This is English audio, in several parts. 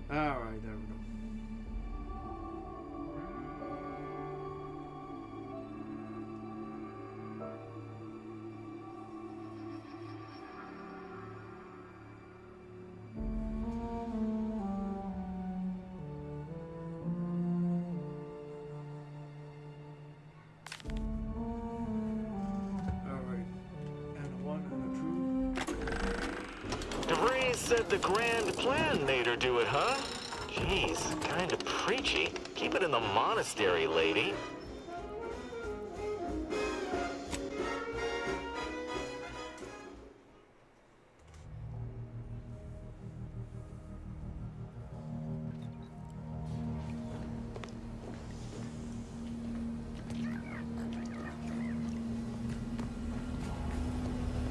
Alright, there we go. Alright. And a one and a two. DeVries said the grand plan made her do it, huh? Jeez, kinda preachy. Keep it in the monastery, lady.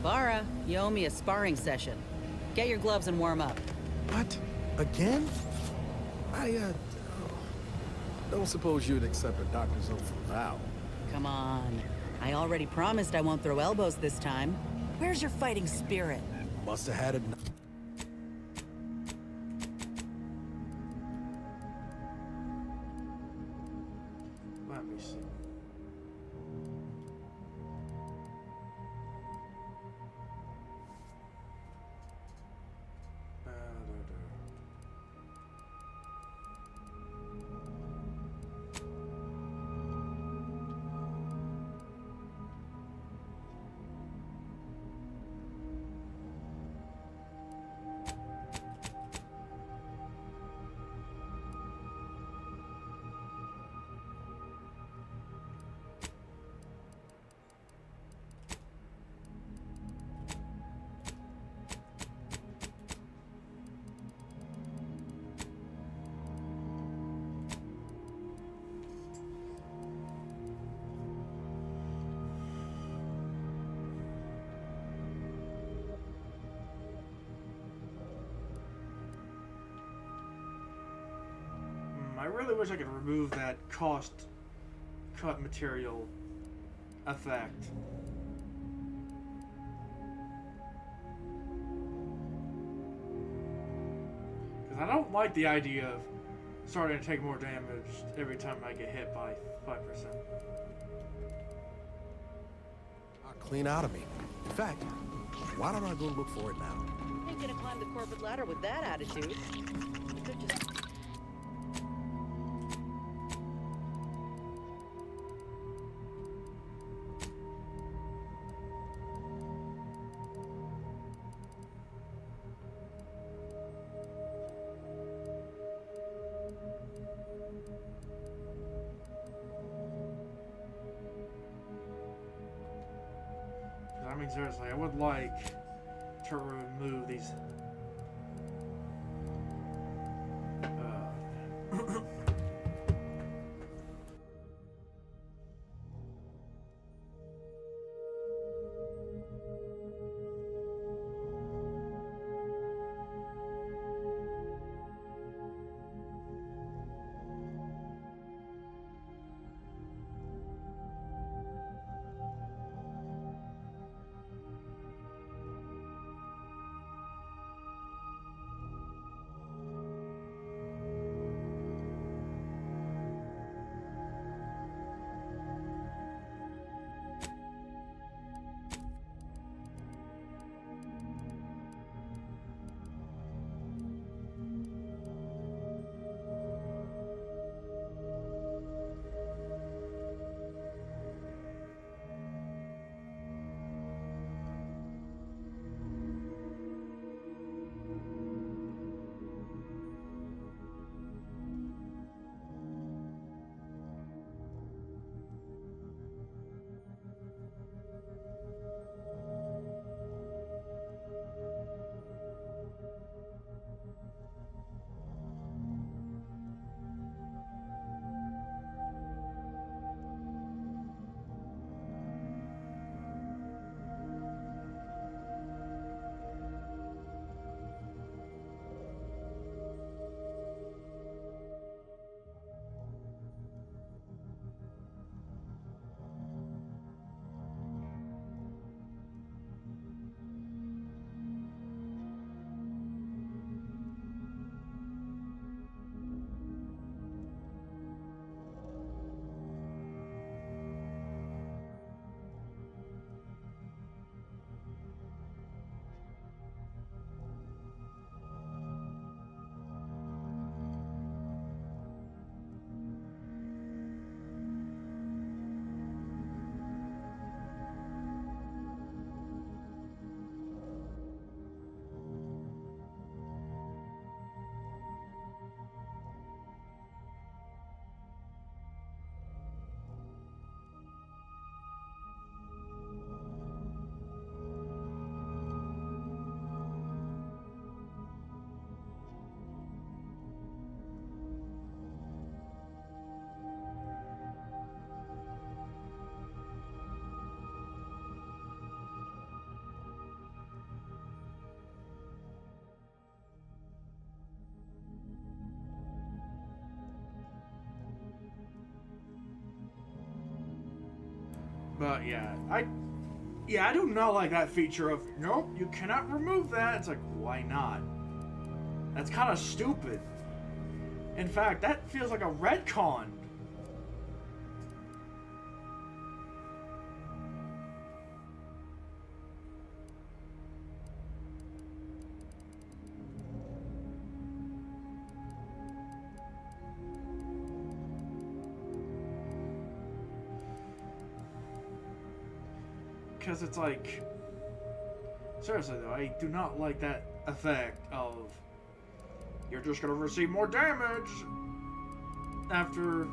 Bara, you owe me a sparring session. Get your gloves and warm up. What? Again? I don't suppose you'd accept a doctor's oath from Val. Come on. I already promised I won't throw elbows this time. Where's your fighting spirit? Must have had it. Let me see. I really wish I could remove that cost cut material effect. Because I don't like the idea of starting to take more damage every time I get hit by 5%. Clean out of me. In fact, why don't I go look for it now? Ain't gonna climb the corporate ladder with that attitude. You could just... I mean, seriously, I would like to remove these. But yeah, I do not like that feature of, nope, you cannot remove that. It's like, why not? That's kind of stupid. In fact, that feels like a retcon. Because it's like, seriously though, I do not like that effect of you're just gonna receive more damage after.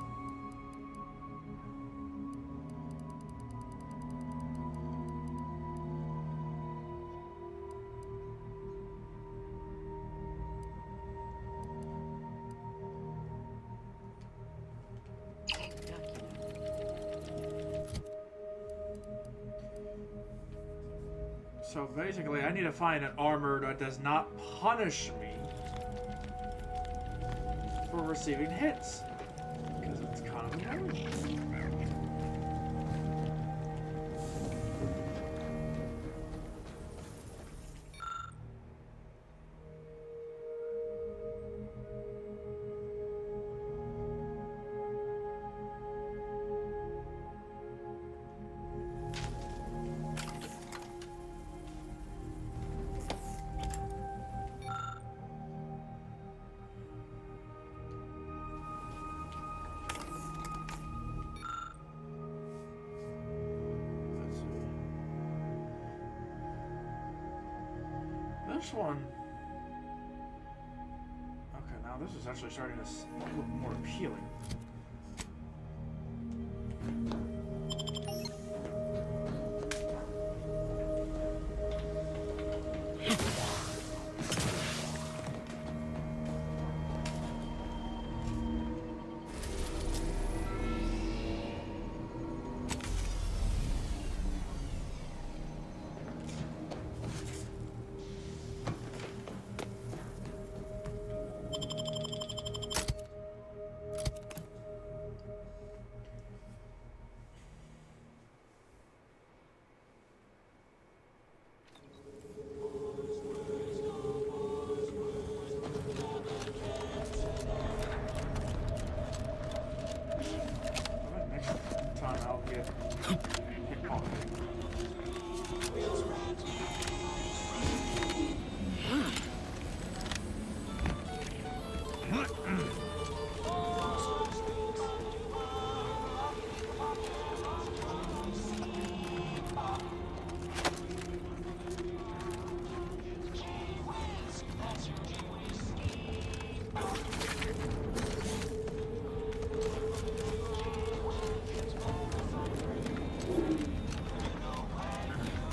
So basically, I need to find an armor that does not punish me for receiving hits, because it's kind of annoying. This one. Okay, now this is actually starting to look more appealing.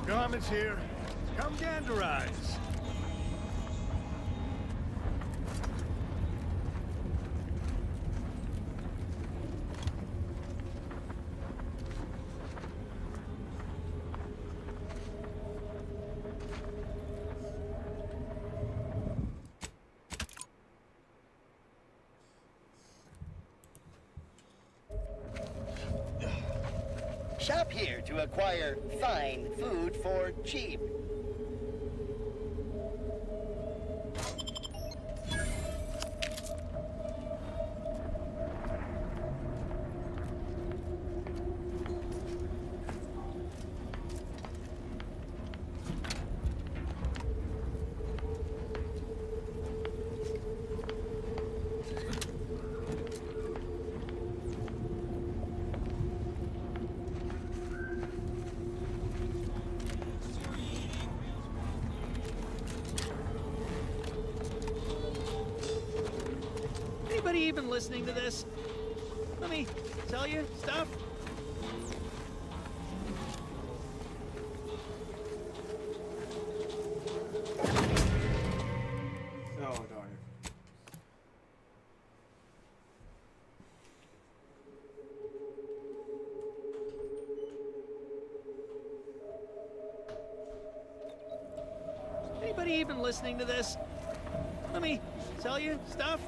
Garment's here. Come ganderize. Shop here to acquire fine food for cheap. Anybody even listening to this? Let me tell you stuff. Oh, darn. Anybody even listening to this? Let me tell you stuff.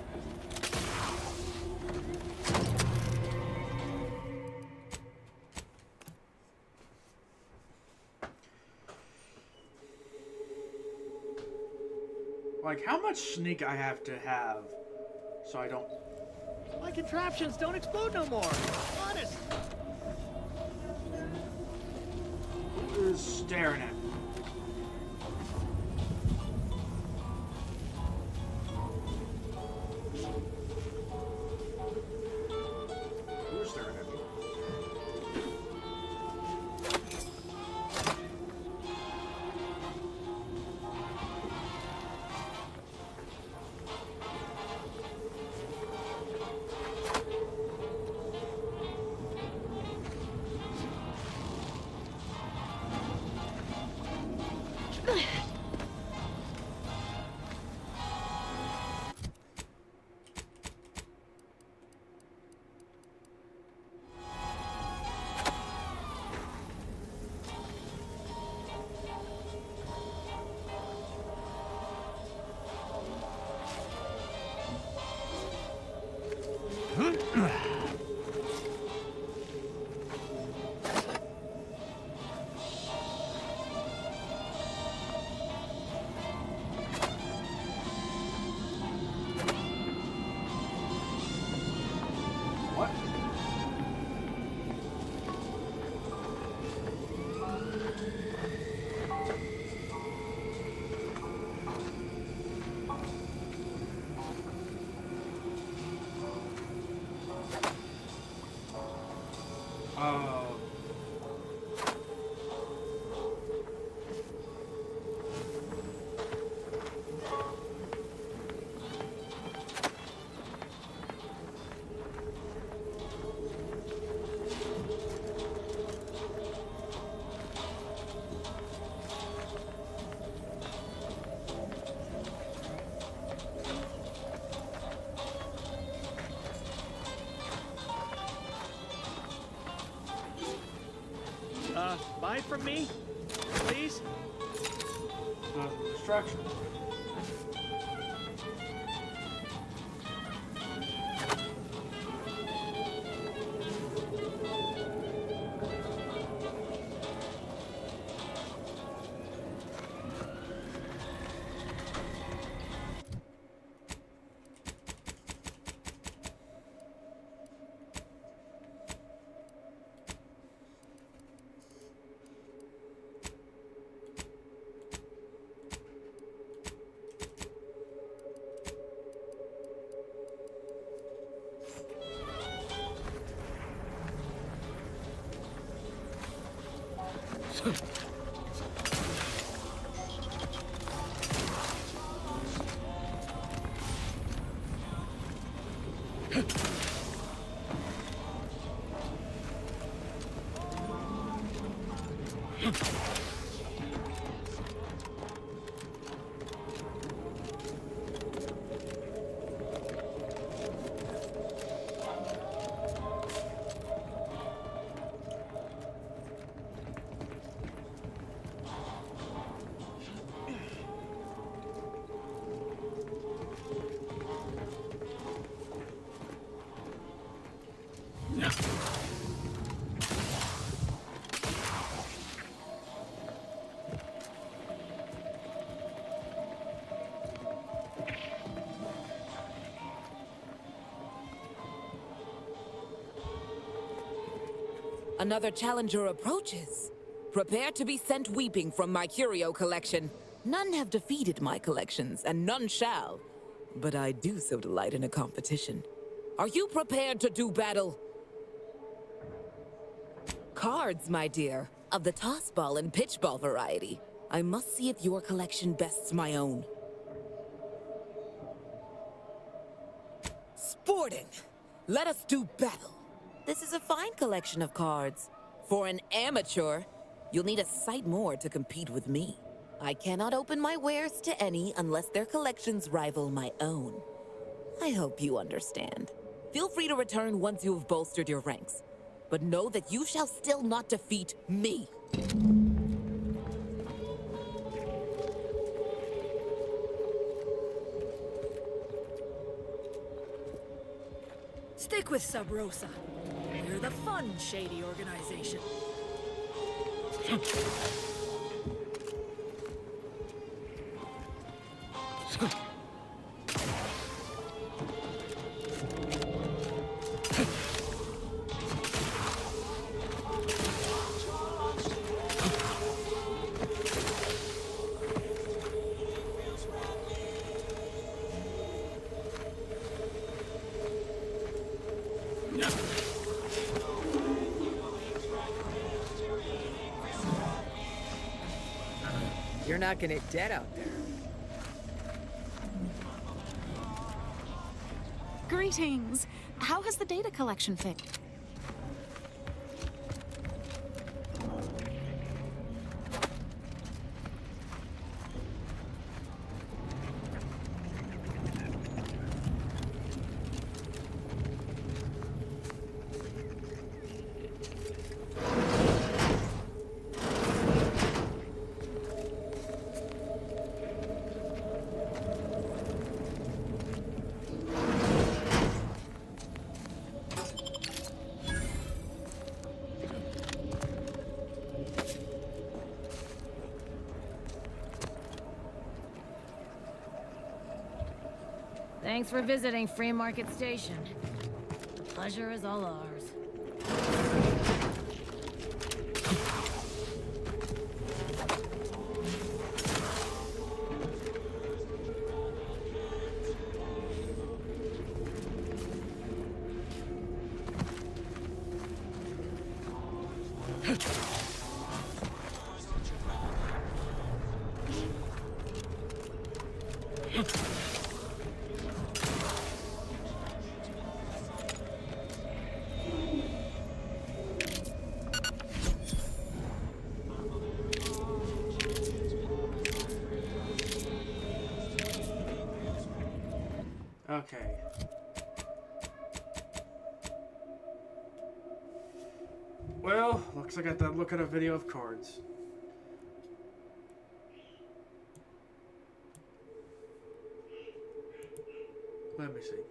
Like, how much sneak I have to have so I don't... My contraptions don't explode no more. Honest. Who is staring at me? Who's staring at me? What? Oh. Buy from me? Please? The distraction. Another challenger approaches. Prepare to be sent weeping from my curio collection. None have defeated my collections, and none shall. But I do so delight in a competition. Are you prepared to do battle? Cards, my dear, of the tossball and pitchball variety. I must see if your collection bests my own. Sporting! Let us do battle! This is a fine collection of cards. For an amateur, you'll need a sight more to compete with me. I cannot open my wares to any unless their collections rival my own. I hope you understand. Feel free to return once you have bolstered your ranks. But know that you shall still not defeat me. Stick with Sub Rosa. We're the fun, shady organization. You're not gonna get dead out there. Greetings. How has the data collection fared? Thanks for visiting Free Market Station. The pleasure is all ours. Okay. Well, looks like I have to look at a video of cards. Let me see.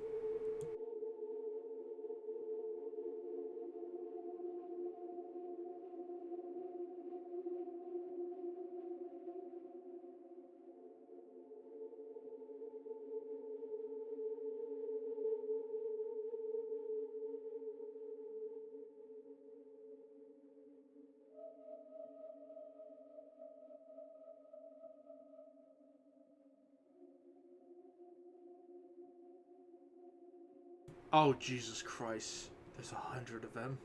Oh, Jesus Christ. There's 100 of them.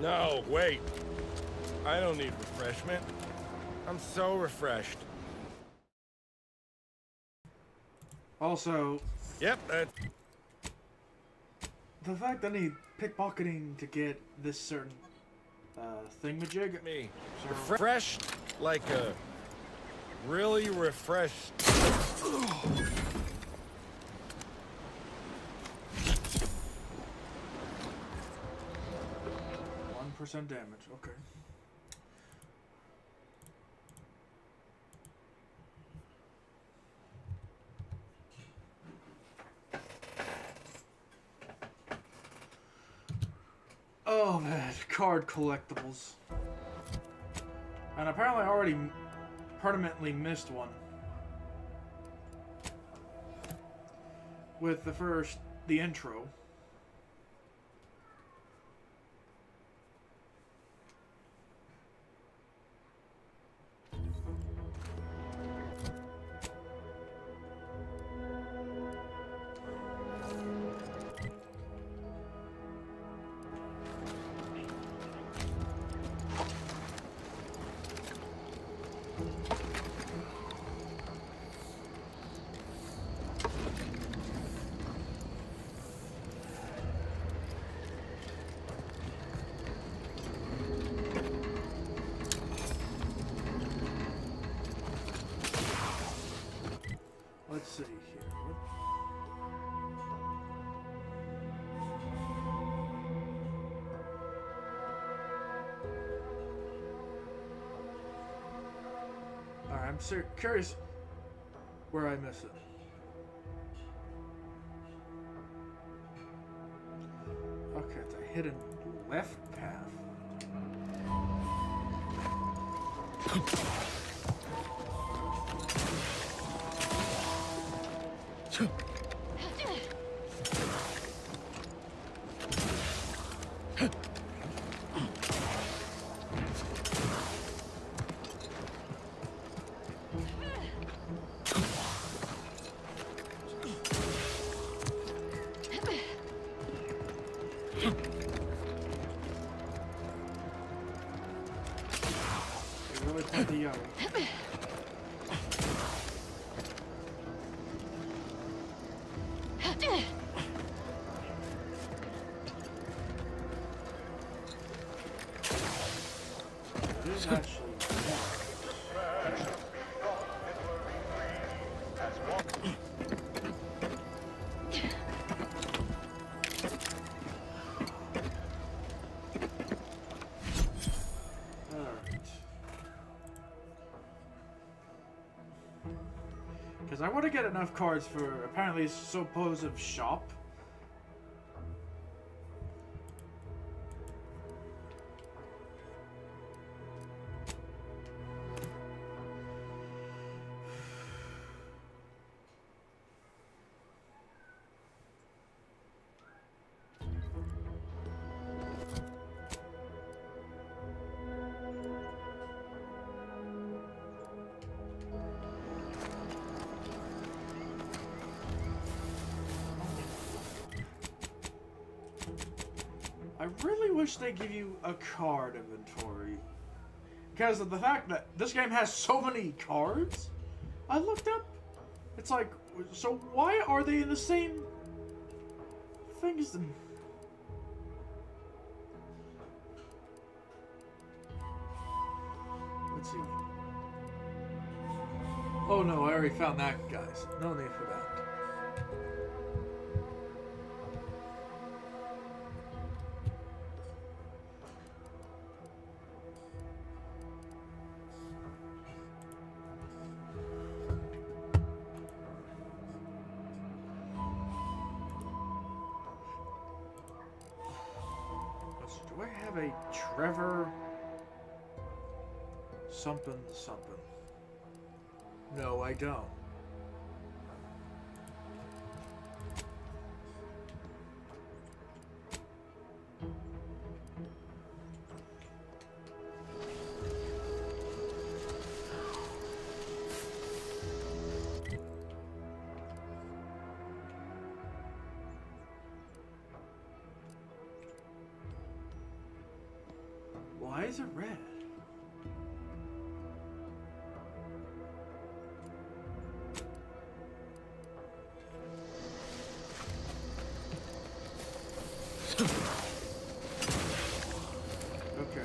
No, wait. I don't need refreshment. I'm so refreshed. Also, Yep, that's the fact that he pickpocketing to get this certain thingamajig. me. So- Refreshed like a really refreshed. 1% damage. Okay. Oh man, card collectibles. And apparently I already permanently missed one. With the intro. Let's see here. Alright, I'm curious where I miss it. Okay, it's a hidden left path. They really put the yellow. This is actually because I want to get enough cards for apparently supposed shop. I really wish they give you a card inventory. Because of the fact that this game has so many cards, I looked up. It's like, so why are they in the same thing as them? Let's see. Oh no, I already found that, guys. No need for that. Do I have a Trevor something something? No, I don't. Why is it red? Okay,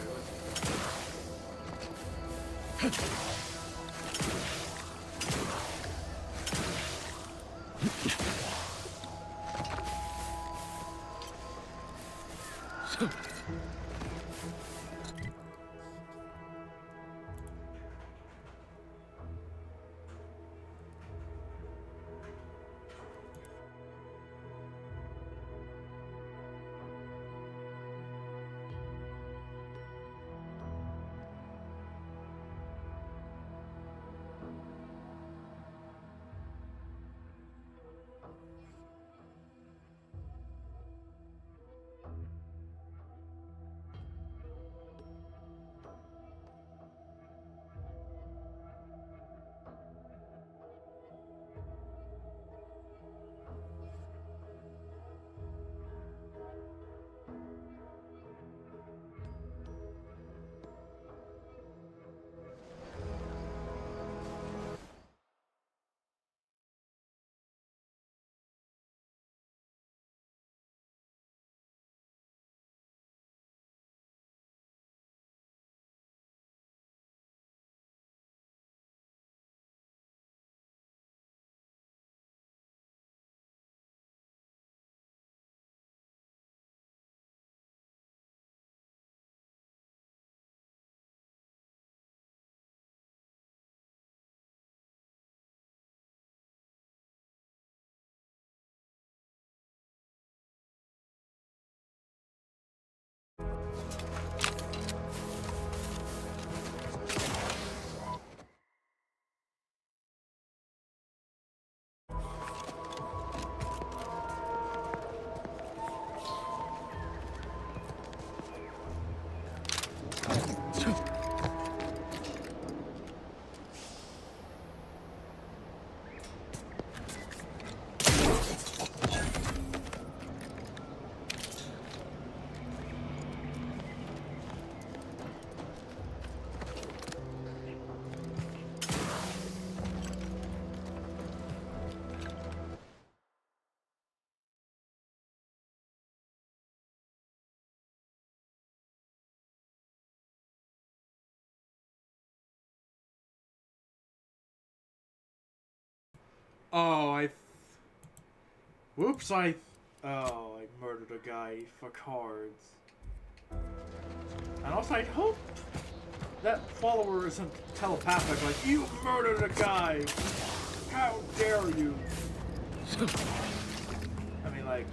Oh, whoops, I murdered a guy for cards. And also, I hope that follower isn't telepathic, like, you murdered a guy! How dare you! I mean, like,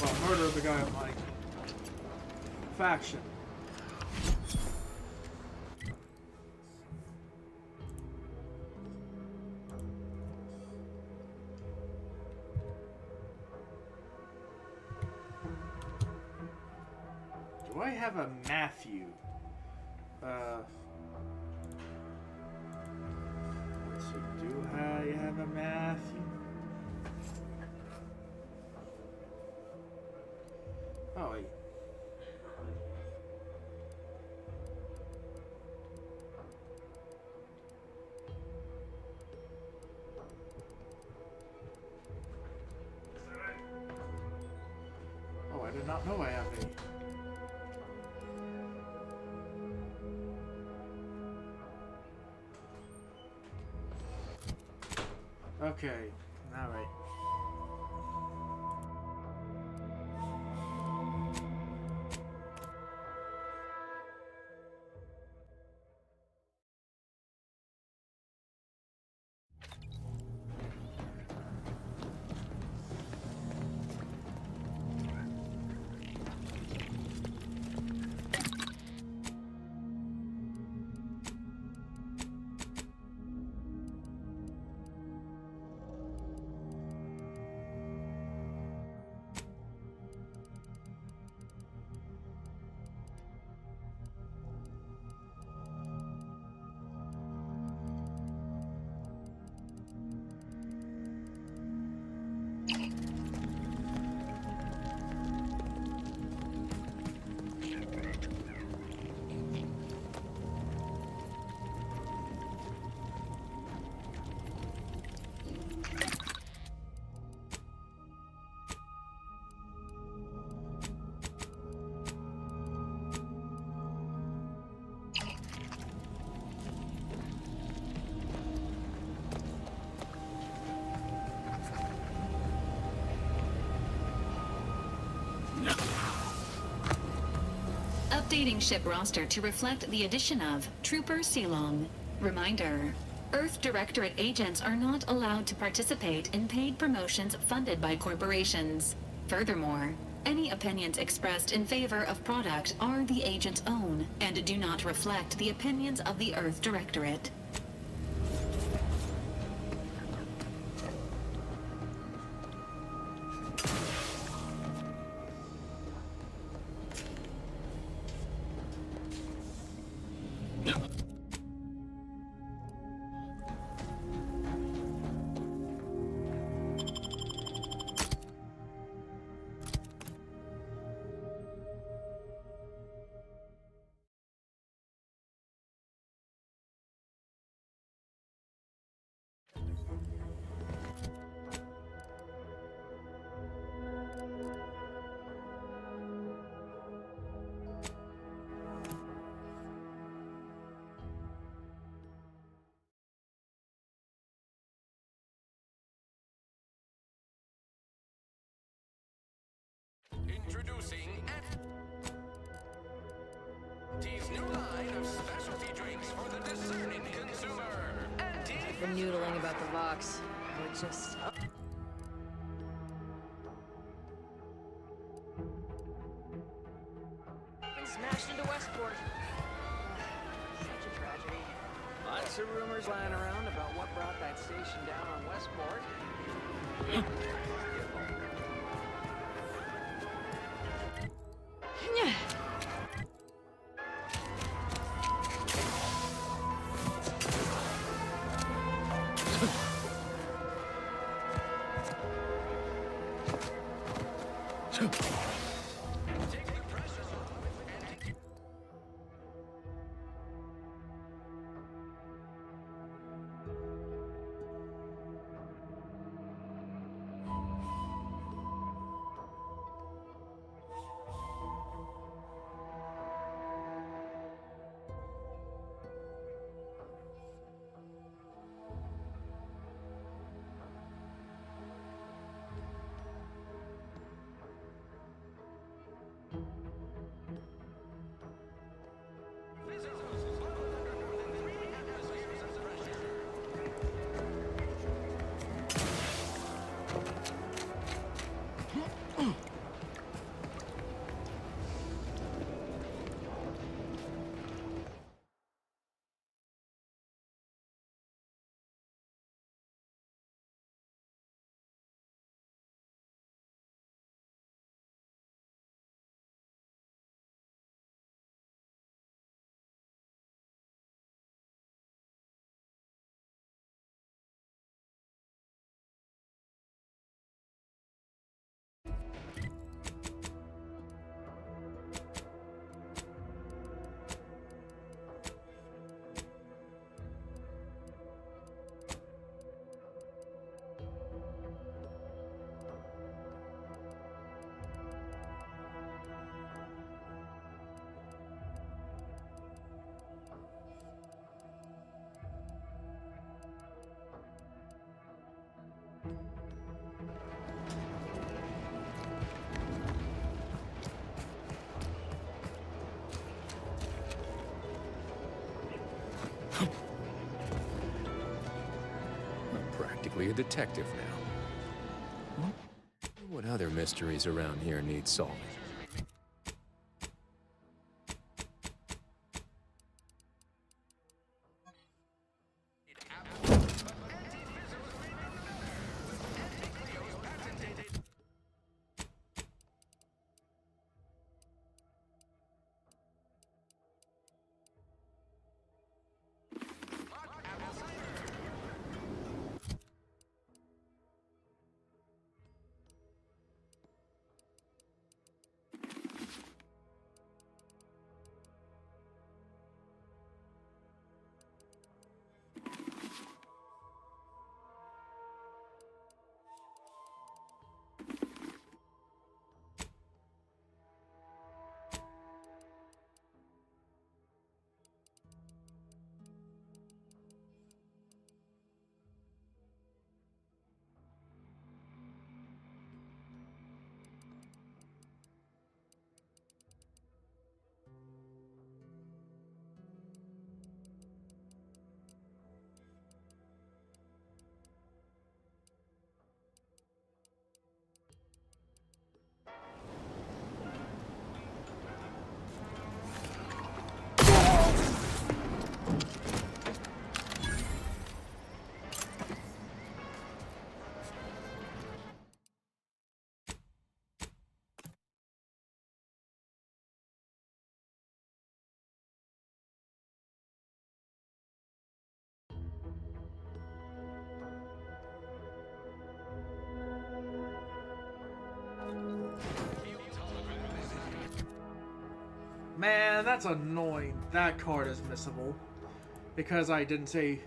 well, murder the guy of my faction. Do I have a Matthew? Let's see, do I have a Matthew? Oh, wait. Oh, I did not know I have a... Okay, alright. Updating ship roster to reflect the addition of Trooper Silong. Reminder: Earth Directorate agents are not allowed to participate in paid promotions funded by corporations. Furthermore, any opinions expressed in favor of product are the agent's own and do not reflect the opinions of the Earth Directorate. Introducing Auntie's new line of specialty drinks for the discerning consumer. I've been noodling about the Vox. We're just... Been smashed into Westport. Such a tragedy. Lots of rumors flying around about what brought that station down on Westport. I'm practically a detective now. What other mysteries around here need solving? Man, that's annoying. That card is missable. Because I didn't say...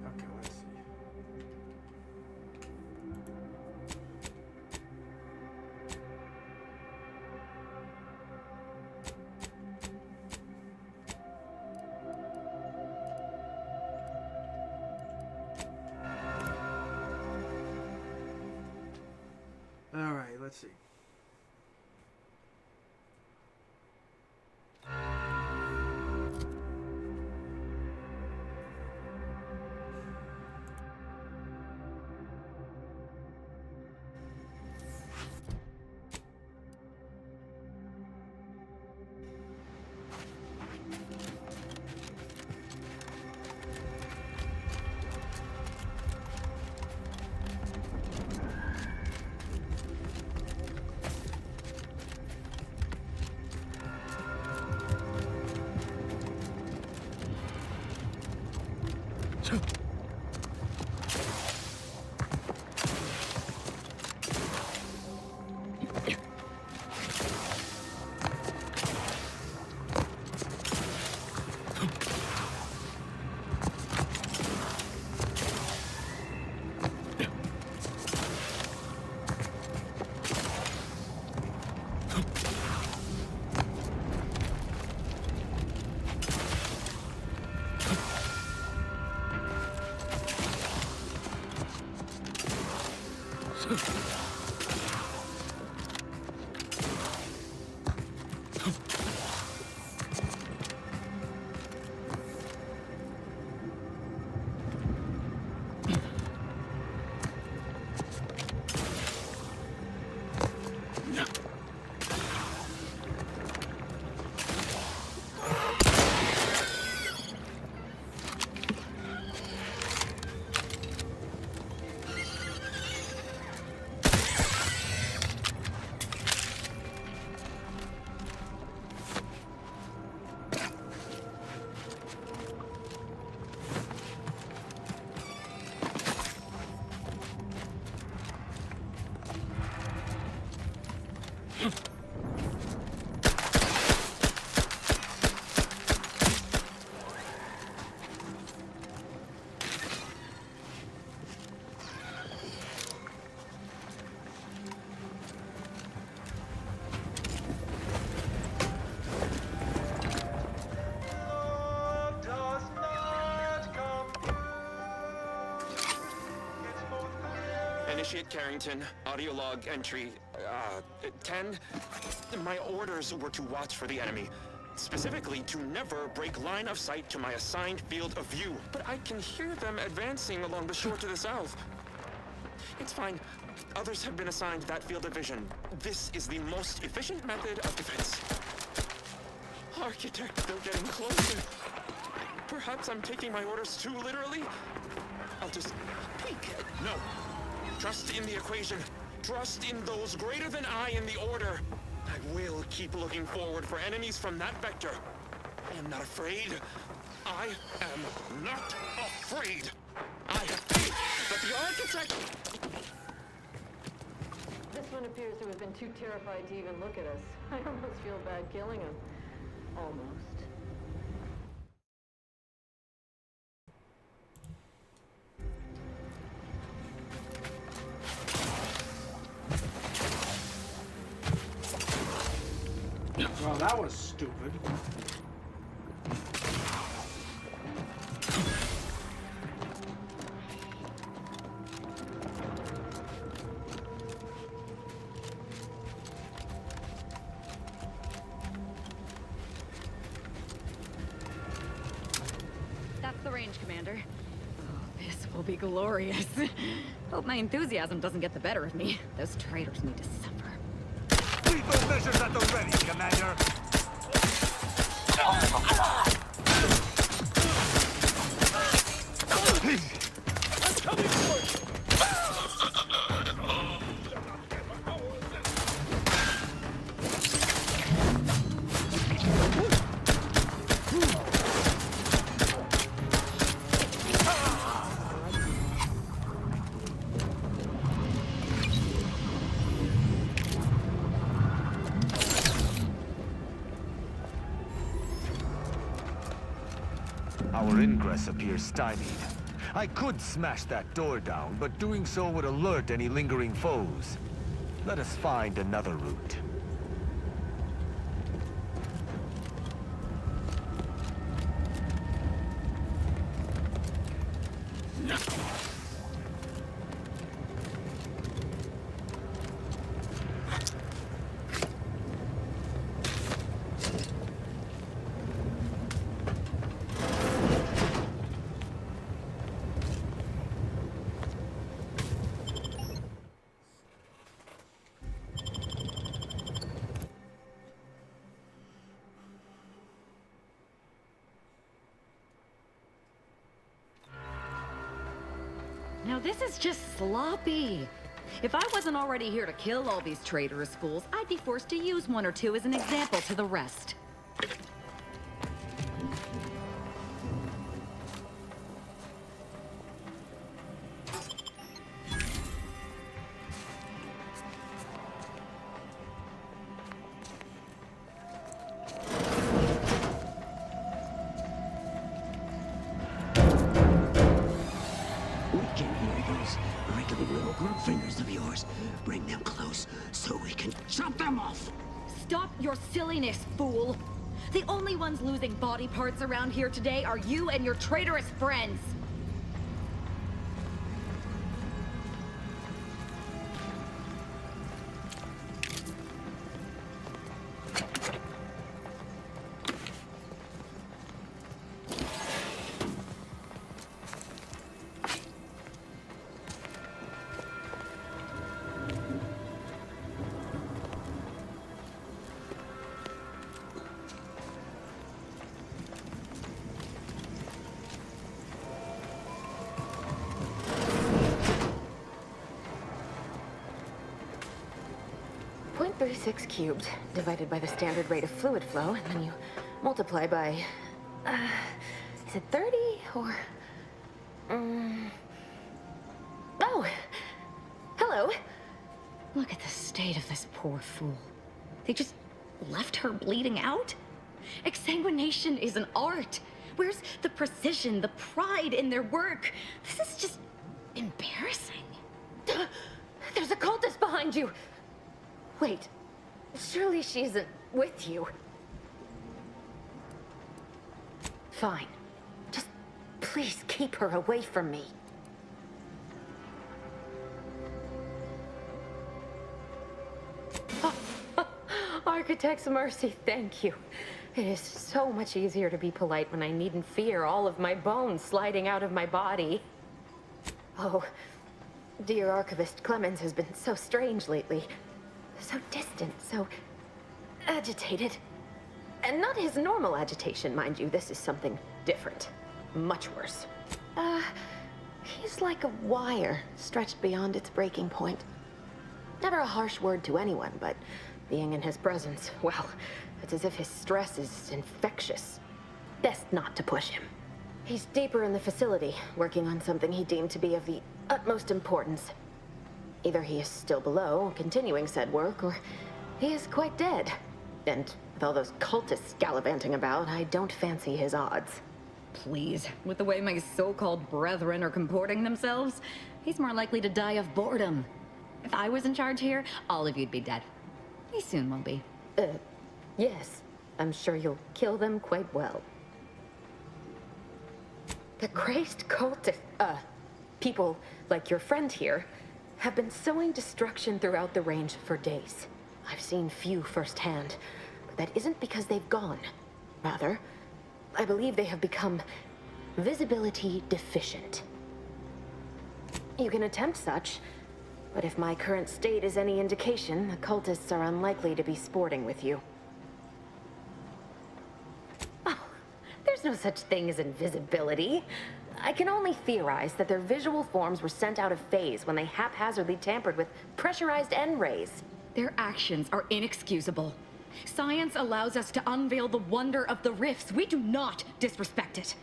Okay, let's see. All right, let's see. Initiate Carrington. Audio log entry 10. My orders were to watch for the enemy. Specifically, to never break line of sight to my assigned field of view. But I can hear them advancing along the shore to the south. It's fine. Others have been assigned that field of vision. This is the most efficient method of defense. Architect, they're getting closer. Perhaps I'm taking my orders too literally. I'll just peek. No. Trust in the equation. Trust in those greater than I in the order. I will keep looking forward for enemies from that vector. I am not afraid. I am not afraid. I have faith that the architect... This one appears to have been too terrified to even look at us. I almost feel bad killing him. Almost. Well, that was stupid. That's the range, Commander. Oh, this will be glorious. Hope my enthusiasm doesn't get the better of me. Those traitors need to suffer. Lethal measures at the ready, Commander! I'm coming for you! Our ingress appears stymied. I could smash that door down, but doing so would alert any lingering foes. Let us find another route. Now this is just sloppy. If I wasn't already here to kill all these traitorous fools, I'd be forced to use one or two as an example to the rest. Fingers of yours. Bring them close so we can chop them off. Stop your silliness, fool! The only ones losing body parts around here today are you and your traitorous friends. .36 cubed divided by the standard rate of fluid flow, and then you multiply by... is it 30 or... Oh! Hello! Look at the state of this poor fool. They just left her bleeding out? Exsanguination is an art. Where's the precision, the pride in their work? This is just embarrassing. There's a cultist behind you! Wait, surely she isn't with you. Fine. Just please keep her away from me. Architect's mercy, thank you. It is so much easier to be polite when I needn't fear all of my bones sliding out of my body. Oh, dear Archivist Clemens has been so strange lately. So distant, so agitated. And not his normal agitation, mind you. This is something different. Much worse. He's like a wire stretched beyond its breaking point. Never a harsh word to anyone, but being in his presence, well, it's as if his stress is infectious. Best not to push him. He's deeper in the facility, working on something he deemed to be of the utmost importance. Either he is still below, continuing said work, or he is quite dead. And with all those cultists gallivanting about, I don't fancy his odds. Please, with the way my so-called brethren are comporting themselves, he's more likely to die of boredom. If I was in charge here, all of you'd be dead. He soon will be. Yes. I'm sure you'll kill them quite well. The crazed cultist, people like your friend here, have been sowing destruction throughout the range for days. I've seen few firsthand, but that isn't because they've gone. Rather, I believe they have become visibility deficient. You can attempt such, but if my current state is any indication, the cultists are unlikely to be sporting with you. Oh, there's no such thing as invisibility. I can only theorize that their visual forms were sent out of phase when they haphazardly tampered with pressurized N-rays. Their actions are inexcusable. Science allows us to unveil the wonder of the rifts. We do not disrespect it.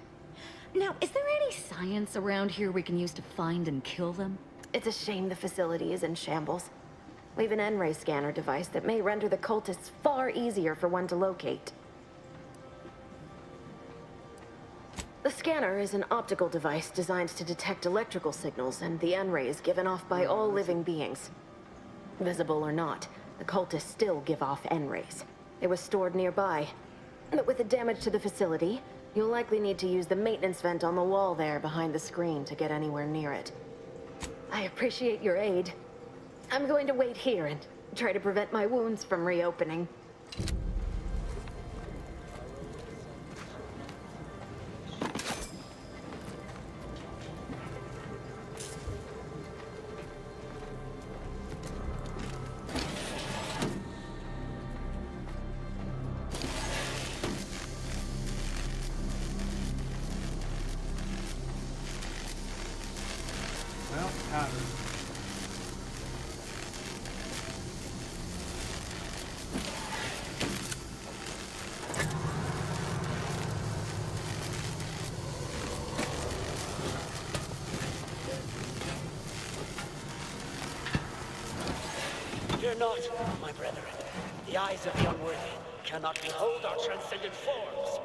Now, is there any science around here we can use to find and kill them? It's a shame the facility is in shambles. We've an N-ray scanner device that may render the cultists far easier for one to locate. The scanner is an optical device designed to detect electrical signals and the N-rays given off by all living beings. Visible or not, the cultists still give off N-rays. It was stored nearby. But with the damage to the facility, you'll likely need to use the maintenance vent on the wall there behind the screen to get anywhere near it. I appreciate your aid. I'm going to wait here and try to prevent my wounds from reopening. Well, happened. Fear not, my brethren. The eyes of the unworthy cannot behold our transcendent forms.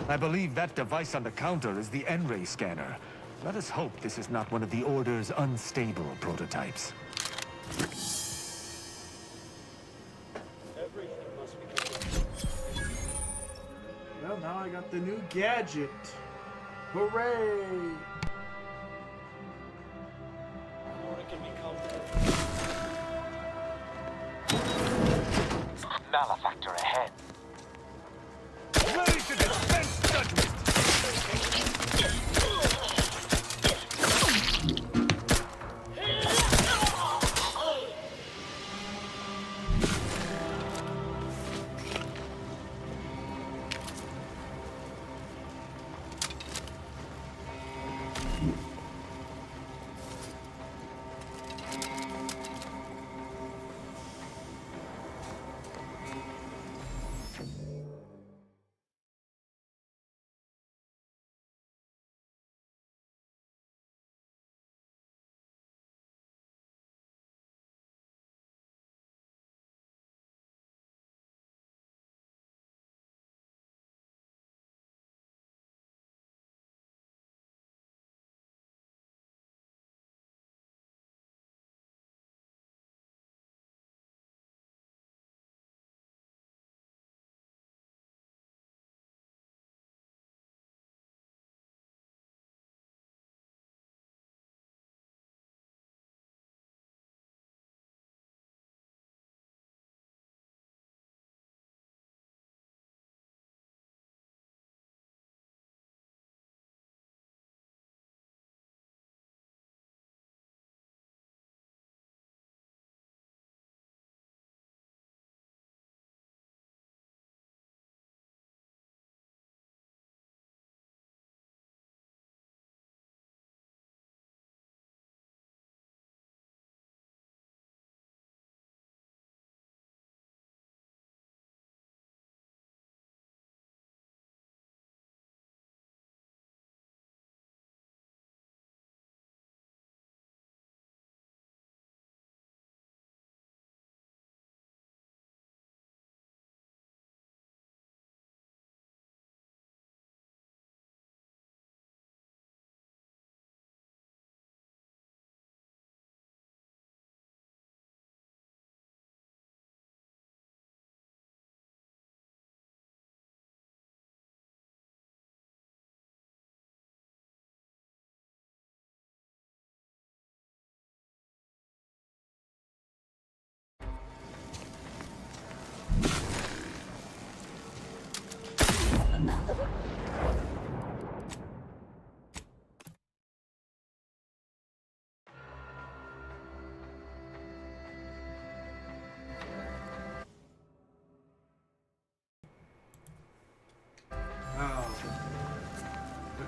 I believe that device on the counter is the N-ray scanner. Let us hope this is not one of the Order's unstable prototypes. Well, now I got the new gadget. Hooray! Malefactor ahead. Ready to dispense judgment!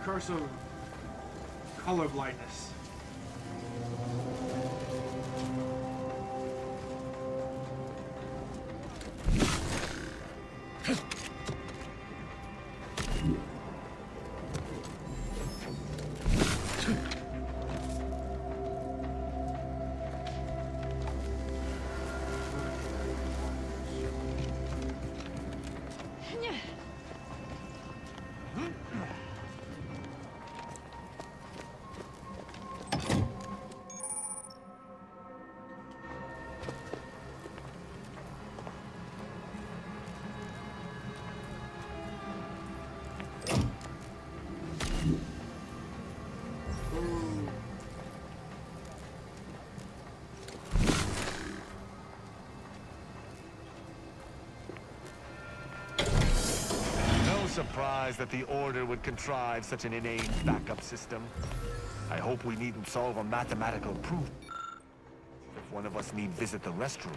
curse of color blindness. Surprised that the Order would contrive such an inane backup system. I hope we needn't solve a mathematical proof if one of us need visit the restroom.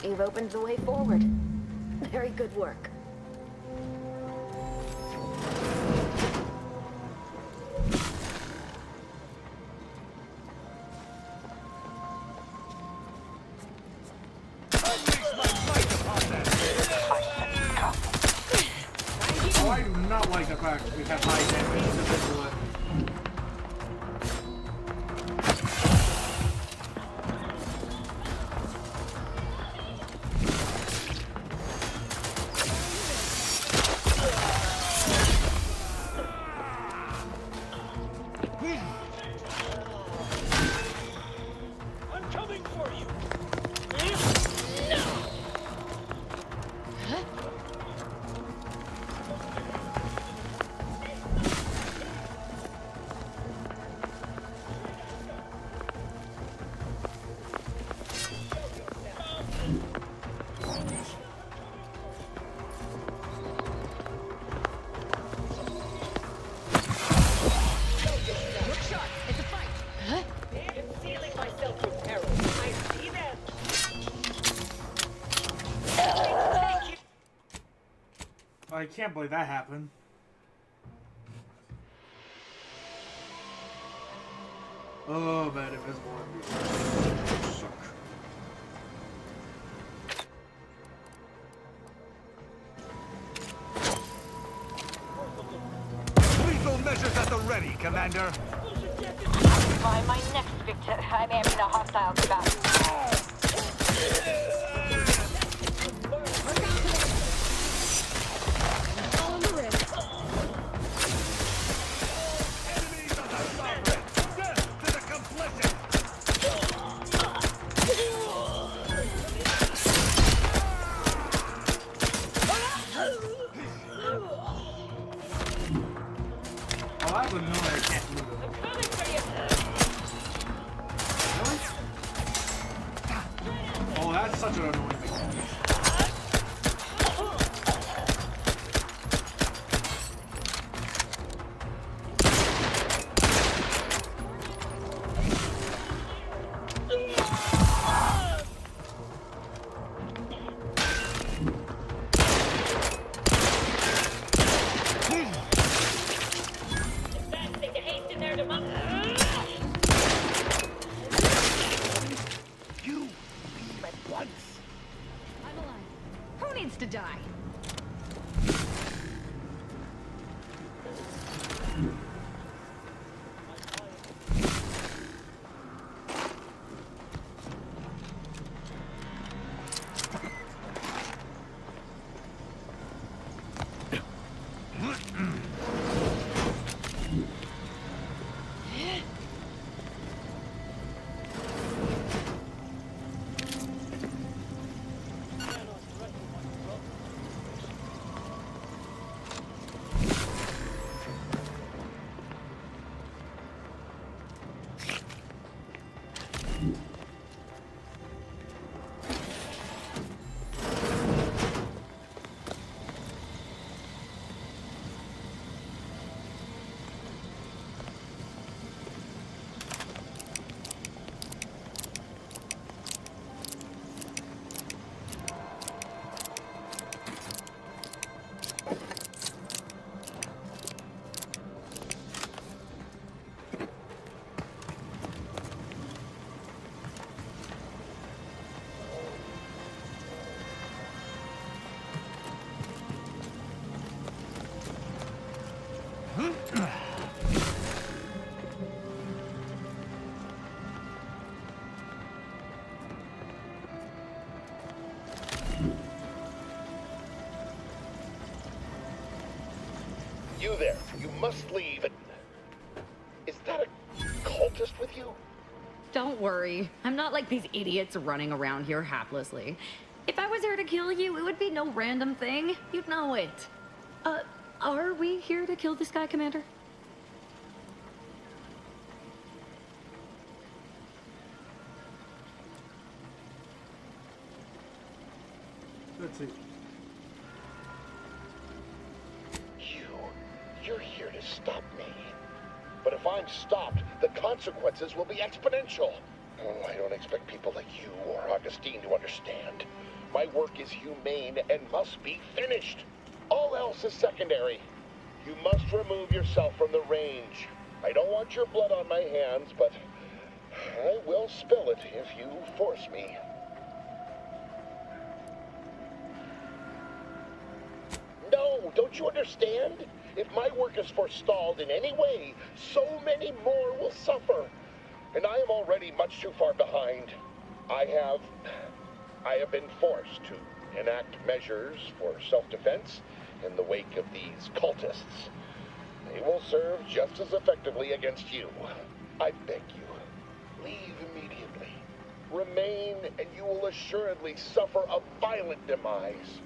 You've opened the way forward. Very good work. Oh, I do not like the fact we have high damage to this one. I'm coming for you. I can't believe that happened. Oh, man, invisible enemies suck. Lethal measures at the ready, Commander. Find my next victor. I'm aiming a hostile scout. Oh, I would know I can't move it. Really? Oh, that's such an annoying thing. Who needs to die? You must leave. Is that a cultist with you? Don't worry. I'm not like these idiots running around here haplessly. If I was here to kill you, it would be no random thing. You'd know it. Are we here to kill this guy, Commander? Let's see. You're here to stop me. But if I'm stopped, the consequences will be exponential. Oh, I don't expect people like you or Augustine to understand. My work is humane and must be finished. All else is secondary. You must remove yourself from the range. I don't want your blood on my hands, but I will spill it if you force me. No, don't you understand? If my work is forestalled in any way, so many more will suffer. And I am already much too far behind. I have been forced to enact measures for self-defense in the wake of these cultists. They will serve just as effectively against you. I beg you, leave immediately. Remain, and you will assuredly suffer a violent demise.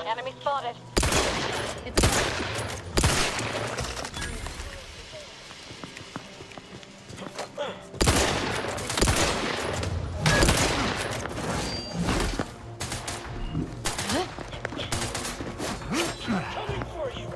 Enemy spotted. Coming for you.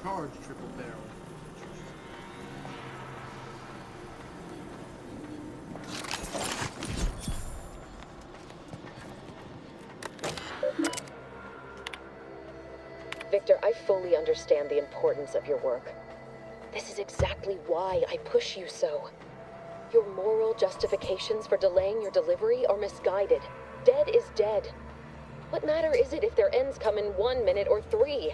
Charge triple barrel. Victor, I fully understand the importance of your work. This is exactly why I push you so. Your moral justifications for delaying your delivery are misguided. Dead is dead. What matter is it if their ends come in 1 minute or 3?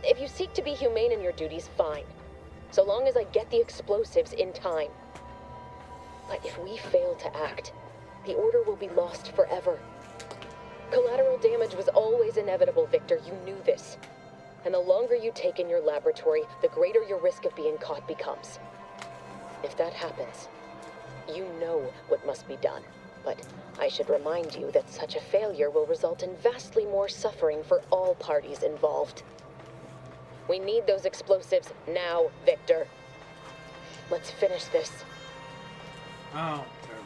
If you seek to be humane in your duties, fine. So long as I get the explosives in time. But if we fail to act, the Order will be lost forever. Collateral damage was always inevitable, Victor. You knew this. And the longer you take in your laboratory, the greater your risk of being caught becomes. If that happens, you know what must be done. But I should remind you that such a failure will result in vastly more suffering for all parties involved. We need those explosives now, Victor. Let's finish this. Oh, terrible.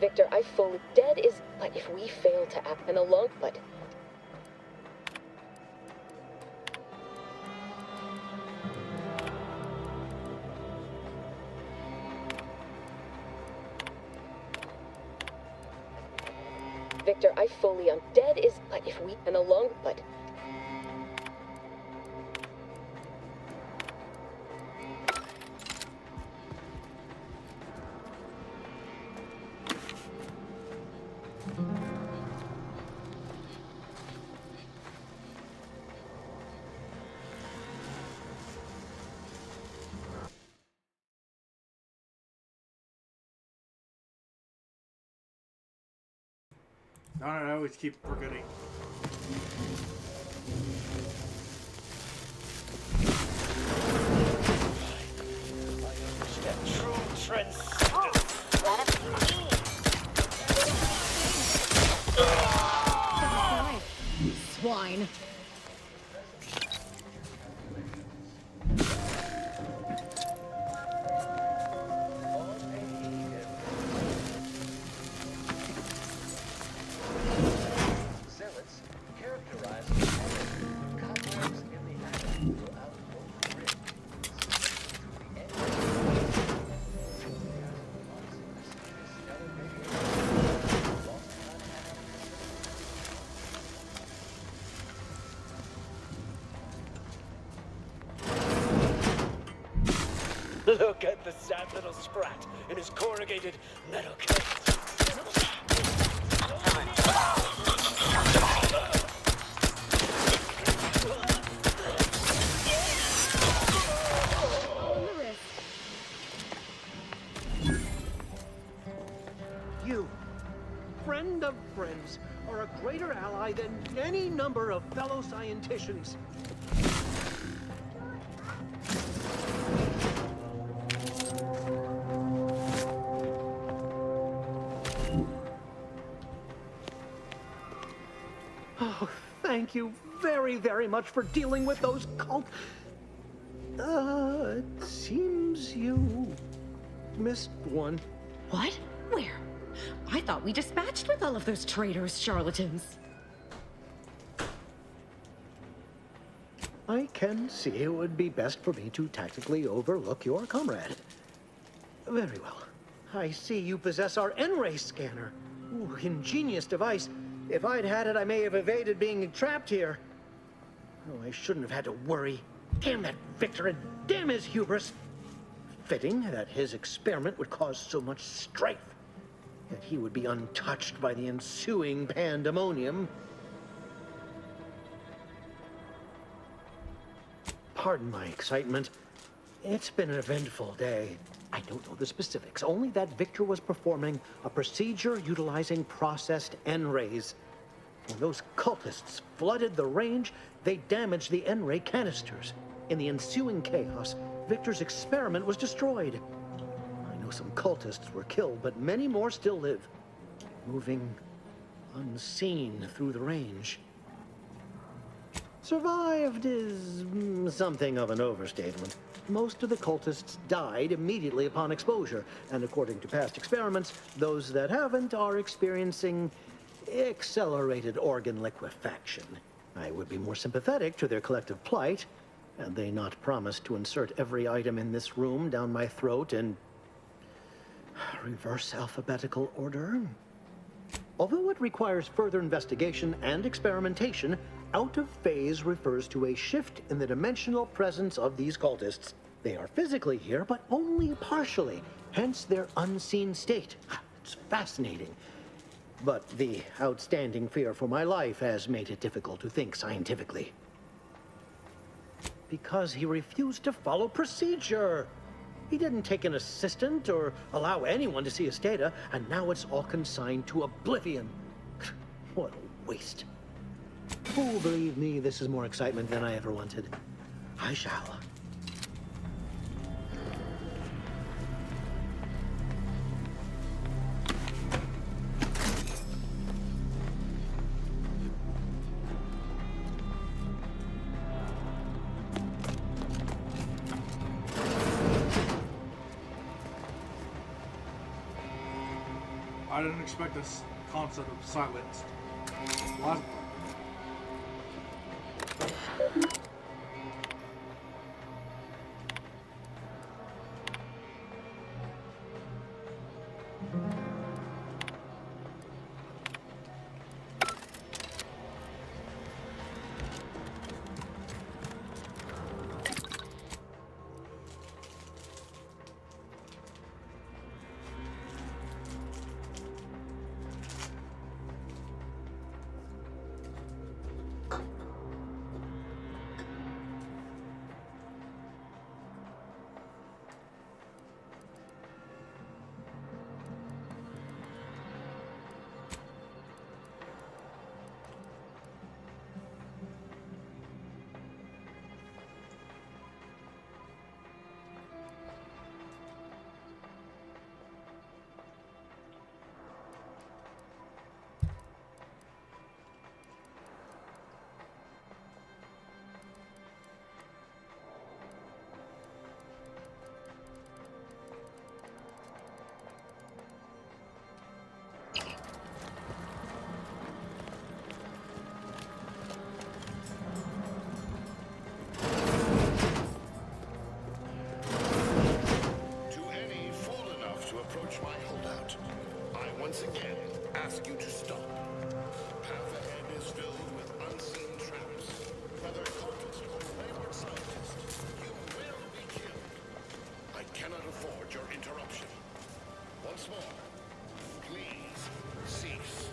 Victor, I fully... Dead is... But if we fail to act and alone... But... Victor, I fully... Dead is... But if we... And alone... But... Darn it, I always keep forgetting. True transcendence. Let us see. Swine. Look at the sad little sprat in his corrugated metal cage. You, friend of friends, are a greater ally than any number of fellow scienticians. Oh, thank you very, very much for dealing with those cult... it seems you missed one. What? Where? I thought we dispatched with all of those traitorous charlatans. I can see it would be best for me to tactically overlook your comrade. Very well. I see you possess our N-ray scanner. Ooh, ingenious device. If I'd had it, I may have evaded being trapped here. Oh, I shouldn't have had to worry. Damn that Victor and damn his hubris. Fitting that his experiment would cause so much strife. That he would be untouched by the ensuing pandemonium. Pardon my excitement. It's been an eventful day. I don't know the specifics, only that Victor was performing a procedure utilizing processed N-rays. When those cultists flooded the range, they damaged the N-ray canisters. In the ensuing chaos, Victor's experiment was destroyed. I know some cultists were killed, but many more still live, moving unseen through the range. Survived is something of an overstatement. Most of the cultists died immediately upon exposure, and according to past experiments, those that haven't are experiencing accelerated organ liquefaction. I would be more sympathetic to their collective plight, had they not promised to insert every item in this room down my throat in reverse alphabetical order. Although it requires further investigation and experimentation, out of phase refers to a shift in the dimensional presence of these cultists. They are physically here, but only partially, hence their unseen state. It's fascinating. But the outstanding fear for my life has made it difficult to think scientifically. Because he refused to follow procedure. He didn't take an assistant or allow anyone to see his data, and now it's all consigned to oblivion. What a waste. Oh, believe me, this is more excitement than I ever wanted. I shall. I didn't expect this concept of silenced. Last once again ask you to stop. The path ahead is filled with unseen traps. Whether cultist or wayward scientist, you will be killed. I cannot afford your interruption. Once more, please cease.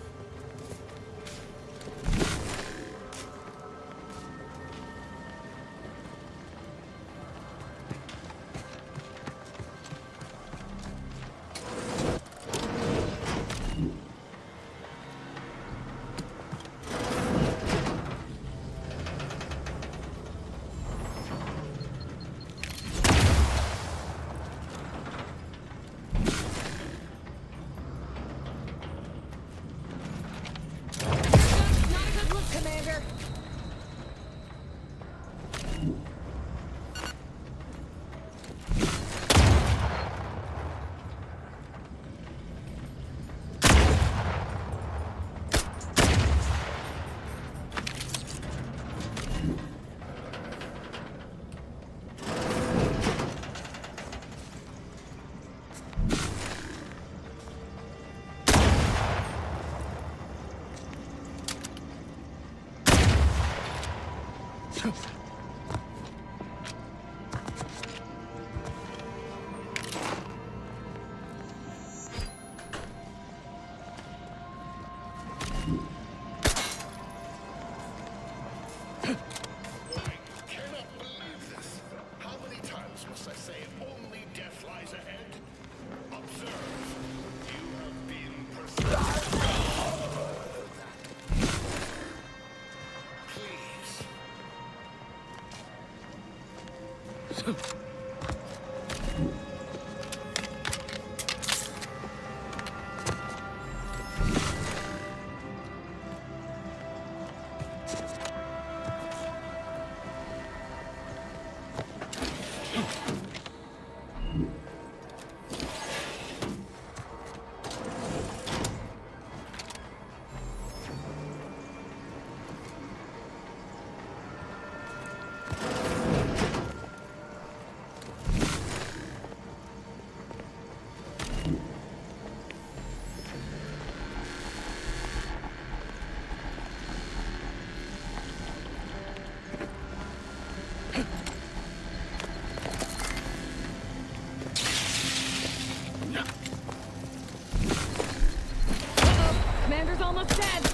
Commander's almost dead.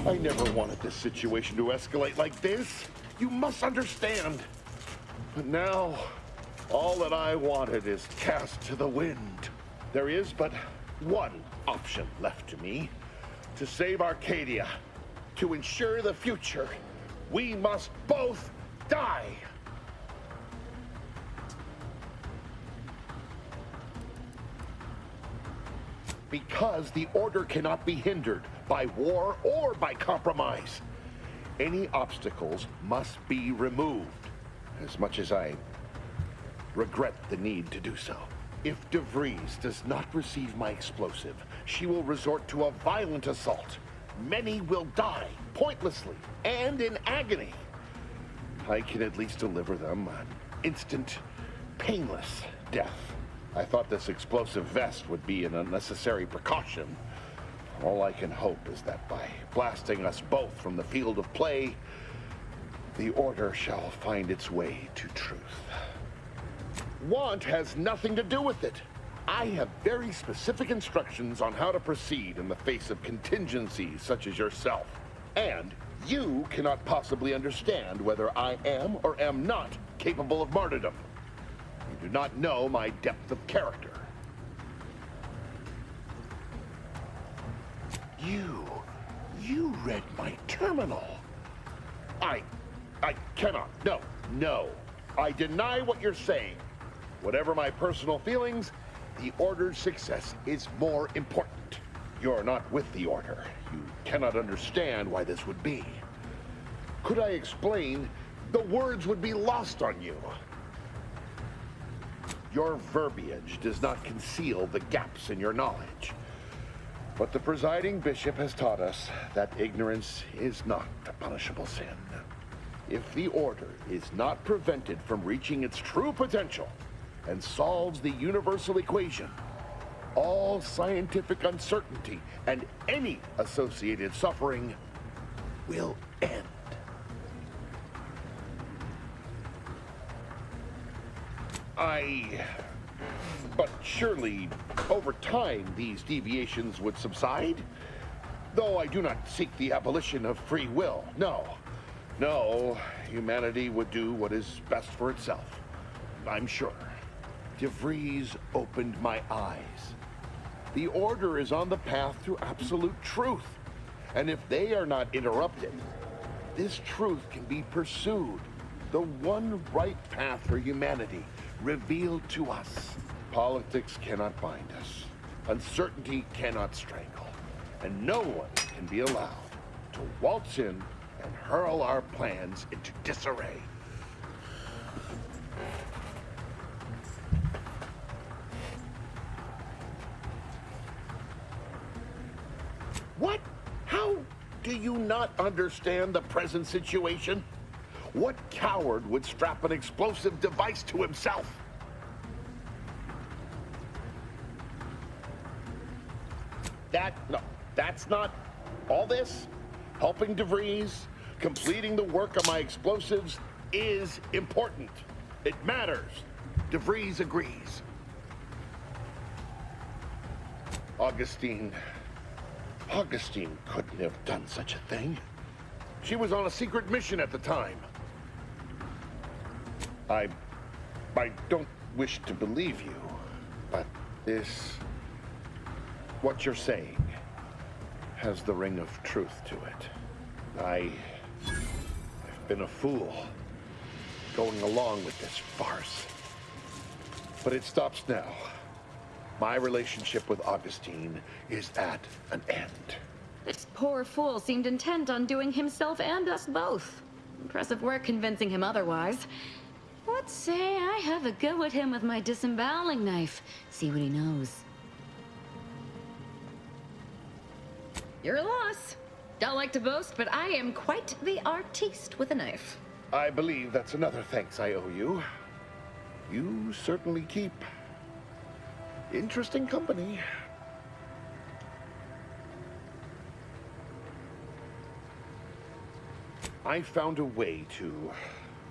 I never wanted this situation to escalate like this. You must understand. But now, all that I wanted is cast to the wind. There is but one option left to me. To save Arcadia, to ensure the future, we must both die. Because the Order cannot be hindered by war or by compromise. Any obstacles must be removed, as much as I regret the need to do so. If DeVries does not receive my explosive, she will resort to a violent assault. Many will die, pointlessly, and in agony. I can at least deliver them an instant, painless death. I thought this explosive vest would be an unnecessary precaution. All I can hope is that by blasting us both from the field of play, the Order shall find its way to truth. Want has nothing to do with it. I have very specific instructions on how to proceed in the face of contingencies such as yourself. And you cannot possibly understand whether I am or am not capable of martyrdom. You do not know my depth of character. You read my terminal. I cannot. No. I deny what you're saying. Whatever my personal feelings, the Order's success is more important. You're not with the Order. You cannot understand why this would be. Could I explain, the words would be lost on you. Your verbiage does not conceal the gaps in your knowledge. But the presiding bishop has taught us that ignorance is not a punishable sin. If the Order is not prevented from reaching its true potential and solves the universal equation, all scientific uncertainty and any associated suffering will end. But surely, over time, these deviations would subside? Though I do not seek the abolition of free will, no, humanity would do what is best for itself, I'm sure. DeVries opened my eyes. The Order is on the path to absolute truth, and if they are not interrupted, this truth can be pursued, the one right path for humanity, revealed to us. Politics cannot bind us. Uncertainty cannot strangle. And no one can be allowed to waltz in and hurl our plans into disarray. What? How do you not understand the present situation? What coward would strap an explosive device to himself? That's not all this. Helping DeVries, completing the work of my explosives is important. It matters. DeVries agrees. Augustine couldn't have done such a thing. She was on a secret mission at the time. I don't wish to believe you, but what you're saying has the ring of truth to it. I've been a fool going along with this farce. But it stops now. My relationship with Augustine is at an end. This poor fool seemed intent on doing himself and us both. Impressive work convincing him otherwise. Let's say I have a go at him with my disemboweling knife. See what he knows. Your loss. Don't like to boast, but I am quite the artiste with a knife. I believe that's another thanks I owe you. You certainly keep interesting company. I found a way to,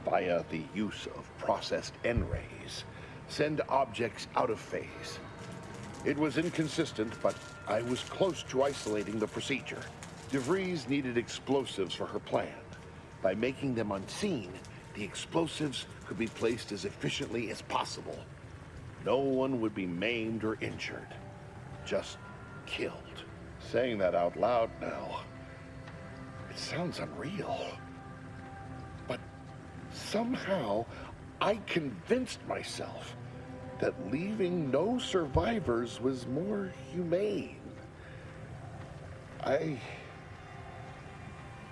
via the use of processed N-rays, send objects out of phase. It was inconsistent, but I was close to isolating the procedure. DeVries needed explosives for her plan. By making them unseen, the explosives could be placed as efficiently as possible. No one would be maimed or injured, just killed. Saying that out loud now, it sounds unreal. But somehow, I convinced myself that leaving no survivors was more humane.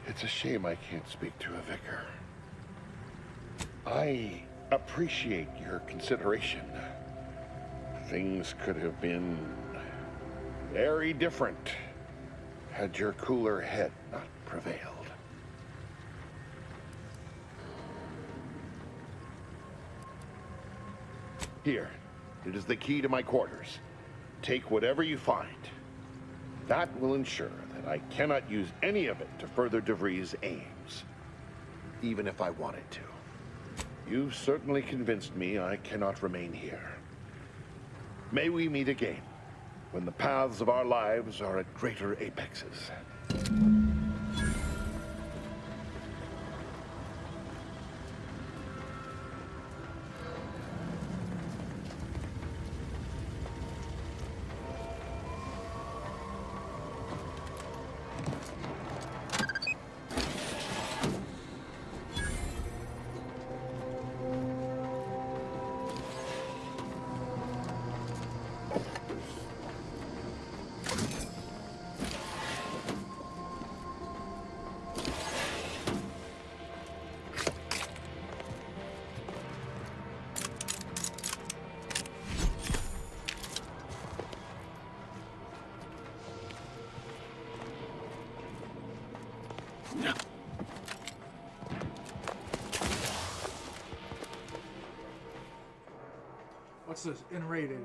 It's a shame I can't speak to a vicar. I appreciate your consideration. Things could have been very different had your cooler head not prevailed. Here, it is the key to my quarters. Take whatever you find. That will ensure that I cannot use any of it to further DeVries' aims, even if I wanted to. You've certainly convinced me I cannot remain here. May we meet again, when the paths of our lives are at greater apexes. What's this? N-rated.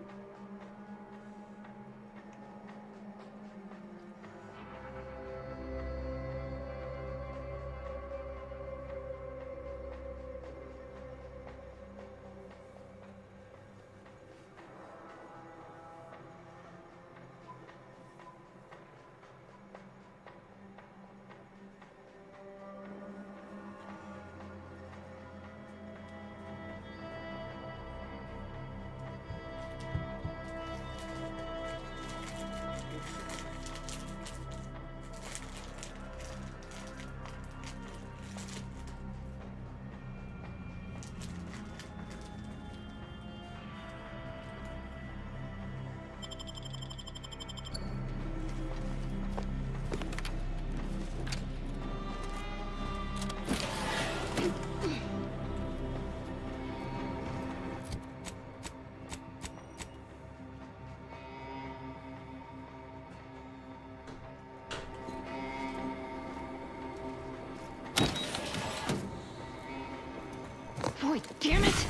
Boy, damn it!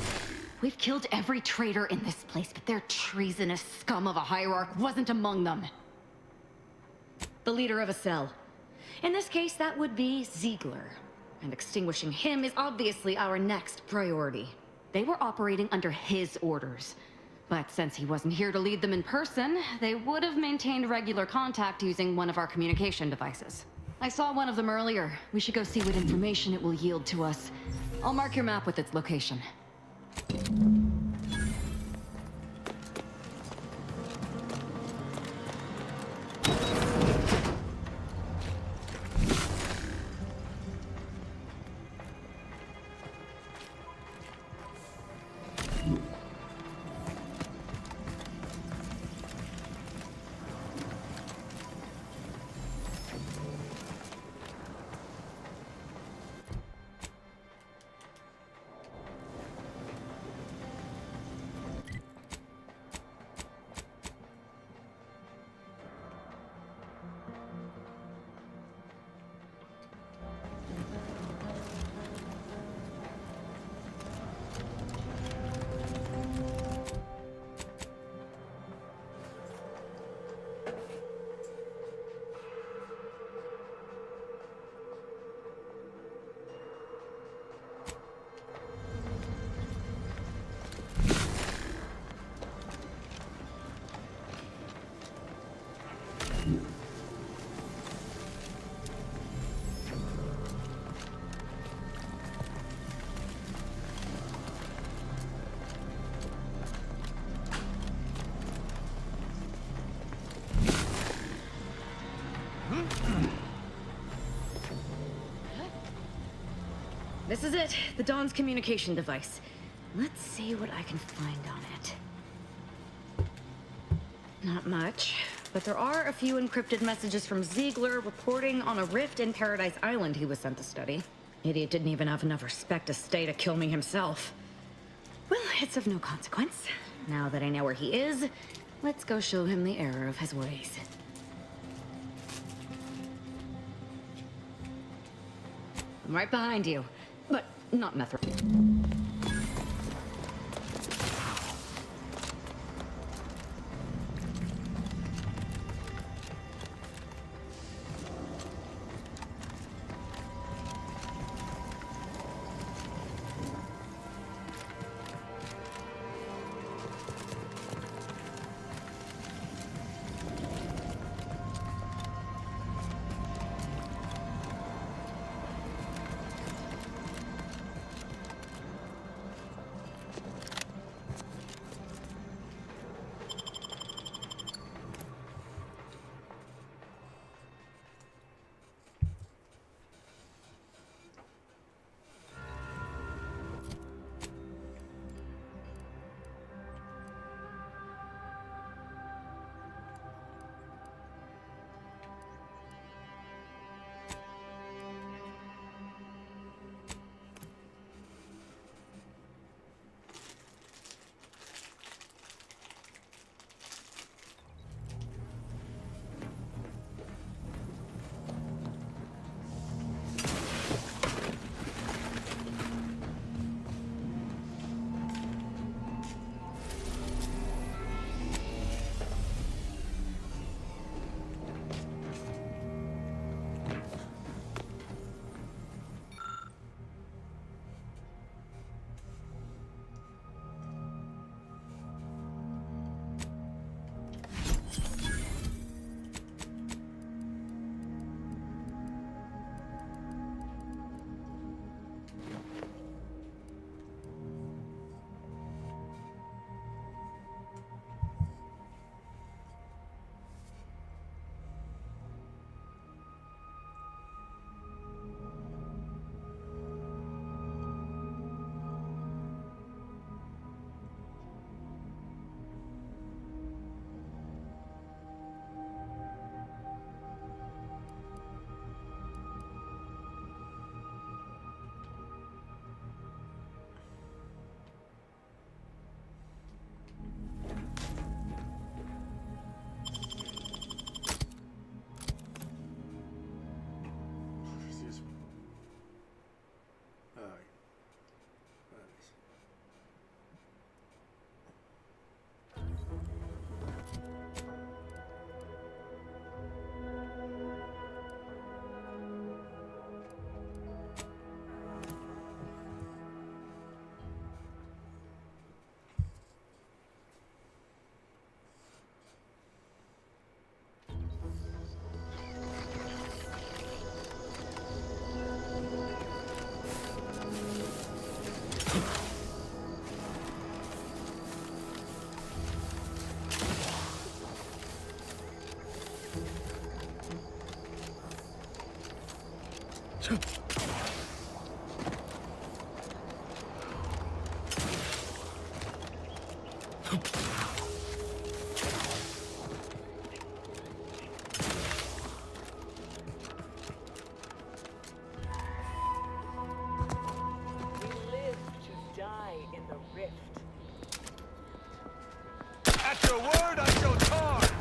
We've killed every traitor in this place, but their treasonous scum of a hierarch wasn't among them. The leader of a cell. In this case, that would be Ziegler. And extinguishing him is obviously our next priority. They were operating under his orders. But since he wasn't here to lead them in person, they would have maintained regular contact using one of our communication devices. I saw one of them earlier. We should go see what information it will yield to us. I'll mark your map with its location. This is it, the Dawn's communication device. Let's see what I can find on it. Not much, but there are a few encrypted messages from Ziegler reporting on a rift in Paradise Island he was sent to study. Idiot didn't even have enough respect to stay to kill me himself. Well, it's of no consequence. Now that I know where he is, let's go show him the error of his ways. I'm right behind you, but not in a threat. At your word, I shall charge!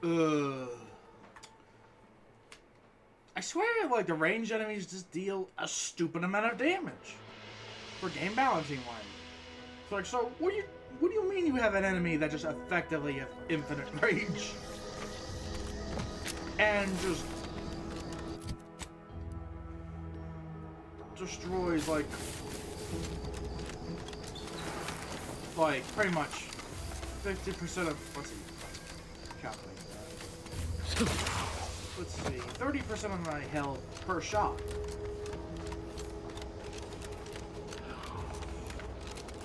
I swear, like, the ranged enemies just deal a stupid amount of damage for game balancing wise. So, like, so what do you mean you have an enemy that just effectively has infinite range and just destroys like pretty much 50% of let's see, calculate that. Let's see, 30% of my health per shot.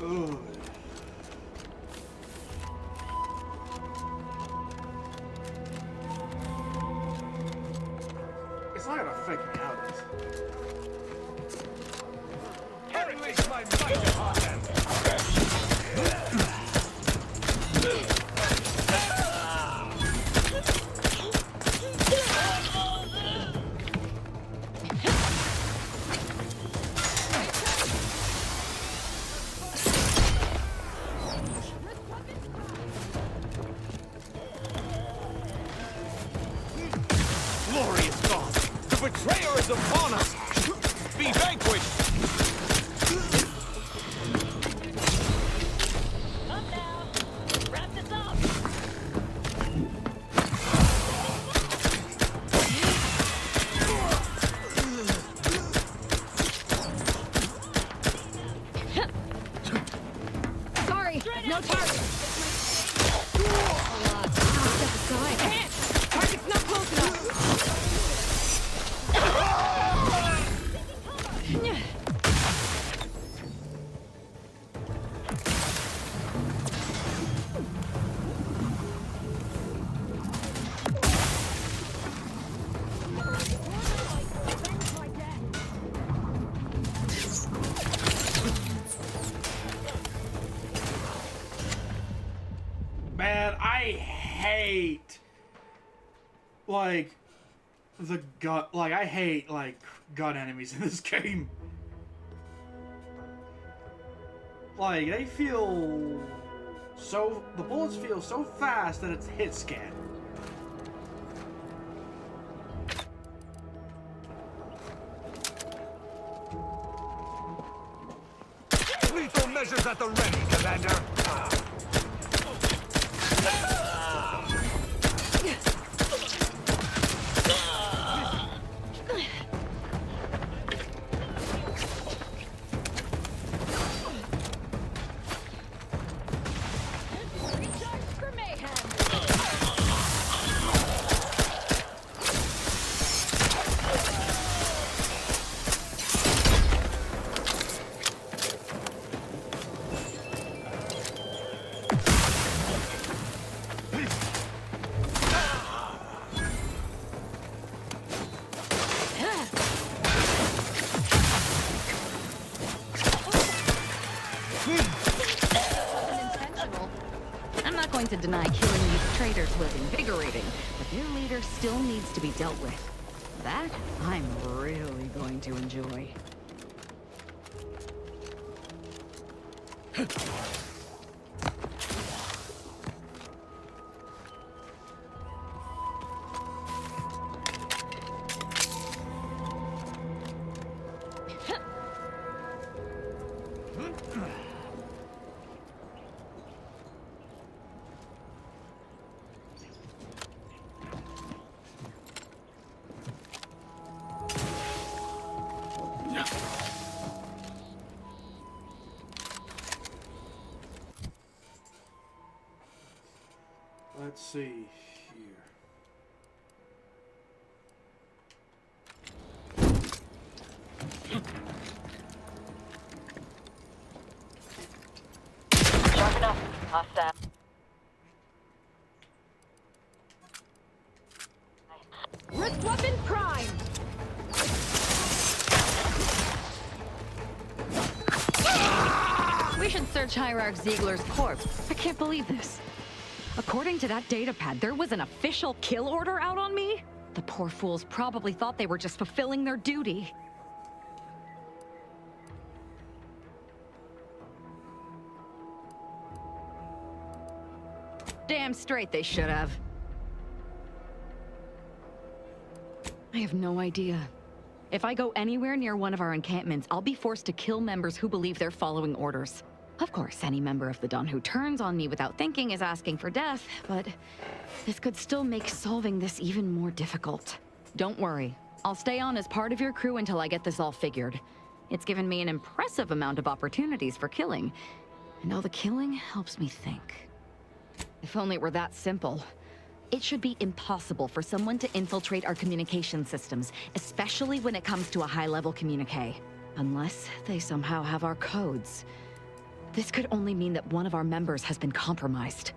Ugh. It's not gonna fake me out. Unleash my might upon them! Glory is gone! The betrayer is upon us! Be vanquished! Come now. Wrap this up. Sorry, no target. Step aside. Can't. Target's not close enough. Man, I hate like the gun. Like I hate like gun enemies in this game. Like they feel so. The bullets feel so fast that it's hit scan. Lethal measures at the ready, Commander! I'm not going to deny killing these traitors was invigorating, but their leader still needs to be dealt with. That I'm really going to enjoy. Let's see here. Sharp enough. Hostile. Wrist weapon prime! We should search Hierarch Ziegler's corpse. I can't believe this. According to that datapad, there was an official kill order out on me? The poor fools probably thought they were just fulfilling their duty. Damn straight they should have. I have no idea. If I go anywhere near one of our encampments, I'll be forced to kill members who believe they're following orders. Of course, any member of the Dawn who turns on me without thinking is asking for death, but this could still make solving this even more difficult. Don't worry. I'll stay on as part of your crew until I get this all figured. It's given me an impressive amount of opportunities for killing, and all the killing helps me think. If only it were that simple. It should be impossible for someone to infiltrate our communication systems, especially when it comes to a high-level communique. Unless they somehow have our codes. This could only mean that one of our members has been compromised.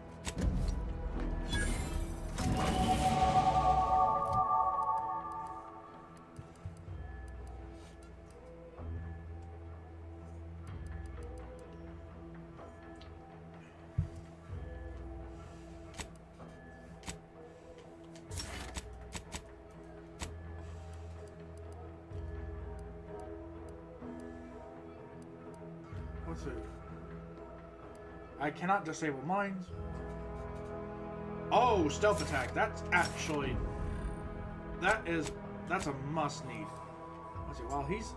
What's it? I cannot disable mines. Oh, stealth attack. That's actually... That's a must need. Let's see, while he's...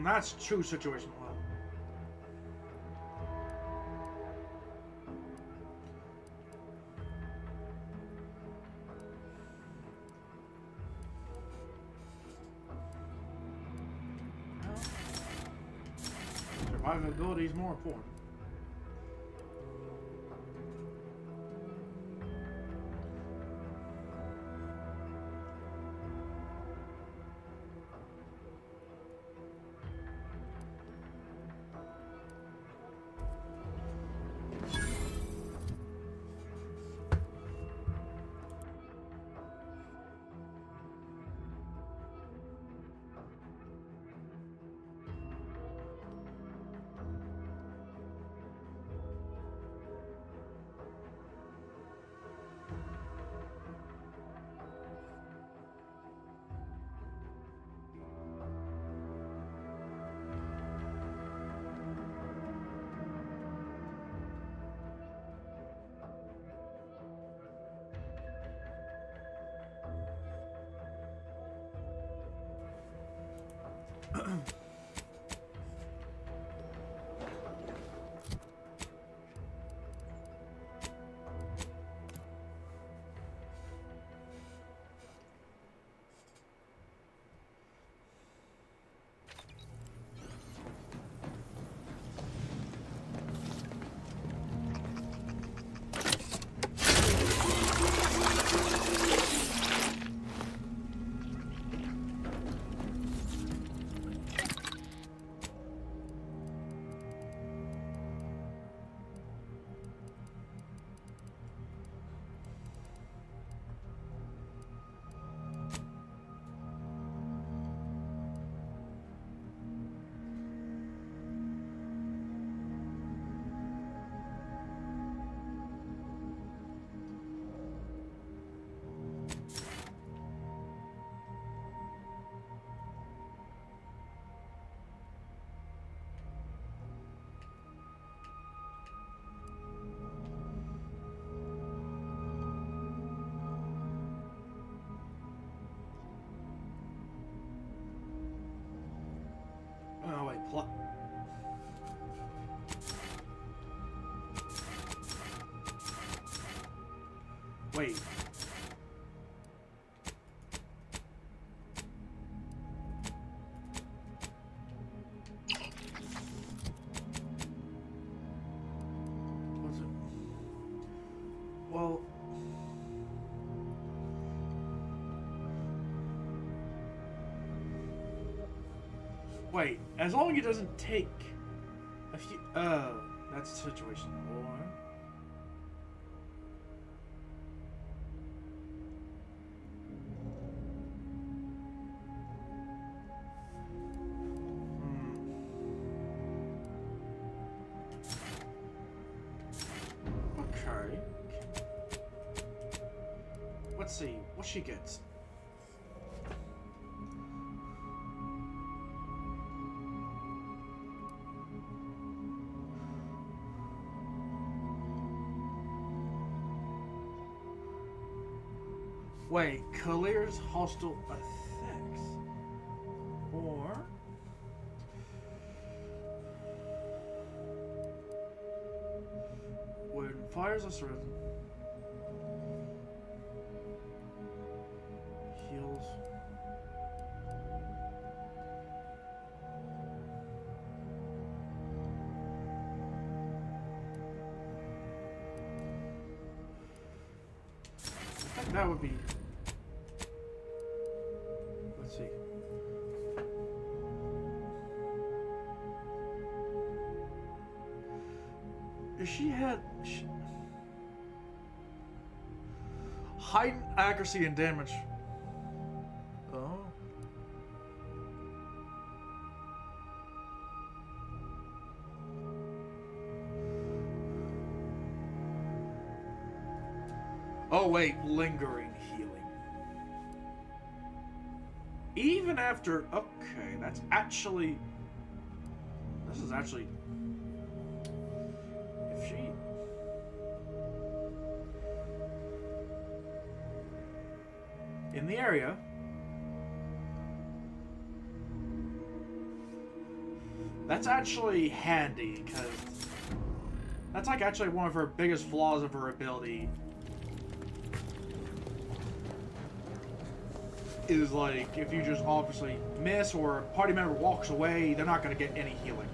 that's true situational level. Survivability is more important. Oh wait, plot. Wait. What's it? Well. Wait, as long as it doesn't take a few... that's the situation. Or... Okay. Let's see what she gets. Wait, clears hostile effects. Or... when fires are surrounded... heals... I think that would be... let's see. If she had... heightened accuracy and damage. Oh. Oh wait, lingering healing. Even after... okay, that's actually... this is actually... if she... in the area... that's actually handy, because... that's like actually one of her biggest flaws of her ability. Is like, if you just obviously miss or a party member walks away, they're not going to get any healing.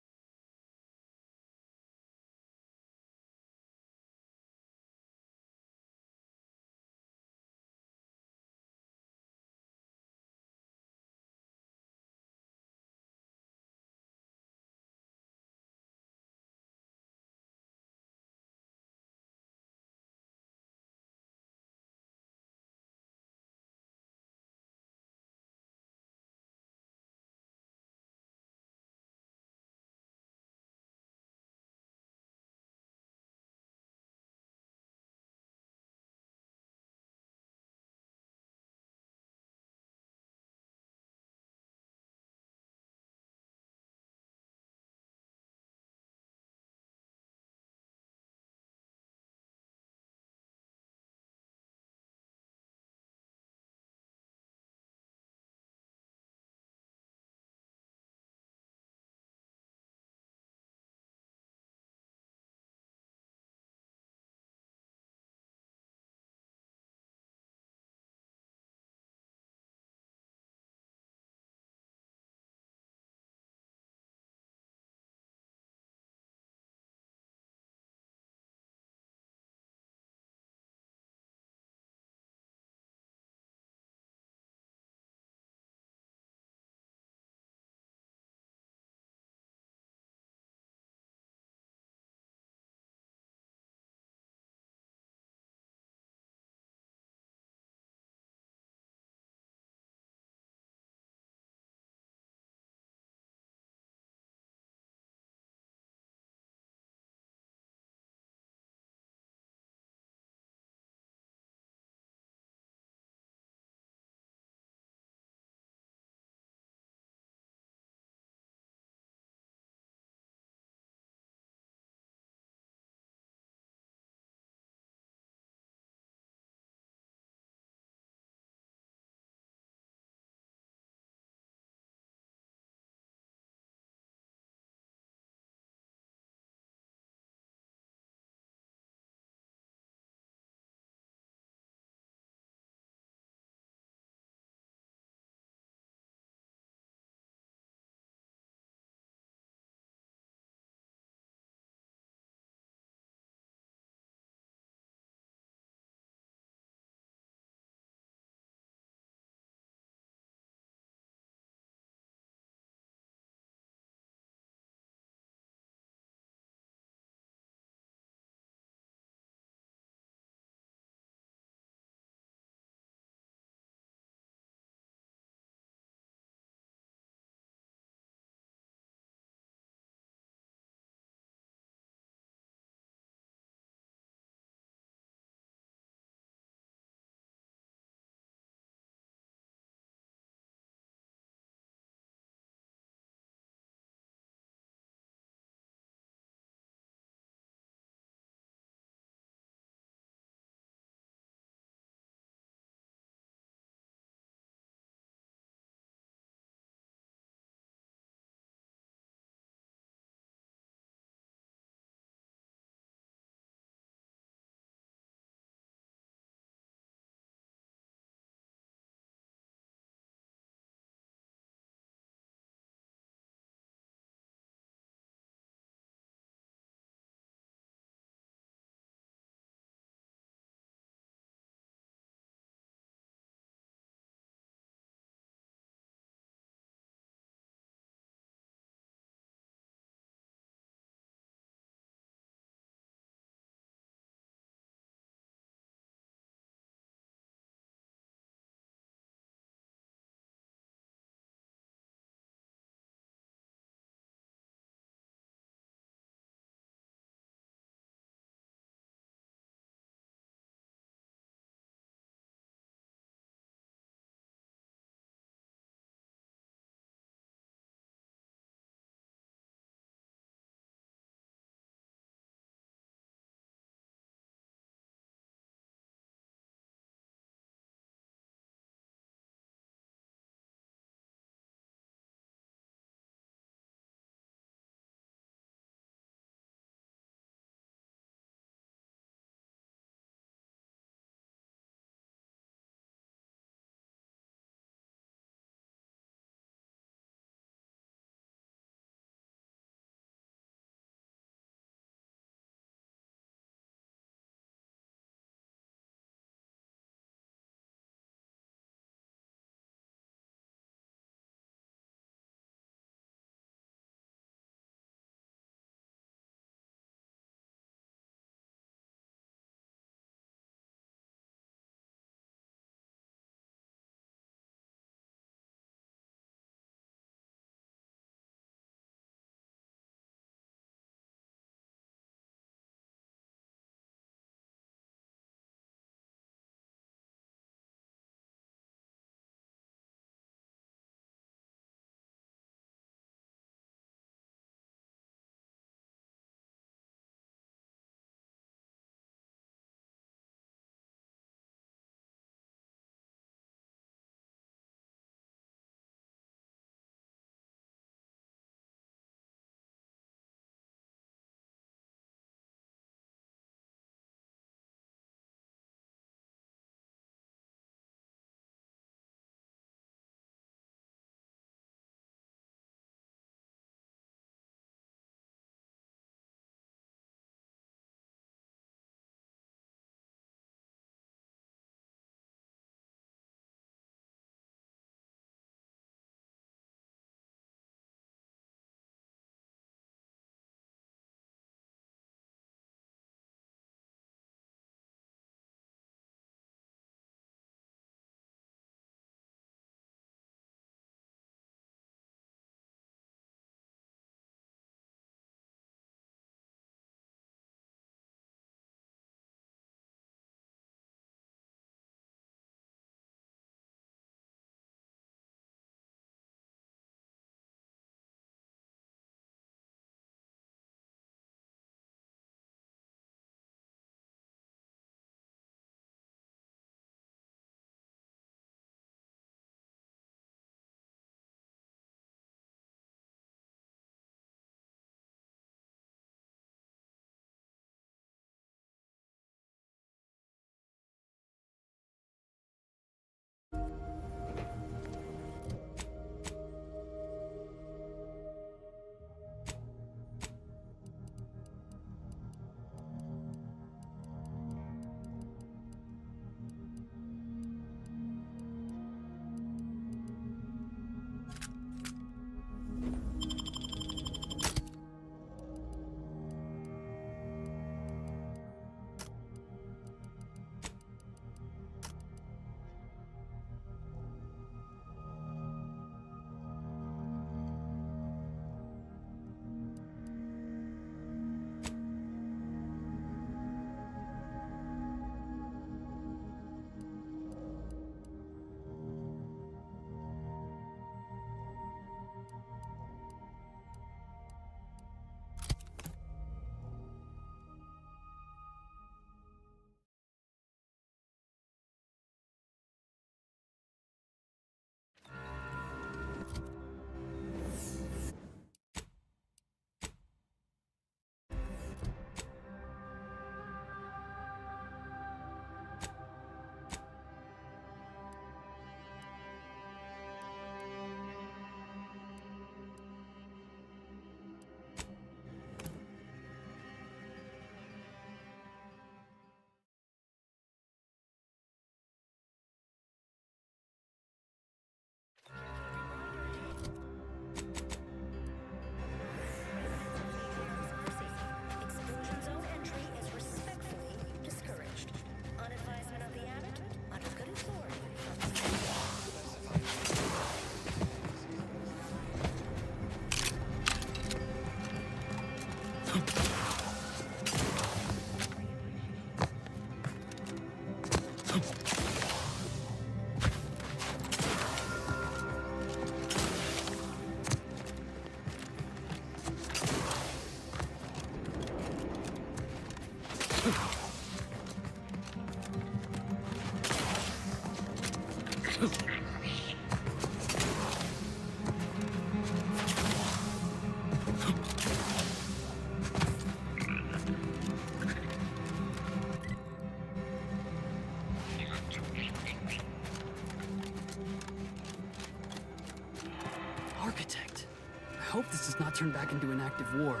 hope this does not turn back into an active war.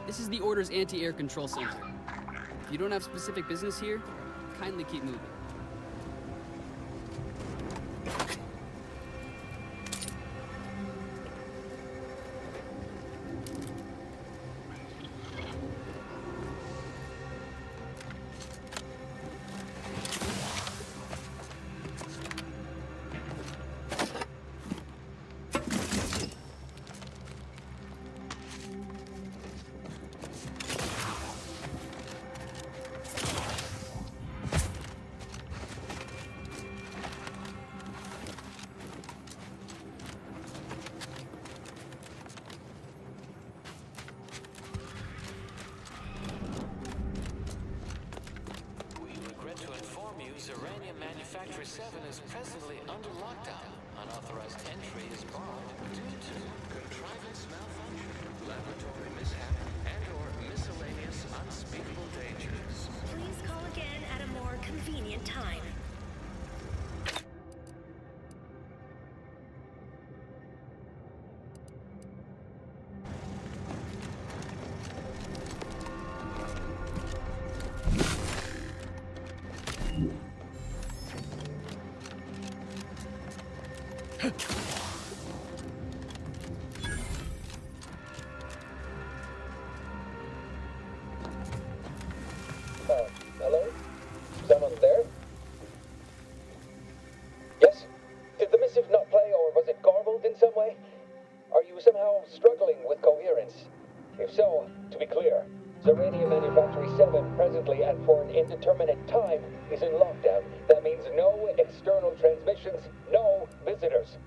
This is the Order's anti-air control center. If you don't have specific business here, kindly keep moving. Zeranium Manufactory 7 is presently under lockdown. Unauthorized entry is barred due to contrivance malfunction, laboratory mishap, and/or miscellaneous unspeakable dangers. Please call again at a more convenient time. Hello? Someone there? Yes? Did the missive not play, or was it garbled in some way? Are you somehow struggling with coherence? If so, to be clear, Zeranium Manufactory 7 presently and for an indeterminate time is in lockdown. That means no external transmissions, no visitors.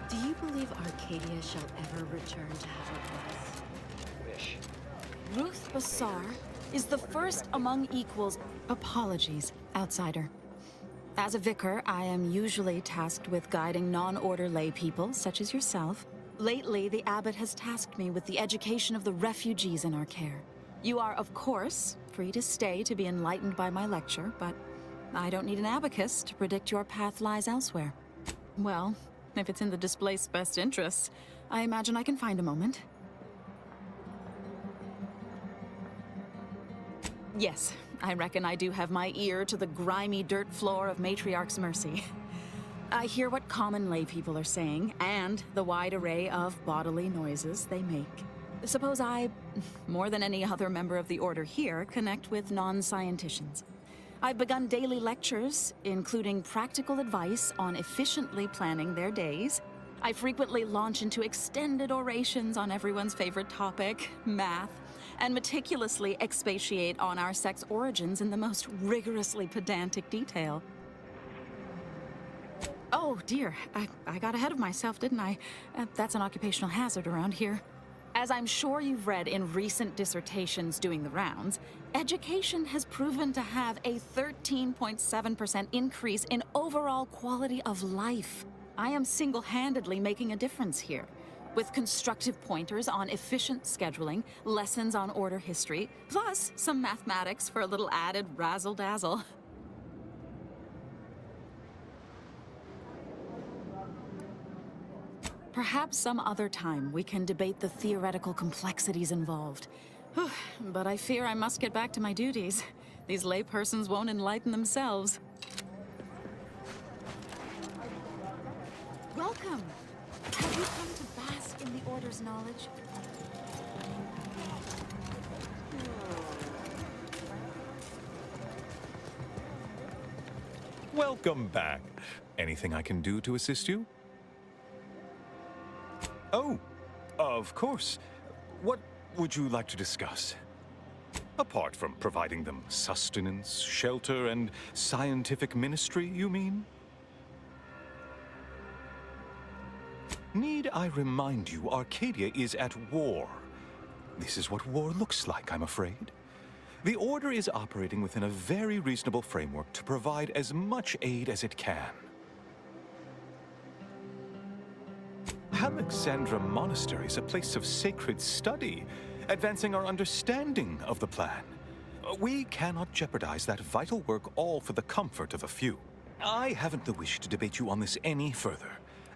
Do you believe Arcadia shall ever return to how it was? Wish. Ruth Bassar is the first among equals. Apologies, outsider. As a vicar, I am usually tasked with guiding non-order lay people, such as yourself. Lately, the abbot has tasked me with the education of the refugees in our care. You are, of course, free to stay to be enlightened by my lecture, but I don't need an abacus to predict your path lies elsewhere. Well, if it's in the displaced's best interests, I imagine I can find a moment. Yes, I reckon I do have my ear to the grimy dirt floor of Matriarch's Mercy. I hear what common lay people are saying, and the wide array of bodily noises they make. Suppose I, more than any other member of the Order here, connect with non-scienticians. I've begun daily lectures, including practical advice on efficiently planning their days. I frequently launch into extended orations on everyone's favorite topic, math, and meticulously expatiate on our sex origins in the most rigorously pedantic detail. Oh dear, I got ahead of myself, didn't I? That's an occupational hazard around here. As I'm sure you've read in recent dissertations doing the rounds, education has proven to have a 13.7% increase in overall quality of life. I am single-handedly making a difference here, with constructive pointers on efficient scheduling, lessons on order history, plus some mathematics for a little added razzle-dazzle. Perhaps some other time we can debate the theoretical complexities involved. But I fear I must get back to my duties. These laypersons won't enlighten themselves. Welcome! Have you come to bask in the Order's knowledge? Welcome back. Anything I can do to assist you? Oh, Of course. What would you like to discuss? Apart from providing them sustenance, shelter, and scientific ministry, you mean? Need I remind you, Arcadia is at war. This is what war looks like, I'm afraid. The Order is operating within a very reasonable framework to provide as much aid as it can. Alexandra Monastery is a place of sacred study, advancing our understanding of the plan. We cannot jeopardize that vital work all for the comfort of a few. I haven't the wish to debate you on this any further.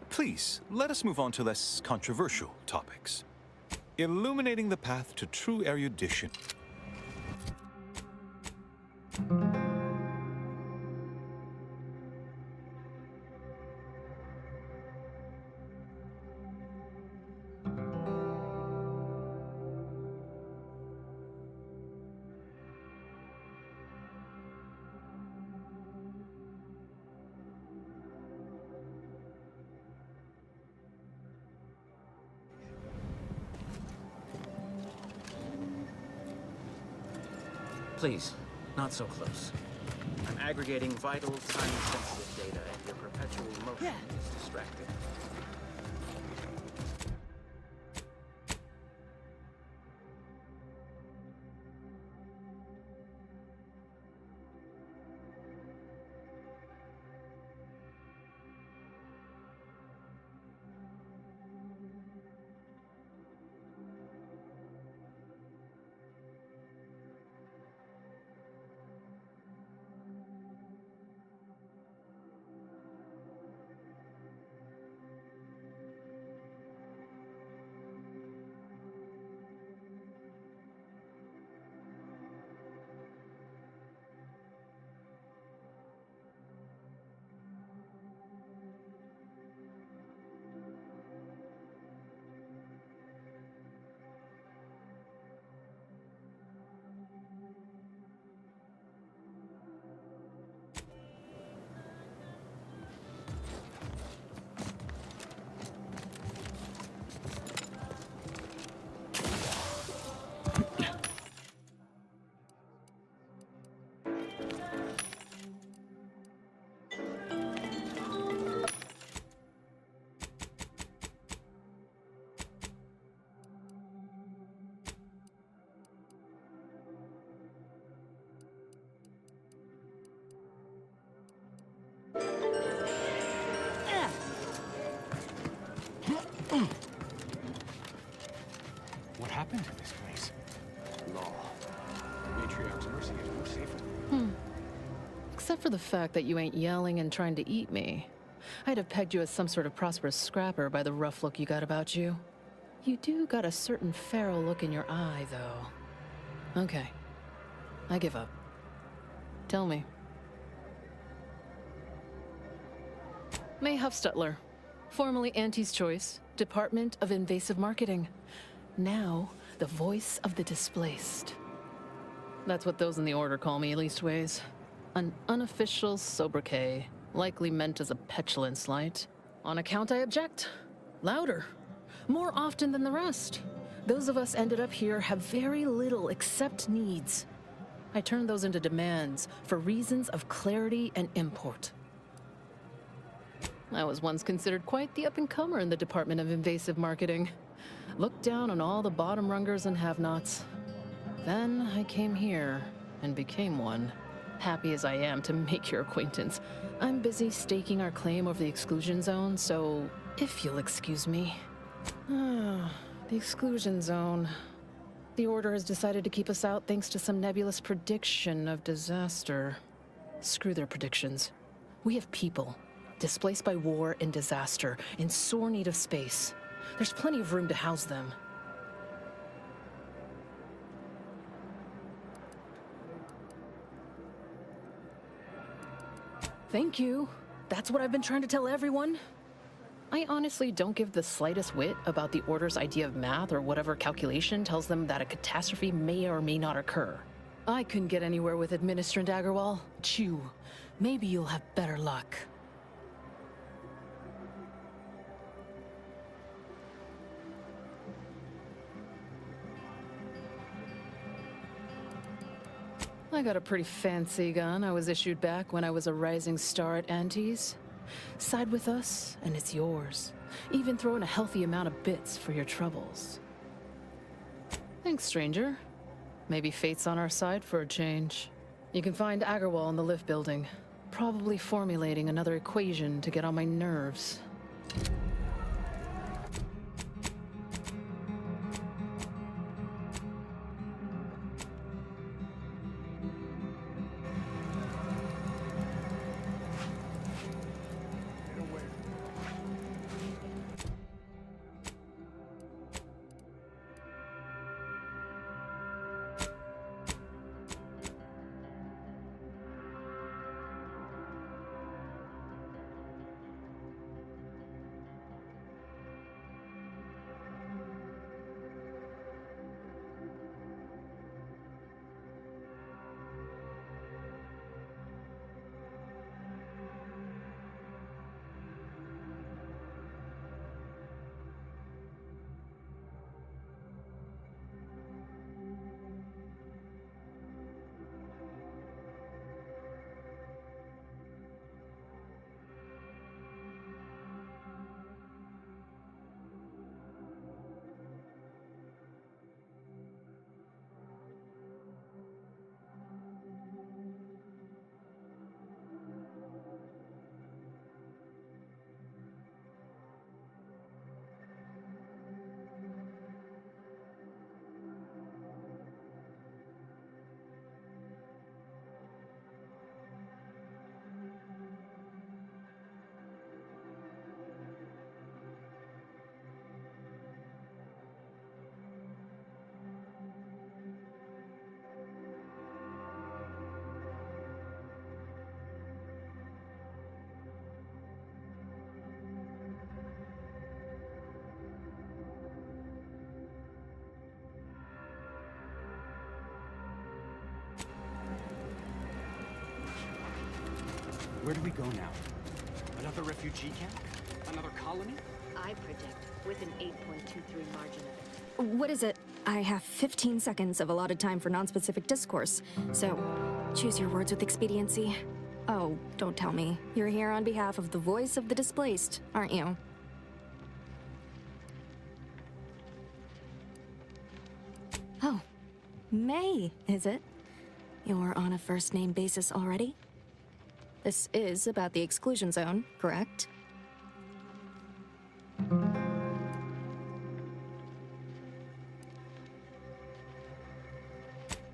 Please, let us move on to less controversial topics. Illuminating the path to true erudition. Please, not so close. I'm aggregating vital, time-sensitive data, and your perpetual motion is distracting. What happened to this place? Law. The Matriarch's mercy has no safety. Except for the fact that you ain't yelling and trying to eat me. I'd have pegged you as some sort of prosperous scrapper by the rough look you got about you. You do got a certain feral look in your eye, though. Okay. I give up. Tell me. May Huffstutler, formerly Auntie's Choice, Department of Invasive Marketing. Now, the voice of the displaced. That's what those in the Order call me, leastways. An unofficial sobriquet, likely meant as a petulant slight. On account I object. Louder. More often than the rest. Those of us ended up here have very little except needs. I turn those into demands for reasons of clarity and import. I was once considered quite the up-and-comer in the Department of Invasive Marketing. Looked down on all the bottom-rungers and have-nots. Then I came here and became one. Happy as I am to make your acquaintance, I'm busy staking our claim over the exclusion zone, so if you'll excuse me. The exclusion zone. The Order has decided to keep us out thanks to some nebulous prediction of disaster. Screw their predictions. We have people, displaced by war and disaster, in sore need of space. There's plenty of room to house them. Thank you. That's what I've been trying to tell everyone. I honestly don't give the slightest whit about the Order's idea of math or whatever calculation tells them that a catastrophe may or may not occur. I couldn't get anywhere with Administrant Agarwal. Chew. Maybe you'll have better luck. I got a pretty fancy gun I was issued back when I was a rising star at Antes. Side with us, and it's yours. Even throw in a healthy amount of bits for your troubles. Thanks, stranger. Maybe fate's on our side for a change. You can find Agarwal in the lift building. Probably formulating another equation to get on my nerves. Where do we go now? Another refugee camp? Another colony? I predict with an 8.23 margin of What is it? I have 15 seconds of allotted time for non-specific discourse, so choose your words with expediency. Oh, don't tell me. You're here on behalf of the voice of the displaced, aren't you? Oh, May, is it? You're on a first-name basis already? This is about the exclusion zone, correct?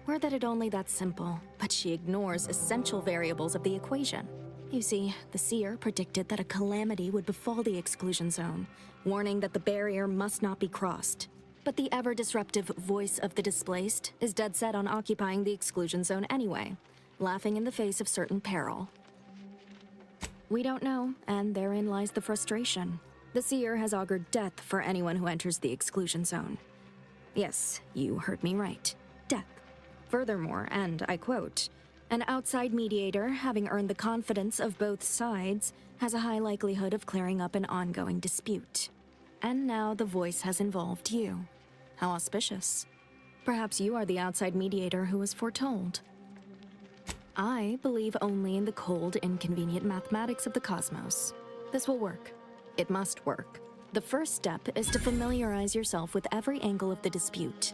Were that it only that simple, but she ignores essential variables of the equation. You see, the seer predicted that a calamity would befall the exclusion zone, warning that the barrier must not be crossed. But the ever-disruptive voice of the displaced is dead set on occupying the exclusion zone anyway, laughing in the face of certain peril. We don't know, and therein lies the frustration. The seer has augured death for anyone who enters the exclusion zone. Yes, you heard me right. Death. Furthermore, and I quote, "An outside mediator, having earned the confidence of both sides, has a high likelihood of clearing up an ongoing dispute." And now the voice has involved you. How auspicious. Perhaps you are the outside mediator who was foretold. I believe only in the cold, inconvenient mathematics of the cosmos. This will work. It must work. The first step is to familiarize yourself with every angle of the dispute.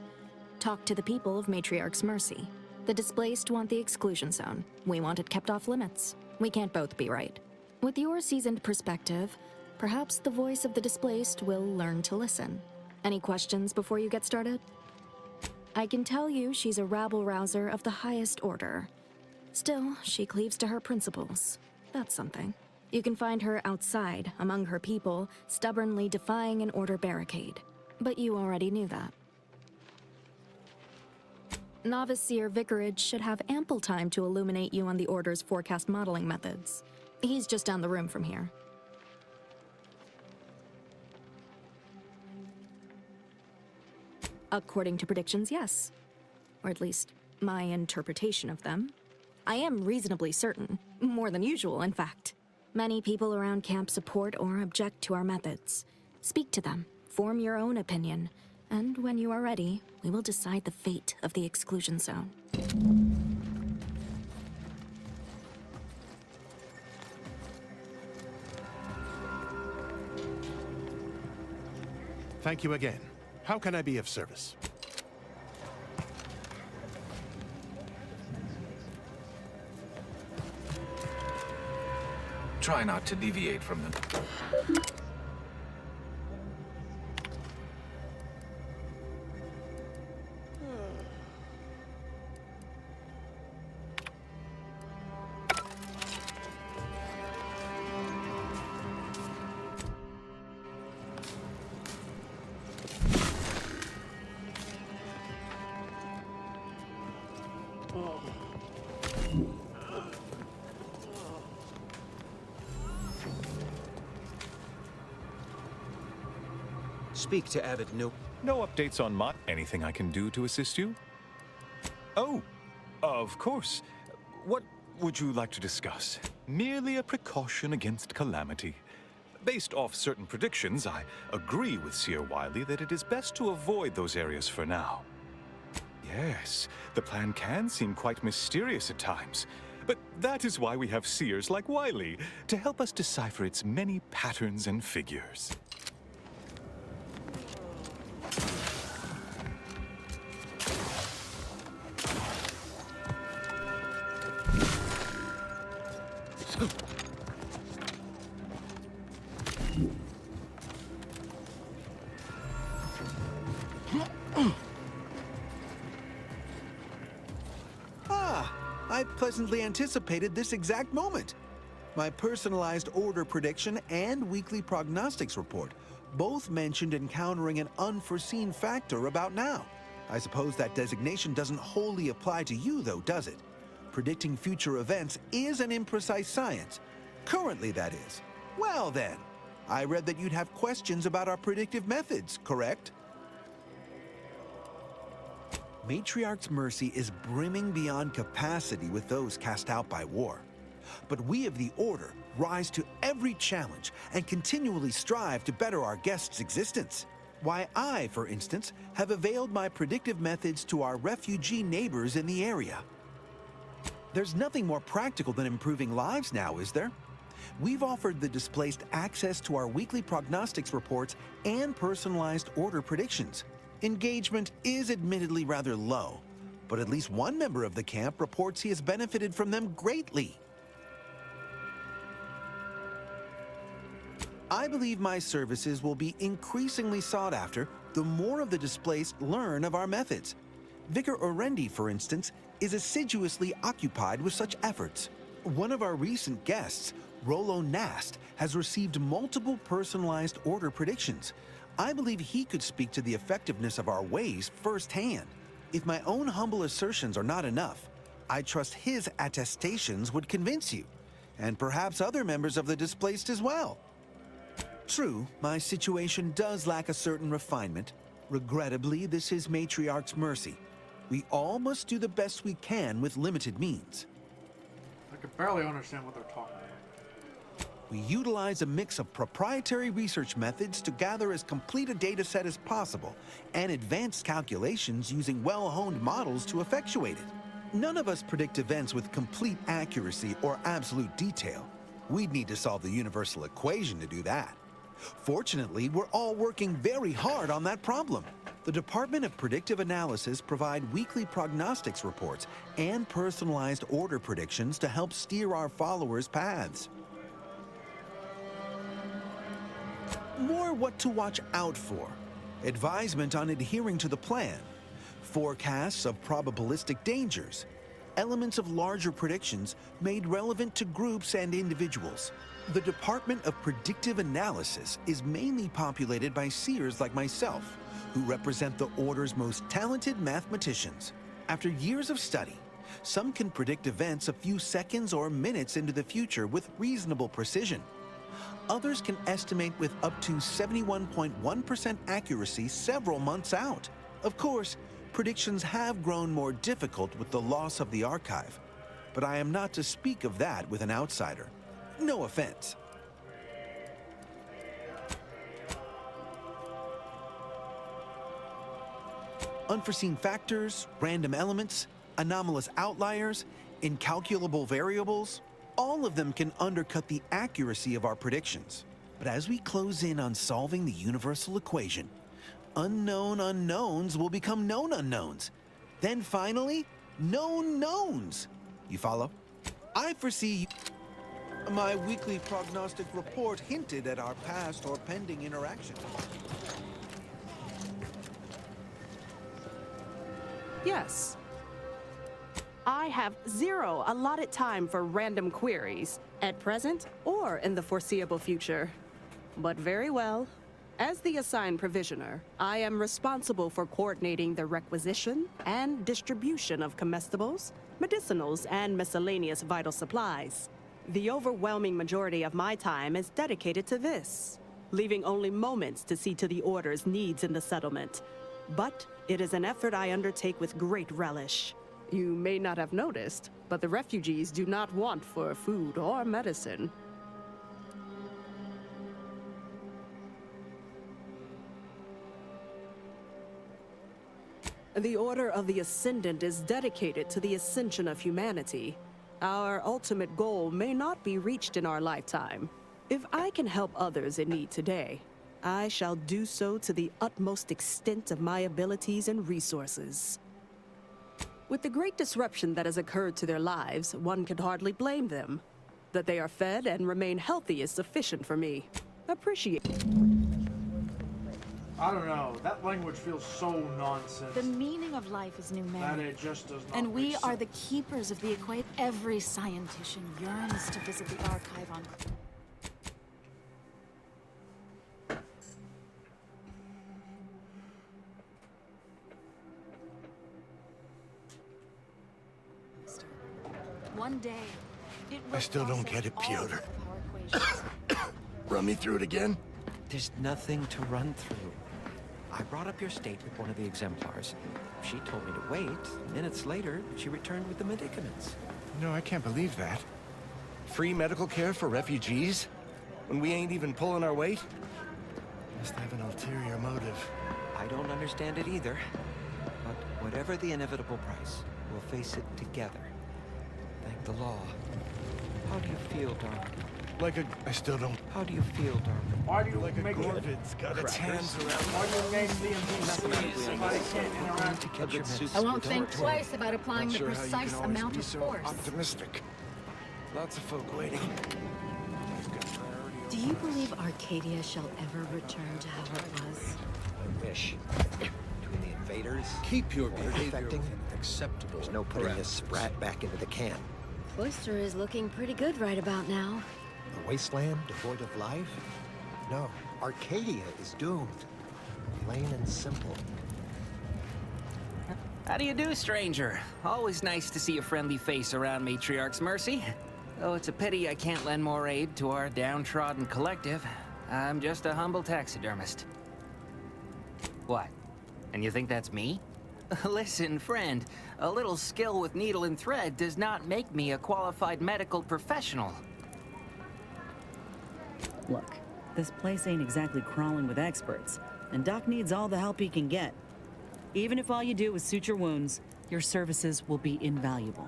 Talk to the people of Matriarch's Mercy. The displaced want the exclusion zone. We want it kept off limits. We can't both be right. With your seasoned perspective, perhaps the voice of the displaced will learn to listen. Any questions before you get started? I can tell you she's a rabble-rouser of the highest order. Still, she cleaves to her principles. That's something. You can find her outside, among her people, stubbornly defying an order barricade. But you already knew that. Novice Seer Vicarage should have ample time to illuminate you on the Order's forecast modeling methods. He's just down the room from here. According to predictions, yes. Or at least, my interpretation of them. I am reasonably certain. More than usual, in fact. Many people around camp support or object to our methods. Speak to them, form your own opinion, and when you are ready, we will decide the fate of the exclusion zone. Thank you again. How can I be of service? Try not to deviate from them. Speak to Abbot No updates on my... Anything I can do to assist you? Oh, of course. What would you like to discuss? Merely a precaution against calamity. Based off certain predictions, I agree with Seer Wiley that it is best to avoid those areas for now. Yes, the plan can seem quite mysterious at times, but that is why we have seers like Wiley to help us decipher its many patterns and figures. I pleasantly anticipated this exact moment. My personalized order prediction and weekly prognostics report both mentioned encountering an unforeseen factor about now. I suppose that designation doesn't wholly apply to you, though, does it? Predicting future events is an imprecise science. Currently, that is. Well, then, I read that you'd have questions about our predictive methods, correct? Matriarch's Mercy is brimming beyond capacity with those cast out by war. But we of the Order rise to every challenge and continually strive to better our guests' existence. Why, I, for instance, have availed my predictive methods to our refugee neighbors in the area. There's nothing more practical than improving lives now, is there? We've offered the displaced access to our weekly prognostics reports and personalized order predictions. Engagement is admittedly rather low, but at least one member of the camp reports he has benefited from them greatly. I believe my services will be increasingly sought after the more of the displaced learn of our methods. Vicar Orendi, for instance, is assiduously occupied with such efforts. One of our recent guests, Rollo Nast, has received multiple personalized order predictions. I believe he could speak to the effectiveness of our ways firsthand. If my own humble assertions are not enough, I trust his attestations would convince you, and perhaps other members of the displaced as well. True, my situation does lack a certain refinement. Regrettably, this is Matriarch's Mercy. We all must do the best we can with limited means. I can barely understand what they're talking about. We utilize a mix of proprietary research methods to gather as complete a data set as possible, and advanced calculations using well-honed models to effectuate it. None of us predict events with complete accuracy or absolute detail. We'd need to solve the universal equation to do that. Fortunately, we're all working very hard on that problem. The Department of Predictive Analysis provide weekly prognostics reports and personalized order predictions to help steer our followers' paths. More what to watch out for, advisement on adhering to the plan, forecasts of probabilistic dangers, elements of larger predictions made relevant to groups and individuals. The Department of Predictive Analysis is mainly populated by seers like myself, who represent the Order's most talented mathematicians. After years of study, some can predict events a few seconds or minutes into the future with reasonable precision. Others can estimate with up to 71.1% accuracy several months out. Of course, predictions have grown more difficult with the loss of the archive, but I am not to speak of that with an outsider. No offense. Unforeseen factors, random elements, anomalous outliers, incalculable variables, all of them can undercut the accuracy of our predictions. But as we close in on solving the universal equation, unknown unknowns will become known unknowns. Then finally, known knowns. You follow? I foresee my weekly prognostic report hinted at our past or pending interaction. Yes. I have 0 allotted time for random queries, at present or in the foreseeable future. But very well. As the assigned provisioner, I am responsible for coordinating the requisition and distribution of comestibles, medicinals, and miscellaneous vital supplies. The overwhelming majority of my time is dedicated to this, leaving only moments to see to the Order's needs in the settlement. But it is an effort I undertake with great relish. You may not have noticed, but the refugees do not want for food or medicine. The Order of the Ascendant is dedicated to the ascension of humanity. Our ultimate goal may not be reached in our lifetime. If I can help others in need today, I shall do so to the utmost extent of my abilities and resources. With the great disruption that has occurred to their lives, one can hardly blame them. That they are fed and remain healthy is sufficient for me. Appreciate. I don't know. That language feels so nonsense. The meaning of life is numeric. That it just does not And we make are sense. the keepers of the equation. Every scientician yearns to visit the archive on... One day, it will I still don't get it, process all Piotr. of our equations. Run me through it again? There's nothing to run through. I brought up your state with one of the exemplars. She told me to wait. Minutes later, she returned with the medicaments. No, I can't believe that. Free medical care for refugees? When we ain't even pulling our weight? Must have an ulterior motive. I don't understand it either. But whatever the inevitable price, we'll face it together. Thank the law. How do you feel, darling? I still don't... How do you feel, darling? Why do you like make a Gorvid's got its hands around... Why do you name the NPC somebody can't interact? I won't think twice about applying the precise amount of force. Optimistic. Lots of folk waiting. Do you believe Arcadia shall ever return to how it was? I wish. Between the invaders, Keep your water behavior defecting, acceptable. there's no putting this sprat back into the can. Cloister is looking pretty good right about now. A wasteland devoid of life? No, Arcadia is doomed. Plain and simple. How do you do, stranger? Always nice to see a friendly face around Matriarch's Mercy. Though it's a pity I can't lend more aid to our downtrodden collective. I'm just a humble taxidermist. What? And you think that's me? Listen, friend, a little skill with needle and thread does not make me a qualified medical professional. Look, this place ain't exactly crawling with experts, and Doc needs all the help he can get. Even if all you do is suture wounds, your services will be invaluable.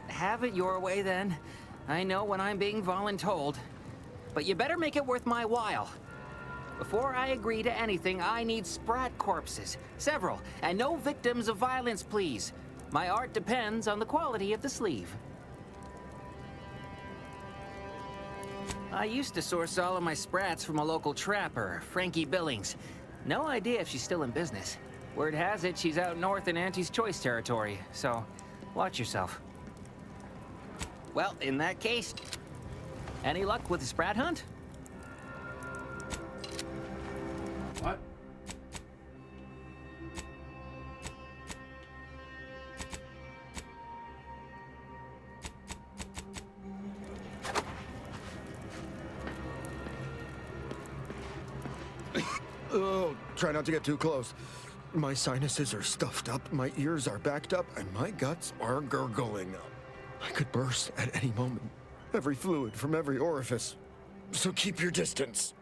Have it your way, then. I know when I'm being voluntold. But you better make it worth my while. Before I agree to anything, I need sprat corpses. Several. And no victims of violence, please. My art depends on the quality of the sleeve. I used to source all of my sprats from a local trapper, Frankie Billings. No idea if she's still in business. Word has it she's out north in Auntie's Choice territory, so watch yourself. Well, in that case, any luck with the sprat hunt? What? Oh, try not to get too close. My sinuses are stuffed up, my ears are backed up, and my guts are gurgling. I could burst at any moment. Every fluid from every orifice. So keep your distance.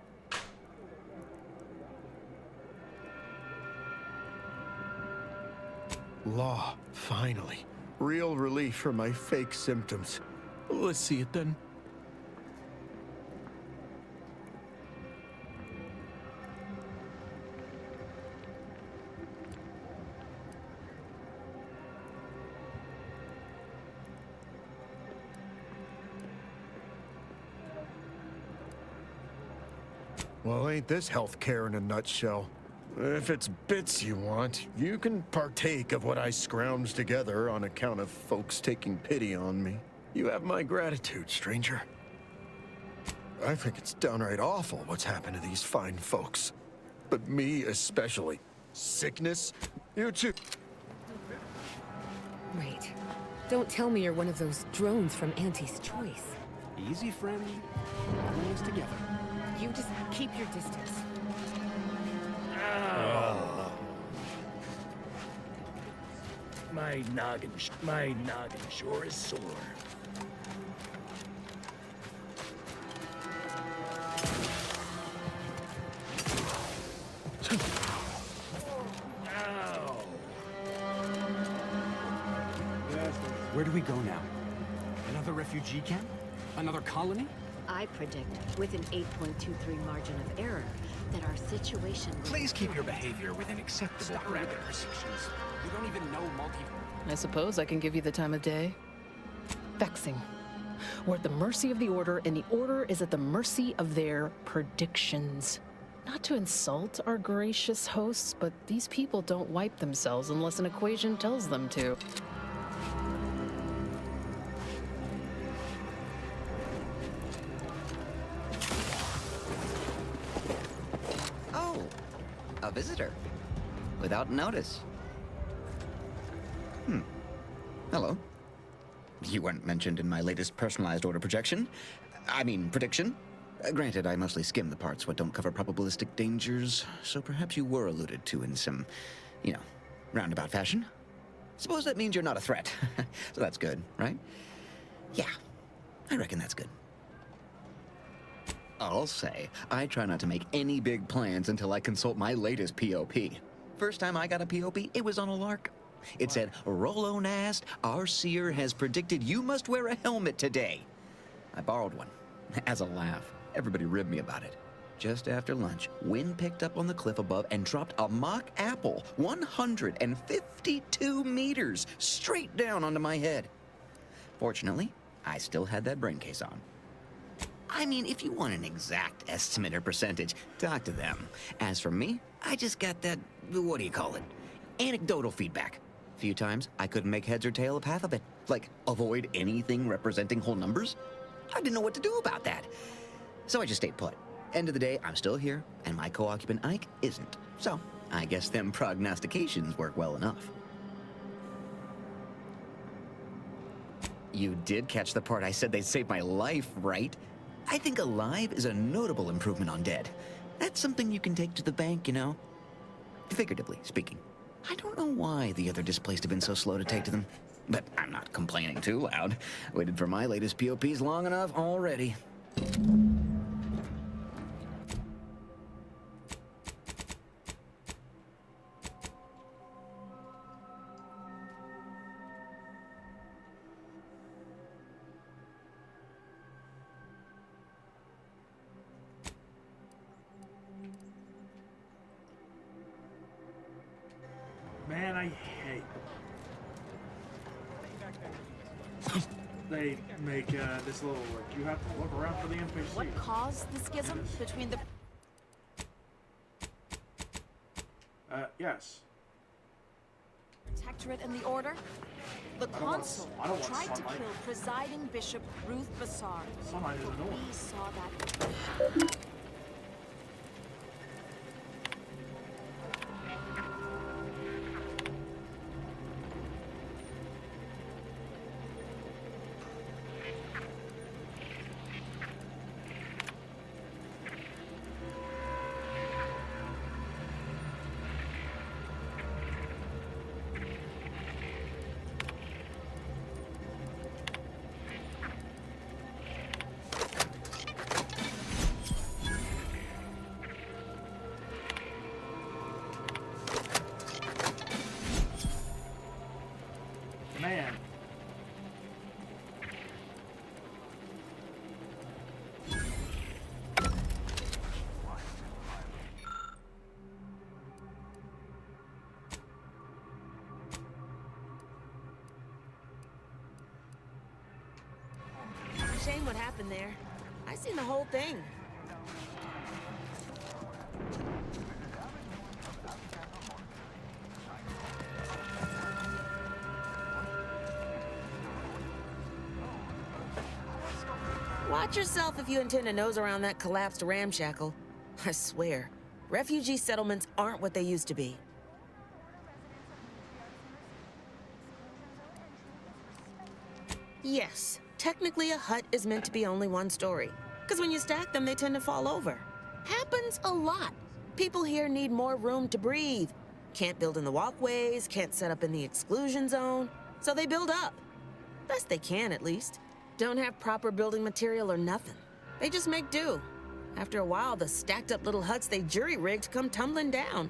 Law, finally. Real relief from my fake symptoms. Let's see it then. Well, ain't this healthcare in a nutshell? If it's bits you want, you can partake of what I scrounged together on account of folks taking pity on me. You have my gratitude, stranger. I think it's downright awful what's happened to these fine folks. But me especially. Sickness? You too. Wait. Don't tell me you're one of those drones from Auntie's Choice. Easy, friend. We're in this together. You just keep your distance. My noggin sure is sore. Ow. Where do we go now? Another refugee camp? Another colony? I predict, with an 8.23 margin of error, that our situation... Please keep your behavior within acceptable parameters. You don't even know I suppose I can give you the time of day. Vexing. We're at the mercy of the Order, and the Order is at the mercy of their predictions. Not to insult our gracious hosts, but these people don't wipe themselves unless an equation tells them to. Oh, a visitor. Without notice. Hello. You weren't mentioned in my latest personalized order prediction. Granted, I mostly skim the parts what don't cover probabilistic dangers, so perhaps you were alluded to in some, roundabout fashion. Suppose that means you're not a threat. So that's good, right? Yeah, I reckon that's good. I'll say, I try not to make any big plans until I consult my latest POP. First time I got a POP, it was on a lark. It said, Rolo Nast, our seer has predicted you must wear a helmet today. I borrowed one. As a laugh, everybody ribbed me about it. Just after lunch, wind picked up on the cliff above and dropped a mock apple 152 meters straight down onto my head. Fortunately, I still had that brain case on. If you want an exact estimate or percentage, talk to them. As for me, I just got that, anecdotal feedback. A few times, I couldn't make heads or tail of half of it. Like, avoid anything representing whole numbers? I didn't know what to do about that. So I just stayed put. End of the day, I'm still here, and my co-occupant Ike isn't. So, I guess them prognostications work well enough. You did catch the part I said they'd save my life, right? I think alive is a notable improvement on dead. That's something you can take to the bank, Figuratively speaking. I don't know why the other displaced have been so slow to take to them. But I'm not complaining too loud. Waited for my latest POPs long enough already. Man, I hate they make this little, you have to look around for the NPC. What caused the schism between the... Yes. Protectorate and the Order? The Consul tried to kill presiding Bishop Ruth Bassar. Sunlight is annoying. We saw that... Man. Shame what happened there. I seen the whole thing. Watch yourself if you intend to nose around that collapsed ramshackle. I swear, refugee settlements aren't what they used to be. Yes, technically a hut is meant to be only one story. Because when you stack them, they tend to fall over. Happens a lot. People here need more room to breathe. Can't build in the walkways, can't set up in the exclusion zone. So they build up. Best they can, at least. Don't have proper building material or nothing. They just make do. After a while, the stacked up little huts they jury-rigged come tumbling down.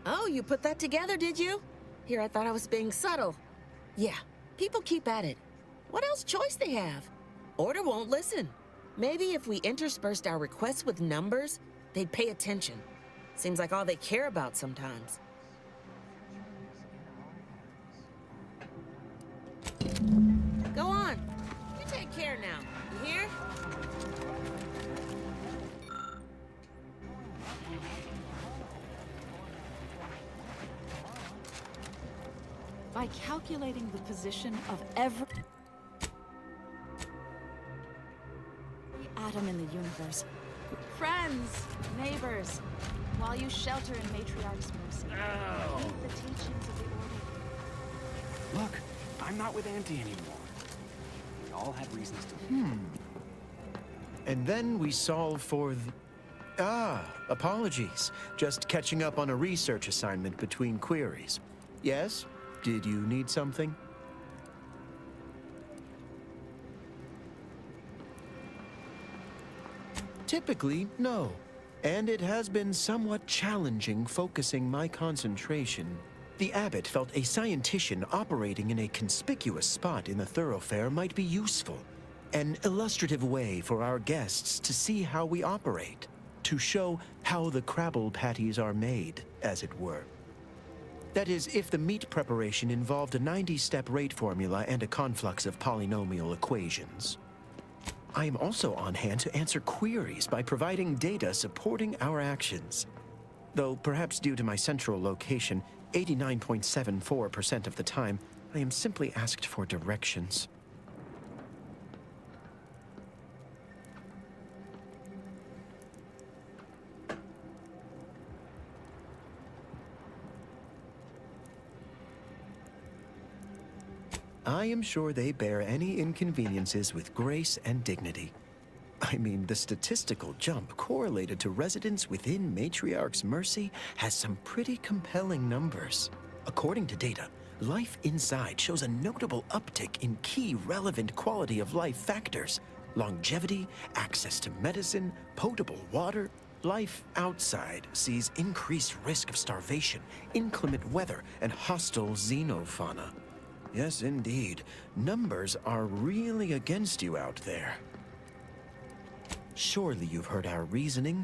Oh, you put that together, did you? Here, I thought I was being subtle. Yeah, people keep at it. What else choice they have? Order won't listen. Maybe if we interspersed our requests with numbers, they'd pay attention. Seems like all they care about sometimes. Go on. You take care now. You hear? By calculating the position of every atom in the universe, friends, neighbors, while you shelter in Matriarch's mercy, keep the teachings of the Order. Look, I'm not with Auntie anymore. We all had reasons to. And then we solve for apologies. Just catching up on a research assignment between queries. Yes? Did you need something? Typically, no. And it has been somewhat challenging focusing my concentration. The abbot felt a scientician operating in a conspicuous spot in the thoroughfare might be useful. An illustrative way for our guests to see how we operate. To show how the Crabble patties are made, as it were. That is, if the meat preparation involved a 90-step rate formula and a conflux of polynomial equations. I am also on hand to answer queries by providing data supporting our actions. Though perhaps due to my central location, 89.74% of the time, I am simply asked for directions. I am sure they bear any inconveniences with grace and dignity. I mean, the statistical jump correlated to residents within Matriarch's Mercy has some pretty compelling numbers. According to data, life inside shows a notable uptick in key relevant quality of life factors: longevity, access to medicine, potable water. Life outside sees increased risk of starvation, inclement weather, and hostile xenofauna. Yes, indeed. Numbers are really against you out there. Surely you've heard our reasoning.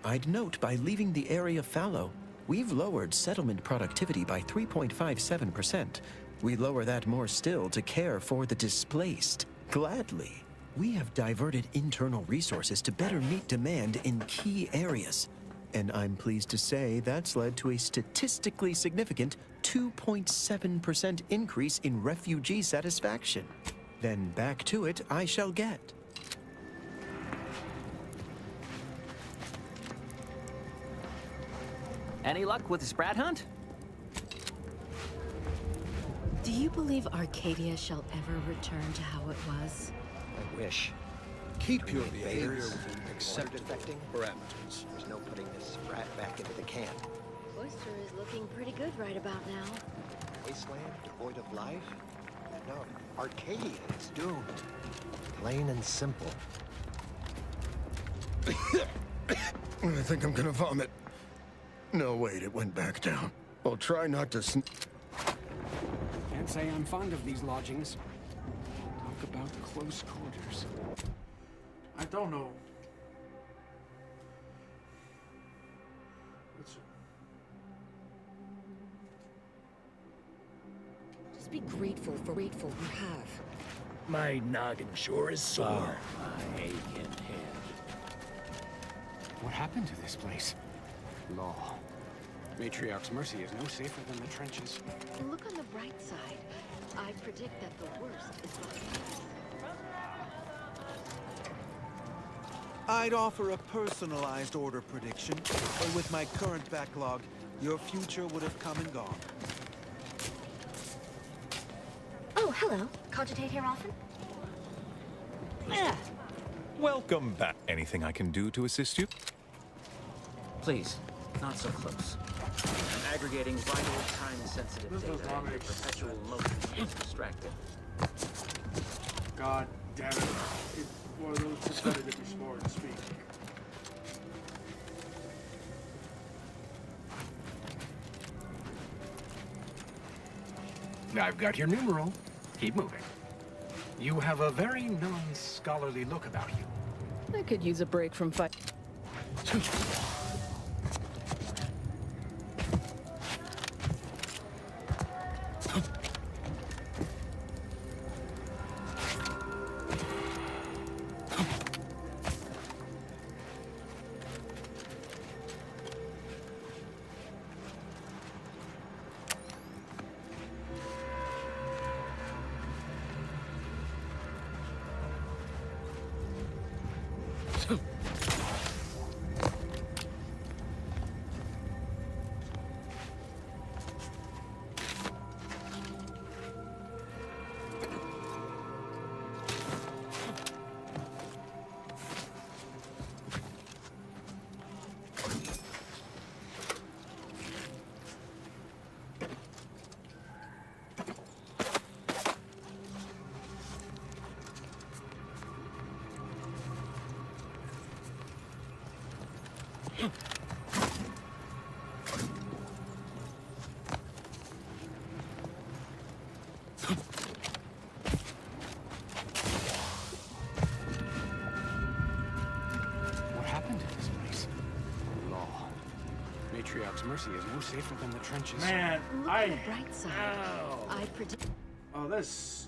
I'd note by leaving the area fallow, we've lowered settlement productivity by 3.57%. We lower that more still to care for the displaced. Gladly. We have diverted internal resources to better meet demand in key areas. And I'm pleased to say that's led to a statistically significant 2.7% increase in refugee satisfaction. Then back to it I shall get. Any luck with the Sprat hunt? Do you believe Arcadia shall ever return to how it was? I wish. Keep your behavior behavior within acceptable parameters. There's no putting this rat back into the can. Oyster is looking pretty good right about now. Wasteland devoid of life? No, Arcadia is doomed. Plain and simple. I think I'm gonna vomit. No, wait, it went back down. I'll try not to Can't say I'm fond of these lodgings. Talk about close quarters. I don't know. Just be grateful you have. My noggin sure is sore. My aching head. What happened to this place? Law. Matriarch's Mercy is no safer than the trenches. Look on the bright side. I predict that the worst is behind us. I'd offer a personalized order prediction, but with my current backlog, your future would have come and gone. Oh, hello. Cogitate here often? Welcome back. Anything I can do to assist you? Please, not so close. I'm aggregating vital, time-sensitive data, and your perpetual motion is distracting. God damn it. It's one of those decided to be smart and speak. I've got your numeral. Keep moving. You have a very non-scholarly look about you. I could use a break from fight. What happened to this place? Law. Matriarch's Mercy is no safer than the trenches. Man, Look on the bright side. I predict. Oh, this.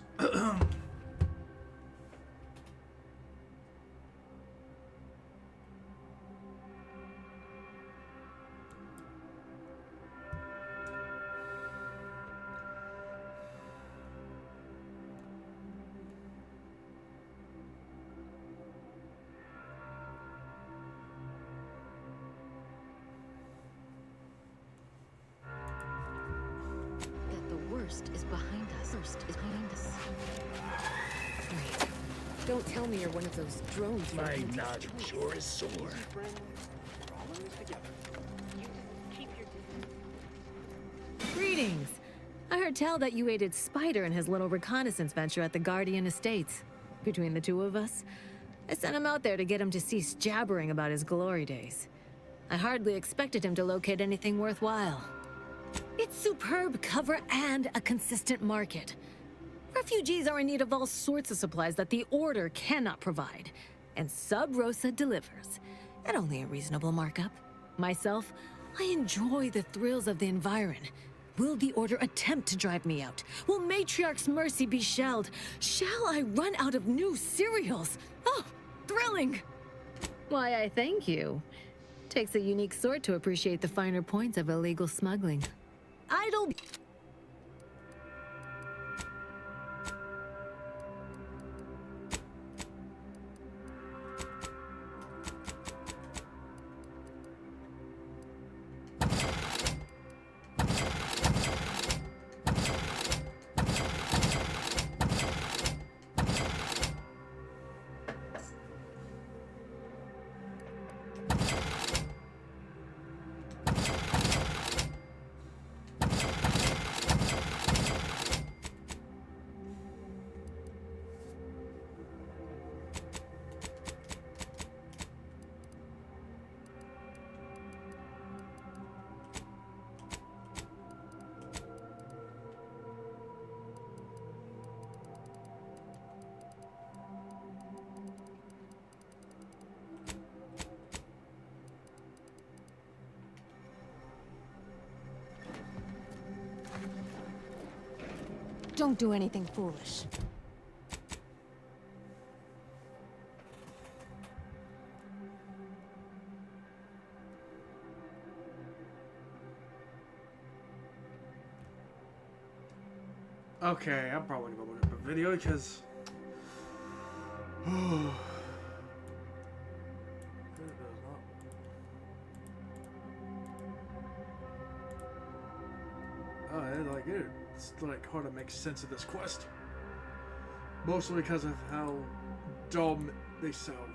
That the worst is behind us. Worst is behind us. Wait. Don't tell me you're one of those drones from My Intelligence. noggin sure is sore. Greetings. I heard tell that you aided Spider in his little reconnaissance venture at the Guardian Estates. Between the two of us, I sent him out there to get him to cease jabbering about his glory days. I hardly expected him to locate anything worthwhile. It's superb cover and a consistent market. Refugees are in need of all sorts of supplies that the Order cannot provide, and Sub Rosa delivers, at only a reasonable markup. Myself, I enjoy the thrills of the environ. Will the Order attempt to drive me out? Will Matriarch's Mercy be shelled? Shall I run out of new cereals? Oh, thrilling! Why, I thank you. Takes a unique sort to appreciate the finer points of illegal smuggling. Idle... Don't do anything foolish. Okay, I'm probably gonna look at the video because It's like hard to make sense of this quest. Mostly because of how dumb they sound.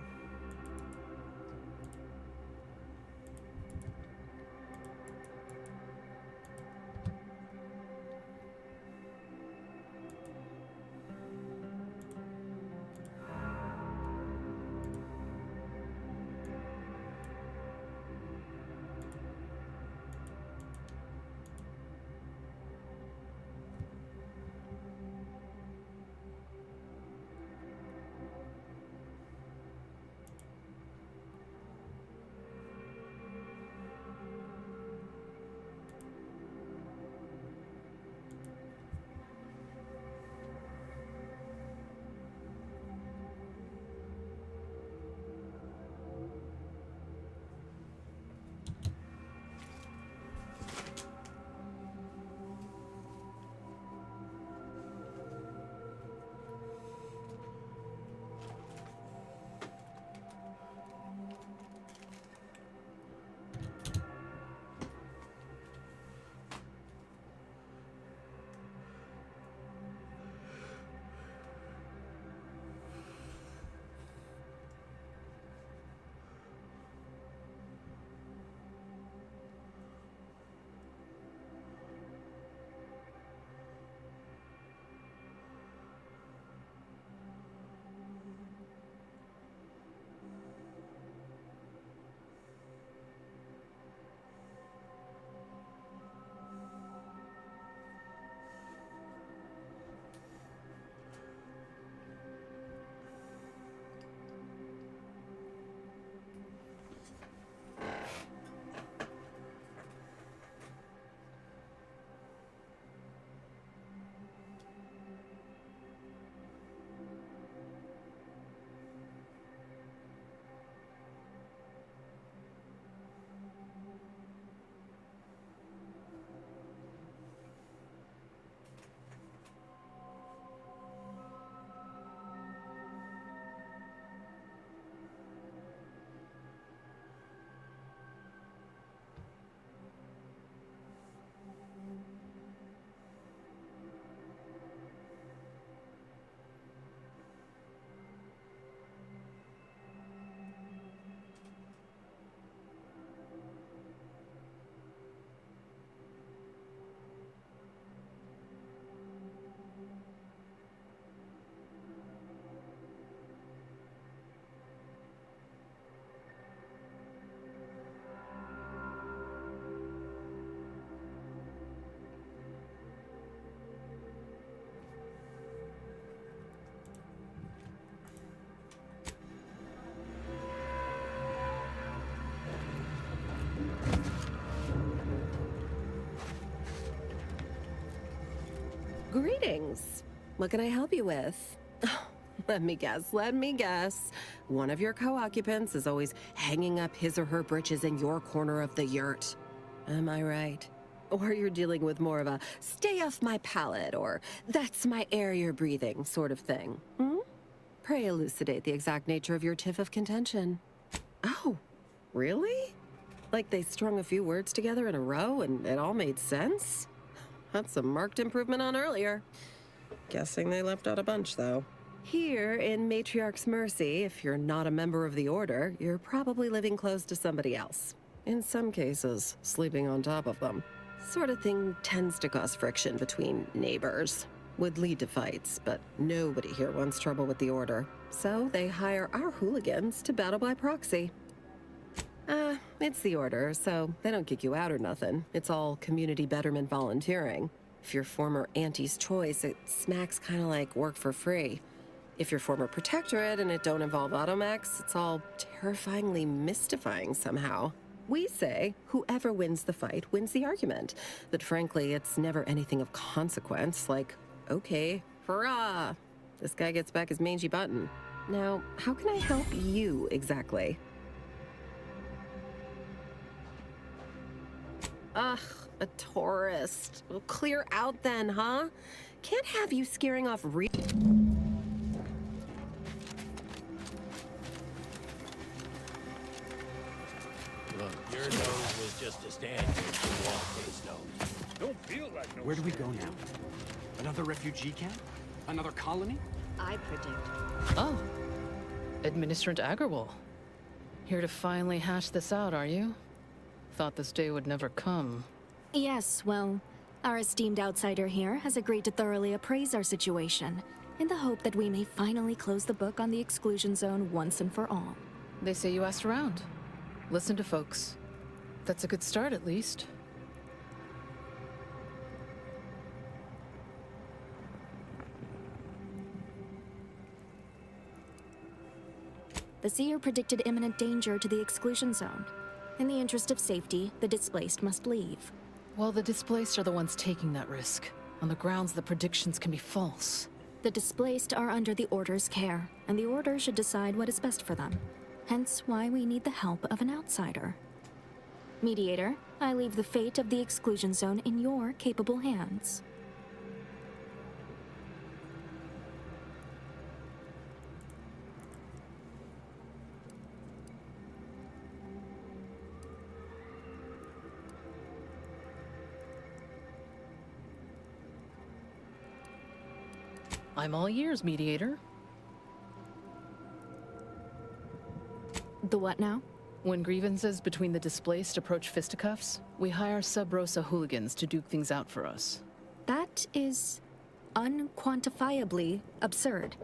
Greetings. What can I help you with? Let me guess. One of your co-occupants is always hanging up his or her britches in your corner of the yurt. Am I right? Or you're dealing with more of a stay off my palate or that's my air you're breathing sort of thing. Hmm? Pray elucidate the exact nature of your tiff of contention. Oh, really? Like they strung a few words together in a row and it all made sense? That's a marked improvement on earlier. Guessing they left out a bunch, though. Here in Matriarch's Mercy, if you're not a member of the Order, you're probably living close to somebody else. In some cases, sleeping on top of them. Sort of thing tends to cause friction between neighbors. Would lead to fights, but nobody here wants trouble with the Order. So they hire our hooligans to battle by proxy. It's the Order, so they don't kick you out or nothing. It's all community betterment volunteering. If you're former Auntie's Choice, it smacks kind of like work for free. If you're former Protectorate and it don't involve Automax, it's all terrifyingly mystifying somehow. We say whoever wins the fight wins the argument. But frankly, it's never anything of consequence, like, okay, hurrah! This guy gets back his mangy button. Now, how can I help you exactly? Ugh, a tourist. Well, clear out then, huh? Can't have you scaring off Look, your nose was just a stand-in for Walker's nose. Don't feel like Where do we go now? Another refugee camp? Another colony? I predict. Oh. Administrator Agarwal. Here to finally hash this out, are you? Thought this day would never come. Yes, well, our esteemed outsider here has agreed to thoroughly appraise our situation, in the hope that we may finally close the book on the exclusion zone once and for all. They say you asked around. Listen to folks. That's a good start, at least. The seer predicted imminent danger to the exclusion zone. In the interest of safety, the displaced must leave. Well, the displaced are the ones taking that risk, on the grounds the predictions can be false. The displaced are under the Order's care, and the Order should decide what is best for them. Hence why we need the help of an outsider. Mediator, I leave the fate of the exclusion zone in your capable hands. I'm all ears, Mediator. The what now? When grievances between the displaced approach fisticuffs, we hire Sub-Rosa hooligans to duke things out for us. That is unquantifiably absurd.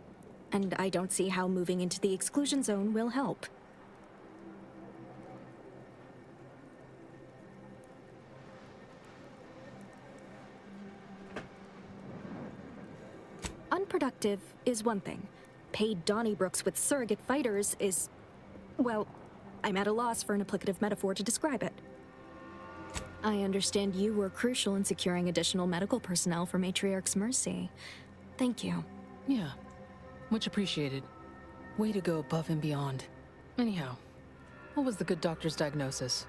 And I don't see how moving into the exclusion zone will help. Unproductive is one thing. Paid Donnybrooks with surrogate fighters is... well, I'm at a loss for an applicative metaphor to describe it. I understand you were crucial in securing additional medical personnel for Matriarch's Mercy. Thank you. Yeah, much appreciated. Way to go above and beyond. Anyhow, what was the good doctor's diagnosis?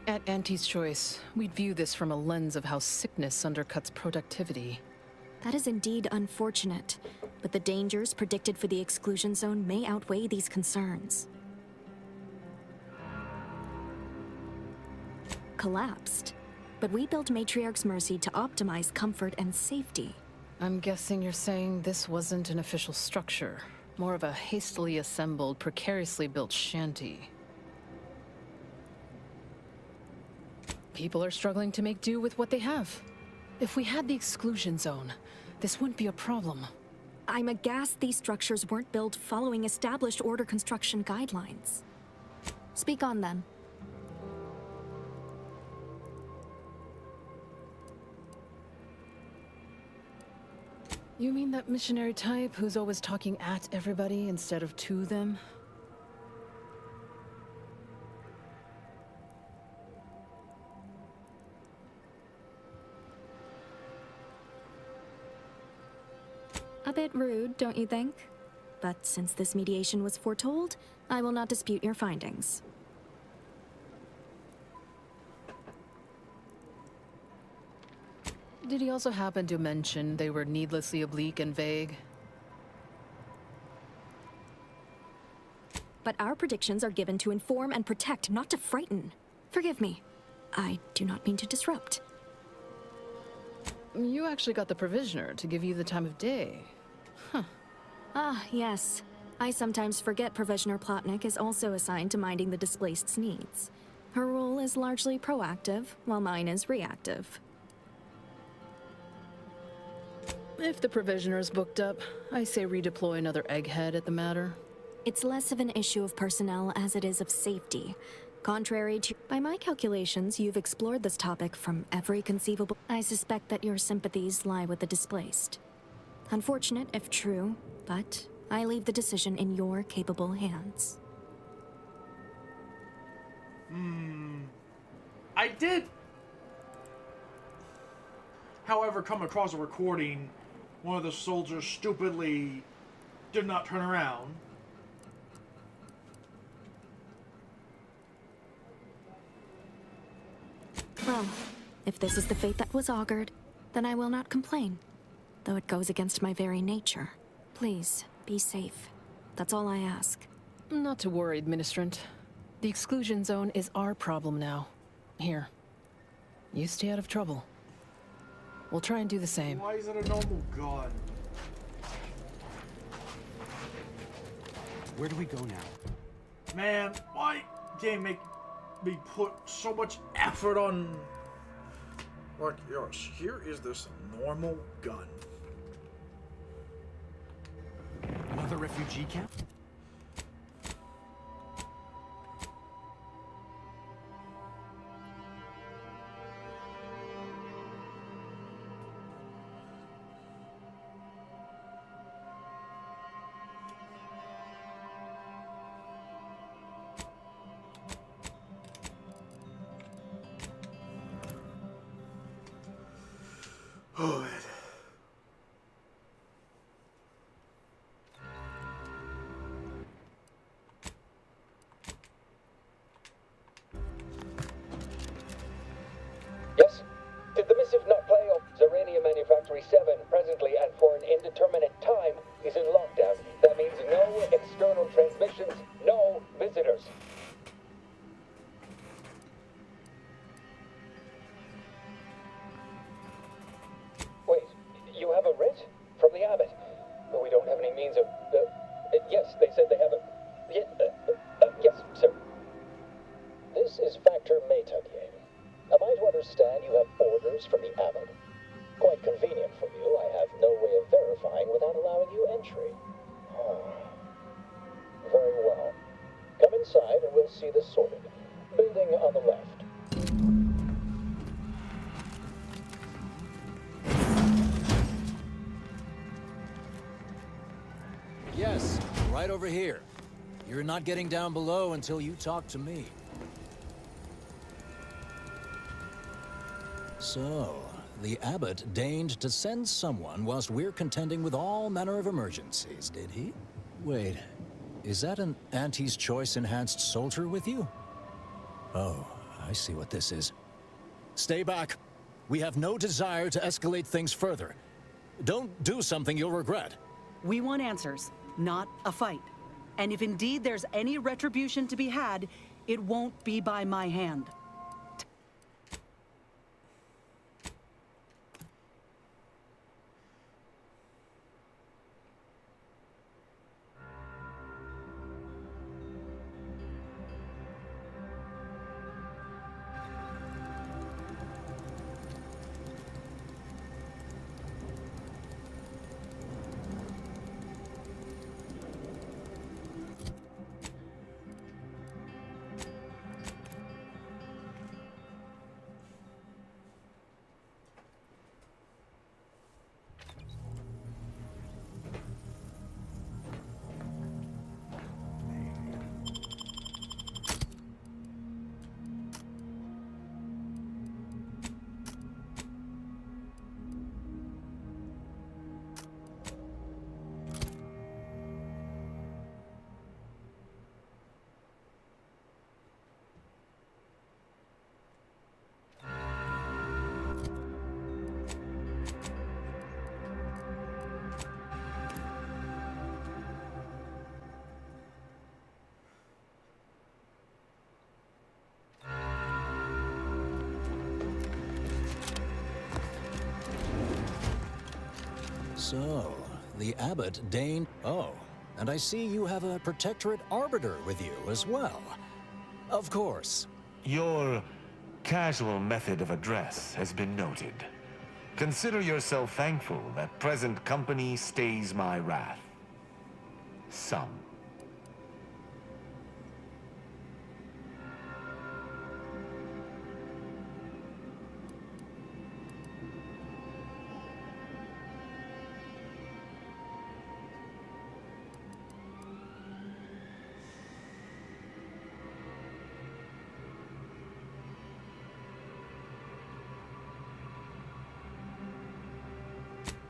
At Auntie's Choice, we'd view this from a lens of how sickness undercuts productivity. That is indeed unfortunate, but the dangers predicted for the exclusion zone may outweigh these concerns. Collapsed. But we built Matriarch's Mercy to optimize comfort and safety. I'm guessing you're saying this wasn't an official structure, more of a hastily assembled, precariously built shanty. People are struggling to make do with what they have. If we had the exclusion zone, this wouldn't be a problem. I'm aghast these structures weren't built following established Order construction guidelines. Speak on then. You mean that missionary type who's always talking at everybody instead of to them? A bit rude, don't you think? But since this mediation was foretold, I will not dispute your findings. Did he also happen to mention they were needlessly oblique and vague? But our predictions are given to inform and protect, not to frighten. Forgive me. I do not mean to disrupt. You actually got the Provisioner to give you the time of day. Huh. Ah, yes. I sometimes forget Provisioner Plotnik is also assigned to minding the displaced's needs. Her role is largely proactive, while mine is reactive. If the Provisioner's booked up, I say redeploy another egghead at the matter. It's less of an issue of personnel as it is of safety. Contrary to... By my calculations, you've explored this topic from every conceivable... I suspect that your sympathies lie with the displaced. Unfortunate, if true, but I leave the decision in your capable hands. I did, however, come across a recording. One of the soldiers stupidly did not turn around. Well, if this is the fate that was augured, then I will not complain. Though it goes against my very nature. Please, be safe. That's all I ask. Not to worry, Administrant. The exclusion zone is our problem now. Here, You stay out of trouble. We'll try and do the same. Why is it a normal gun? Where do we go now? Man, why game make me put so much effort on? Like, yes, here is this normal gun. Another refugee camp? Oh, man. Yes? Did the missive not play off? Zerania Manufactory 7, presently and for an indeterminate time, is in lockdown. That means no external transmissions, no visitors. Wait, you have a writ? From the abbot? But we don't have any means of... yes, they said they have a... yes, sir. This is Factor Maytugier. Am I to understand you have orders from the abbot? Quite convenient for you. I have no way of verifying without allowing you entry. Very well. Come inside and we'll see this sorted. Building on the left. Yes, right over here. You're not getting down below until you talk to me. So, the abbot deigned to send someone whilst we're contending with all manner of emergencies, did he? Wait, is that an Auntie's Choice enhanced soldier with you? Oh, I see what this is. Stay back. We have no desire to escalate things further. Don't do something you'll regret. We want answers, not a fight. And if indeed there's any retribution to be had, it won't be by my hand. So, the abbot deigned... Oh, and I see you have a Protectorate Arbiter with you as well. Of course. Your casual method of address has been noted. Consider yourself thankful that present company stays my wrath. Some.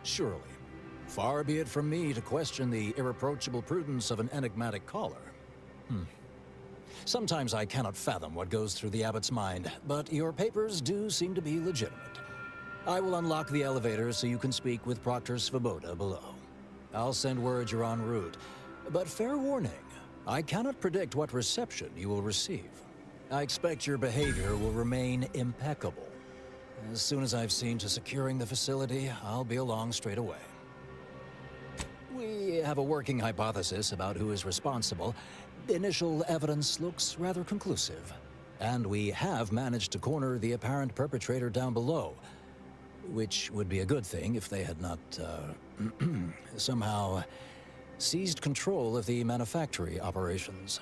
Surely. Far be it from me to question the irreproachable prudence of an enigmatic caller. Sometimes I cannot fathom what goes through the abbot's mind, but your papers do seem to be legitimate. I will unlock the elevator so you can speak with Proctor Svoboda below. I'll send word you're en route, but fair warning, I cannot predict what reception you will receive. I expect your behavior will remain impeccable. As soon as I've seen to securing the facility, I'll be along straight away. We have a working hypothesis about who is responsible. The initial evidence looks rather conclusive. And we have managed to corner the apparent perpetrator down below, which would be a good thing if they had not, somehow seized control of the manufactory operations.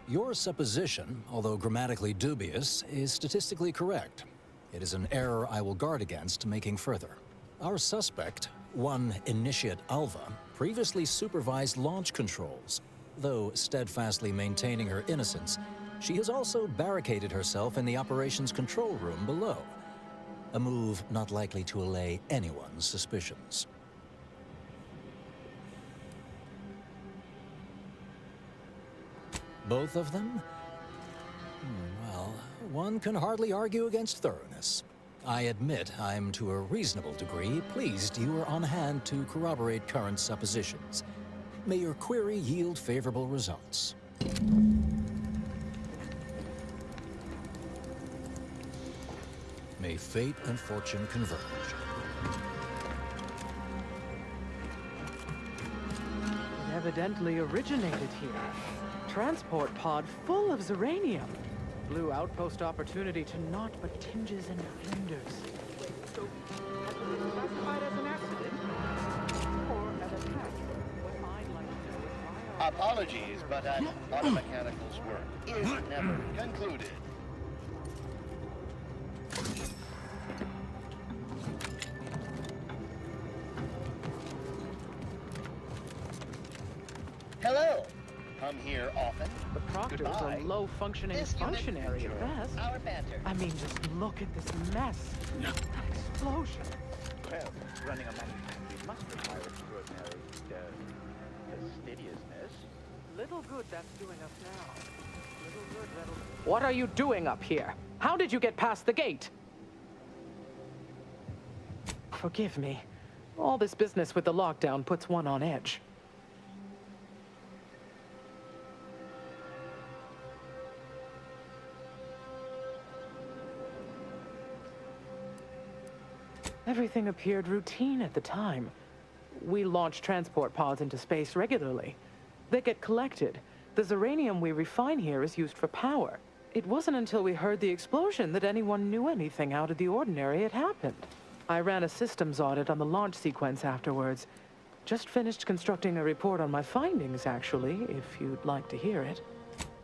Your supposition, although grammatically dubious, is statistically correct. It is an error I will guard against making further. Our suspect, one Initiate Alva, previously supervised launch controls. Though steadfastly maintaining her innocence, she has also barricaded herself in the operations control room below. A move not likely to allay anyone's suspicions. Both of them? Well, one can hardly argue against thoroughness. I admit I'm to a reasonable degree pleased you are on hand to corroborate current suppositions. May your query yield favorable results. May fate and fortune converge. It evidently originated here. Transport pod full of Zeranium. Blue outpost opportunity to naught but tinges and flinders. So, has it been classified as an accident? Or an attack? What I'd like to know is why Apologies, but an automechanical's work is never concluded. Hello. Come here often. The Proctor's Goodbye. a low-functioning This unit functionary at features best. our banter. I mean, just look at this mess. That explosion. Well, running a manufactory must require extraordinary fastidiousness. Little good that's doing us now. Little good that'll... What are you doing up here? How did you get past the gate? Forgive me. All this business with the lockdown puts one on edge. Everything appeared routine at the time. We launch transport pods into space regularly. They get collected. The Zeranium we refine here is used for power. It wasn't until we heard the explosion that anyone knew anything out of the ordinary had happened. I ran a systems audit on the launch sequence afterwards. Just finished constructing a report on my findings, actually, if you'd like to hear it.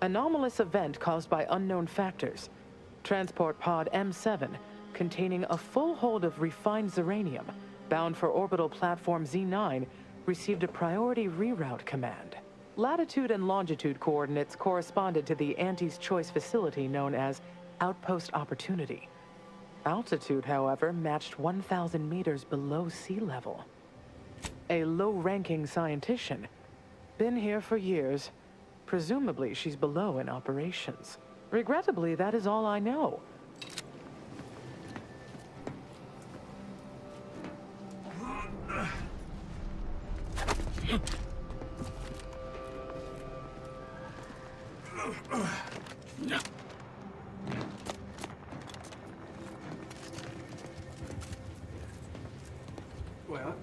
Anomalous event caused by unknown factors. Transport pod M7, containing a full hold of refined Zeranium, bound for orbital platform Z9, received a priority reroute command. Latitude and longitude coordinates corresponded to the Antes Choice facility known as Outpost Opportunity. Altitude, however, matched 1,000 meters below sea level. A low-ranking scientician. Been here for years. Presumably she's below in operations. Regrettably, that is all I know. Well,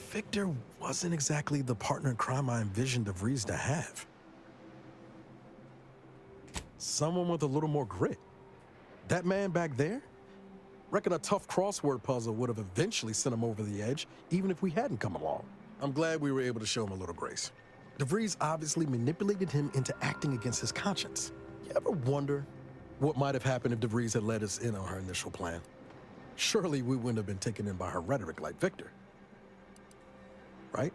Victor wasn't exactly the partner in crime I envisioned DeVries to have. Someone with a little more grit. That man back there? Reckon a tough crossword puzzle would have eventually sent him over the edge, even if we hadn't come along. I'm glad we were able to show him a little grace. DeVries obviously manipulated him into acting against his conscience. You ever wonder what might have happened if DeVries had let us in on her initial plan? Surely we wouldn't have been taken in by her rhetoric like Victor. Right?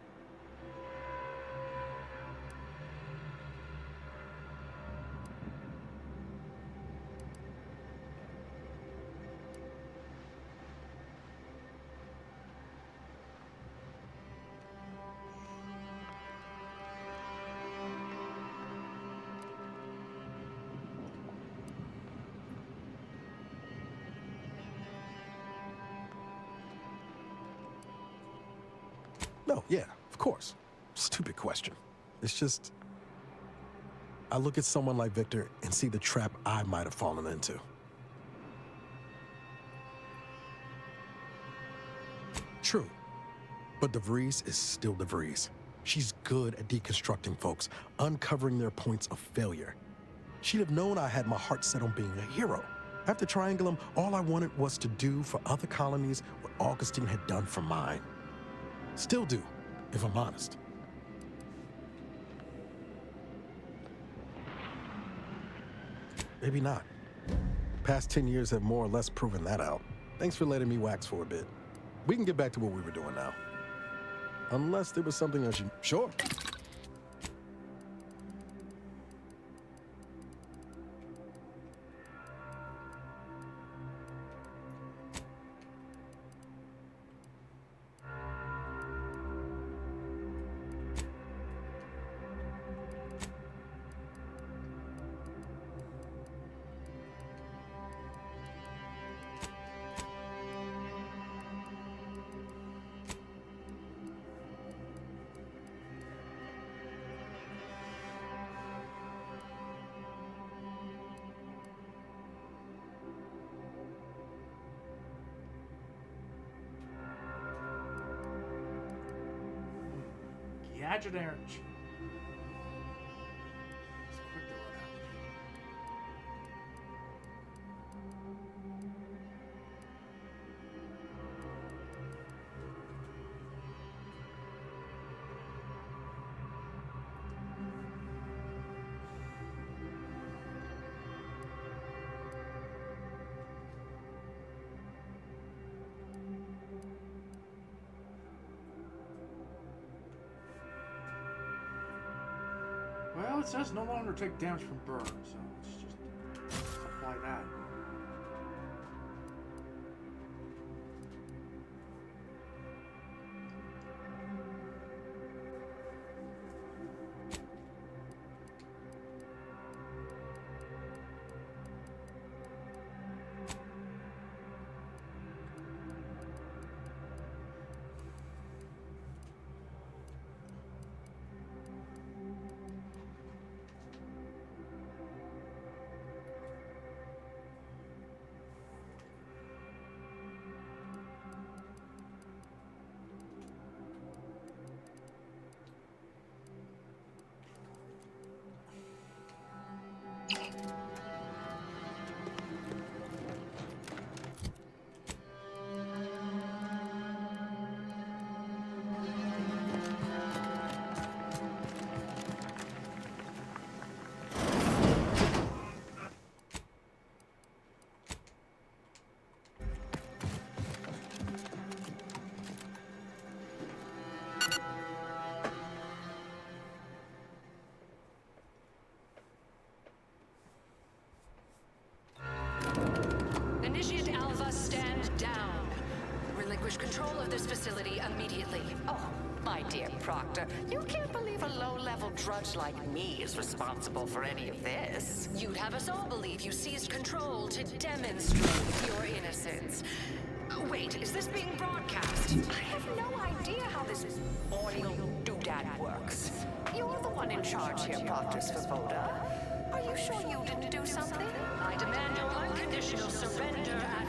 No, yeah, of course. Stupid question. It's just, I look at someone like Victor and see the trap I might have fallen into. But DeVries is still DeVries. She's good at deconstructing folks, uncovering their points of failure. She'd have known I had my heart set on being a hero. After Triangulum, all I wanted was to do for other colonies what Augustine had done for mine. Still do, if I'm honest. Maybe not. Past 10 years have more or less proven that out. Thanks for letting me wax for a bit. We can get back to what we were doing now. Unless there was something else you... Sure. Gadget Orange. Well, it says no longer take damage from burn, so let's just apply that. Initiate Alva, stand down. Relinquish control of this facility immediately. Oh, my dear Proctor, you can't believe a low-level drudge like me is responsible for any of this. You'd have us all believe you seized control to demonstrate your innocence. Wait, is this being broadcast? I have no idea how this audio doodad works. You're the one in charge here, Proctor Svoboda. Are you sure you didn't do something? I demand your unconditional surrender at...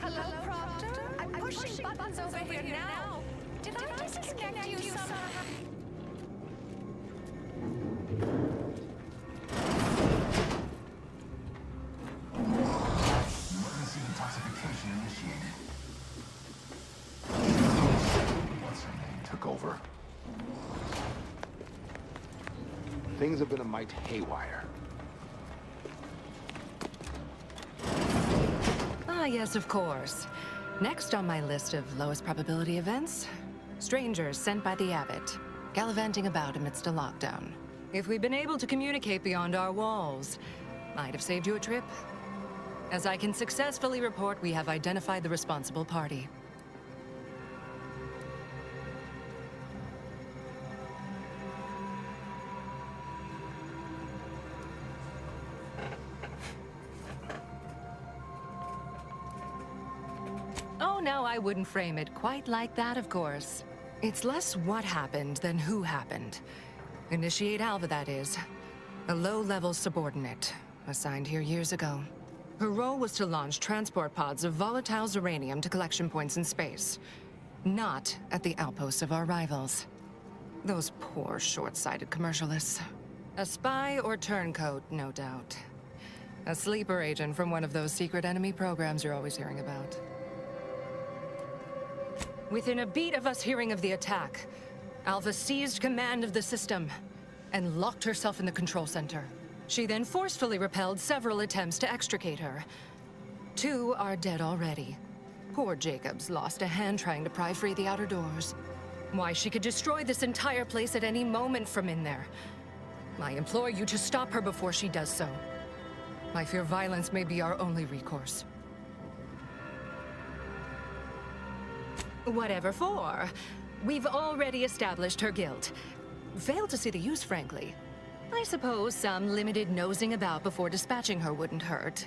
Hello, Proctor? I'm pushing buttons over here now. Did I disconnect you somehow? Emergency detoxification initiated. What's her name took over? Things have been a mite haywire. Ah, yes, of course. Next on my list of lowest probability events, strangers sent by the Abbot, gallivanting about amidst a lockdown. If we'd been able to communicate beyond our walls, might have saved you a trip. As I can successfully report, we have identified the responsible party. Oh, no, I wouldn't frame it quite like that, of course. It's less what happened than who happened. Initiate Alva, that is. A low-level subordinate, assigned here years ago. Her role was to launch transport pods of volatile uranium to collection points in space. Not at the outposts of our rivals. Those poor, short-sighted commercialists. A spy or turncoat, no doubt. A sleeper agent from one of those secret enemy programs you're always hearing about. Within a beat of us hearing of the attack, Alpha seized command of the system and locked herself in the control center. She then forcefully repelled several attempts to extricate her. 2 are dead already. Poor Jacobs lost a hand trying to pry free the outer doors. Why, she could destroy this entire place at any moment from in there. I implore you to stop her before she does so. I fear violence may be our only recourse. Whatever for. We've already established her guilt. Failed to see the use, frankly. I suppose some limited nosing about before dispatching her wouldn't hurt.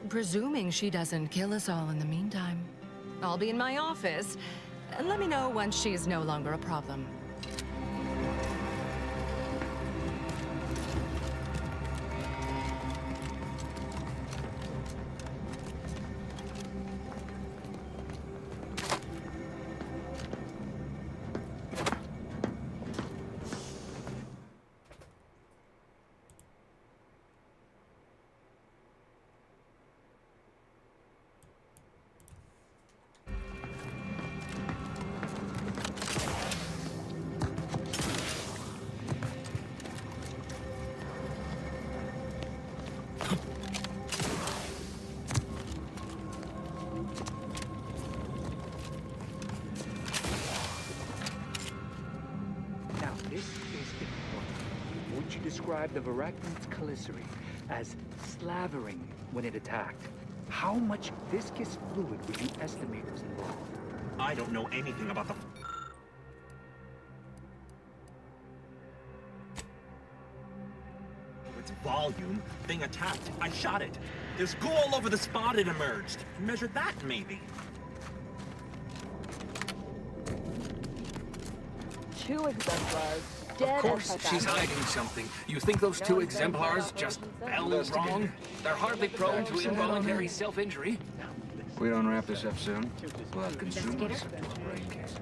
Presuming she doesn't kill us all in the meantime. I'll be in my office. Let me know once she is no longer a problem. Described the Varachman's Calicity as slavering when it attacked. How much viscous fluid would you estimate was involved? I don't know anything about the... Its volume, thing attacked. I shot it. There's goo all over the spot it emerged. Measure that, maybe. 2 exemplars. Dead. Of course, she's hiding something. You think those 2 exemplars just fell wrong? They're hardly prone to involuntary self-injury. If we don't wrap this up soon, we'll have consumers of brain cases.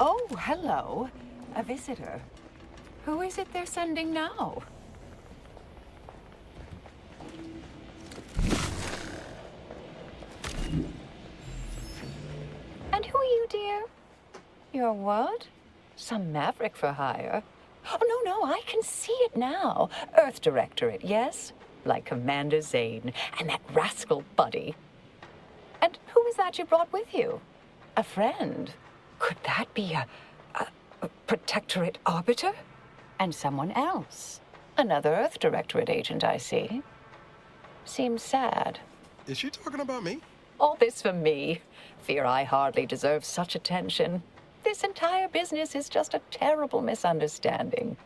Oh, hello. A visitor. Who is it they're sending now? And who are you, dear? You're what? Some maverick for hire? Oh, no, I can see it now. Earth Directorate, yes? Like Commander Zane and that rascal Buddy. And who is that you brought with you? A friend? Could that be a Protectorate Arbiter? And someone else? Another Earth Directorate agent, I see. Seems sad. Is she talking about me? All this for me. Fear I hardly deserve such attention. This entire business is just a terrible misunderstanding.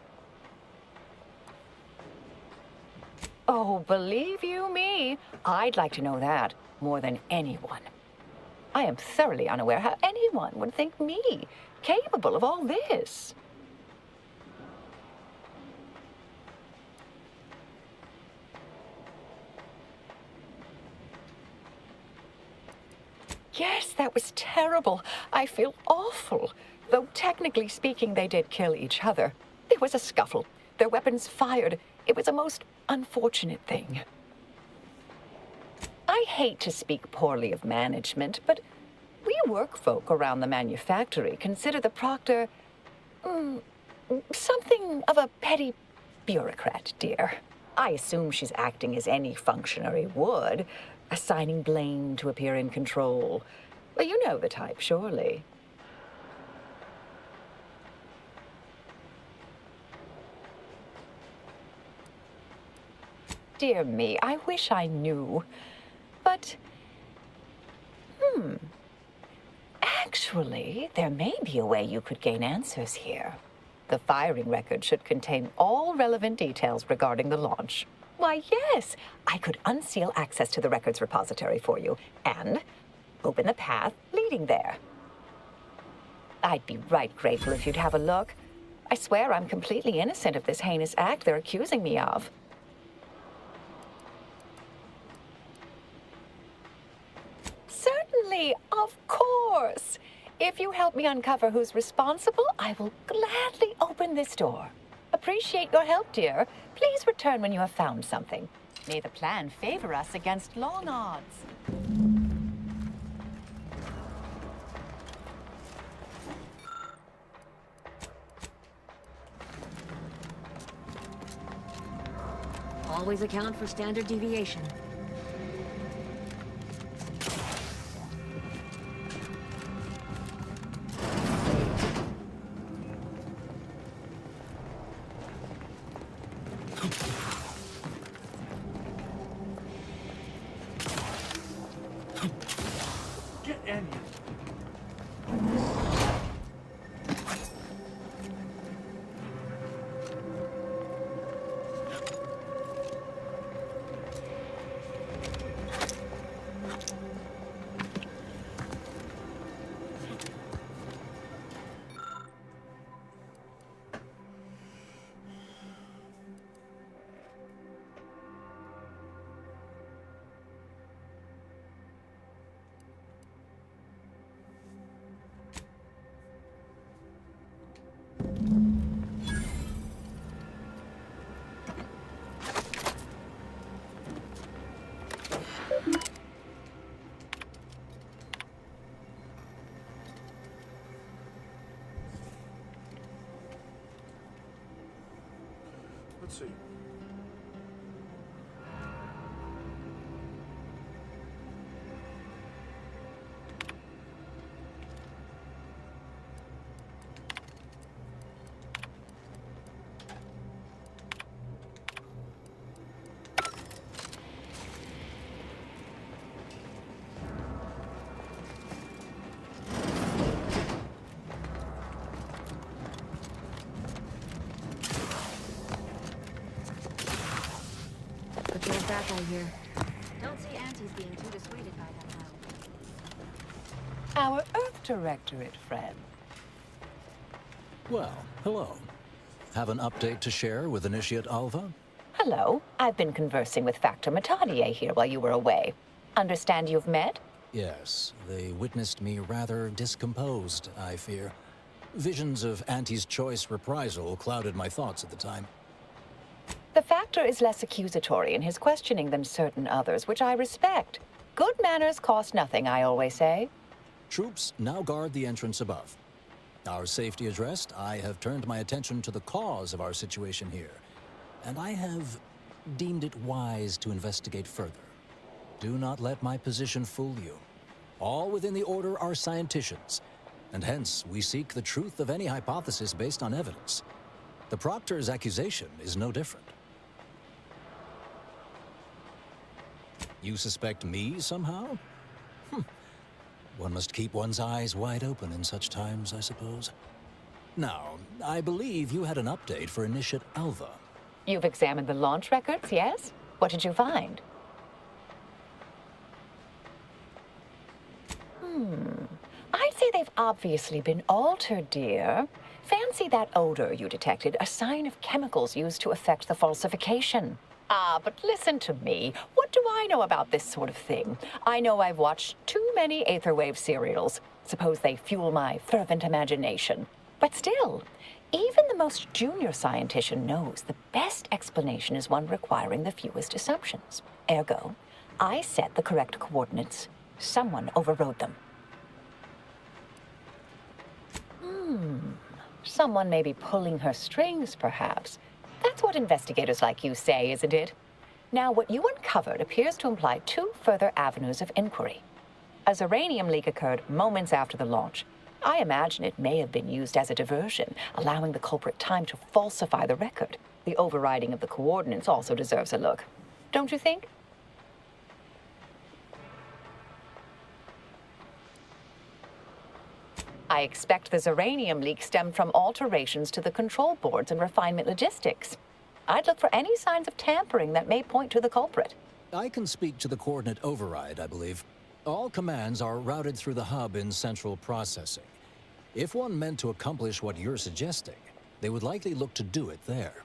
Oh, believe you me, I'd like to know that more than anyone. I am thoroughly unaware how anyone would think me capable of all this. Yes, that was terrible. I feel awful. Though technically speaking, they did kill each other. There was a scuffle. Their weapons fired. It was a most unfortunate thing. I hate to speak poorly of management, but we work folk around the manufactory consider the proctor something of a petty bureaucrat, dear. I assume she's acting as any functionary would, assigning blame to appear in control. Well, you know the type, surely. Dear me, I wish I knew. But, actually, there may be a way you could gain answers here. The firing record should contain all relevant details regarding the launch. Why, yes, I could unseal access to the records repository for you and open the path leading there. I'd be right grateful if you'd have a look. I swear I'm completely innocent of this heinous act they're accusing me of. Certainly, of course. If you help me uncover who's responsible, I will gladly open this door. Appreciate your help, dear. Please return when you have found something. May the plan favor us against long odds. Always account for standard deviation. Get in. Let's see. Patrol's back, I hear. Don't see Auntie's being too dissuaded by that now. Our Earth Directorate friend. Well, hello. Have an update to share with Initiate Alva? Hello. I've been conversing with Factor Matadier here while you were away. Understand you've met? Yes, they witnessed me rather discomposed, I fear. Visions of Auntie's choice reprisal clouded my thoughts at the time. The Factor is less accusatory in his questioning than certain others, which I respect. Good manners cost nothing, I always say. Troops now guard the entrance above. Our safety addressed, I have turned my attention to the cause of our situation here, and I have deemed it wise to investigate further. Do not let my position fool you. All within the Order are scienticians, and hence we seek the truth of any hypothesis based on evidence. The Proctor's accusation is no different. You suspect me somehow? One must keep one's eyes wide open in such times, I suppose. Now, I believe you had an update for Initiate Alva. You've examined the launch records, yes? What did you find? I'd say they've obviously been altered, dear. Fancy that odor you detected, a sign of chemicals used to effect the falsification. Ah, but listen to me. What do I know about this sort of thing? I know I've watched too many Aetherwave serials. Suppose they fuel my fervent imagination. But still, even the most junior scientist knows the best explanation is one requiring the fewest assumptions. Ergo, I set the correct coordinates. Someone overrode them. Someone may be pulling her strings, perhaps. That's what investigators like you say, isn't it? Now, what you uncovered appears to imply two further avenues of inquiry. A Zeranium leak occurred moments after the launch. I imagine it may have been used as a diversion, allowing the culprit time to falsify the record. The overriding of the coordinates also deserves a look. Don't you think? I expect the Zeranium leak stemmed from alterations to the control boards and refinement logistics. I'd look for any signs of tampering that may point to the culprit. I can speak to the coordinate override, I believe. All commands are routed through the hub in central processing. If one meant to accomplish what you're suggesting, they would likely look to do it there.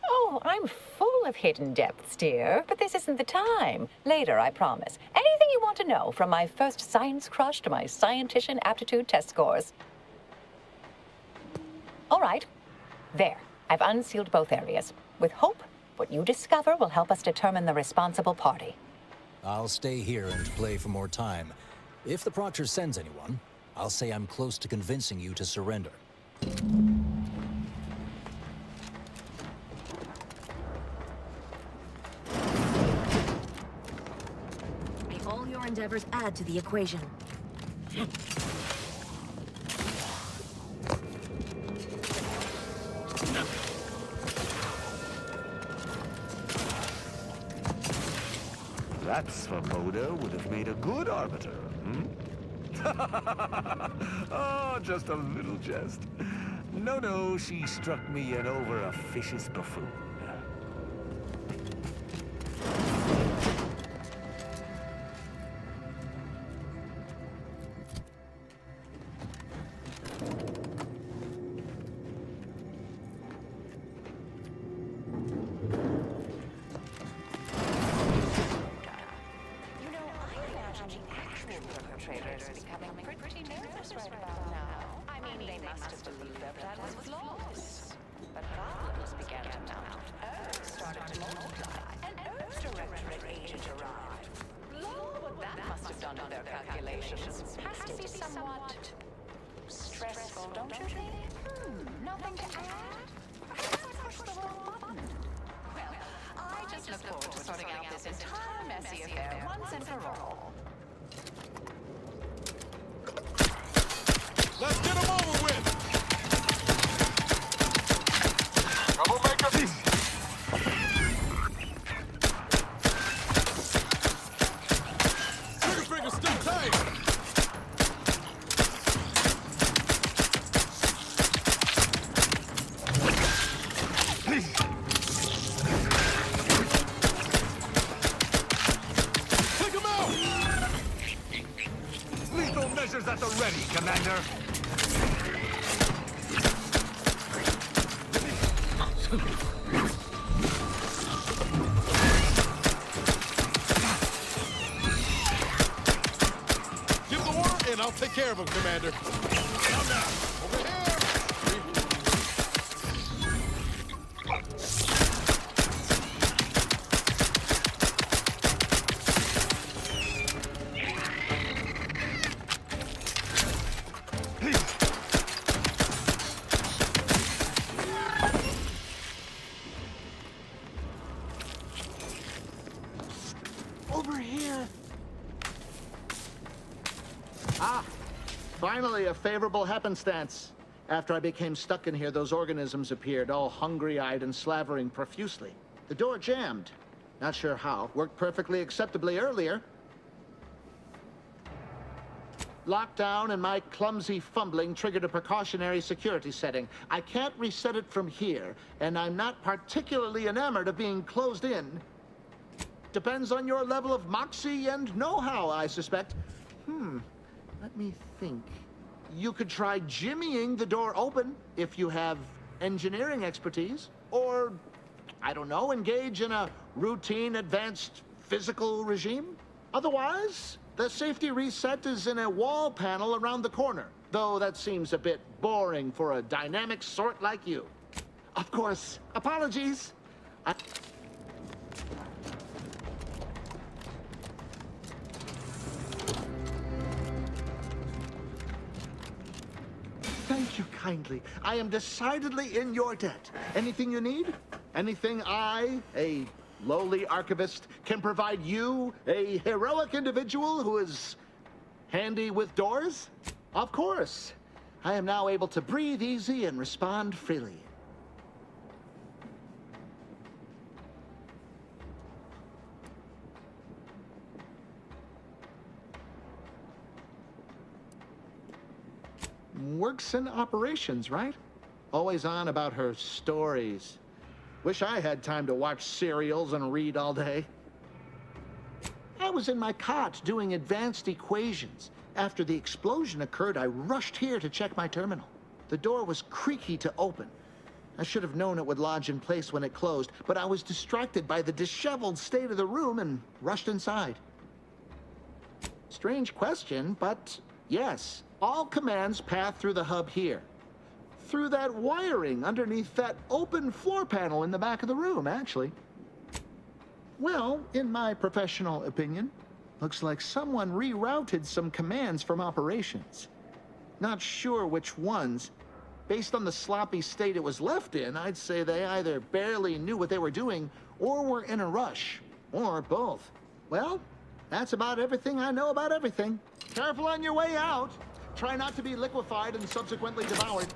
Oh, I'm full of hidden depths, dear, but this isn't the time. Later, I promise. Anything you want to know, from my first science crush to my scientician aptitude test scores. All right. There. I've unsealed both areas. With hope, what you discover will help us determine the responsible party. I'll stay here and play for more time. If the Proctor sends anyone, I'll say I'm close to convincing you to surrender. May all your endeavors add to the equation. That Svoboda would have made a good arbiter, hmm? Oh, just a little jest. No, she struck me an over-officious buffoon. Let's get them over with! Troublemaker! Trigger finger's still tight! Take him out! Lethal measures at the ready, Commander! Give the order and I'll take care of him, Commander. Now, over here! Over here. Ah, finally a favorable happenstance. After I became stuck in here, those organisms appeared, all hungry-eyed and slavering profusely. The door jammed. Not sure how. Worked perfectly acceptably earlier. Lockdown and my clumsy fumbling triggered a precautionary security setting. I can't reset it from here, and I'm not particularly enamored of being closed in. Depends on your level of moxie and know-how, I suspect. Let me think. You could try jimmying the door open if you have engineering expertise. Or, I don't know, engage in a routine advanced physical regime. Otherwise, the safety reset is in a wall panel around the corner, though that seems a bit boring for a dynamic sort like you. Of course, apologies. Thank you kindly. I am decidedly in your debt. Anything you need? Anything I, a lowly archivist, can provide you, a heroic individual who is handy with doors? Of course. I am now able to breathe easy and respond freely. Works in operations, right? Always on about her stories. Wish I had time to watch serials and read all day. I was in my cot doing advanced equations. After the explosion occurred, I rushed here to check my terminal. The door was creaky to open. I should have known it would lodge in place when it closed, but I was distracted by the disheveled state of the room and rushed inside. Strange question, but yes, all commands pass through the hub here. Through that wiring underneath that open floor panel in the back of the room, actually. Well, in my professional opinion, looks like someone rerouted some commands from operations. Not sure which ones. Based on the sloppy state it was left in, I'd say they either barely knew what they were doing or were in a rush, or both. Well, that's about everything I know about everything. Careful on your way out. Try not to be liquefied and subsequently devoured.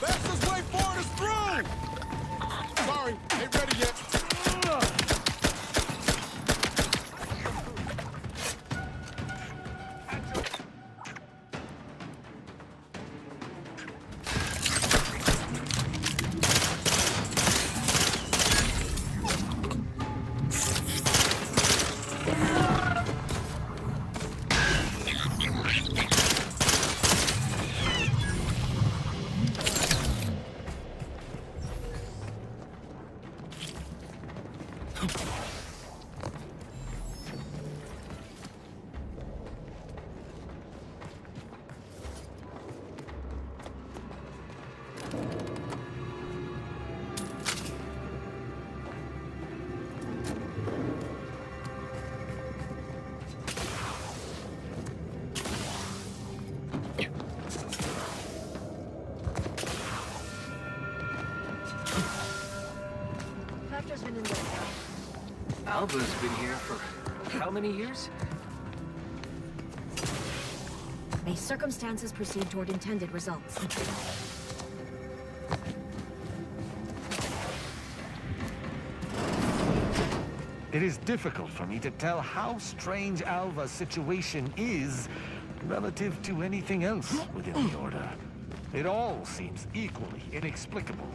Fastest way forward is through! Sorry, ain't ready yet. Raptor's been in there. Alva's been here for how many years? May circumstances proceed toward intended results. It is difficult for me to tell how strange Alva's situation is relative to anything else within the Order. It all seems equally inexplicable.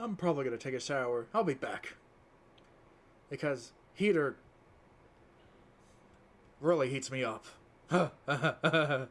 I'm probably gonna take a shower. I'll be back. Because heater really heats me up. Anyway.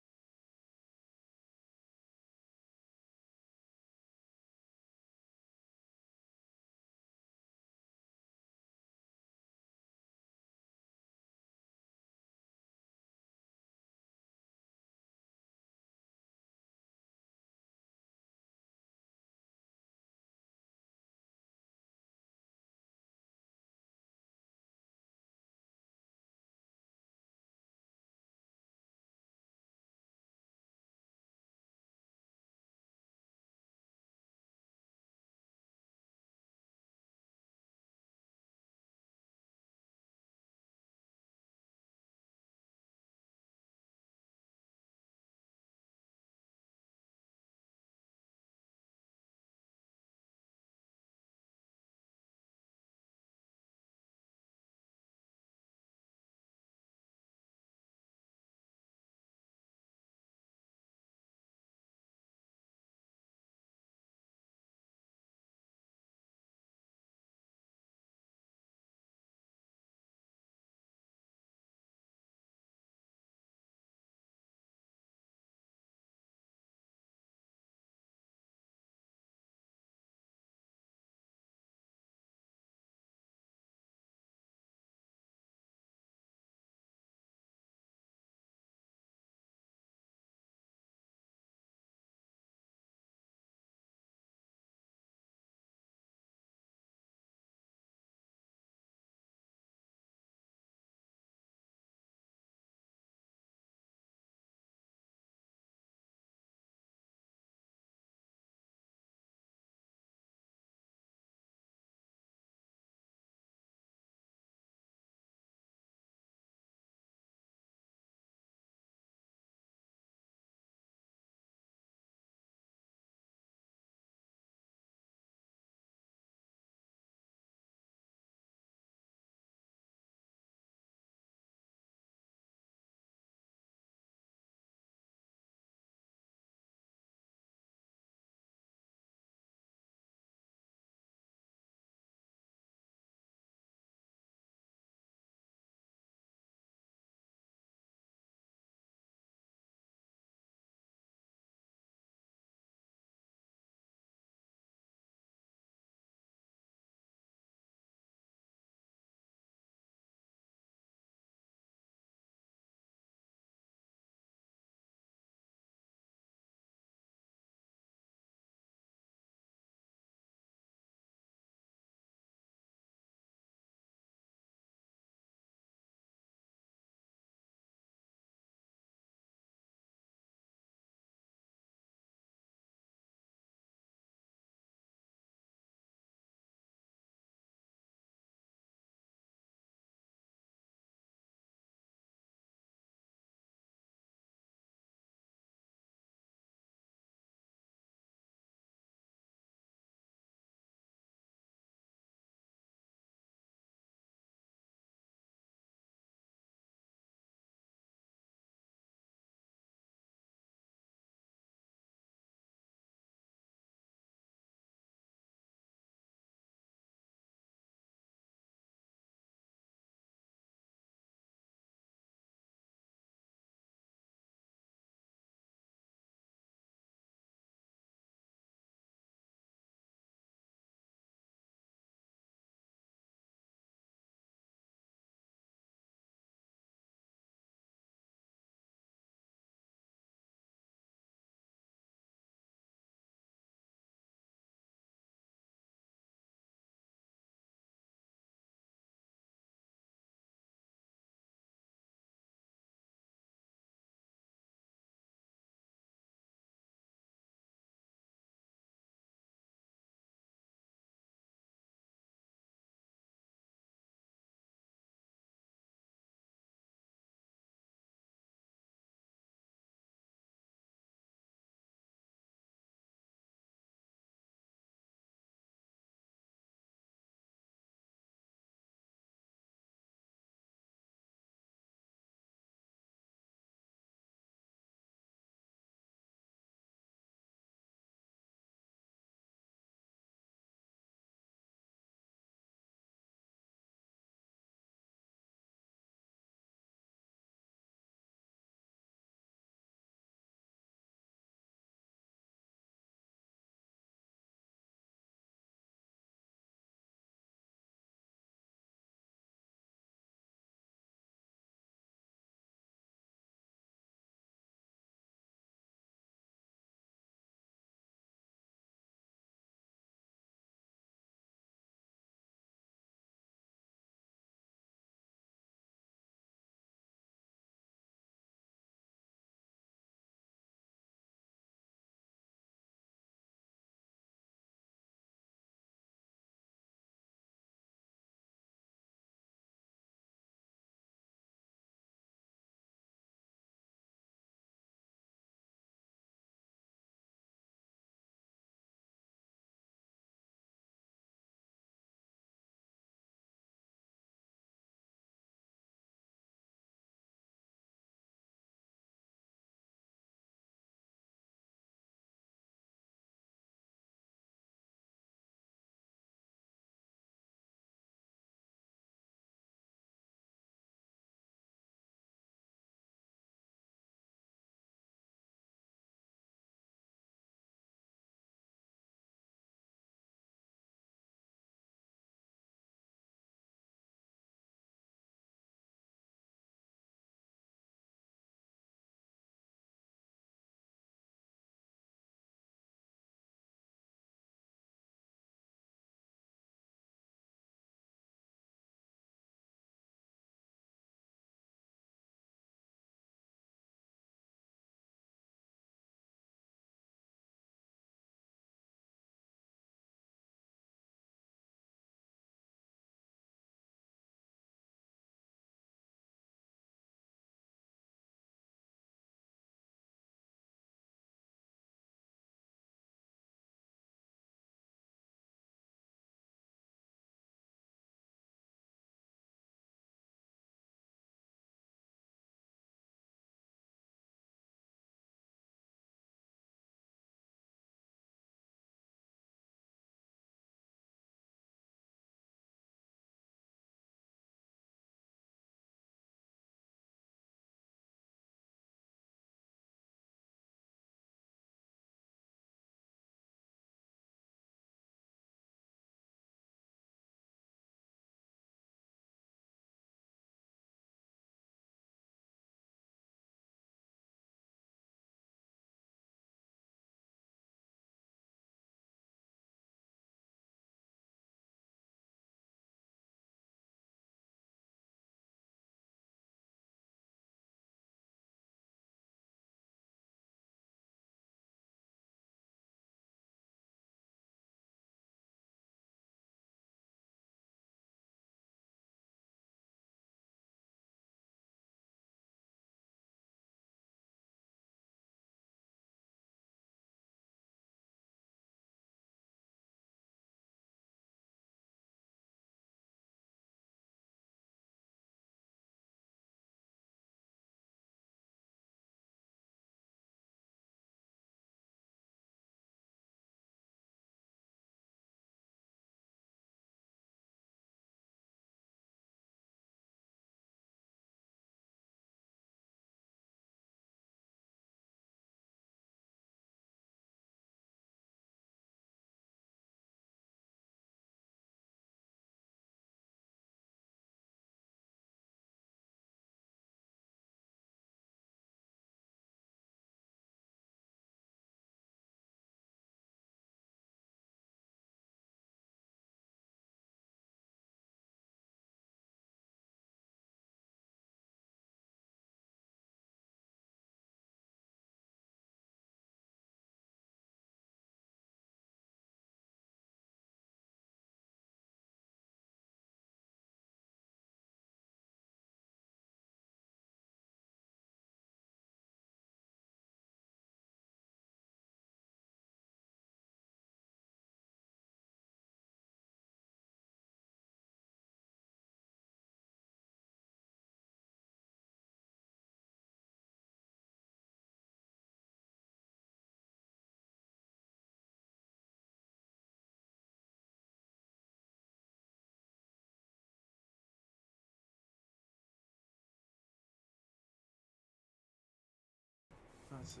Let's see.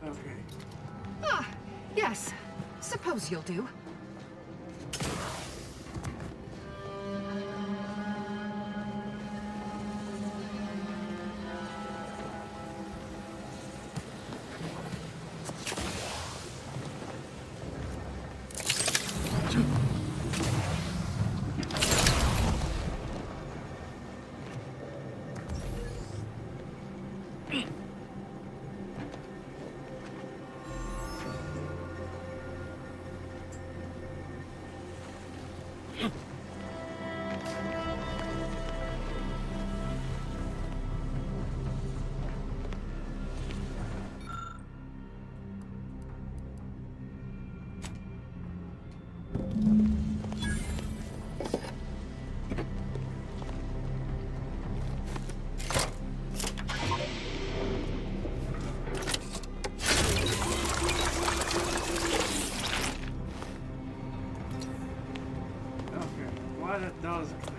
Okay. Ah, yes. Suppose you'll do. That does clear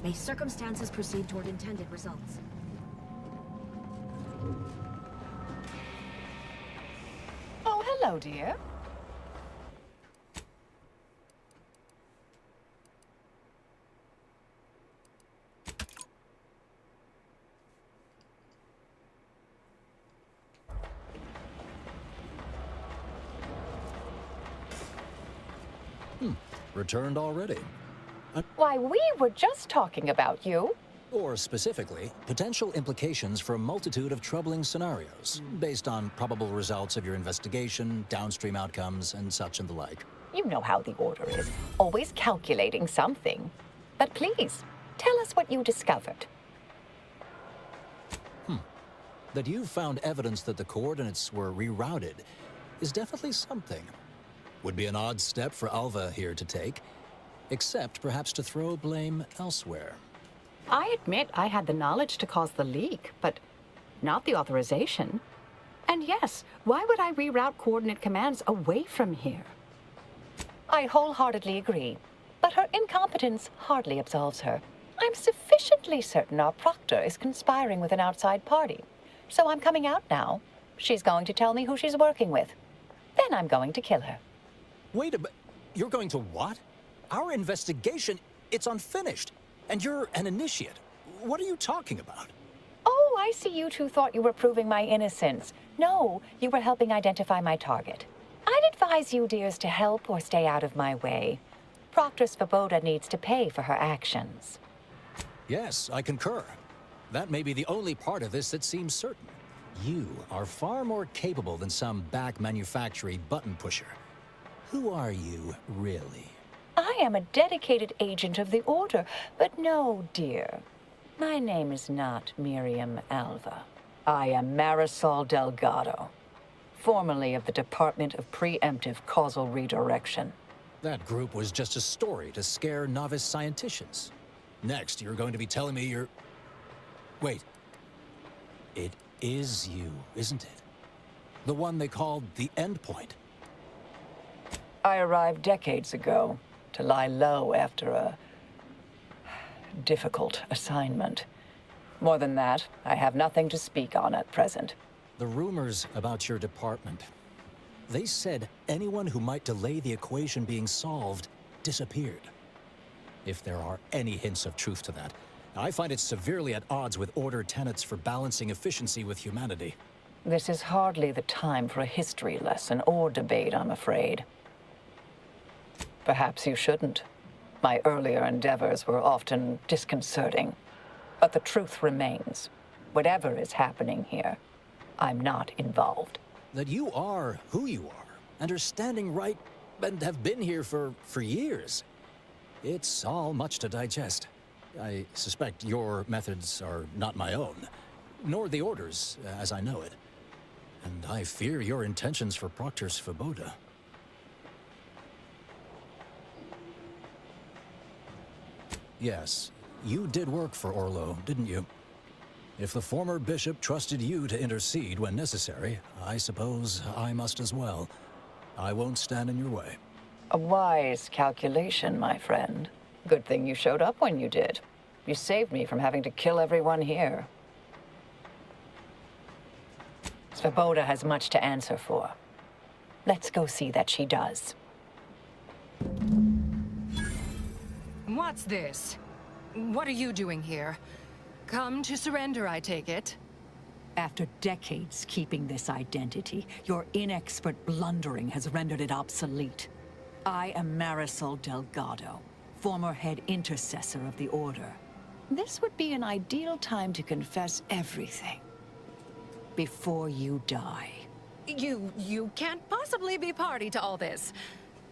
May circumstances proceed toward intended results. Oh, hello, dear. Returned already. Why, we were just talking about you. Or specifically, potential implications for a multitude of troubling scenarios, based on probable results of your investigation, downstream outcomes, and such and the like. You know how the Order is, always calculating something. But please, tell us what you discovered. That you found evidence that the coordinates were rerouted is definitely something. Would be an odd step for Alva here to take, except perhaps to throw blame elsewhere. I admit I had the knowledge to cause the leak, but not the authorization. And yes, why would I reroute coordinate commands away from here? I wholeheartedly agree, but her incompetence hardly absolves her. I'm sufficiently certain our proctor is conspiring with an outside party. So I'm coming out now. She's going to tell me who she's working with. Then I'm going to kill her. Wait a minute. You're going to what? Our investigation, it's unfinished. And you're an initiate. What are you talking about? Oh, I see you two thought you were proving my innocence. No, you were helping identify my target. I'd advise you, dears, to help or stay out of my way. Proctor Svoboda needs to pay for her actions. Yes, I concur. That may be the only part of this that seems certain. You are far more capable than some back manufactory button pusher. Who are you, really? I am a dedicated agent of the Order, but no, dear. My name is not Miriam Alva. I am Marisol Delgado, formerly of the Department of Preemptive Causal Redirection. That group was just a story to scare novice scienticians. Next, you're going to be telling me you're... Wait. It is you, isn't it? The one they called the Endpoint. I arrived decades ago to lie low after a difficult assignment. More than that, I have nothing to speak on at present. The rumors about your department. They said anyone who might delay the equation being solved disappeared. If there are any hints of truth to that, I find it severely at odds with Order tenets for balancing efficiency with humanity. This is hardly the time for a history lesson or debate, I'm afraid. Perhaps you shouldn't. My earlier endeavors were often disconcerting. But the truth remains. Whatever is happening here, I'm not involved. That you are who you are, and are standing right, and have been here for years. It's all much to digest. I suspect your methods are not my own, nor the Order's, as I know it. And I fear your intentions for Proctor Svoboda. Yes, you did work for Orlo, didn't you? If the former bishop trusted you to intercede when necessary, I suppose I must as well. I won't stand in your way. A wise calculation, my friend. Good thing you showed up when you did. You saved me from having to kill everyone here. Svoboda has much to answer for. Let's go see that she does. What's this? What are you doing here? Come to surrender, I take it? After decades keeping this identity, your inexpert blundering has rendered it obsolete. I am Marisol Delgado, former head intercessor of the Order. This would be an ideal time to confess everything. Before you die. You can't possibly be party to all this.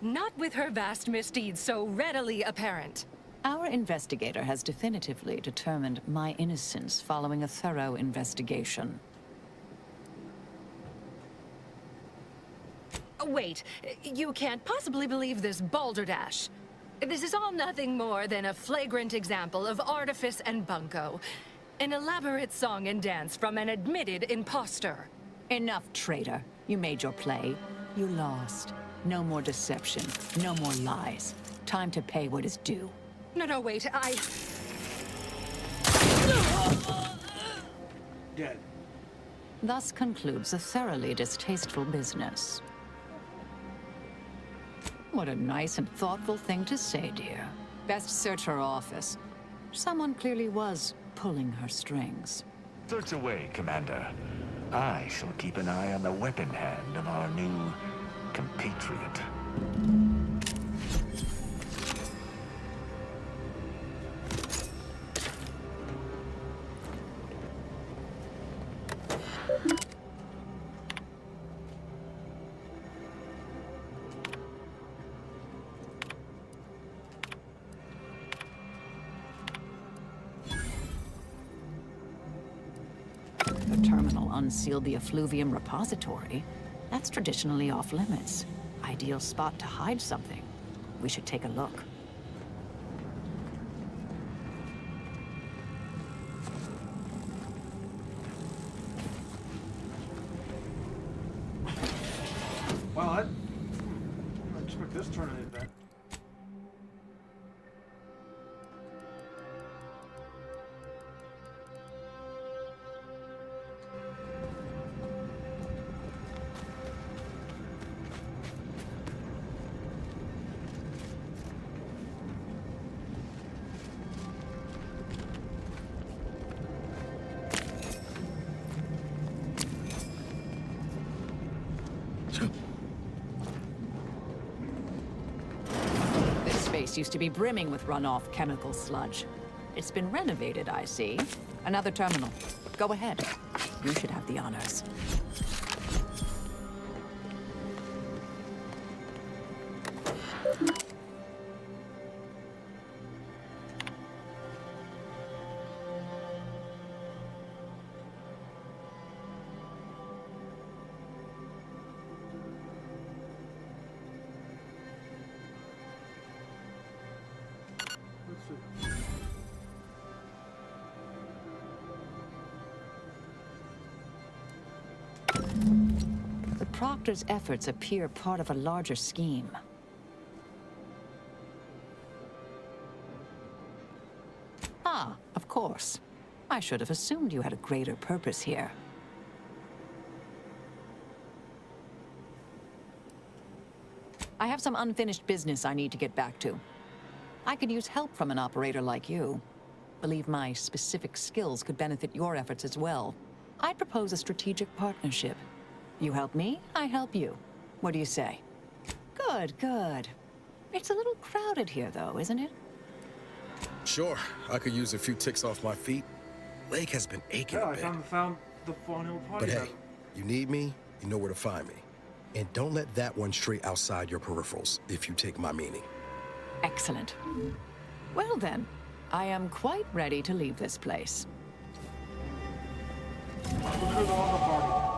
Not with her vast misdeeds so readily apparent. Our investigator has definitively determined my innocence following a thorough investigation. Wait, you can't possibly believe this balderdash. This is all nothing more than a flagrant example of artifice and bunco. An elaborate song and dance from an admitted imposter. Enough, traitor. You made your play. You lost. No more deception. No more lies. Time to pay what is due. No, wait, Dead. Thus concludes a thoroughly distasteful business. What a nice and thoughtful thing to say, dear. Best search her office. Someone clearly was pulling her strings. Search away, Commander. I shall keep an eye on the weapon hand of our new compatriot. The terminal unsealed the effluvium repository. That's traditionally off limits. Ideal spot to hide something. We should take a look. Well, I didn't expect this turn of the event. This space used to be brimming with runoff chemical sludge. It's been renovated, I see. Another terminal. Go ahead. You should have the honors. Proctor's efforts appear part of a larger scheme. Ah, of course. I should have assumed you had a greater purpose here. I have some unfinished business I need to get back to. I could use help from an operator like you. Believe my specific skills could benefit your efforts as well. I'd propose a strategic partnership. You help me, I help you. What do you say? Good, good. It's a little crowded here, though, isn't it? Sure, I could use a few ticks off my feet. Leg has been aching Yeah, a I bit. found the Fawnhill party. But hey, you need me, you know where to find me. And don't let that one stray outside your peripherals, if you take my meaning. Excellent. Well then, I am quite ready to leave this place. Look who's on the party.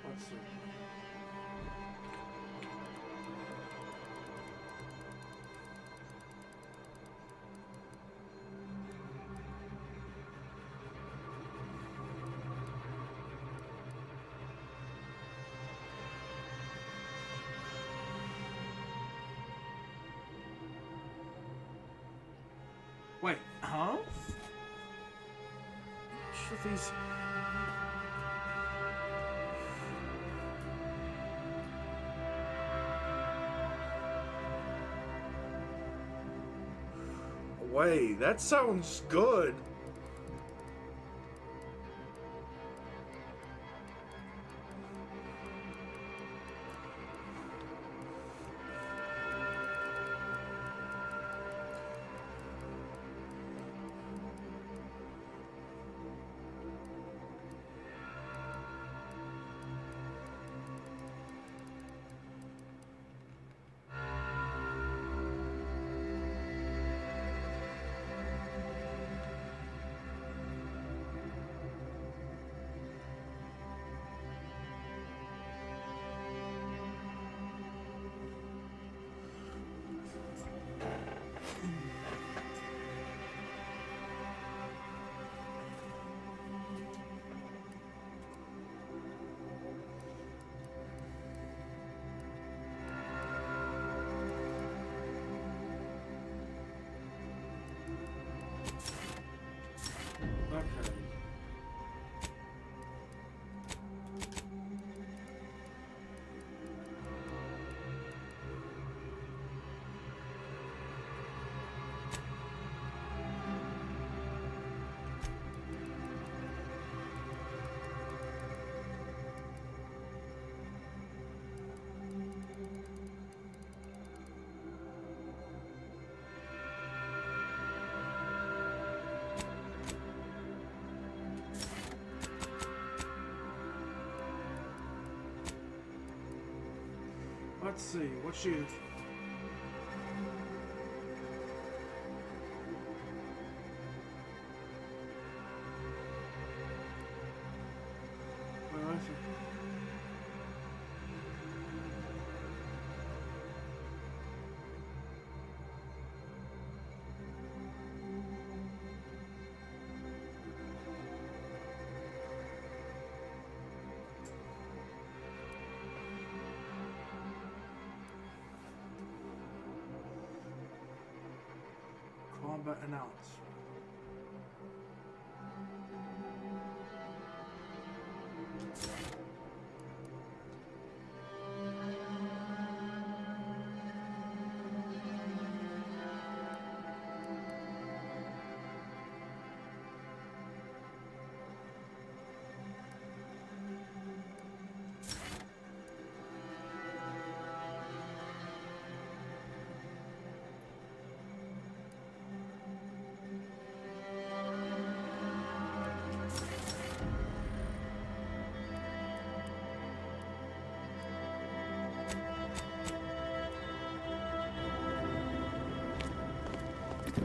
Let's see. Wait, huh? Should these... Wait, that sounds good. Okay. Let's see, what she... Where is it? Combat announced.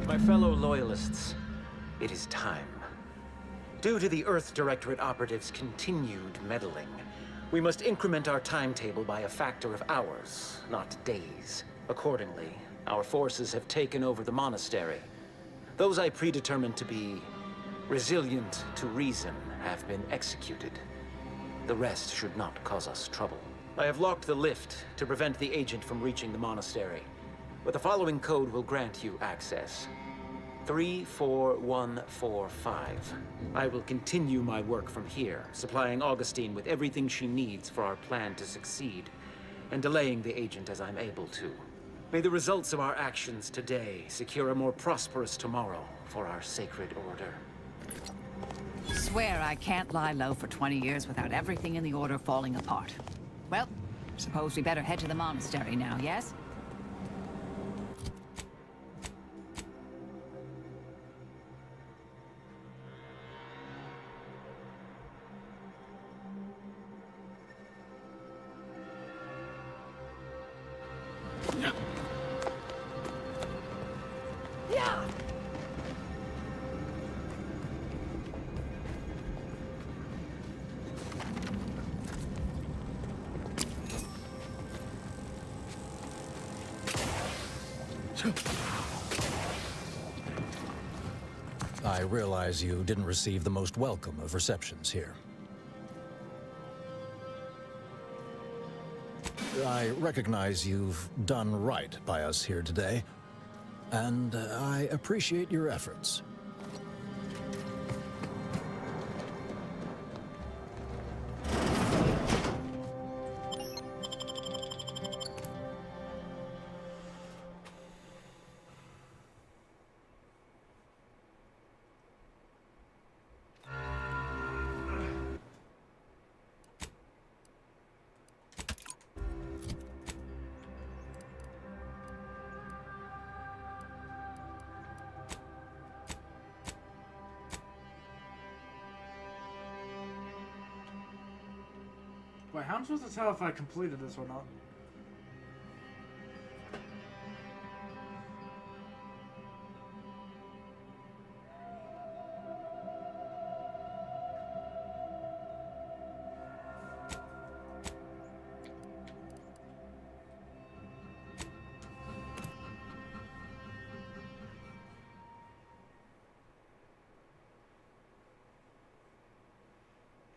My fellow Loyalists, it is time. Due to the Earth Directorate operatives' continued meddling, We must increment our timetable by a factor of hours, not days. Accordingly, our forces have taken over the monastery. Those I predetermined to be resilient to reason have been executed. The rest should not cause us trouble. I have locked the lift to prevent the agent from reaching the monastery, but the following code will grant you access. 34145. I will continue my work from here, supplying Augustine with everything she needs for our plan to succeed, and delaying the agent as I'm able to. May the results of our actions today secure a more prosperous tomorrow for our sacred order. Swear I can't lie low for 20 years without everything in the Order falling apart. Well, suppose we better head to the monastery now, yes? I realize you didn't receive the most welcome of receptions here. I recognize you've done right by us here today, and I appreciate your efforts. Wait, how am I supposed to tell if I completed this or not?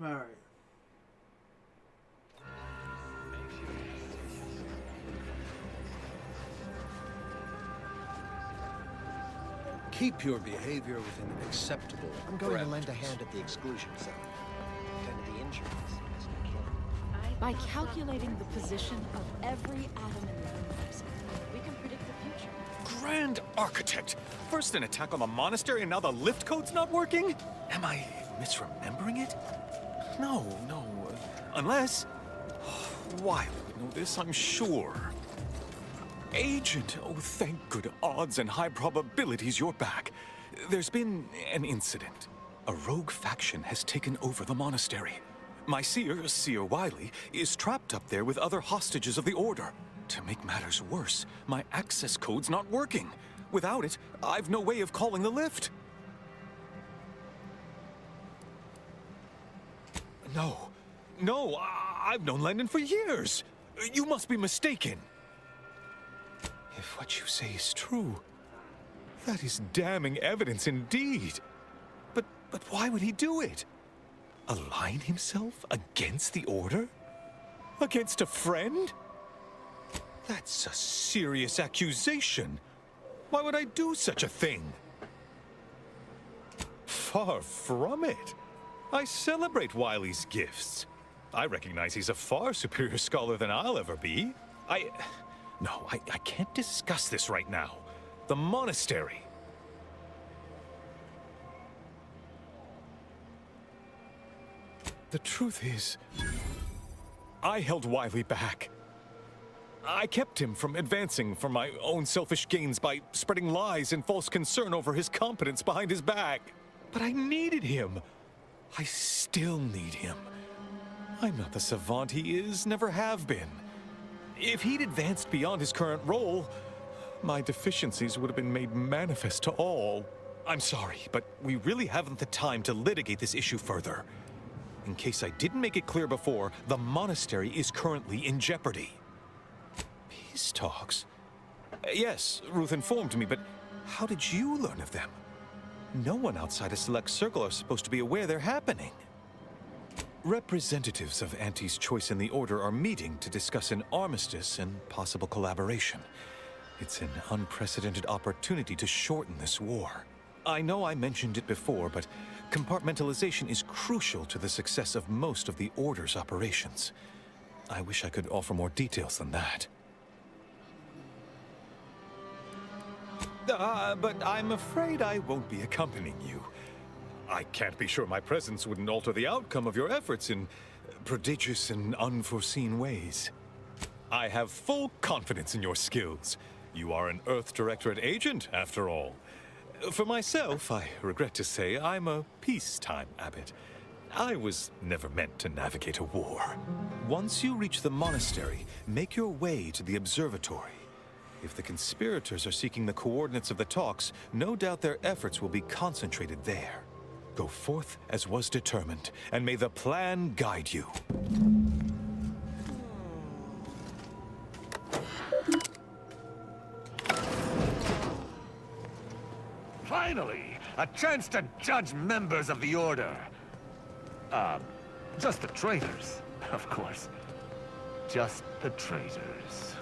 All right. Keep your behavior within an acceptable I'm going to lend a parameters. hand at the exclusion zone. Tend to the injuries as I can. By calculating the position of every atom in the universe, we can predict the future. Grand Architect! First an attack on the monastery, and now the lift code's not working? Am I misremembering it? No. Unless... Why would know this, I'm sure. Agent, oh, thank good odds and high probabilities you're back. There's been an incident. A rogue faction has taken over the monastery. My seer Wiley, is trapped up there with other hostages of the Order. To make matters worse, my access code's not working. Without it, I've no way of calling the lift. No, I've known Landon for years. You must be mistaken. If what you say is true, that is damning evidence indeed. But why would he do it? Align himself against the Order? Against a friend? That's a serious accusation. Why would I do such a thing? Far from it. I celebrate Wiley's gifts. I recognize he's a far superior scholar than I'll ever be. No, I can't discuss this right now. The monastery. The truth is, I held Wiley back. I kept him from advancing for my own selfish gains by spreading lies and false concern over his competence behind his back. But I needed him. I still need him. I'm not the savant he is, never have been. If he'd advanced beyond his current role, my deficiencies would have been made manifest to all. I'm sorry, but we really haven't the time to litigate this issue further. In case I didn't make it clear before, the monastery is currently in jeopardy. Peace talks? Yes, Ruth informed me, but how did you learn of them? No one outside a select circle are supposed to be aware they're happening. Representatives of Auntie's Choice and the Order are meeting to discuss an armistice and possible collaboration. It's an unprecedented opportunity to shorten this war. I know I mentioned it before, but compartmentalization is crucial to the success of most of the Order's operations. I wish I could offer more details than that. But I'm afraid I won't be accompanying you. I can't be sure my presence wouldn't alter the outcome of your efforts in prodigious and unforeseen ways. I have full confidence in your skills. You are an Earth Directorate agent, after all. For myself, I regret to say I'm a peacetime abbot. I was never meant to navigate a war. Once you reach the monastery, make your way to the observatory. If the conspirators are seeking the coordinates of the talks, no doubt their efforts will be concentrated there. Go forth as was determined, and may the plan guide you. Finally, a chance to judge members of the Order. Just the traitors, of course. Just the traitors.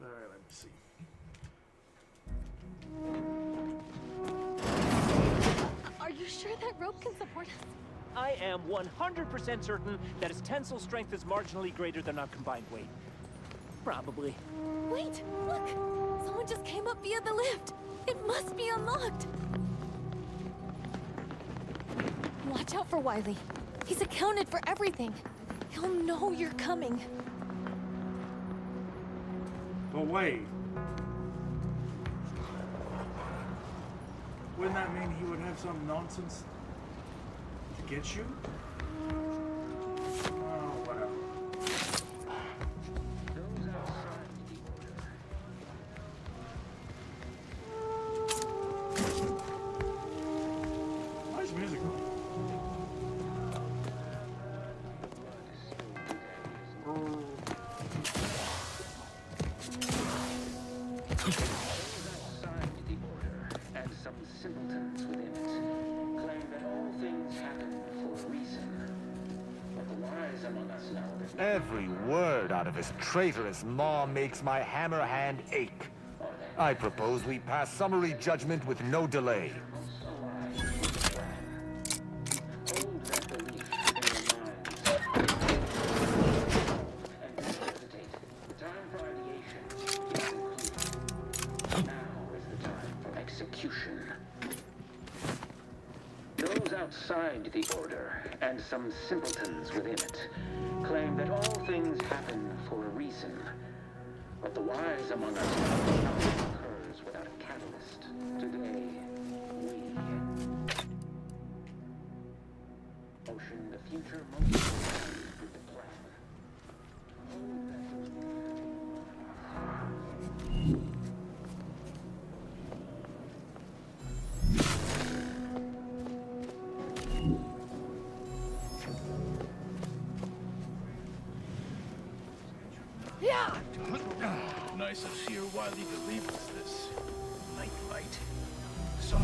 Alright, let me see. Are you sure that rope can support us? I am 100% certain that its tensile strength is marginally greater than our combined weight. Probably. Wait, look! Someone just came up via the lift. It must be unlocked. Watch out for Wiley. He's accounted for everything. He'll know you're coming. But wait. Wouldn't that mean he would have some nonsense to get you? Oh, whatever. Why is music on? And some simpletons within it claim that all things happen for a reason. But the wise among us know that Every word out of his traitorous maw makes my hammer hand ache. I propose we pass summary judgment with no delay. execution. Those outside the Order, and some simpletons within it, claim that all things happen for a reason. But the wise among us know that nothing occurs without a catalyst. Today, we motion the future motion with the plan. Nice of Seer Wiley to leave us this nightlight. Sorry.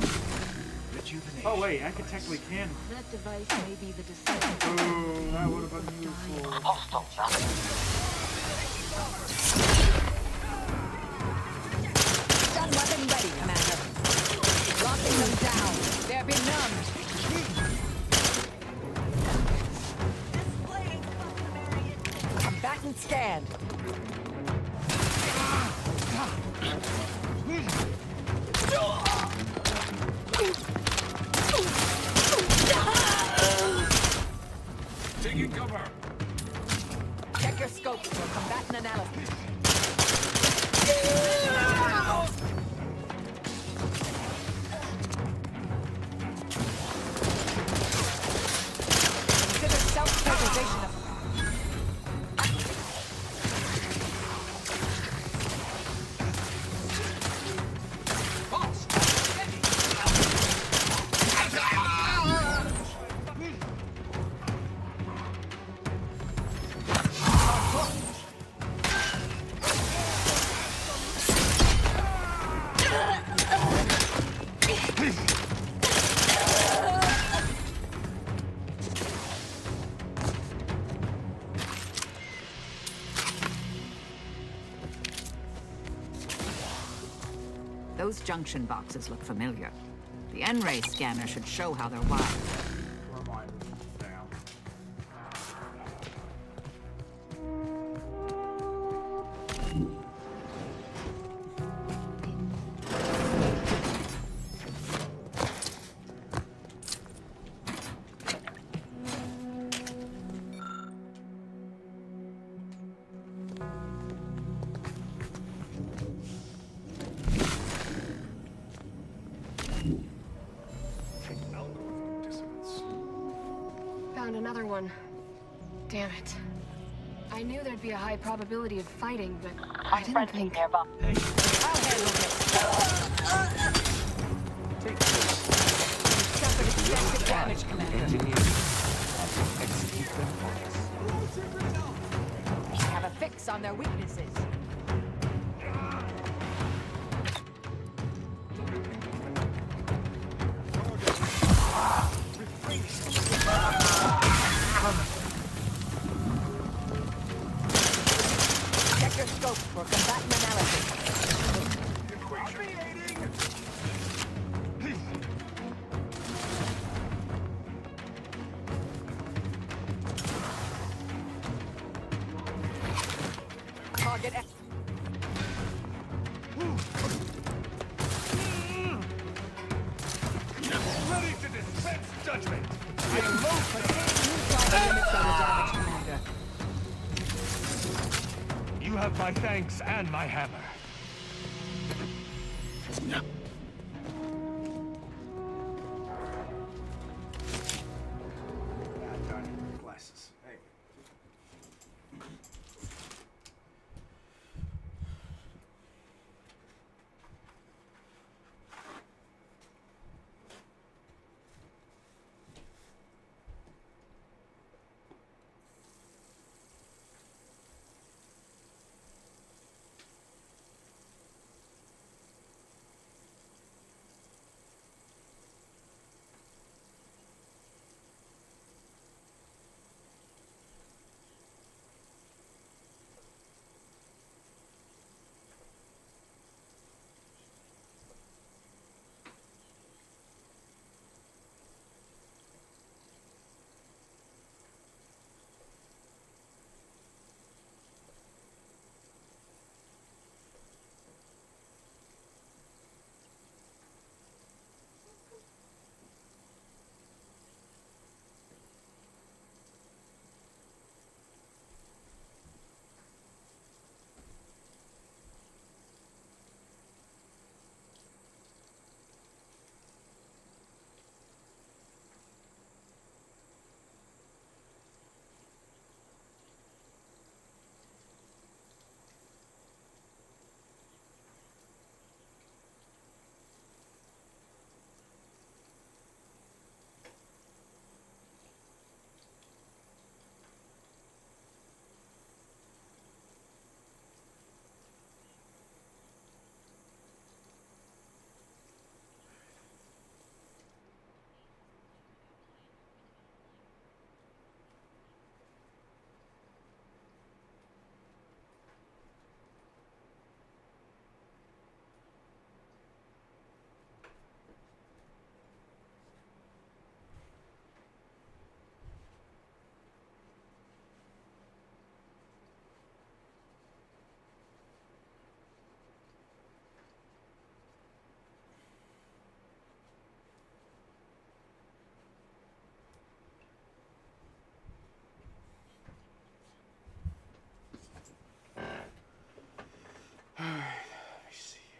Rejuvenation. Oh wait, I could technically can. That device may be the decisive. Oh, that would have been useful. Stun weapon ready, Commander. Locking them down. They're benumbed. Combatant scanned. Taking cover. Check your scopes for combatant analysis. Consider self-preservation of Those junction boxes look familiar. The N-ray scanner should show how they're wired. Found another one. Damn it. I knew there'd be a high probability of fighting, but I didn't think... Hey. I'll handle this. Take this. You've suffered extensive damage, Commander. Engineers. Execute them We have a fix on their weaknesses. Check your scopes for combatant analysis. judgment. I am most You have my thanks and my hammer. Glasses. Hey. Alright, let me see here.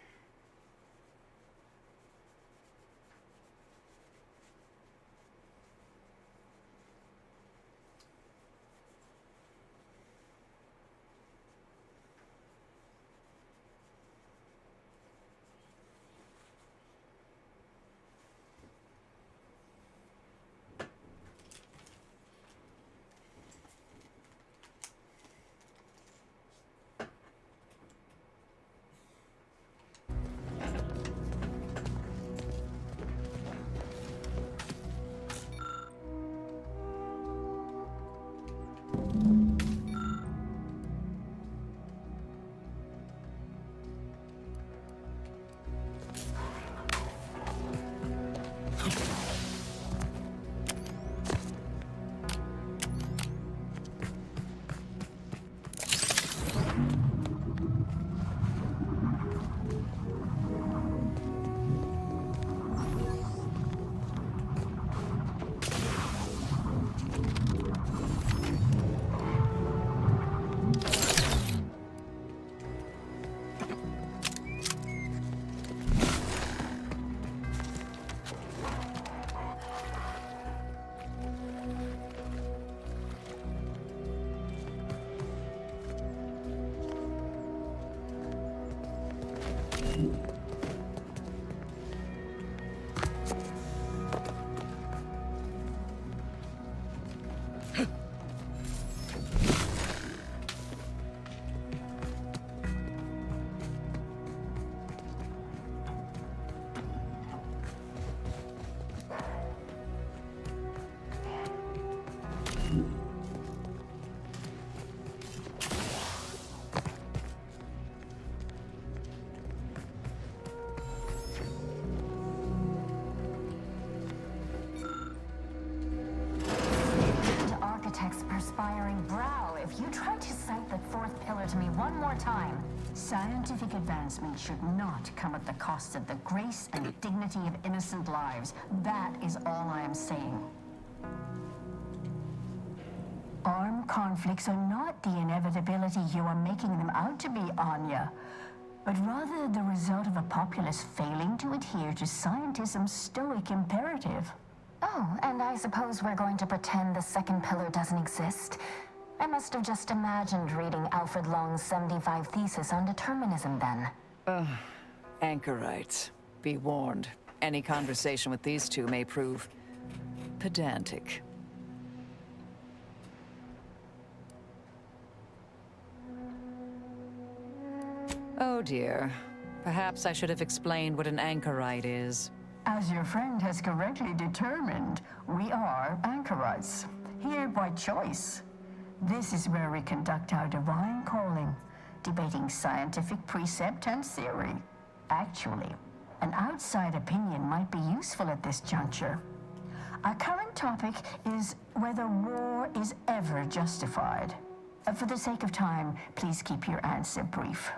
Perspiring brow. If you try to cite the fourth pillar's to me one more time. Scientific advancement should not come at the cost of the grace and dignity of innocent lives. That is all I am saying. Armed conflicts are not the inevitability you are making them out to be, Anya, but rather the result of a populace failing to adhere to scientism's stoic imperative. Oh, and I suppose we're going to pretend the second pillar doesn't exist? I must have just imagined reading Alfred Long's 75 thesis on determinism then. Anchorites. Be warned. Any conversation with these two may prove pedantic. Oh dear. Perhaps I should have explained what an anchorite is. As your friend has correctly determined, we are anchorites, here by choice. This is where we conduct our divine calling, debating scientific precept and theory. Actually, an outside opinion might be useful at this juncture. Our current topic is whether war is ever justified. For the sake of time, please keep your answer brief.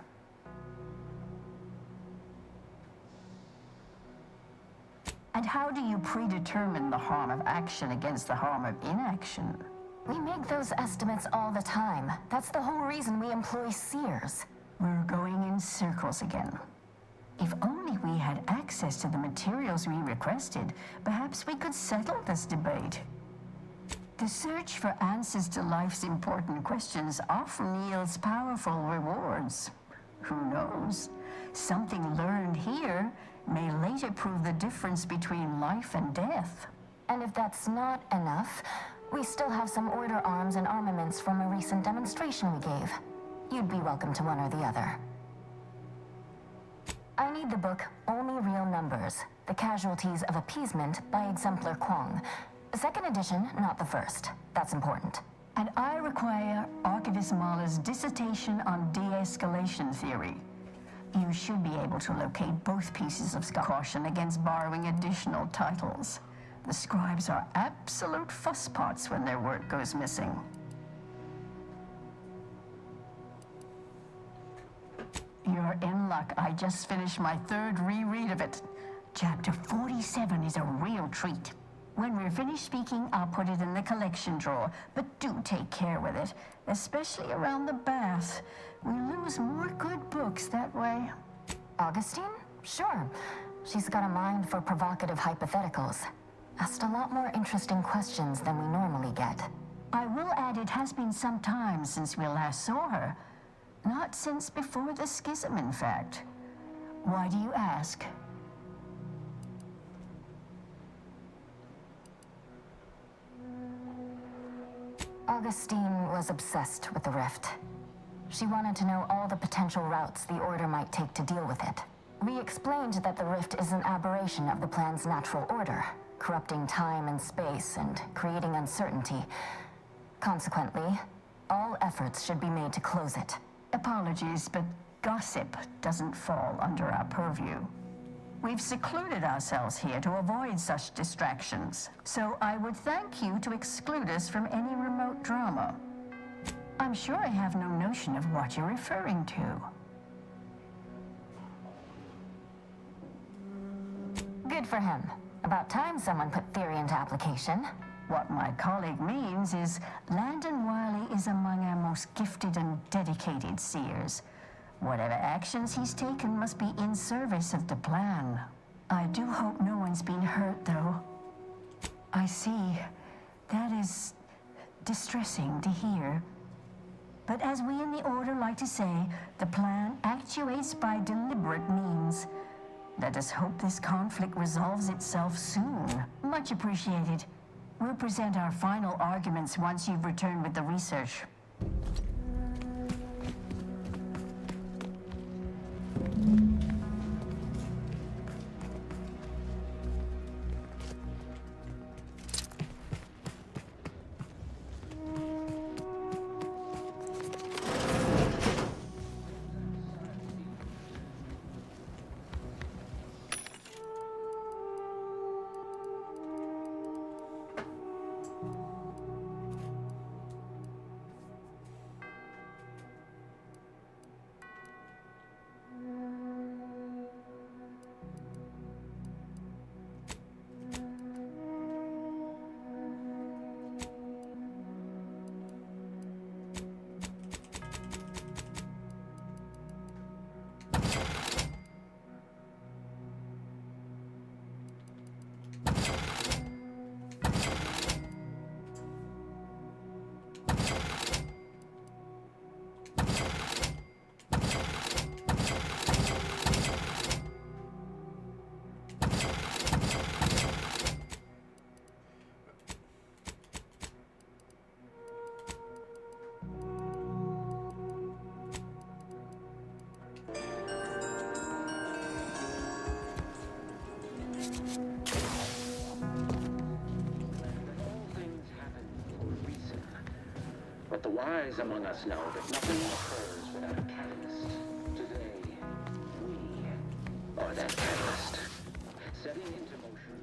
And how do you predetermine the harm of action against the harm of inaction? We make those estimates all the time. That's the whole reason we employ seers. We're going in circles again. If only we had access to the materials we requested, perhaps we could settle this debate. The search for answers to life's important questions often yields powerful rewards. Who knows? Something learned here may later prove the difference between life and death. And if that's not enough, we still have some order arms and armaments from a recent demonstration we gave. You'd be welcome to one or the other. I need the book Only Real Numbers, The Casualties of Appeasement by Exemplar Kwong. Second edition, not the first. That's important. And I require Archivist Mahler's dissertation on de-escalation theory. You should be able to locate both pieces of caution against borrowing additional titles. The scribes are absolute fusspots when their work goes missing. You're in luck. I just finished my third reread of it. Chapter 47 is a real treat. When we're finished speaking, I'll put it in the collection drawer, but do take care with it, especially around the bath. We lose more good books that way. Augustine? Sure. She's got a mind for provocative hypotheticals. Asked a lot more interesting questions than we normally get. I will add it has been some time since we last saw her. Not since before the schism, in fact. Why do you ask? Augustine was obsessed with the rift. She wanted to know all the potential routes the Order might take to deal with it. We explained that the rift is an aberration of the plan's natural order, corrupting time and space and creating uncertainty. Consequently, all efforts should be made to close it. Apologies, but gossip doesn't fall under our purview. We've secluded ourselves here to avoid such distractions, so I would thank you to exclude us from any remote drama. I'm sure I have no notion of what you're referring to. Good for him. About time someone put theory into application. What my colleague means is Landon Wiley is among our most gifted and dedicated seers. Whatever actions he's taken must be in service of the plan. I do hope no one's been hurt, though. I see. That is distressing to hear. But as we in the Order like to say, the plan actuates by deliberate means. Let us hope this conflict resolves itself soon. Much appreciated. We'll present our final arguments once you've returned with the research. wise among us know that nothing occurs without a catalyst. Today, we are that catalyst, setting into motion.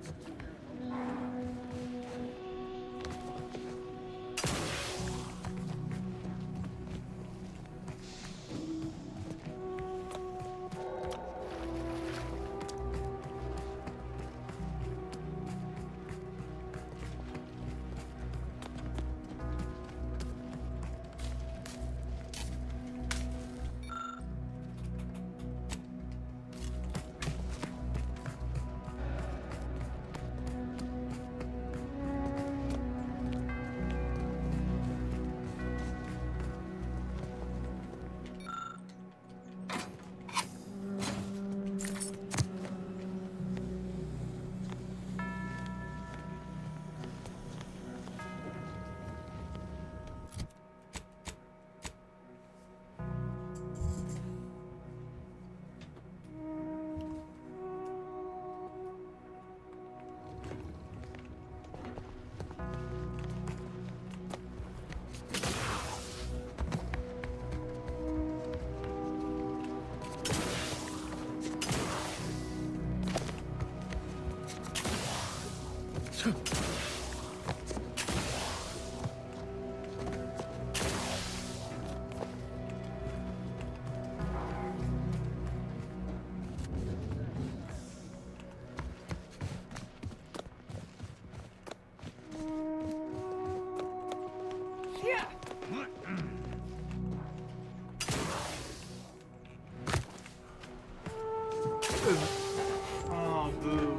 Oh, boo.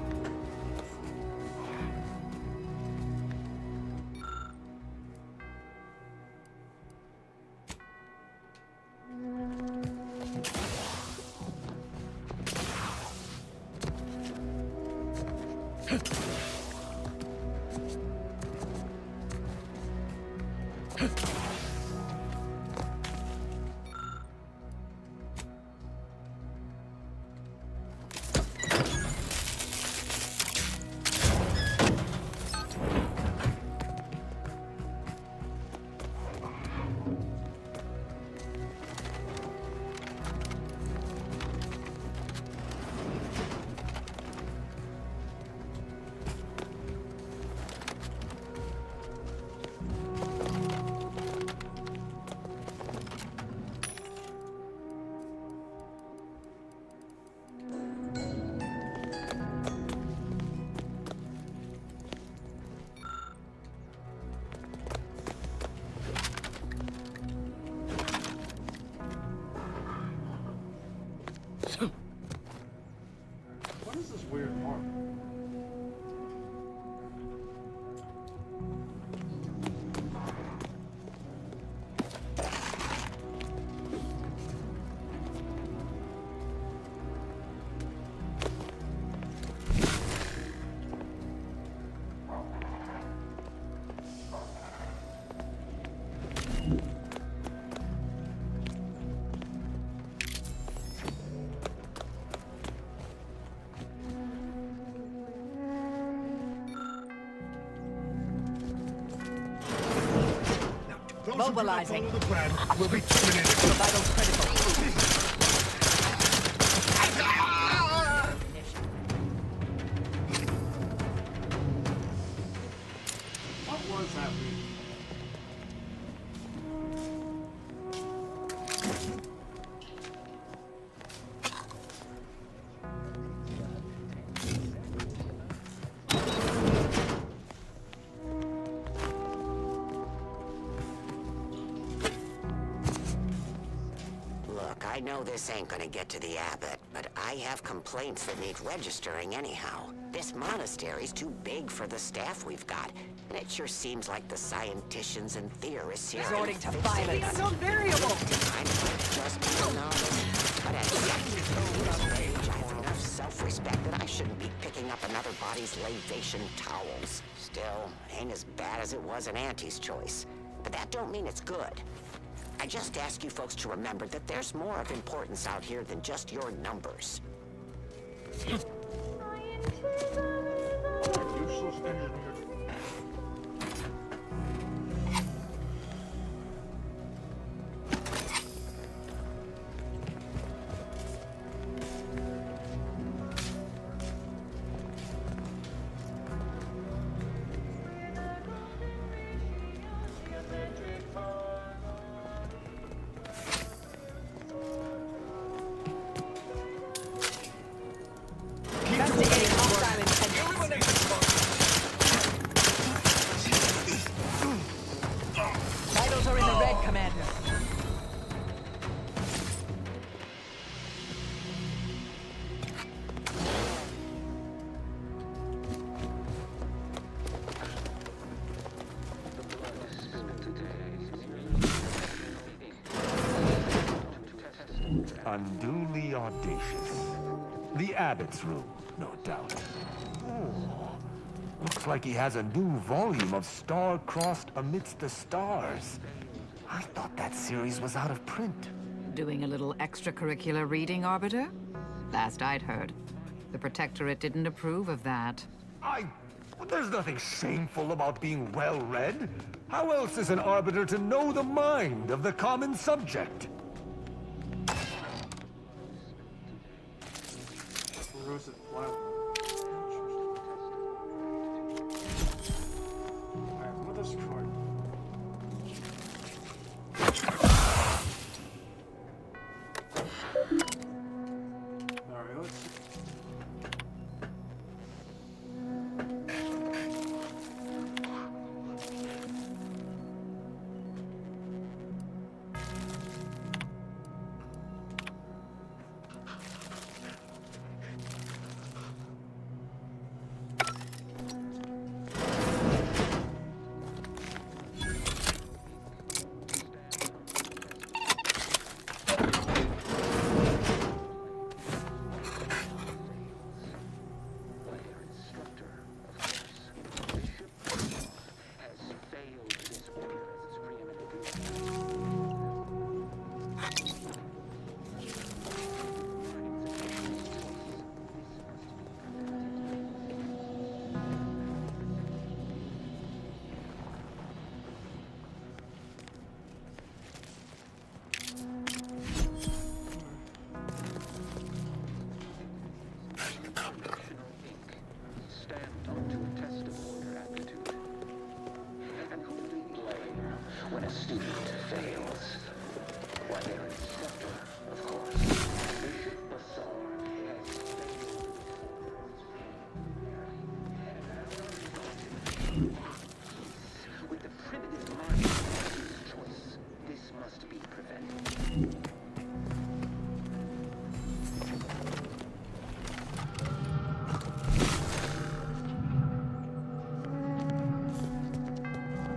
What is this weird mark? Mobilizing. Will be terminated. Vital critical. What was that reading? Look, I know this ain't gonna get to the abbot, but I have complaints that need registering anyhow. This monastery's too big for the staff we've got, and it sure seems like the scienticians and theorists here Resorting to fixing violence. it. Unvariable. I might just be a novice, but at this age, I have enough self-respect that I shouldn't be picking up another body's libation towels. Still, ain't as bad as it was in Auntie's choice. But that don't mean it's good. I just ask you folks to remember that there's more of importance out here than just your numbers. Useless engineer. unduly audacious. The Abbot's room, no doubt. Oh, looks like he has a new volume of Star-Crossed Amidst the Stars. I thought that series was out of print. Doing a little extracurricular reading, Arbiter? Last I'd heard, the Protectorate didn't approve of that. There's nothing shameful about being well-read. How else is an Arbiter to know the mind of the common subject?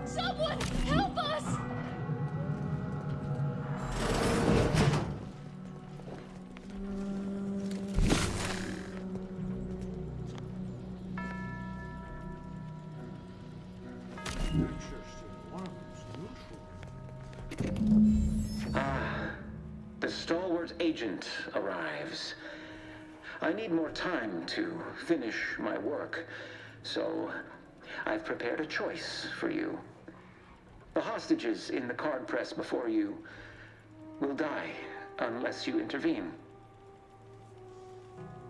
Someone help us! The stalwart agent arrives. I need more time to finish my work, so I've prepared a choice for you. The hostages in the card press before you will die unless you intervene.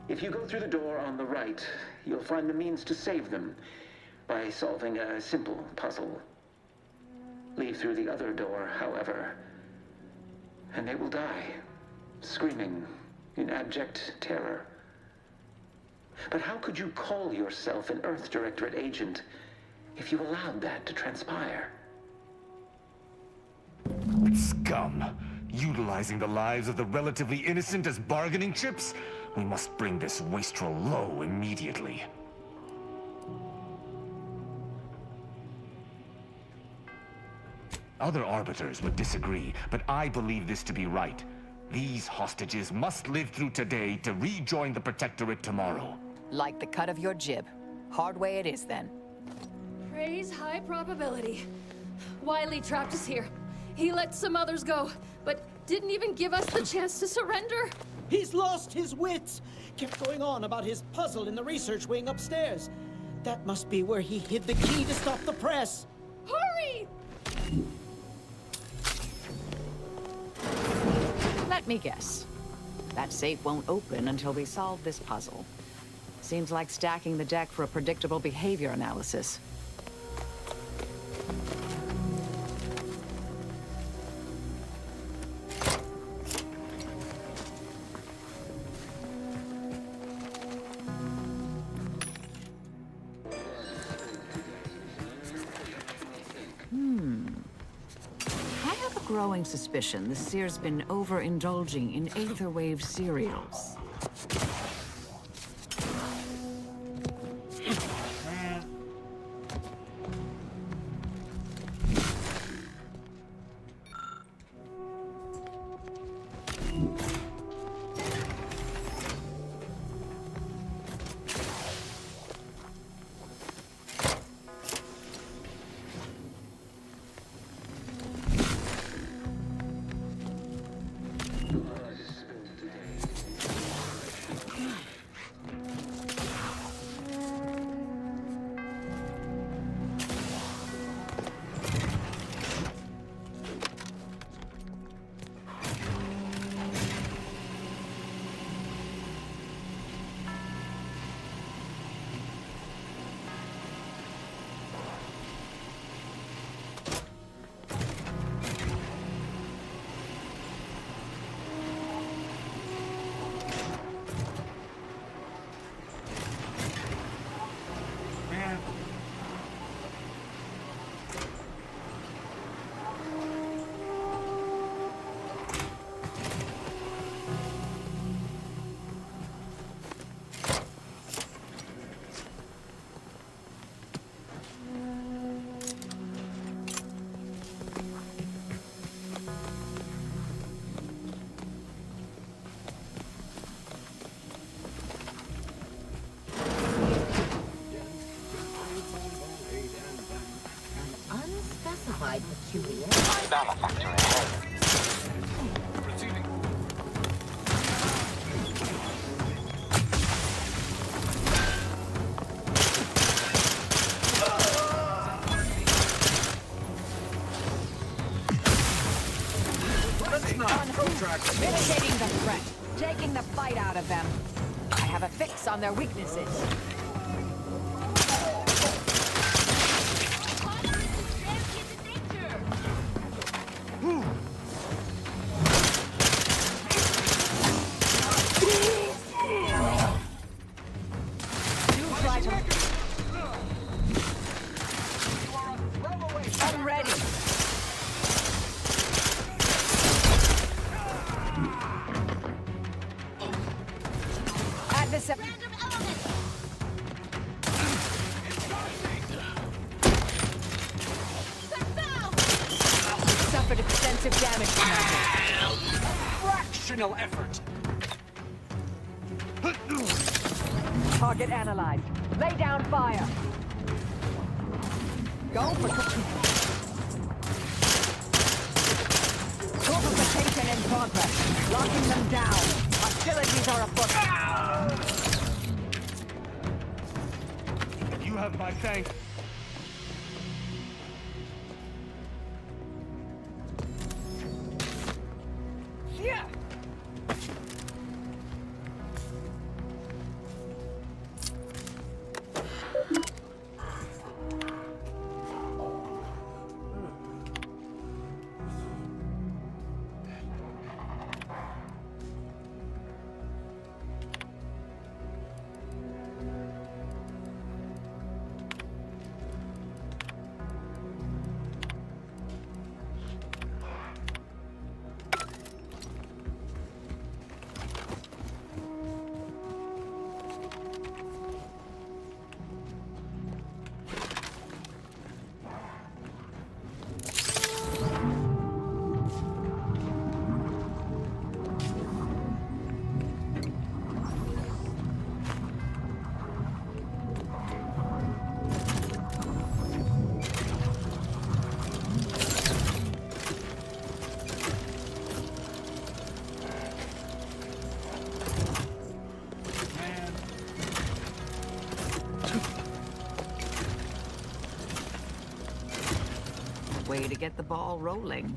If you go through the door on the right, you'll find the means to save them by solving a simple puzzle. Leave through the other door, however, and they will die, screaming in abject terror. But how could you call yourself an Earth Directorate agent if you allowed that to transpire? Scum! Utilizing the lives of the relatively innocent as bargaining chips? We must bring this wastrel low immediately. Other arbiters would disagree, but I believe this to be right. These hostages must live through today to rejoin the Protectorate tomorrow. Like the cut of your jib. Hard way it is, then. Praise high probability. Wiley trapped us here. He let some others go, but didn't even give us the chance to surrender. He's lost his wits. Kept going on about his puzzle in the research wing upstairs. That must be where he hid the key to stop the press. Hurry! Let me guess. That safe won't open until we solve this puzzle. Seems like stacking the deck for a predictable behavior analysis. I have a growing suspicion the Seer's been overindulging in Aetherwave cereals. Malefactor ahead. Proceeding. Let's not protract. Mitigating the threat. Taking the fight out of them. I have a fix on their weaknesses. I'm ready. Add this up. Suffered extensive damage, Commander. Fractional effort. Target analyzed. Lay down fire. Go for Corporation in progress. Locking them down. Hostilities are afoot. You have my thanks. Yeah. Way to get the ball rolling.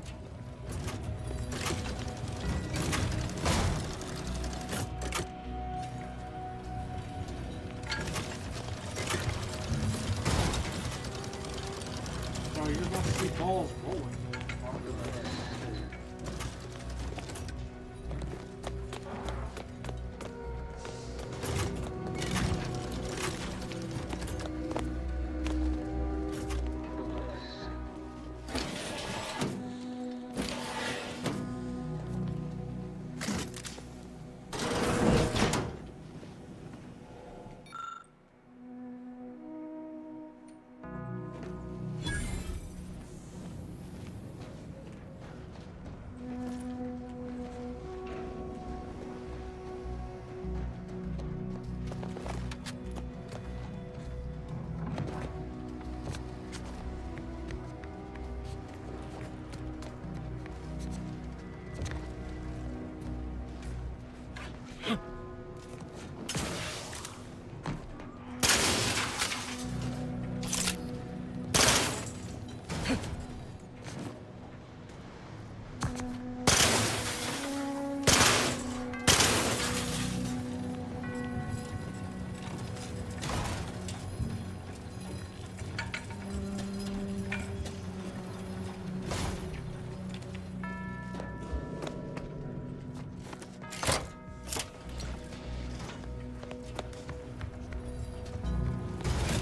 Oh, you're about to see balls rolling.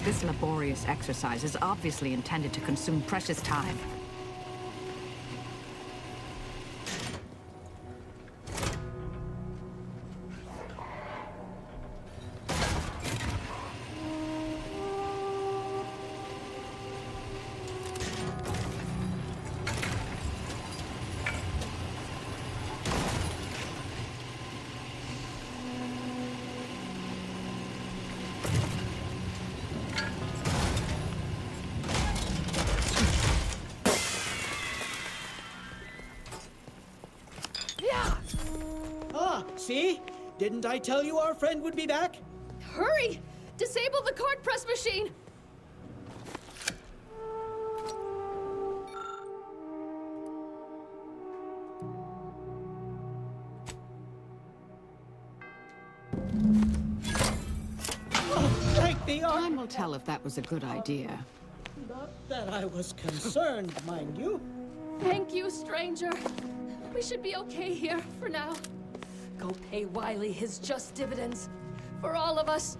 This laborious exercise is obviously intended to consume precious time. See? Didn't I tell you our friend would be back? Hurry! Disable the card press machine! Time will tell if that was a good idea. Not that I was concerned, mind you. Thank you, stranger. We should be okay here for now. Go pay Wily his just dividends. For all of us.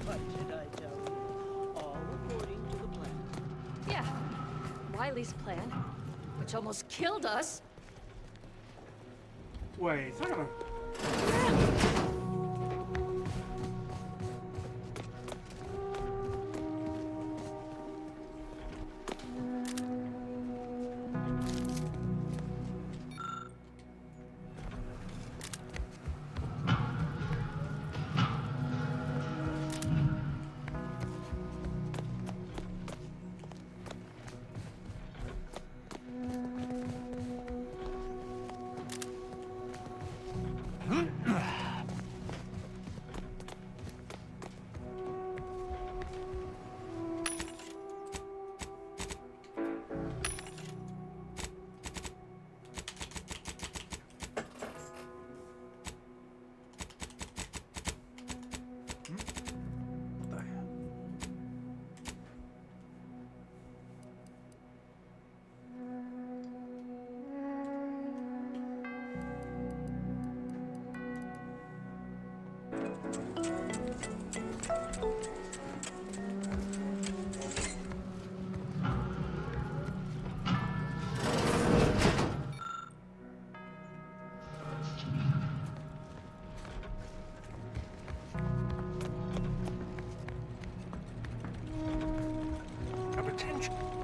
What did I tell you? All according to the plan. Yeah, Wily's plan, which almost killed us. Wait, it's not gonna...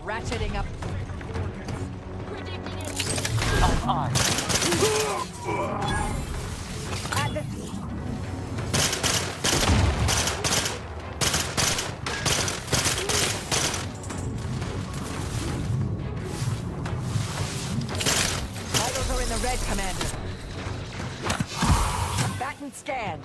Ratcheting up. Vitals are in the red, Commander. Batten scanned.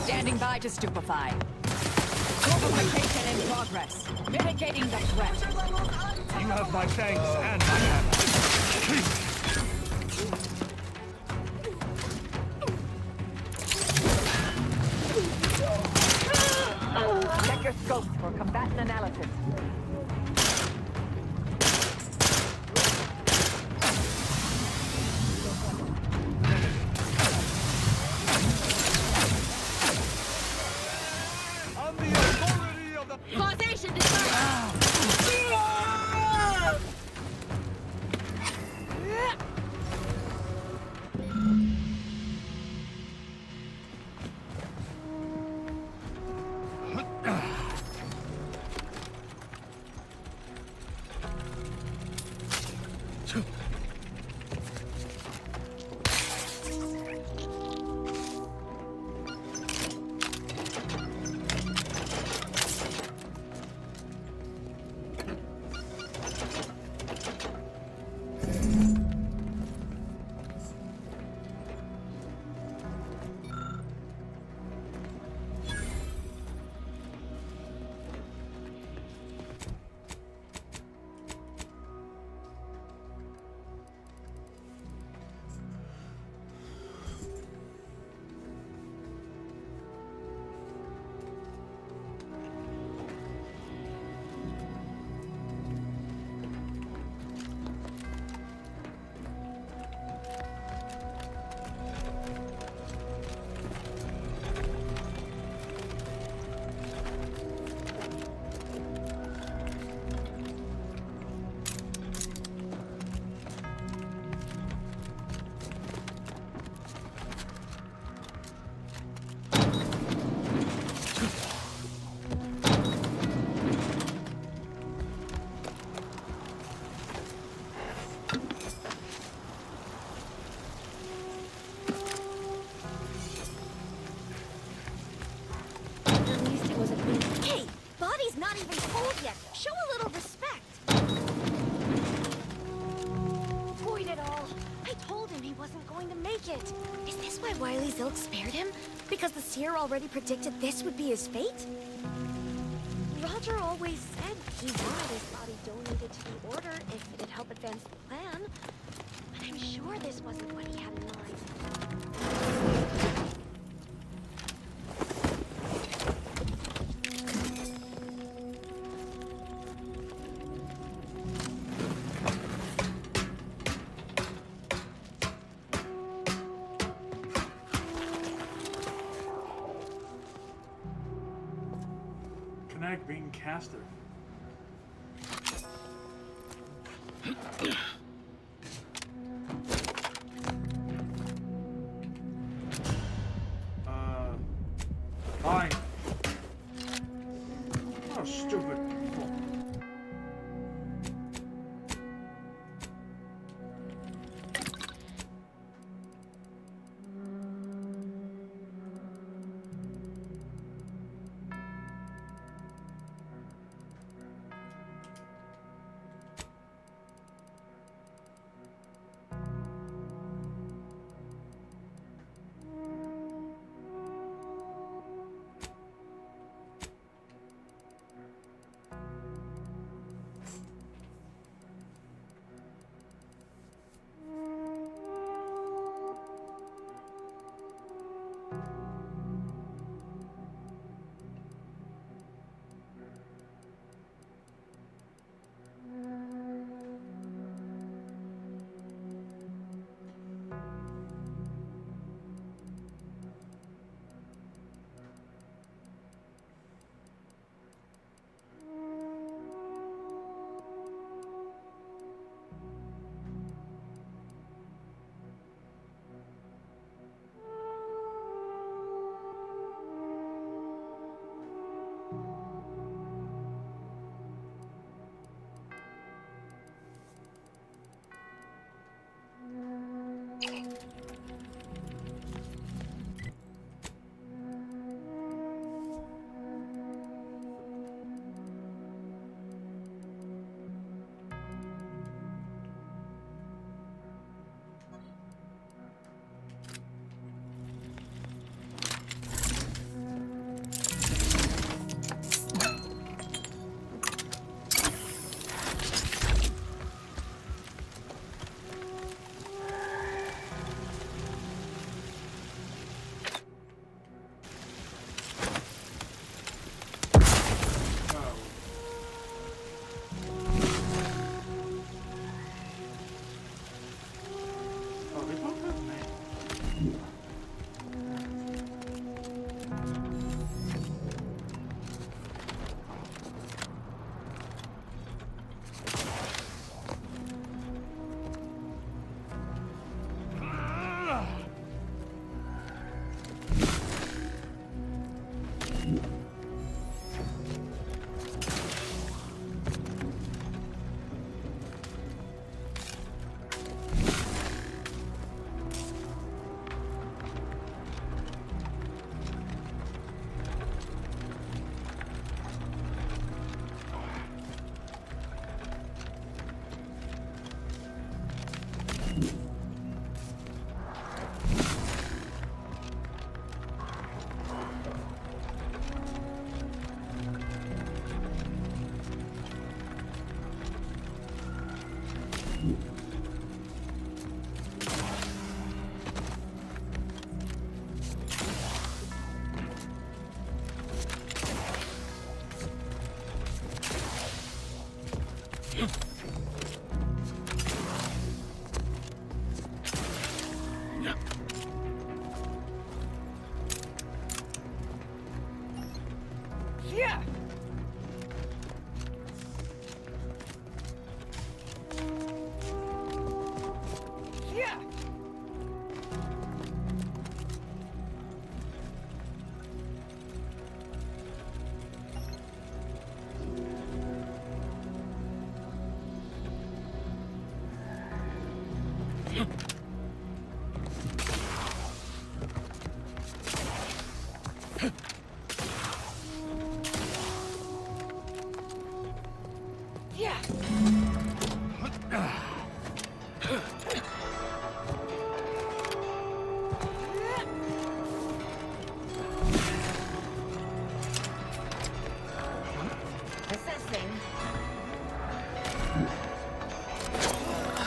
Standing by to stupefy. Corporation in progress. Mitigating the threat. You have my thanks and my hammer. Check your scopes for combatant analysis. Causation determined! it! Is this why Wily Zilk spared him? Because the seer already predicted this would be his fate? Roger always said he wanted his body donated to the Order if it'd help advance the plan. But I'm sure this wasn't what he had in mind. Connect being caster. Fine. Oh, stupid.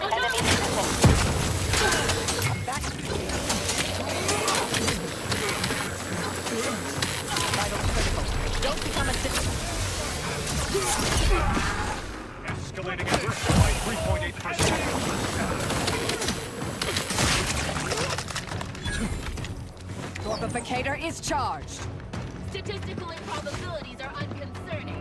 Enemy missing. Come back. Vital critical. Don't become a citizen. Escalating at risk by 3.8%. Torpificator is charged. Statistical improbabilities are unconcerning.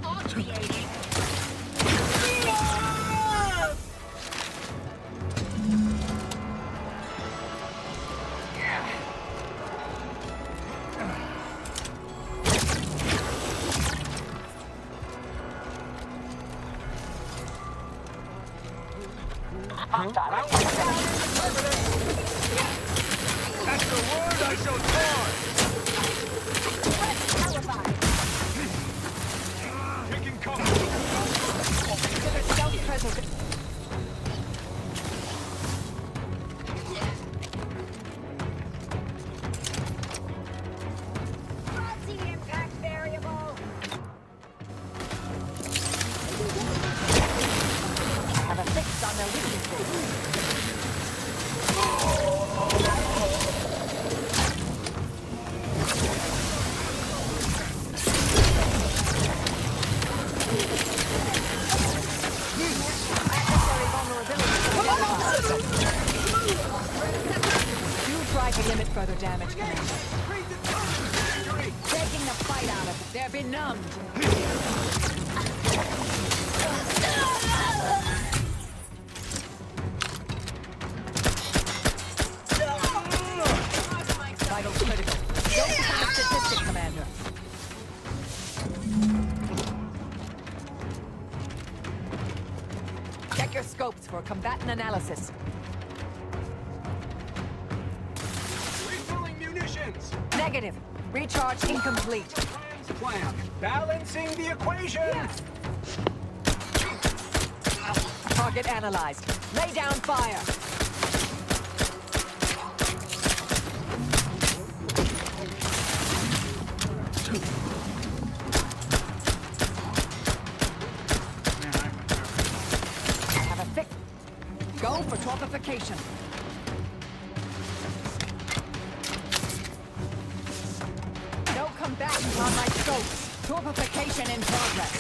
Obviating. That's the word I shall charge! Taking cover! Consider self-preservation. What's the impact variable? Have a fix on their weaknesses. Adversary vulnerability. You tried to limit further damage, Commander. Taking the fight out of it. They're benumbed. Vital critical. Don't become a statistic, Commander. Check your scopes for combatant analysis. Refilling munitions! Negative. Recharge incomplete. Plan. Balancing the equation! Target analyzed. Lay down fire. Have a fix. Go for torpification. No combatants on my scopes. Torpification in progress.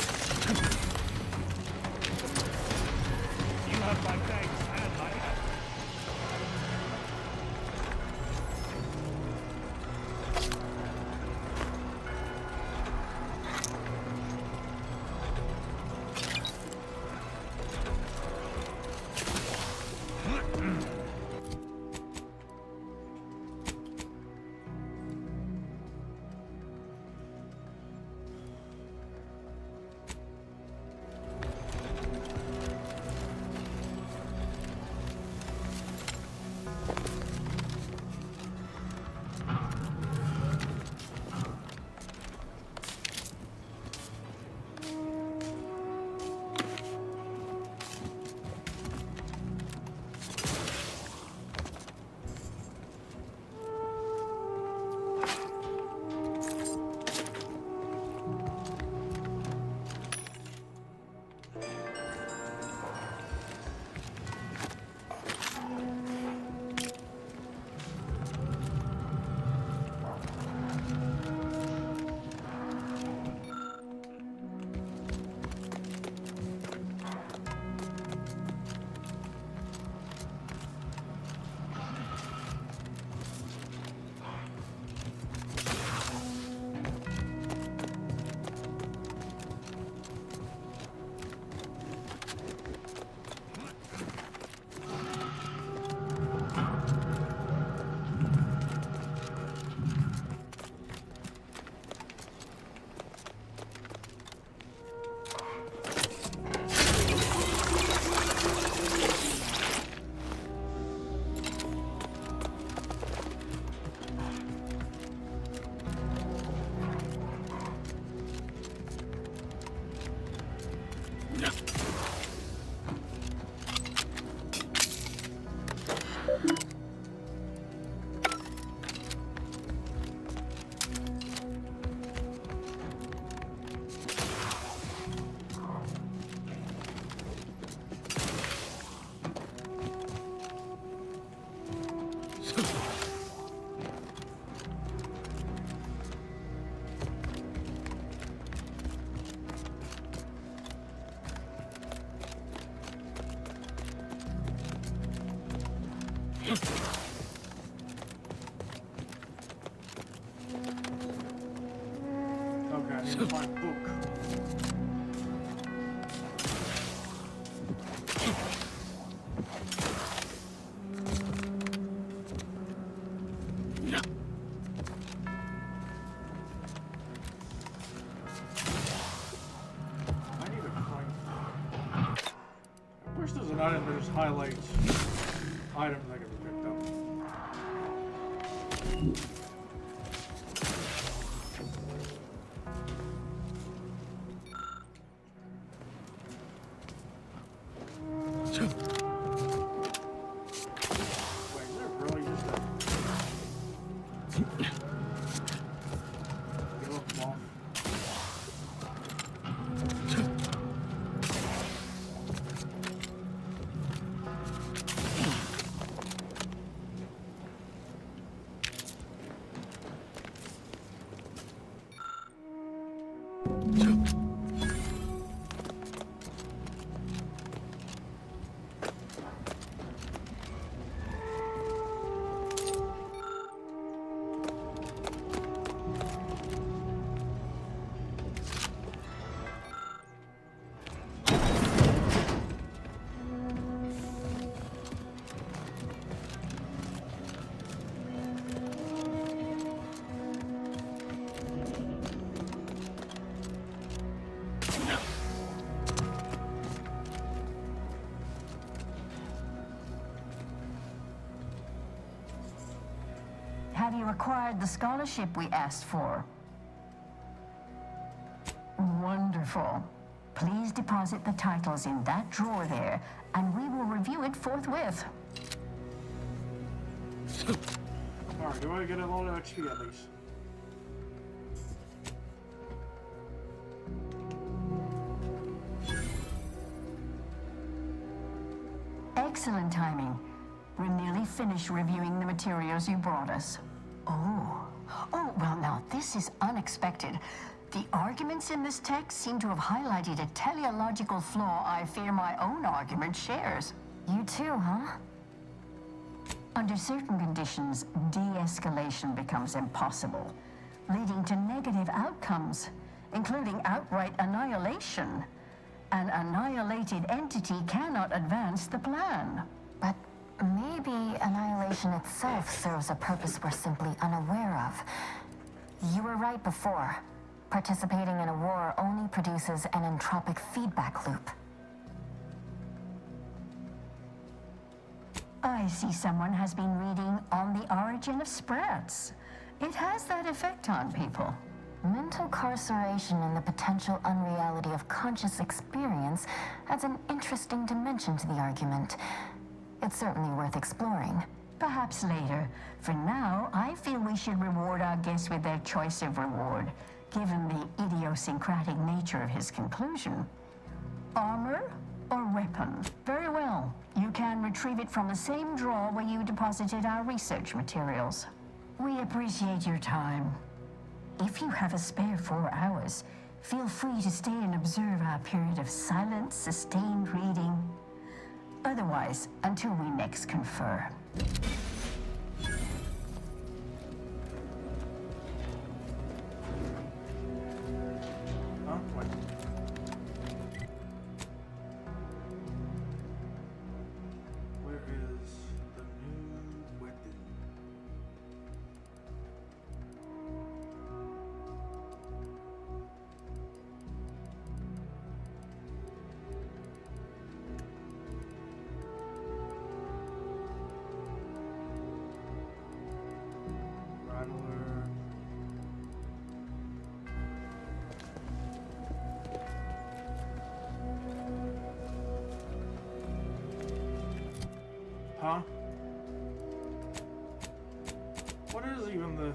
You have my thanks and my help. Okay, I need to find book. I need a coin. I wish there's an item that just highlights items that can be picked up. Wait, is there really just a... Get off them off. Have you acquired the scholarship we asked for? Wonderful. Please deposit the titles in that drawer there, and we will review it forthwith. Alright, do I get a lot of XP at least? Excellent timing. We're nearly finished reviewing the materials you brought us. Oh, well now, this is unexpected. The arguments in this text seem to have highlighted a teleological flaw I fear my own argument shares. You too, huh? Under certain conditions, de-escalation becomes impossible, leading to negative outcomes, including outright annihilation. An annihilated entity cannot advance the plan. But maybe annihilation itself serves a purpose we're simply unaware of. You were right before. Participating in a war only produces an entropic feedback loop. I see someone has been reading On the Origin of Sprats. It has that effect on people. Mental carceration and the potential unreality of conscious experience adds an interesting dimension to the argument. It's certainly worth exploring. Perhaps later. For now, I feel we should reward our guest with their choice of reward, given the idiosyncratic nature of his conclusion. Armor or weapon? Very well. You can retrieve it from the same drawer where you deposited our research materials. We appreciate your time. If you have a spare 4 hours, feel free to stay and observe our period of silent, sustained reading. Otherwise, until we next confer. Huh? What? Where is the new weapon? Rattler. Huh? What is even the...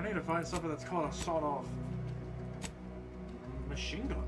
I need to find something that's called a sawed-off machine gun.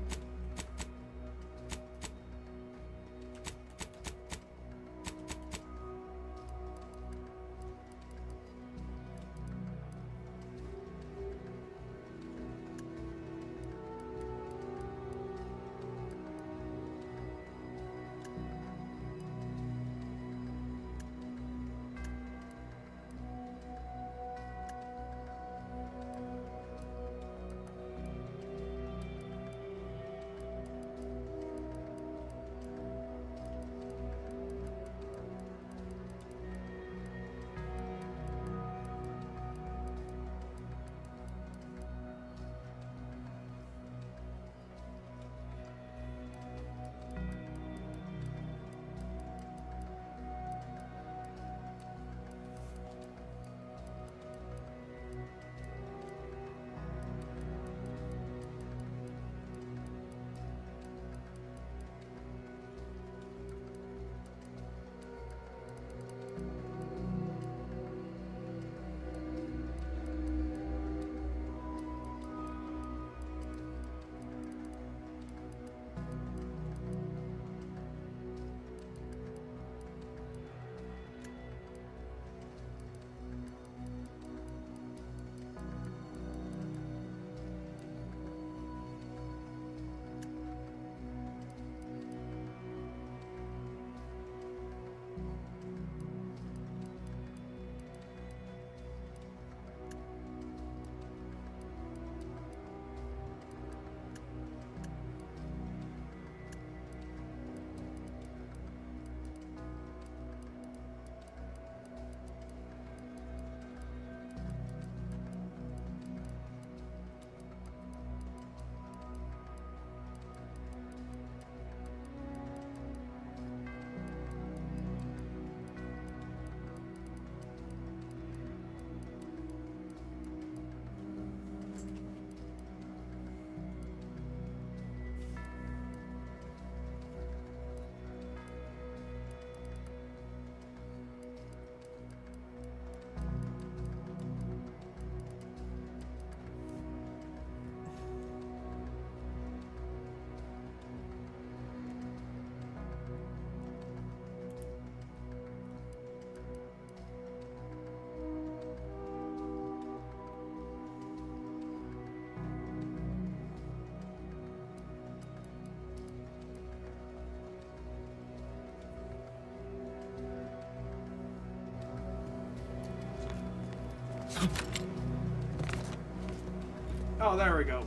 Oh, there we go.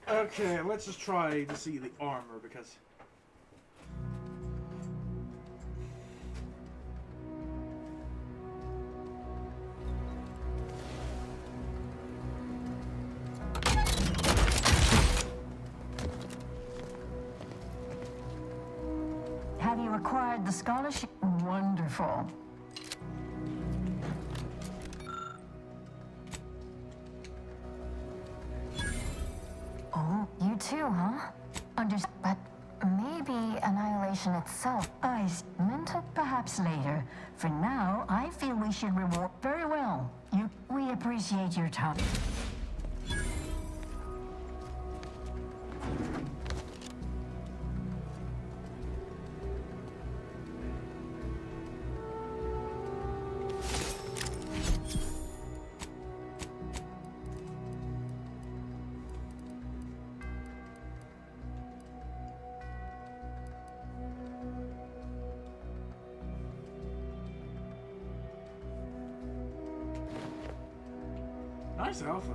Okay, let's just try to see the armor because Have you acquired the scholarship? Wonderful. Oh, you too, huh? But maybe Annihilation itself. Mental perhaps later. For now, I feel we should reward. Very well. We appreciate your time. Nice outfit.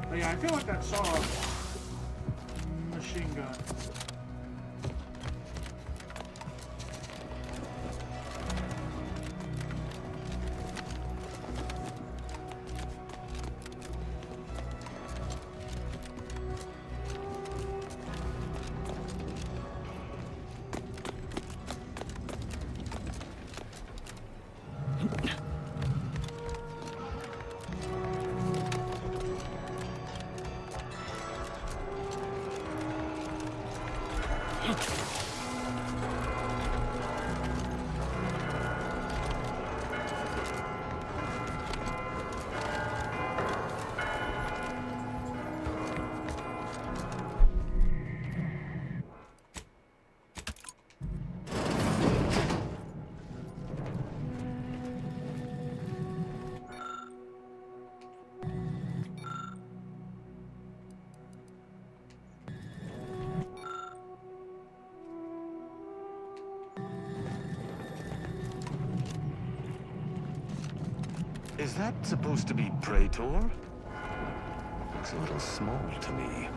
But yeah, I feel like that saw a machine gun. Is that supposed to be Praetor? Looks a little small to me.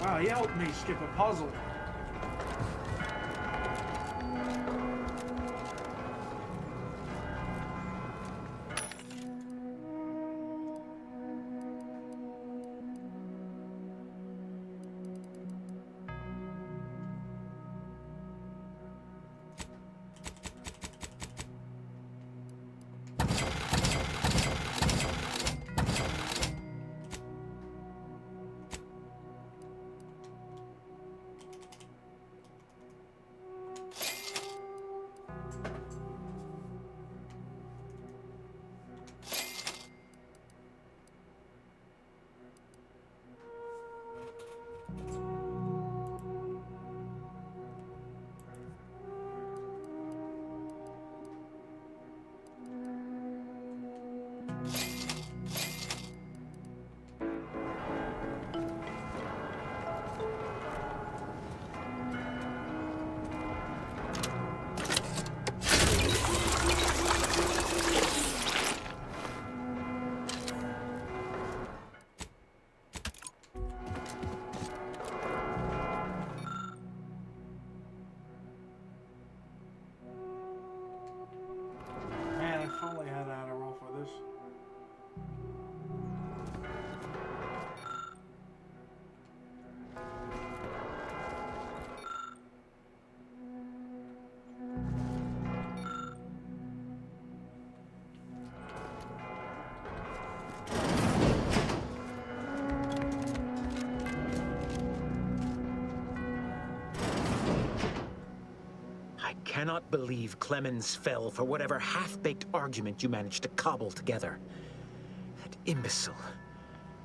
Wow, he helped me skip a puzzle. If only I had Adderall for this. I cannot believe Clemens fell for whatever half-baked argument you managed to cobble together. That imbecile.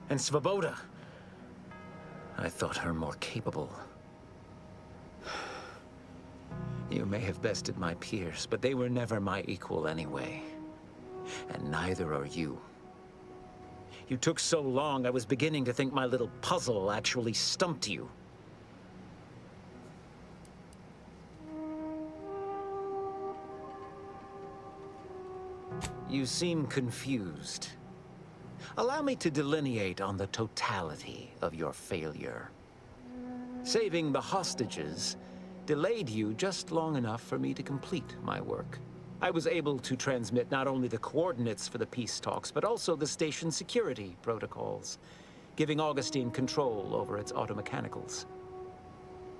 And Svoboda. I thought her more capable. You may have bested my peers, but they were never my equal anyway. And neither are you. You took so long, I was beginning to think my little puzzle actually stumped you. You seem confused. Allow me to delineate on the totality of your failure. Saving the hostages delayed you just long enough for me to complete my work. I was able to transmit not only the coordinates for the peace talks, but also the station security protocols, giving Augustine control over its automechanicals.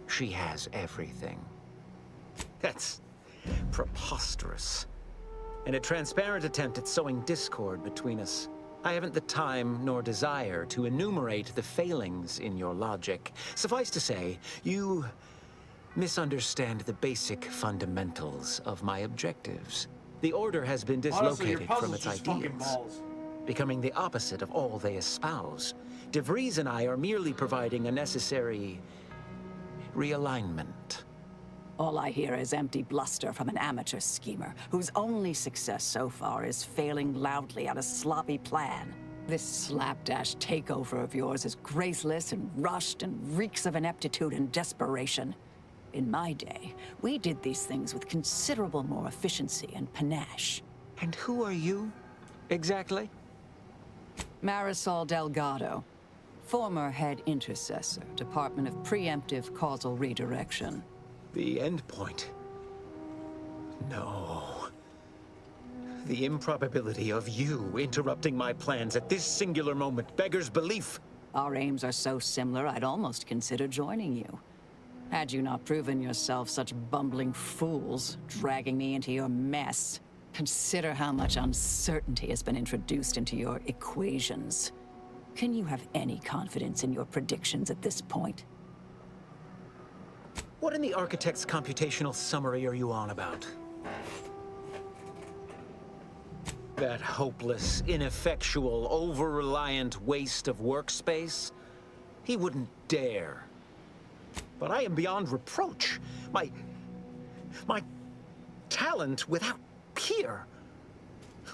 She has everything. That's preposterous. In a transparent attempt at sowing discord between us, I haven't the time nor desire to enumerate the failings in your logic. Suffice to say, you misunderstand the basic fundamentals of my objectives. The Order has been dislocated from its ideals, becoming the opposite of all they espouse. DeVries and I are merely providing a necessary realignment. All I hear is empty bluster from an amateur schemer whose only success so far is failing loudly at a sloppy plan. This slapdash takeover of yours is graceless and rushed and reeks of ineptitude and desperation. In my day, we did these things with considerable more efficiency and panache. And who are you, exactly? Marisol Delgado, former head intercessor, Department of Preemptive Causal Redirection. The endpoint. No. The improbability of you interrupting my plans at this singular moment beggars belief. Our aims are so similar, I'd almost consider joining you. Had you not proven yourself such bumbling fools, dragging me into your mess. Consider how much uncertainty has been introduced into your equations. Can you have any confidence in your predictions at this point? What in the Architect's computational summary are you on about? That hopeless, ineffectual, over-reliant waste of workspace? He wouldn't dare. But I am beyond reproach. My talent without peer.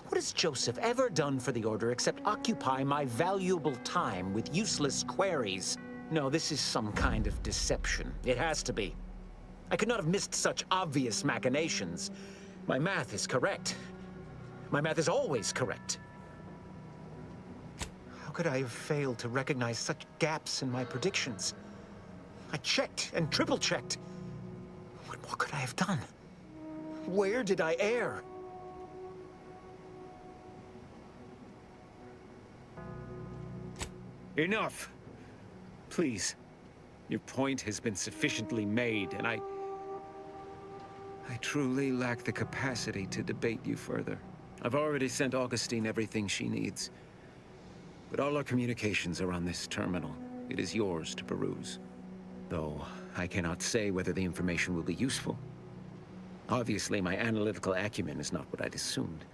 What has Joseph ever done for the Order except occupy my valuable time with useless queries? No, this is some kind of deception. It has to be. I could not have missed such obvious machinations. My math is correct. My math is always correct. How could I have failed to recognize such gaps in my predictions? I checked and triple-checked. What more could I have done? Where did I err? Enough! Please. Your point has been sufficiently made, and I truly lack the capacity to debate you further. I've already sent Augustine everything she needs. But all our communications are on this terminal. It is yours to peruse. Though I cannot say whether the information will be useful. Obviously, my analytical acumen is not what I'd assumed.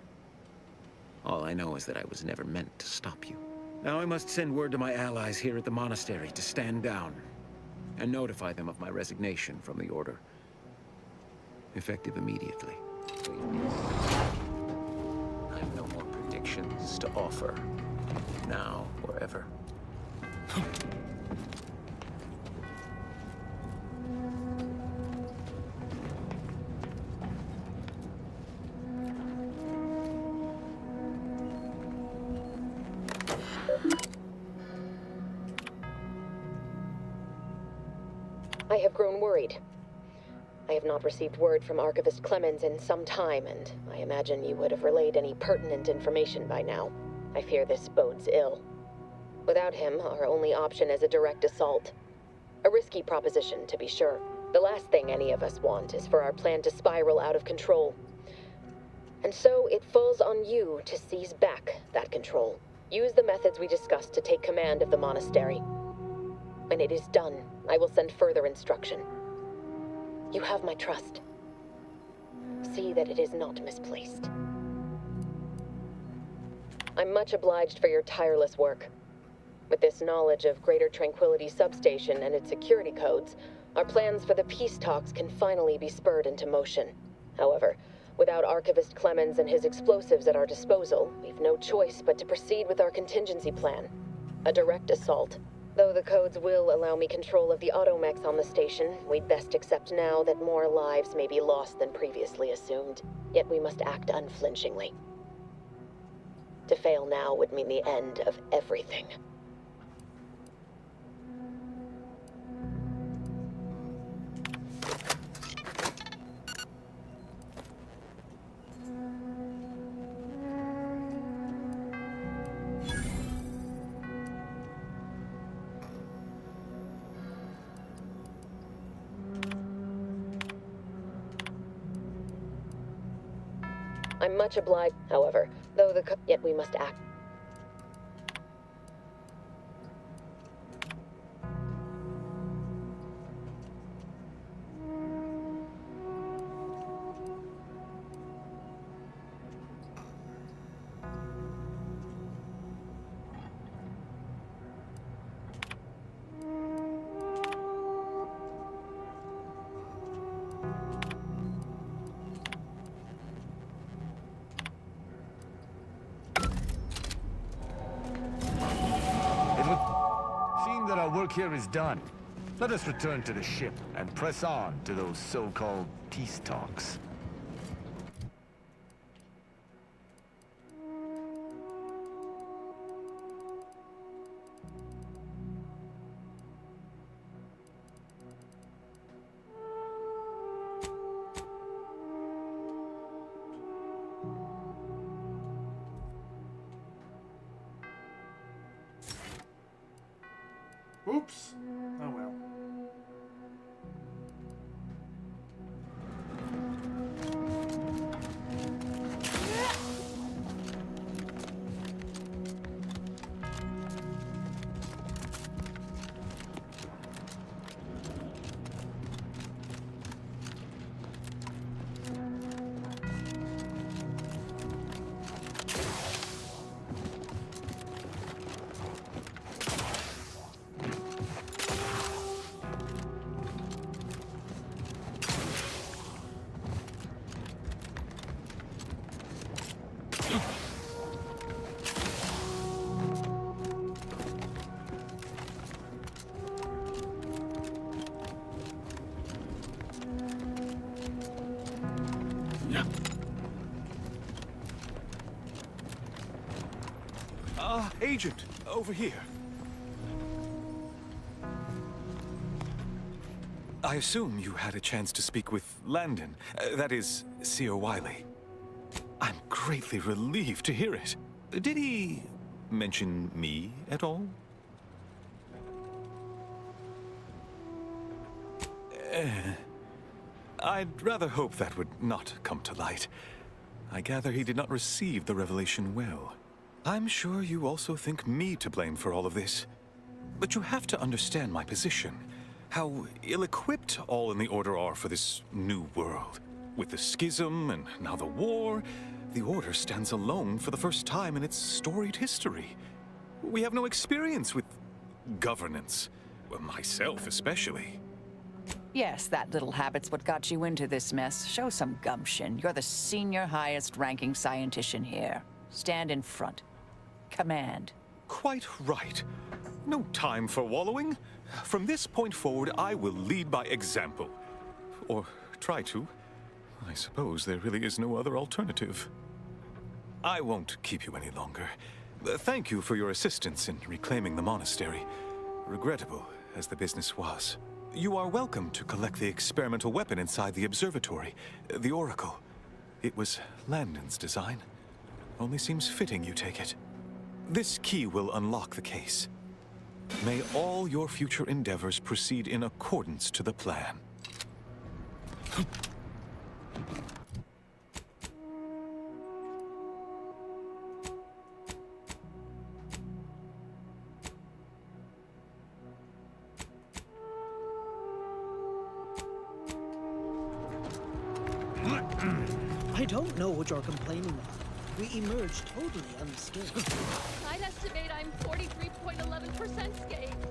All I know is that I was never meant to stop you. Now I must send word to my allies here at the monastery to stand down, and notify them of my resignation from the Order. Effective immediately. I have no more predictions to offer, now or ever. I have grown worried. I have not received word from Archivist Clemens in some time, and I imagine you would have relayed any pertinent information by now. I fear this bodes ill. Without him, our only option is a direct assault. A risky proposition, to be sure. The last thing any of us want is for our plan to spiral out of control. And so it falls on you to seize back that control. Use the methods we discussed to take command of the monastery. When it is done, I will send further instruction. You have my trust. See that it is not misplaced. I'm much obliged for your tireless work. With this knowledge of Greater Tranquility Substation and its security codes, our plans for the peace talks can finally be spurred into motion. However, Without Archivist Clemens and his explosives at our disposal, we've no choice but to proceed with our contingency plan. A direct assault. Though the codes will allow me control of the automechs on the station, we'd best accept now that more lives may be lost than previously assumed. Yet we must act unflinchingly. To fail now would mean the end of everything. I'm much obliged, however, yet we must act. Work here is done. Let us return to the ship and press on to those so-called peace talks. Oops. Oh well. Agent, over here. I assume you had a chance to speak with Landon, that is, Seer Wiley. I'm greatly relieved to hear it. Did he mention me at all? I'd rather hope that would not come to light. I gather he did not receive the revelation well. I'm sure you also think me to blame for all of this. But you have to understand my position. How ill-equipped all in the Order are for this new world. With the schism and now the war, the Order stands alone for the first time in its storied history. We have no experience with governance. Well, myself especially. Yes, that little habit's what got you into this mess. Show some gumption. You're the senior highest-ranking scientician here. Stand in front. Command. Quite right. No time for wallowing. From this point forward, I will lead by example. Or try to. I suppose there really is no other alternative. I won't keep you any longer. Thank you for your assistance in reclaiming the monastery. Regrettable as the business was. You are welcome to collect the experimental weapon inside the observatory, the Oracle. It was Landon's design. Only seems fitting you take it. This key will unlock the case. May all your future endeavors proceed in accordance to the plan. I don't know what you're complaining about. We emerged totally unscathed. I'd estimate I'm 43.11% scathed.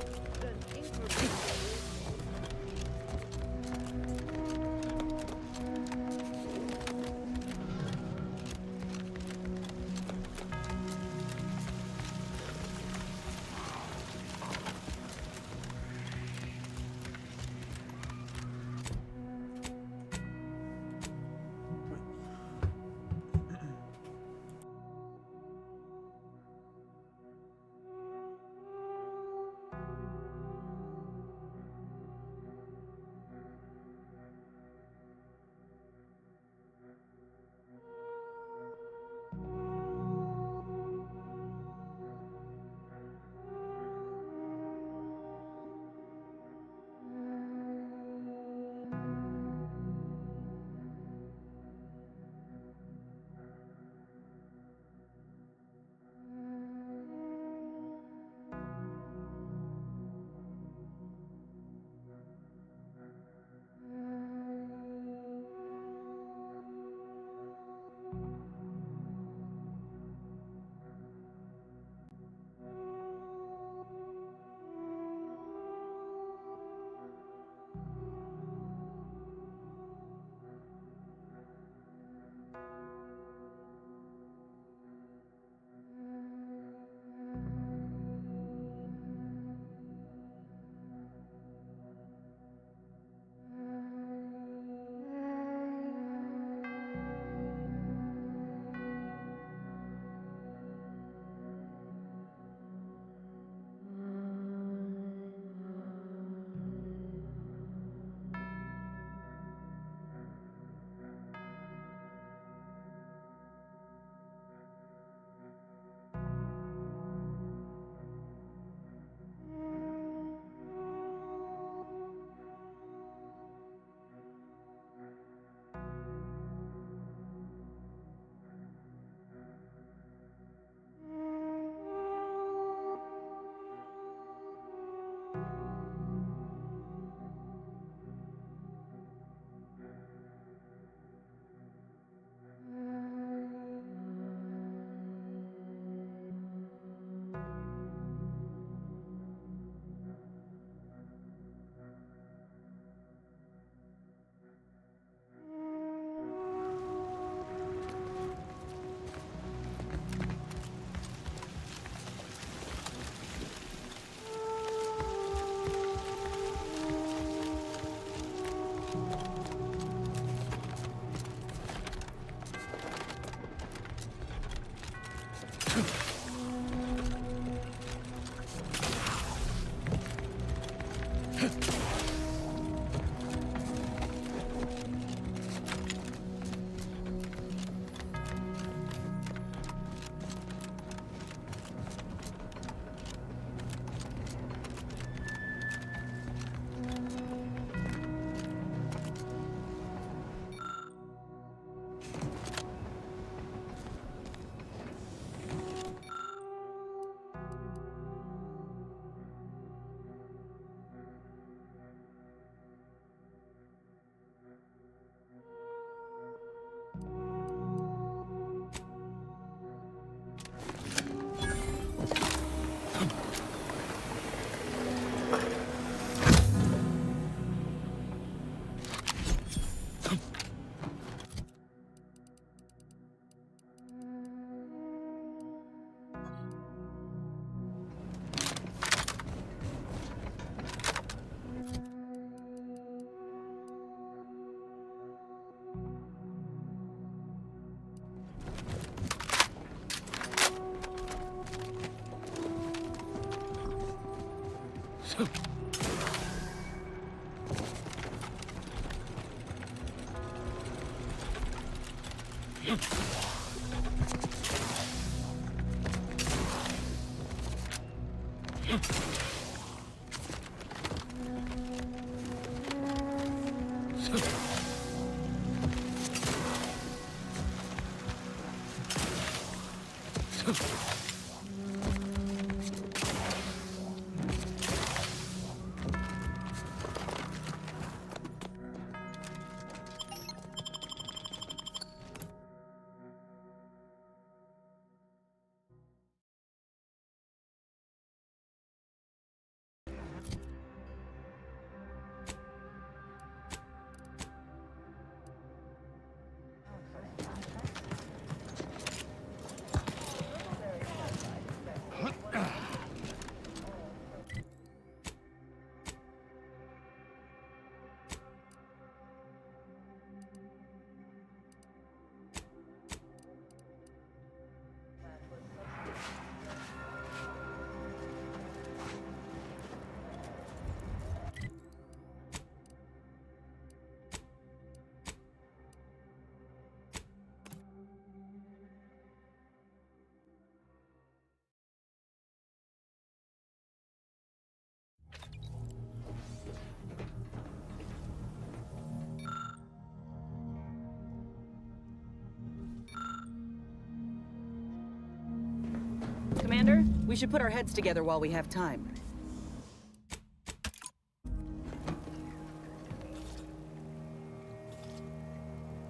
Commander, we should put our heads together while we have time.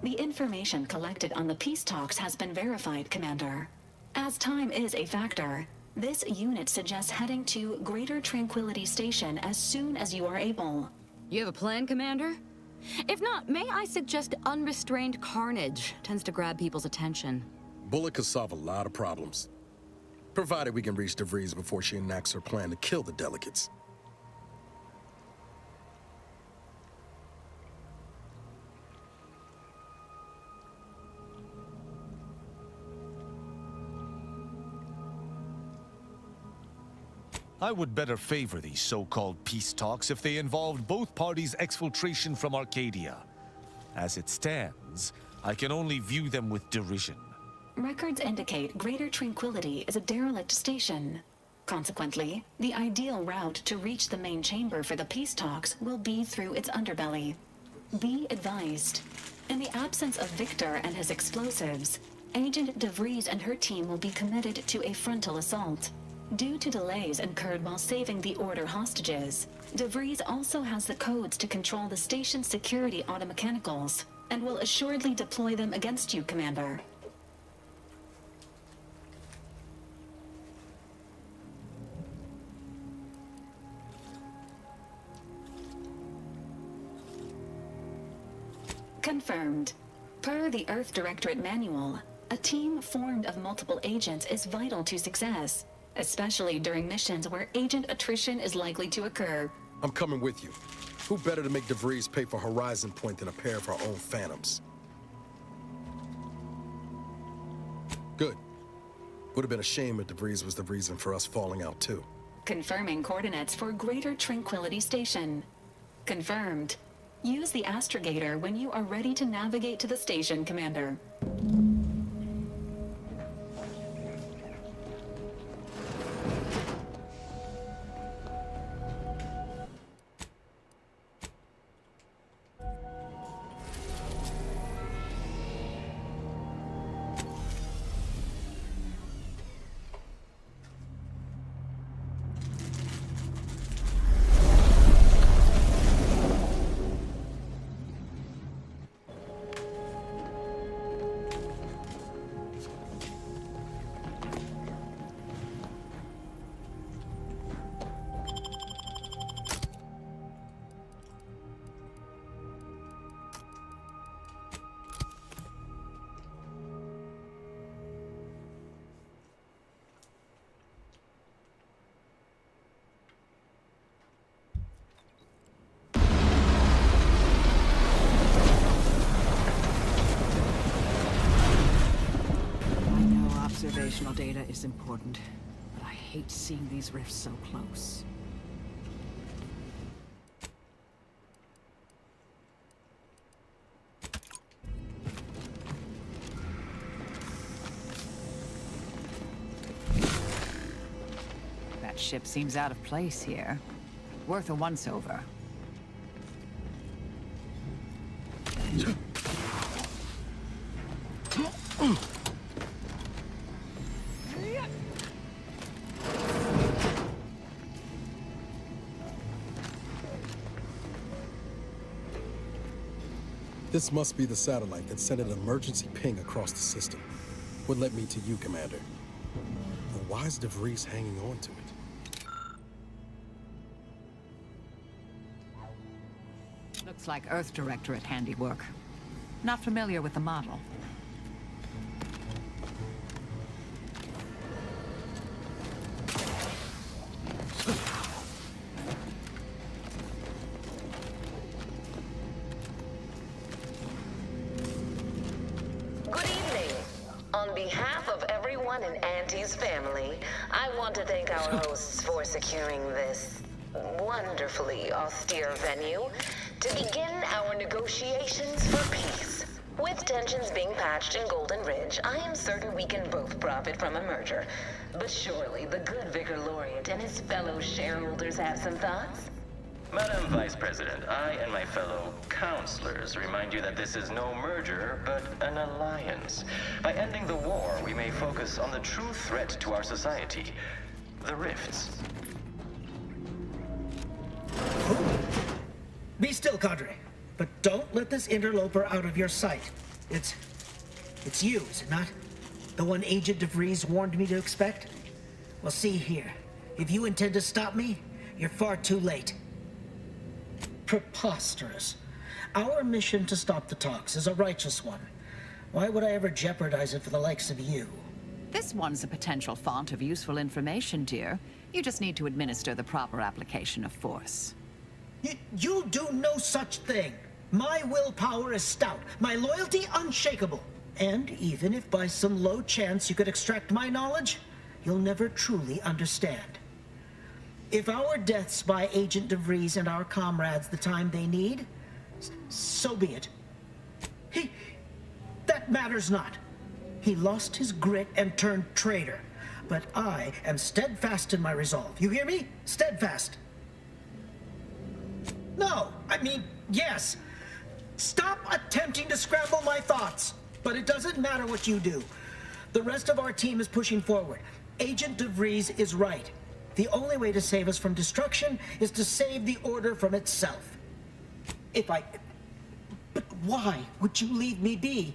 The information collected on the peace talks has been verified, Commander. As time is a factor, this unit suggests heading to Greater Tranquility Station as soon as you are able. You have a plan, Commander? If not, may I suggest unrestrained carnage tends to grab people's attention. Bullet could solve a lot of problems, provided we can reach DeVries before she enacts her plan to kill the delegates. I would better favor these so-called peace talks if they involved both parties' exfiltration from Arcadia. As it stands, I can only view them with derision. Records indicate Greater Tranquility is a derelict station. Consequently, the ideal route to reach the main chamber for the peace talks will be through its underbelly. Be advised. In the absence of Victor and his explosives, Agent DeVries and her team will be committed to a frontal assault. Due to delays incurred while saving the Order hostages, DeVries also has the codes to control the station's security automechanicals, and will assuredly deploy them against you, Commander. Confirmed. Per the Earth Directorate Manual, a team formed of multiple agents is vital to success, especially during missions where agent attrition is likely to occur. I'm coming with you. Who better to make DeVries pay for Horizon Point than a pair of her own Phantoms? Good. Would have been a shame if DeVries was the reason for us falling out too. Confirming coordinates for Greater Tranquility Station. Confirmed. Use the astrogator when you are ready to navigate to the station, Commander. Observational data is important, but I hate seeing these rifts so close. leadership seems out of place here. Worth a once-over. This must be the satellite that sent an emergency ping across the system. What led me to you, Commander? But why is DeVries hanging on to it? Looks like Earth Directorate handiwork. Not familiar with the model. Good evening. On behalf of everyone in Auntie's family, I want to thank our hosts for securing this wonderfully austere venue to begin our negotiations for peace. With tensions being patched in Golden Ridge, I am certain we can both profit from a merger. But surely the good Vicar Laureate and his fellow shareholders have some thoughts? Madam Vice President, I and my fellow counselors remind you that this is no merger, but an alliance. By ending the war, we may focus on the true threat to our society, the rifts. Be still, Cadre. But don't let this interloper out of your sight. It's you, is it not? The one Agent DeVries warned me to expect? Well, see here. If you intend to stop me, you're far too late. Preposterous. Our mission to stop the talks is a righteous one. Why would I ever jeopardize it for the likes of you? This one's a potential font of useful information, dear. You just need to administer the proper application of force. You'll do no such thing. My willpower is stout, my loyalty unshakable. And even if by some low chance you could extract my knowledge, you'll never truly understand. If our deaths buy Agent DeVries and our comrades the time they need, so be it. That matters not. He lost his grit and turned traitor. But I am steadfast in my resolve. You hear me? Steadfast. No, I mean, yes. Stop attempting to scramble my thoughts. But it doesn't matter what you do. The rest of our team is pushing forward. Agent DeVries is right. The only way to save us from destruction is to save the Order from itself. But why would you leave me be?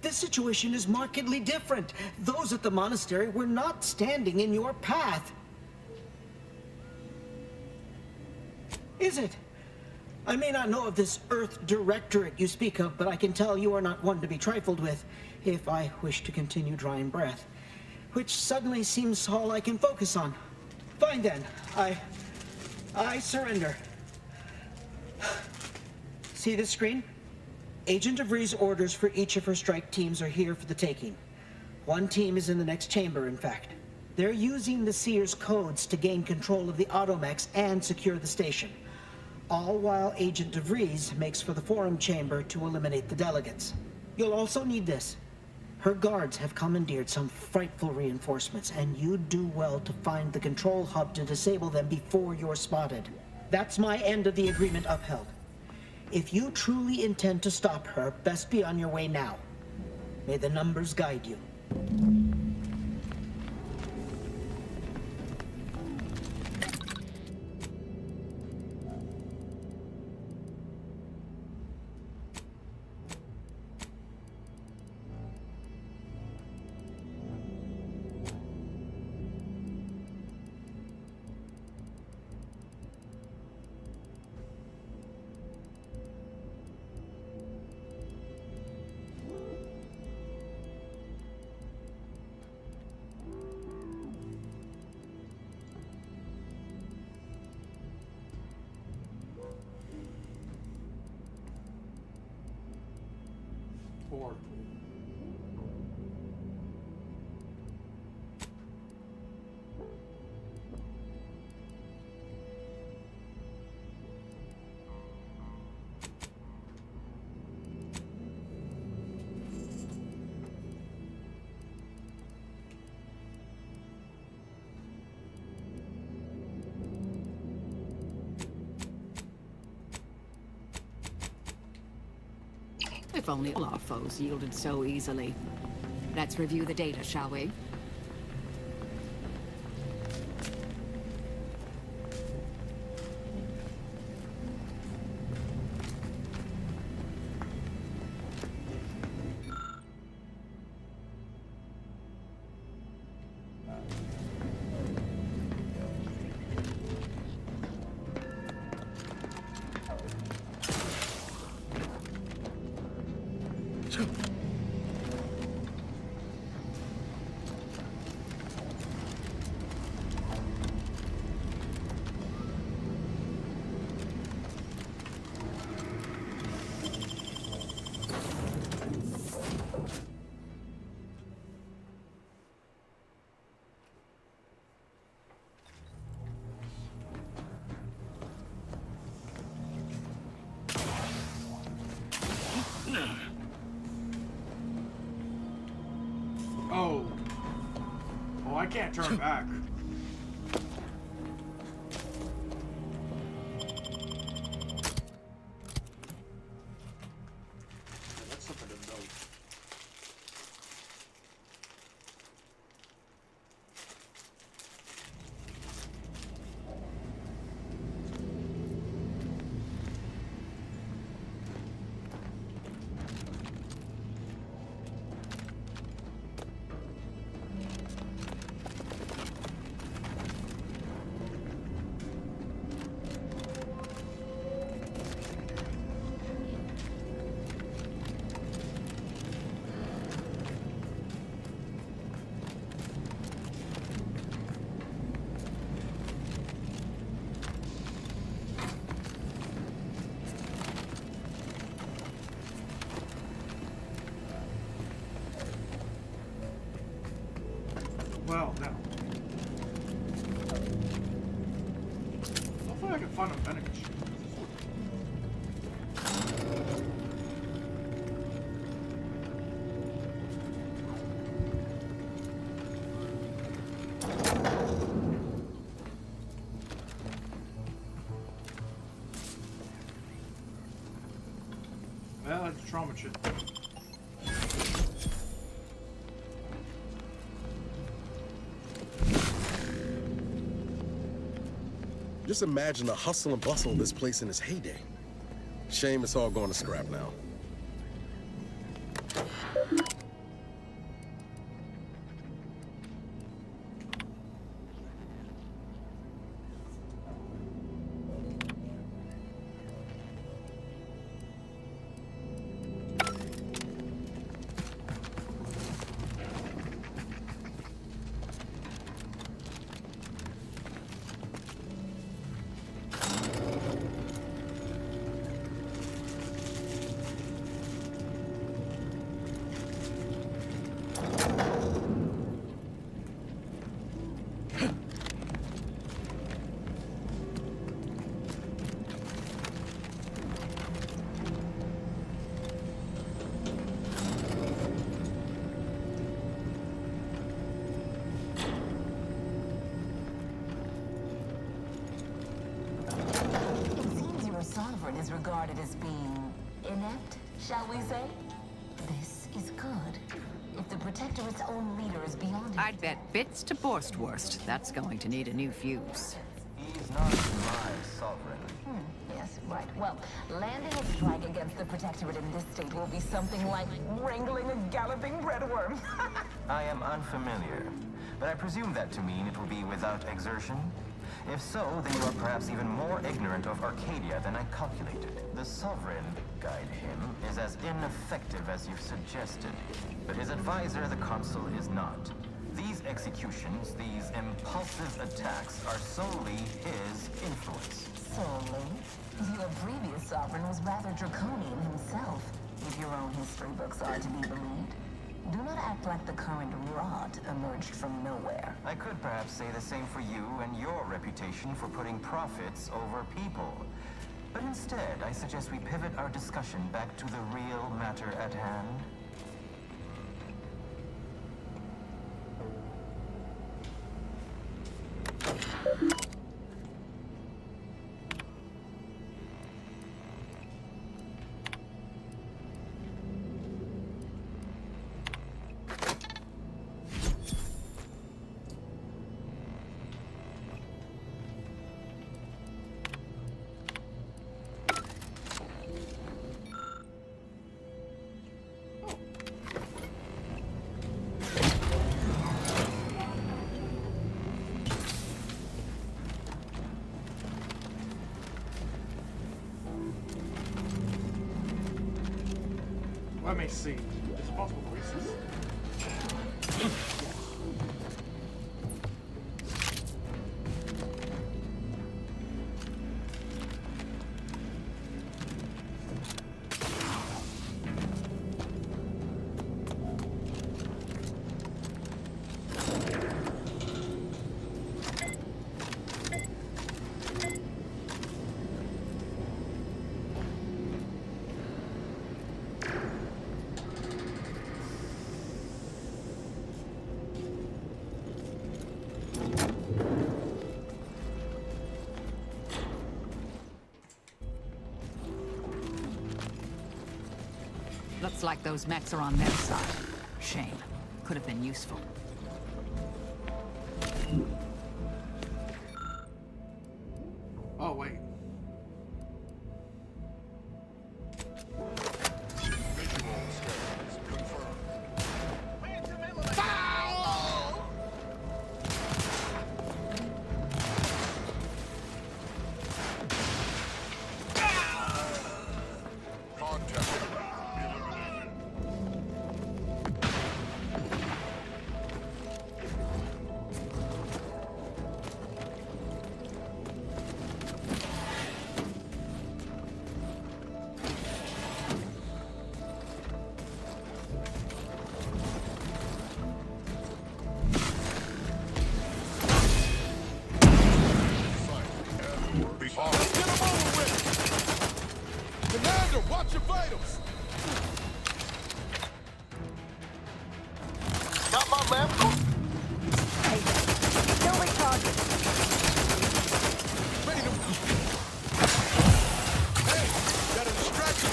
This situation is markedly different. Those at the monastery were not standing in your path. Is it? I may not know of this Earth Directorate you speak of, but I can tell you are not one to be trifled with, if I wish to continue drawing breath. Which suddenly seems all I can focus on. Fine then. I surrender. See this screen? Agent DeVries' orders for each of her strike teams are here for the taking. One team is in the next chamber, in fact. They're using the Seer's codes to gain control of the automechs and secure the station. All while Agent DeVries makes for the forum chamber to eliminate the delegates. You'll also need this. Her guards have commandeered some frightful reinforcements, and you'd do well to find the control hub to disable them before you're spotted. That's my end of the agreement upheld. If you truly intend to stop her, best be on your way now. May the numbers guide you. Four. If only all our foes yielded so easily. Let's review the data, shall we? Oh. Oh, I can't turn back. That's something to note. Well, no. Hopefully I can find a vending machine. Well, that's a trauma chip. Just imagine the hustle and bustle of this place in its heyday. Shame it's all going to scrap now. Sovereign is regarded as being inept, shall we say? This is good. If the Protectorate's own leader is beyond it... I'd bet bits to Borstwurst. That's going to need a new fuse. He's not my sovereign. Yes, right. Well, landing a strike against the Protectorate in this state will be something like wrangling a galloping breadworm. I am unfamiliar, but I presume that to mean it will be without exertion. If so, then you are perhaps even more ignorant of Arcadia than I calculated. The Sovereign, guide him, is as ineffective as you've suggested. But his advisor, the Consul, is not. These executions, these impulsive attacks, are solely his influence. Solely? Your previous Sovereign was rather draconian himself, if your own history books are to be believed. Do not act like the current rot emerged from nowhere. I could perhaps say the same for you and your reputation for putting profits over people. But instead, I suggest we pivot our discussion back to the real matter at hand. Let me see. Is it possible voices? Looks like those mechs are on their side. Shame. Could have been useful. Oh, wait. Commander, watch your vitals! Got my lamp? Hey, still recharging. Ready to... Hey, got a distraction.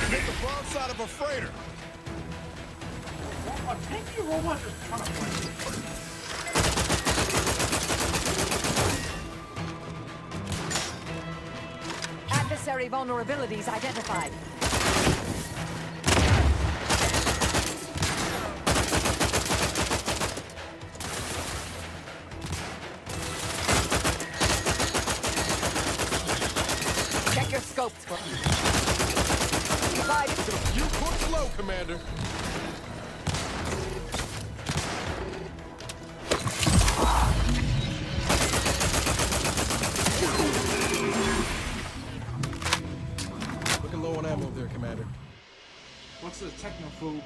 Hit the broad side of a freighter. A tanky robot just trying to play. Adversary vulnerabilities identified. Check your scopes for me. You push low, Commander. Looking low on ammo there, Commander. What's the technophobe?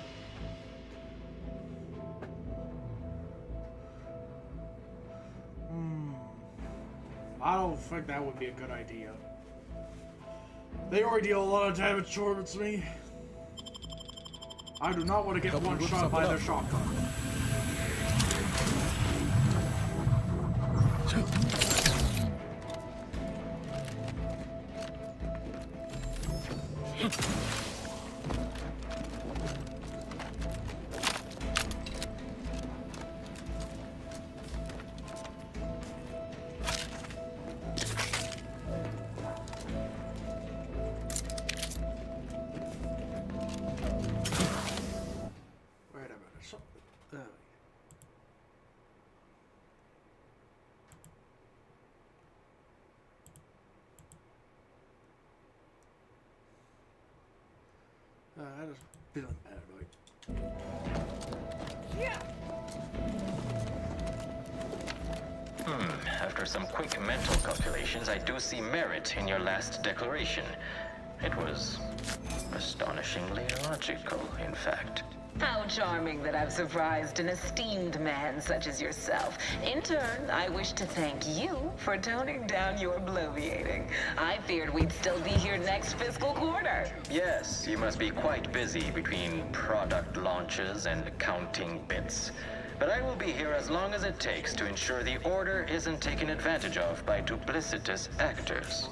I don't think that would be a good idea. They already deal a lot of damage towards me. I do not want to get one shot by their shotgun. That is feeling bad, right? After some quick mental calculations, I do see merit in your last declaration. It was astonishingly logical, in fact. How charming that I've surprised an esteemed man such as yourself. In turn, I wish to thank you for toning down your bloviating. I feared we'd still be here next fiscal quarter. Yes, you must be quite busy between product launches and counting bits. But I will be here as long as it takes to ensure the Order isn't taken advantage of by duplicitous actors.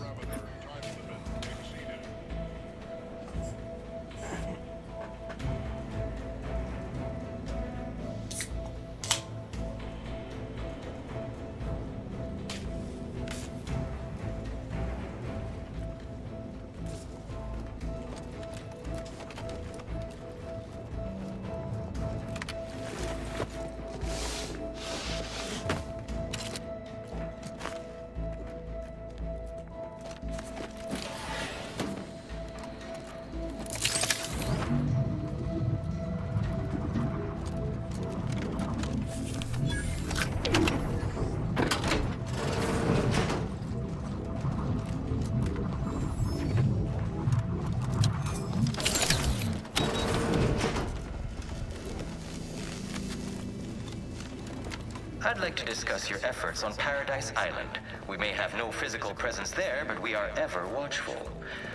I'd like to discuss your efforts on Paradise Island. We may have no physical presence there, but we are ever watchful.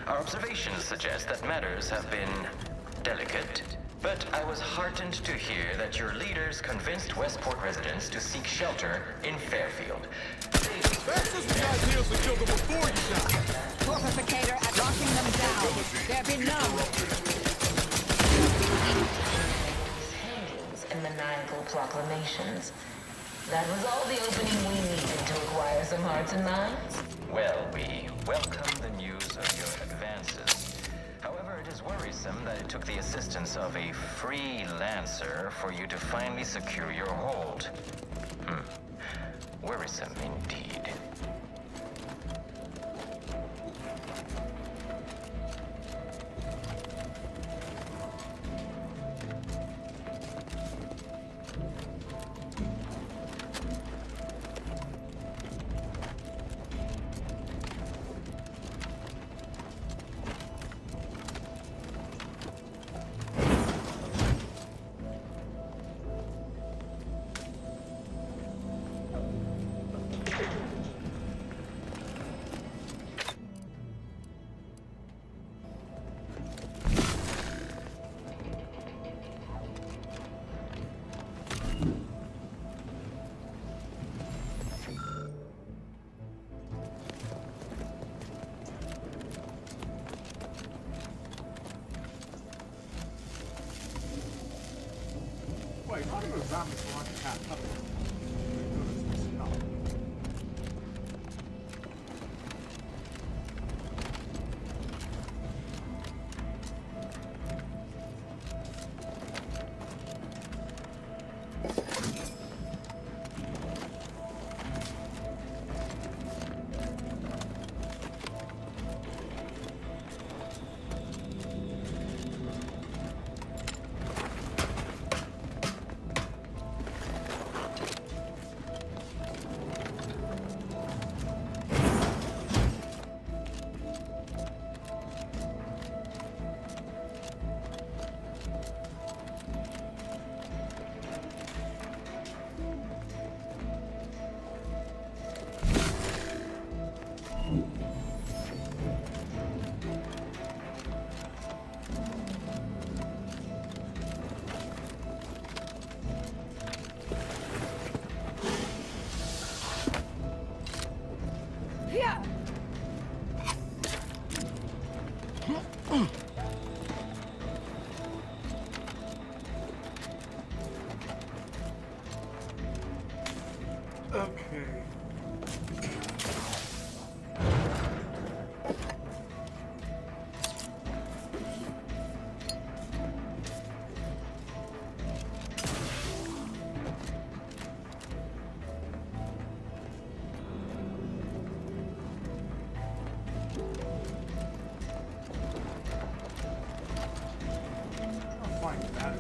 Our observations suggest that matters have been delicate. But I was heartened to hear that your leaders convinced Westport residents to seek shelter in Fairfield. That's just the idea to kill them before you die. Fortificator at locking them down. There be none. Hangings and maniacal proclamations. That was all the opening we needed to acquire some hearts and minds. Well, we welcome the news of your advances. However, it is worrisome that it took the assistance of a freelancer for you to finally secure your hold. Worrisome indeed. Wait, I thought it was zombies for like a cat puppet. No. Okay. I'll find that.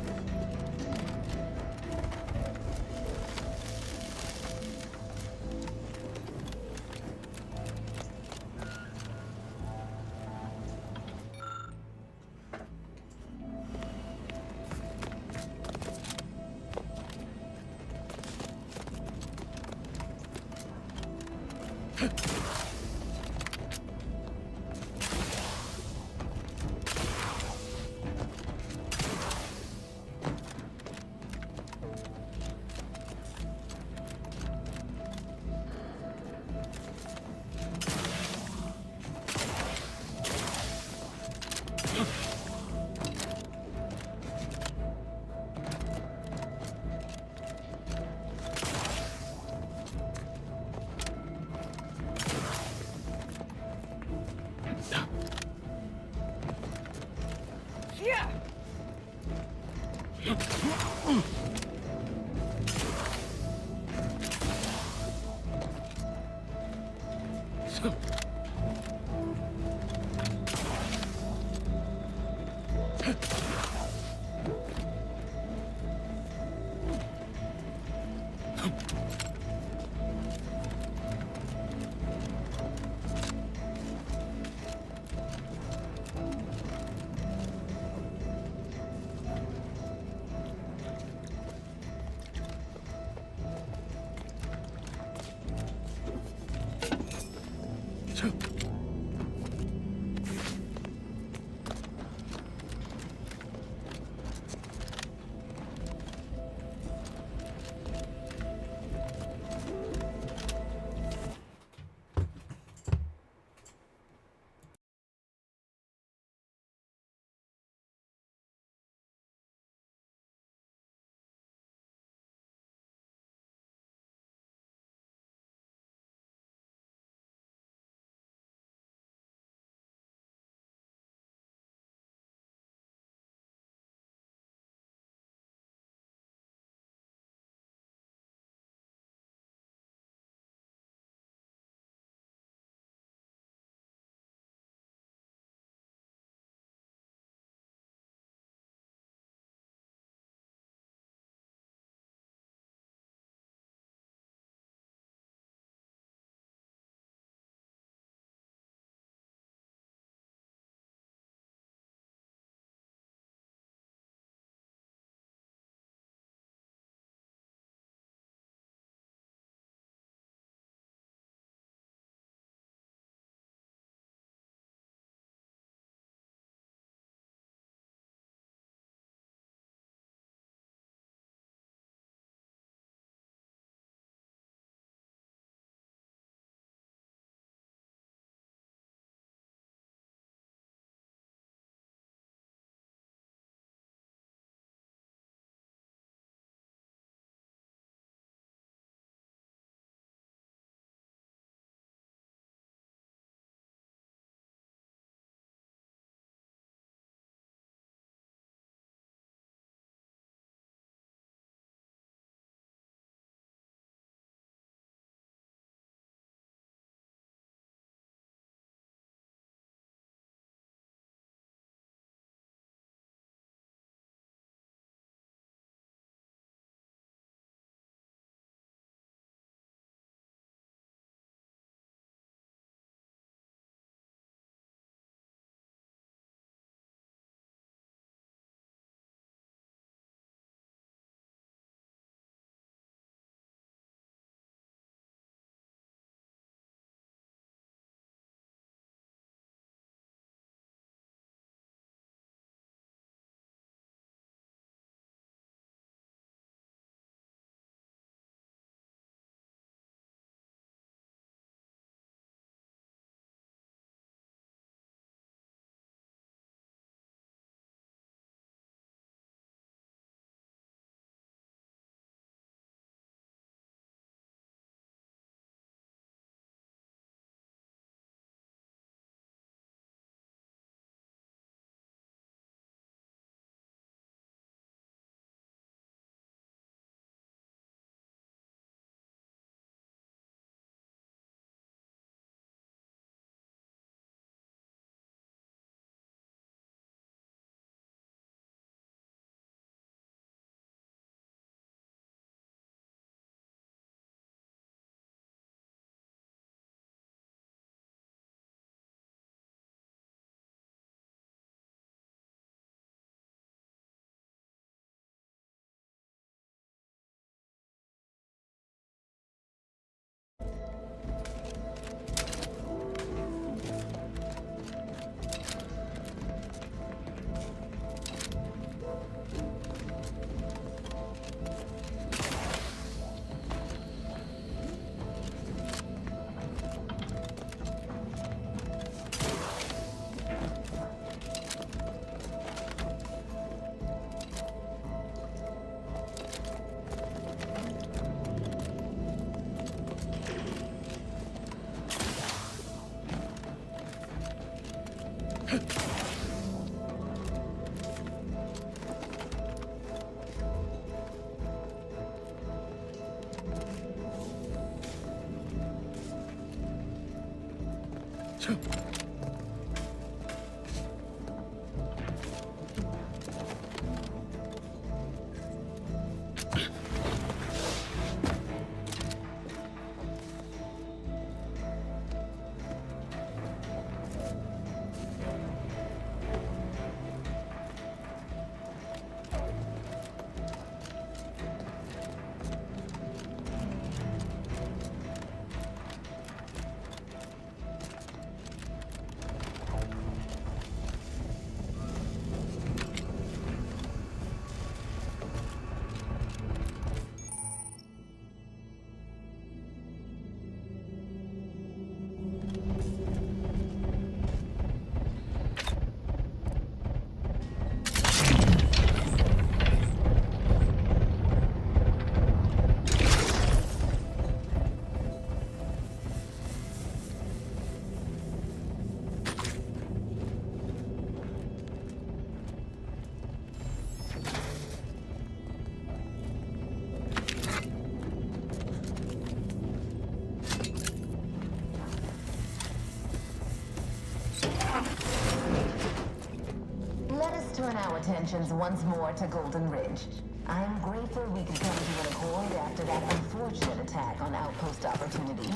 Let us turn our attentions once more to Golden Ridge. I am grateful we could come to an accord after that unfortunate attack on Outpost Opportunity,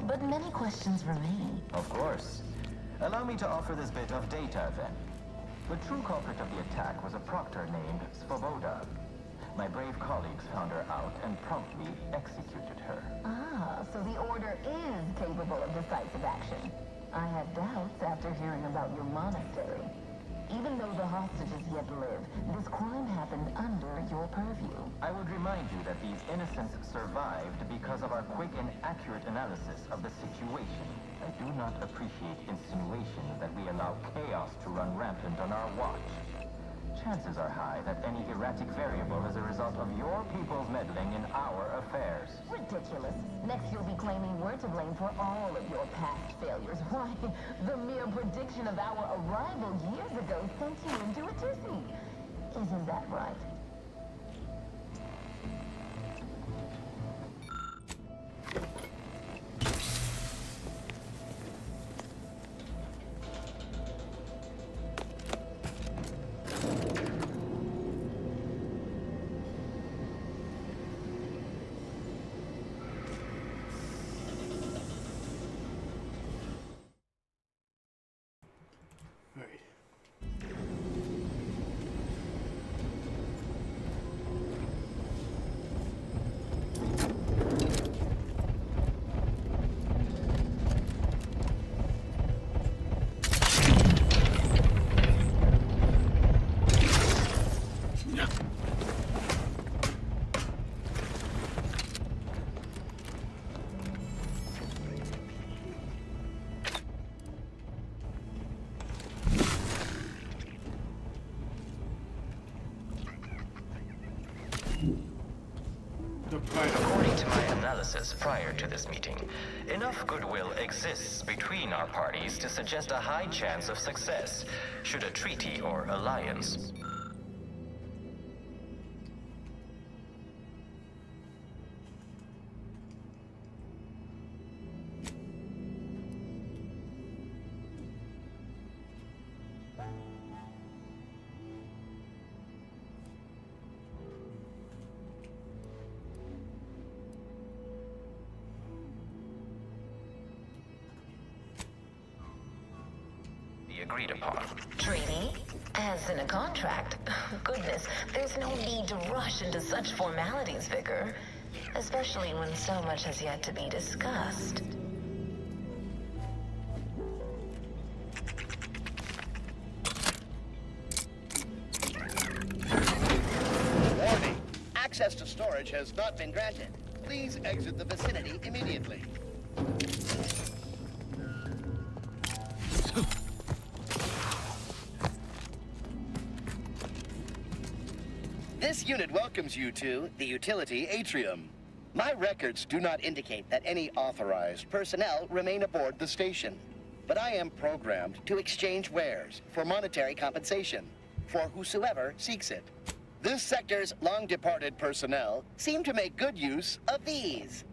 but many questions remain. Of course. Allow me to offer this bit of data, then. The true culprit of the attack was a proctor named Svoboda. My brave colleagues found her out and promptly executed her. Ah, so the Order is capable of decisive action. I had doubts after hearing about your monastery. Even though the hostages yet live, this crime happened under your purview. I would remind you that these innocents survived because of our quick and accurate analysis of the situation. I do not appreciate insinuations that we allow chaos to run rampant on our watch. Chances are high that any erratic variable is a result of your people's meddling in our affairs. Ridiculous. Next you'll be claiming we're to blame for all of your past failures. Why, the mere prediction of our arrival years ago sent you into a tizzy. Isn't that right? According to my analysis prior to this meeting, enough goodwill exists between our parties to suggest a high chance of success, should a treaty or alliance. Agreed upon. Treaty? As in a contract? Goodness, there's no need to rush into such formalities, Vicar. Especially when so much has yet to be discussed. Warning! Access to storage has not been granted. Please exit the vicinity immediately. This unit welcomes you to the utility atrium. My records do not indicate that any authorized personnel remain aboard the station. But I am programmed to exchange wares for monetary compensation for whosoever seeks it. This sector's long-departed personnel seem to make good use of these.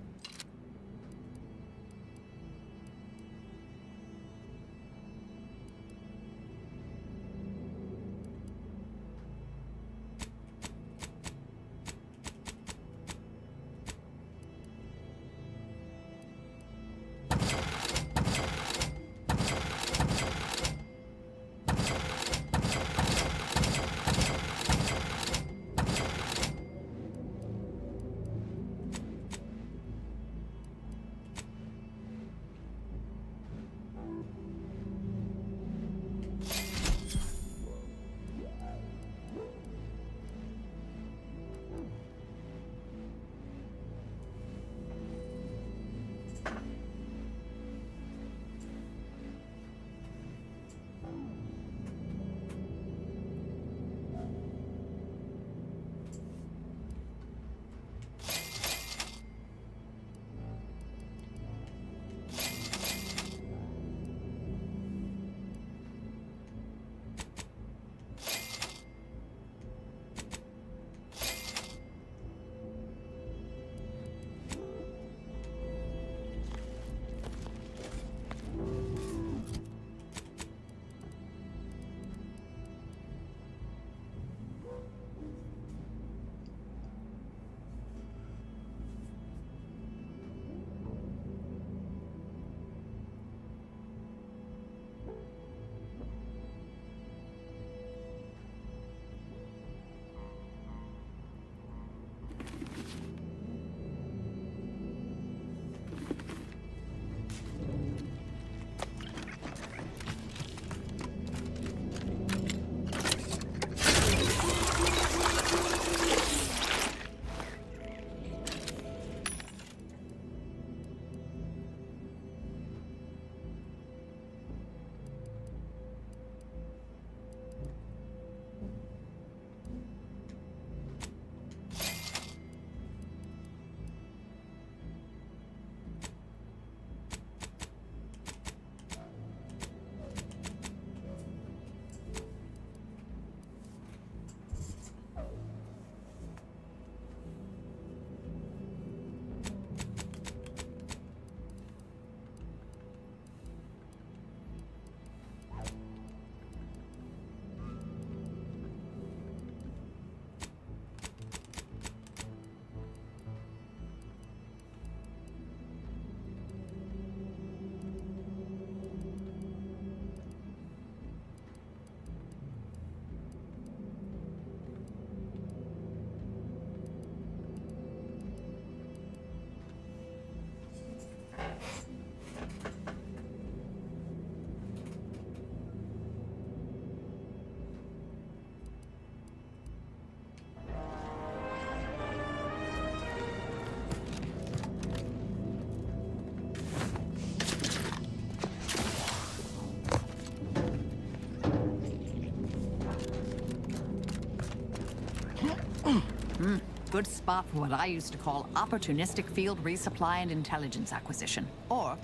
good spot for what I used to call opportunistic field resupply and intelligence acquisition. Or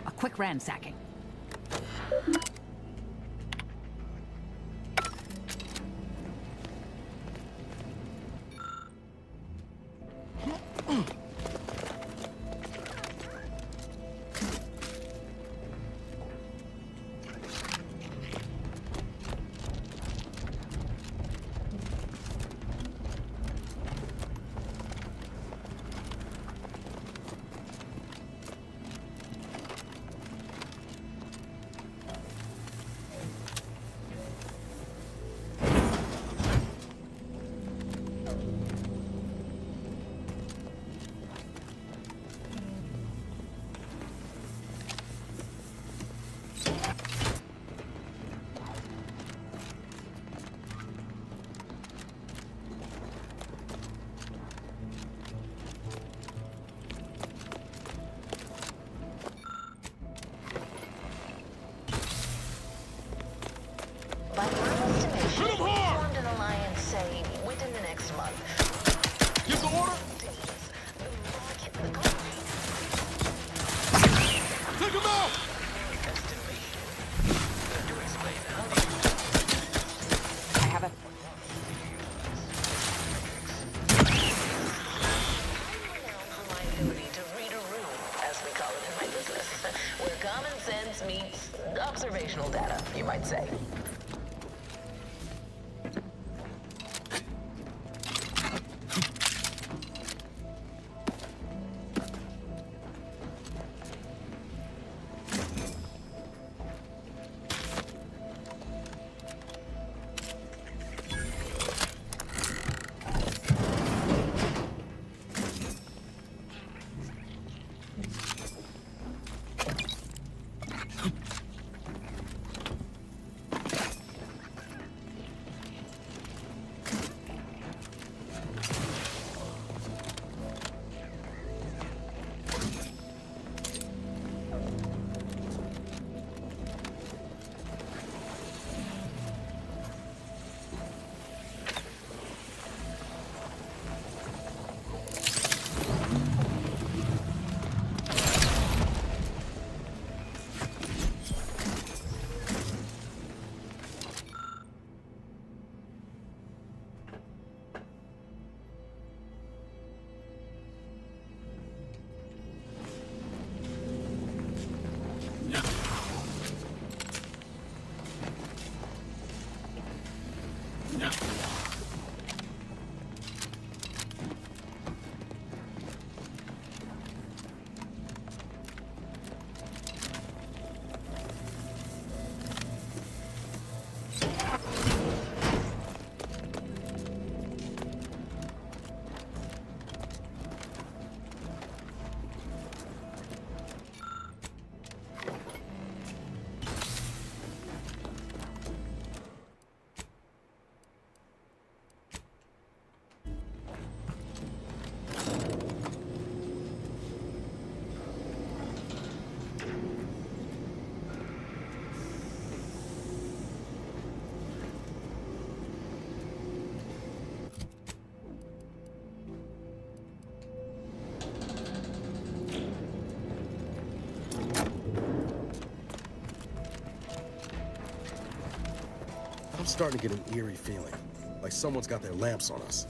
a quick ransacking. By my estimation, we formed an alliance, say, within the next month. Give the order! Take him out! I have a... Ability to read a room, as we call it in my business, where common sense meets observational data, you might say. I'm starting to get an eerie feeling, like someone's got their lamps on us.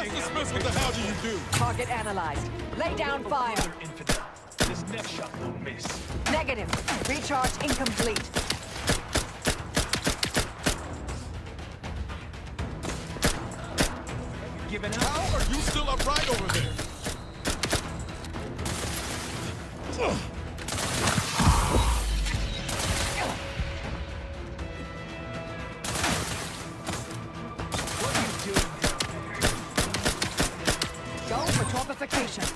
Smith, what the hell do you do? Target analyzed. Lay down fire. Infidel. This next shot won't miss. Negative. Recharge incomplete. Giving up? How are you still upright over there? Go for torpification.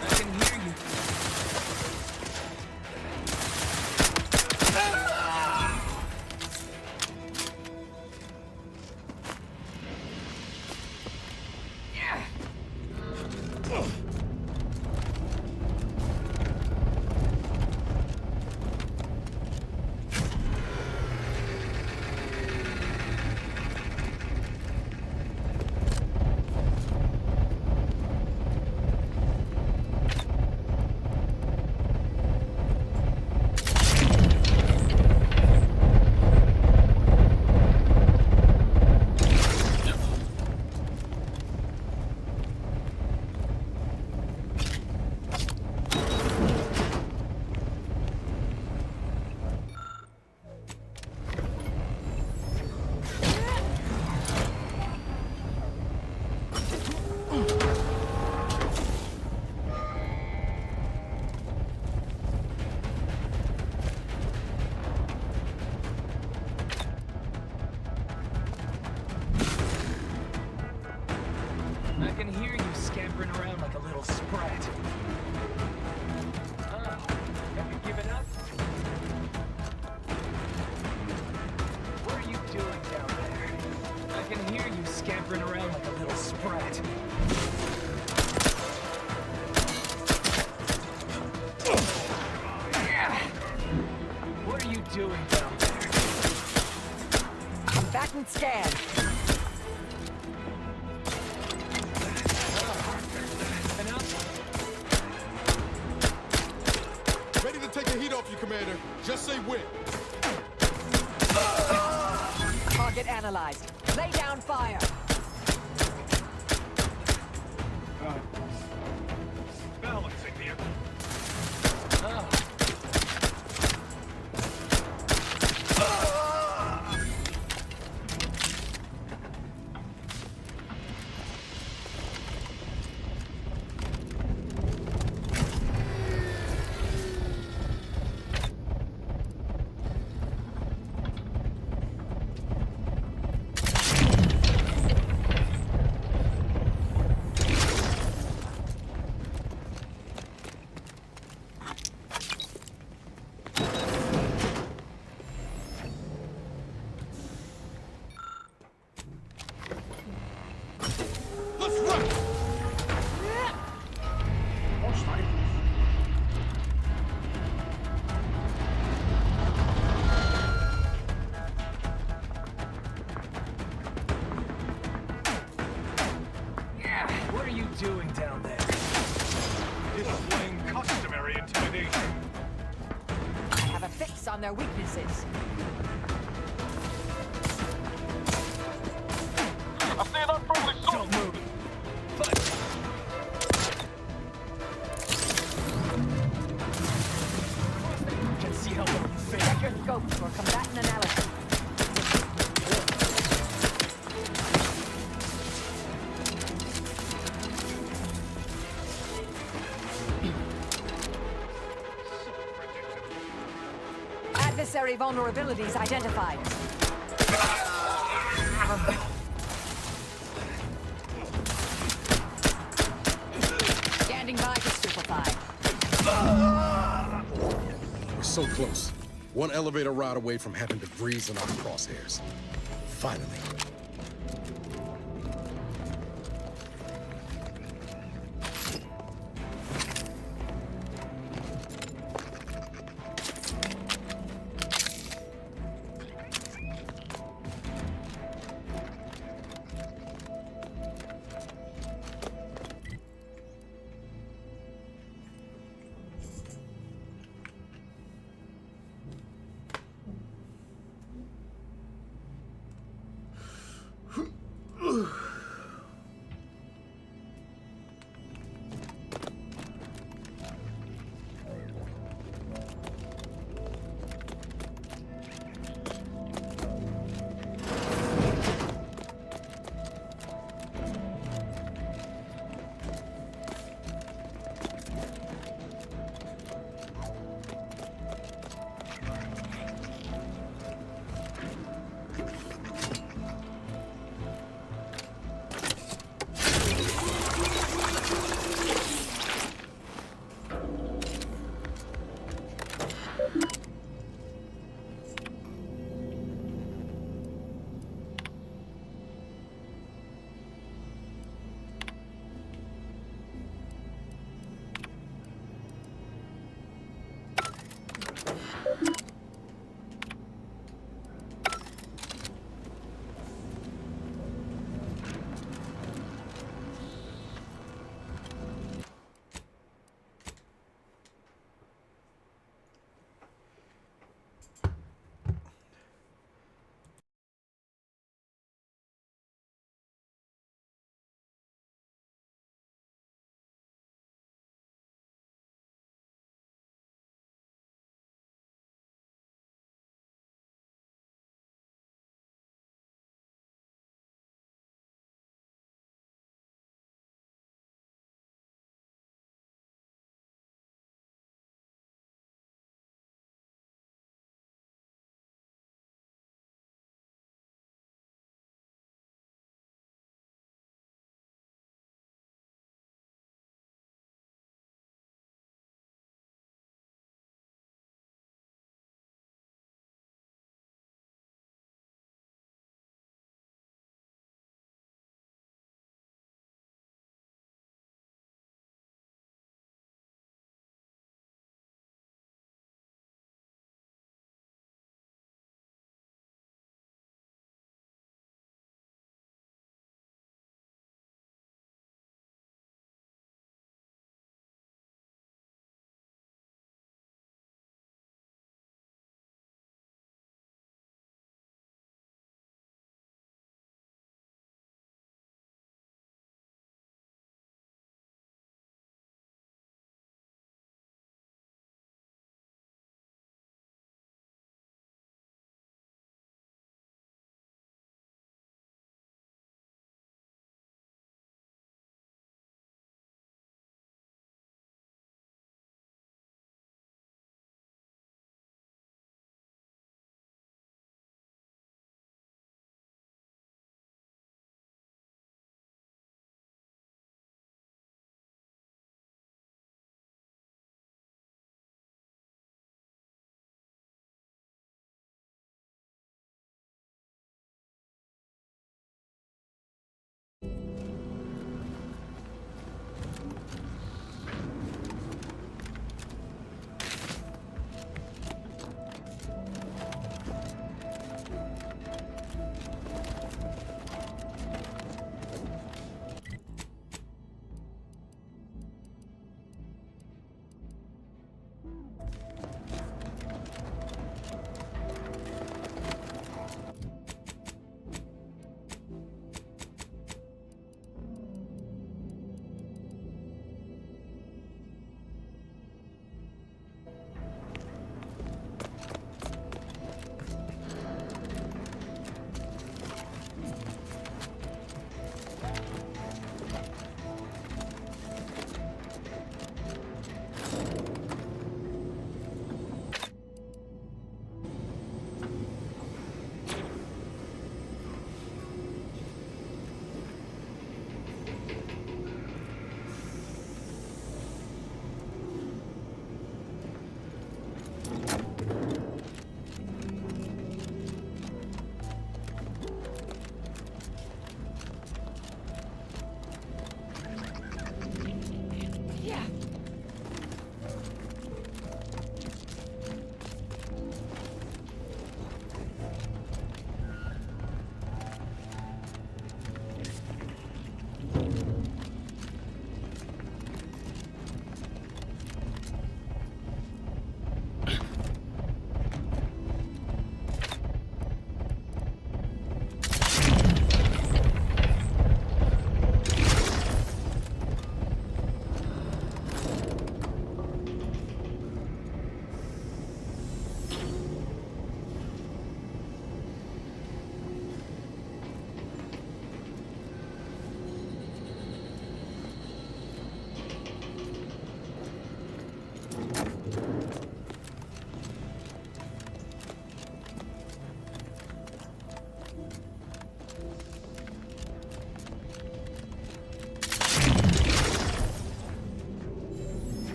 I can hear you. I can hear you scampering around like a little sprat. Oh, have you given up? What are you doing down there? I can hear you scampering around like a little sprat. What are you doing down there? Combatant scan. Ready to take the heat off you, Commander. Just say when. Target analyzed. Lay down fire. Balancing here. Oh. Let's rock! More snipers. What are you doing down there? Displaying customary intimidation. I have a fix on their weaknesses. I see an unfriendly soldier. Don't move. Fight. Can see how well you fake. Check your scopes for combatant analysis. Adversary vulnerabilities identified. Standing by to stupefy. We're so close. One elevator ride away from having DeVries in our crosshairs. Finally.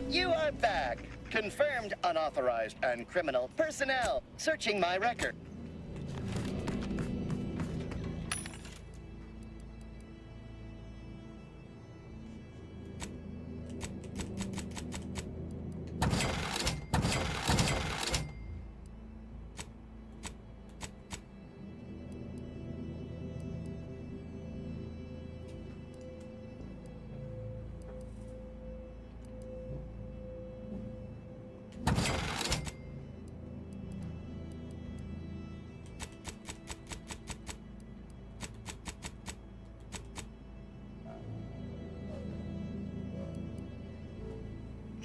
You are back. Confirmed unauthorized and criminal personnel searching my record.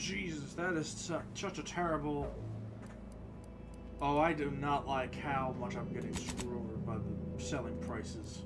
Jesus, that is such a terrible... Oh, I do not like how much I'm getting screwed over by the selling prices.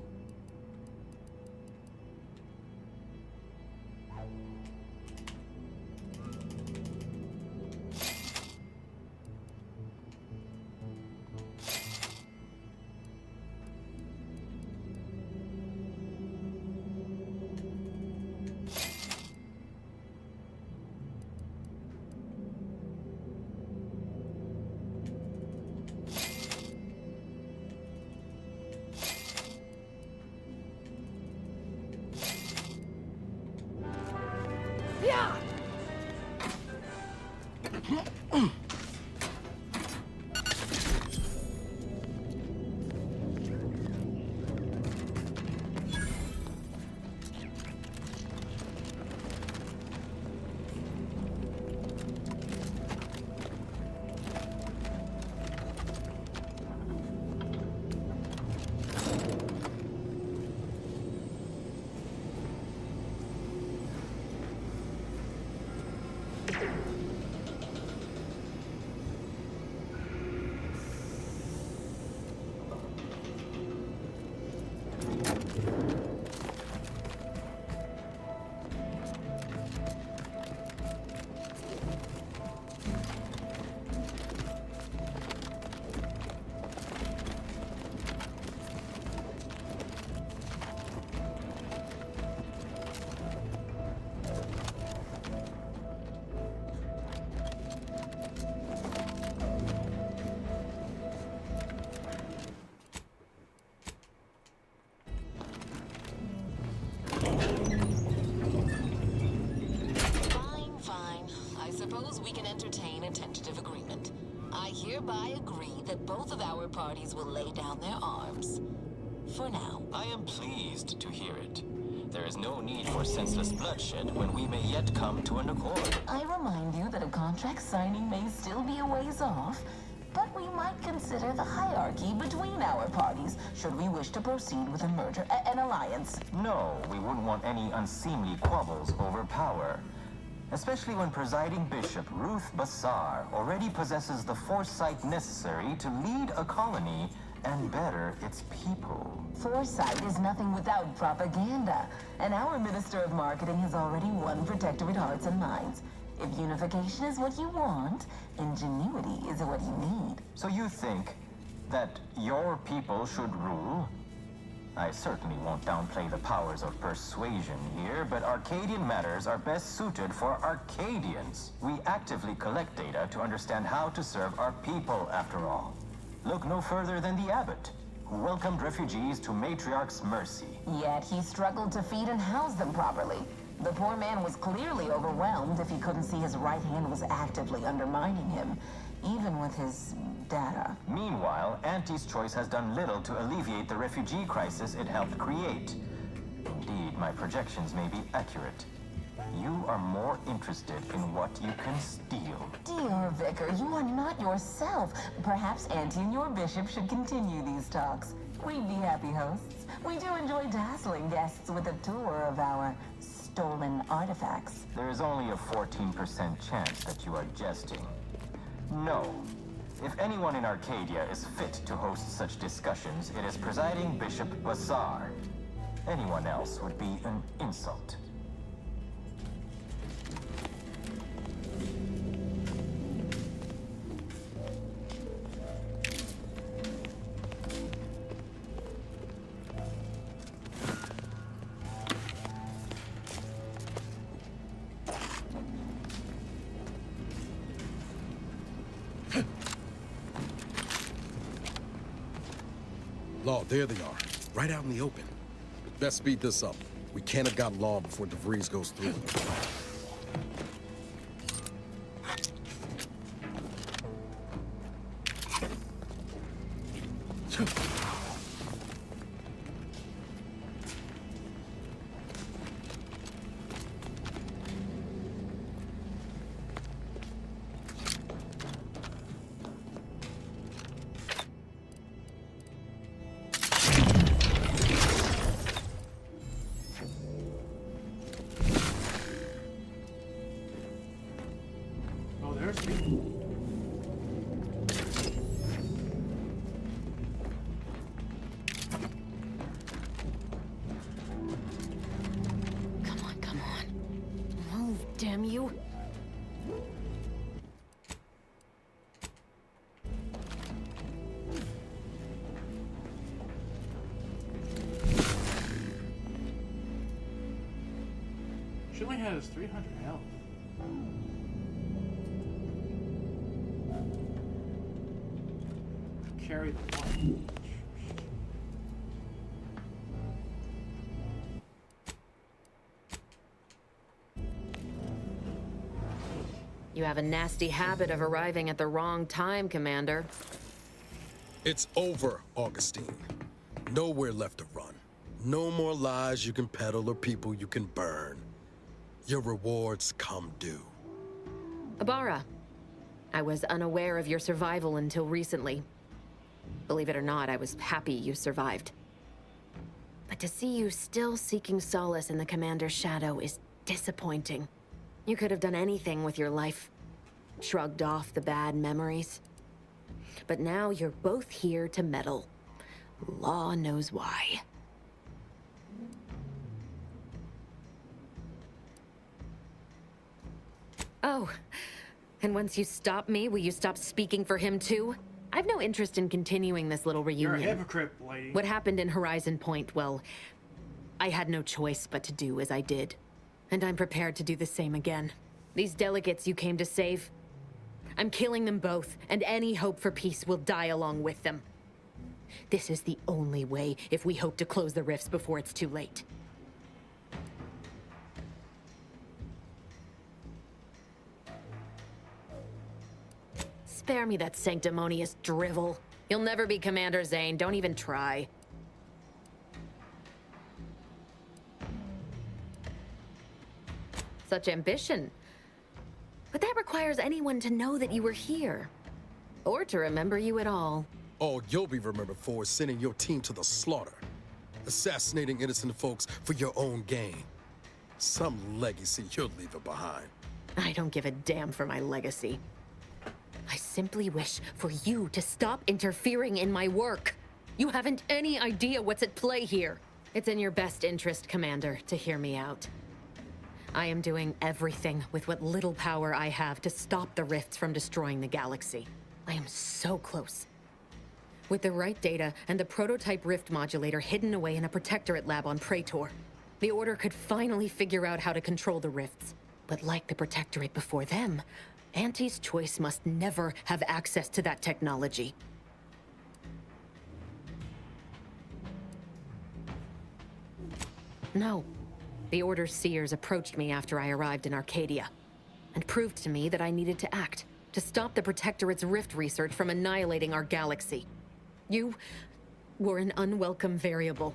hereby agree that both of our parties will lay down their arms. For now. I am pleased to hear it. There is no need for senseless bloodshed when we may yet come to an accord. I remind you that a contract signing may still be a ways off, but we might consider the hierarchy between our parties should we wish to proceed with a merger, an alliance. No, we wouldn't want any unseemly quabbles over power. Especially when presiding Bishop Ruth Bassar already possesses the foresight necessary to lead a colony and better its people. Foresight is nothing without propaganda, and our Minister of Marketing has already won Protectorate hearts and minds. If unification is what you want, ingenuity is what you need. So you think that your people should rule? I certainly won't downplay the powers of persuasion here, but Arcadian matters are best suited for Arcadians. We actively collect data to understand how to serve our people, after all. Look no further than the abbot, who welcomed refugees to Matriarch's mercy. Yet he struggled to feed and house them properly. The poor man was clearly overwhelmed if he couldn't see his right hand was actively undermining him, even with his data. Meanwhile, Auntie's Choice has done little to alleviate the refugee crisis it helped create. Indeed, my projections may be accurate. You are more interested in what you can steal. Dear Vicar, you are not yourself. Perhaps Auntie and your bishop should continue these talks. We'd be happy hosts. We do enjoy dazzling guests with a tour of our stolen artifacts. There is only a 14% chance that you are jesting. No. If anyone in Arcadia is fit to host such discussions, it is presiding Bishop Bassar. Anyone else would be an insult. Law, there they are. Right out in the open. Let's speed this up. We can't have gotten Law before DeVries goes through with them. Oh, there's me. Come on, come on. Move, damn you. She only has 300 health. Carry the one. You have a nasty habit of arriving at the wrong time, Commander. It's over, Augustine. Nowhere left to run. No more lies you can peddle or people you can burn. Your rewards come due. Ibarra, I was unaware of your survival until recently. Believe it or not, I was happy you survived. But to see you still seeking solace in the Commander's shadow is disappointing. You could have done anything with your life. Shrugged off the bad memories. But now you're both here to meddle. Law knows why. Oh, and once you stop me, will you stop speaking for him too? I've no interest in continuing this little reunion. You're a hypocrite, lady. What happened in Horizon Point, well, I had no choice but to do as I did. And I'm prepared to do the same again. These delegates you came to save, I'm killing them both, and any hope for peace will die along with them. This is the only way if we hope to close the rifts before it's too late. Spare me that sanctimonious drivel. You'll never be Commander Zane, don't even try. Such ambition. But that requires anyone to know that you were here. Or to remember you at all. All you'll be remembered for is sending your team to the slaughter. Assassinating innocent folks for your own gain. Some legacy you're leaving behind. I don't give a damn for my legacy. I simply wish for you to stop interfering in my work. You haven't any idea what's at play here. It's in your best interest, Commander, to hear me out. I am doing everything with what little power I have to stop the rifts from destroying the galaxy. I am so close. With the right data and the prototype rift modulator hidden away in a protectorate lab on Praetor, the Order could finally figure out how to control the rifts. But like the protectorate before them, Auntie's Choice must never have access to that technology. No. The Order's seers approached me after I arrived in Arcadia, and proved to me that I needed to act, to stop the Protectorate's rift research from annihilating our galaxy. You were an unwelcome variable.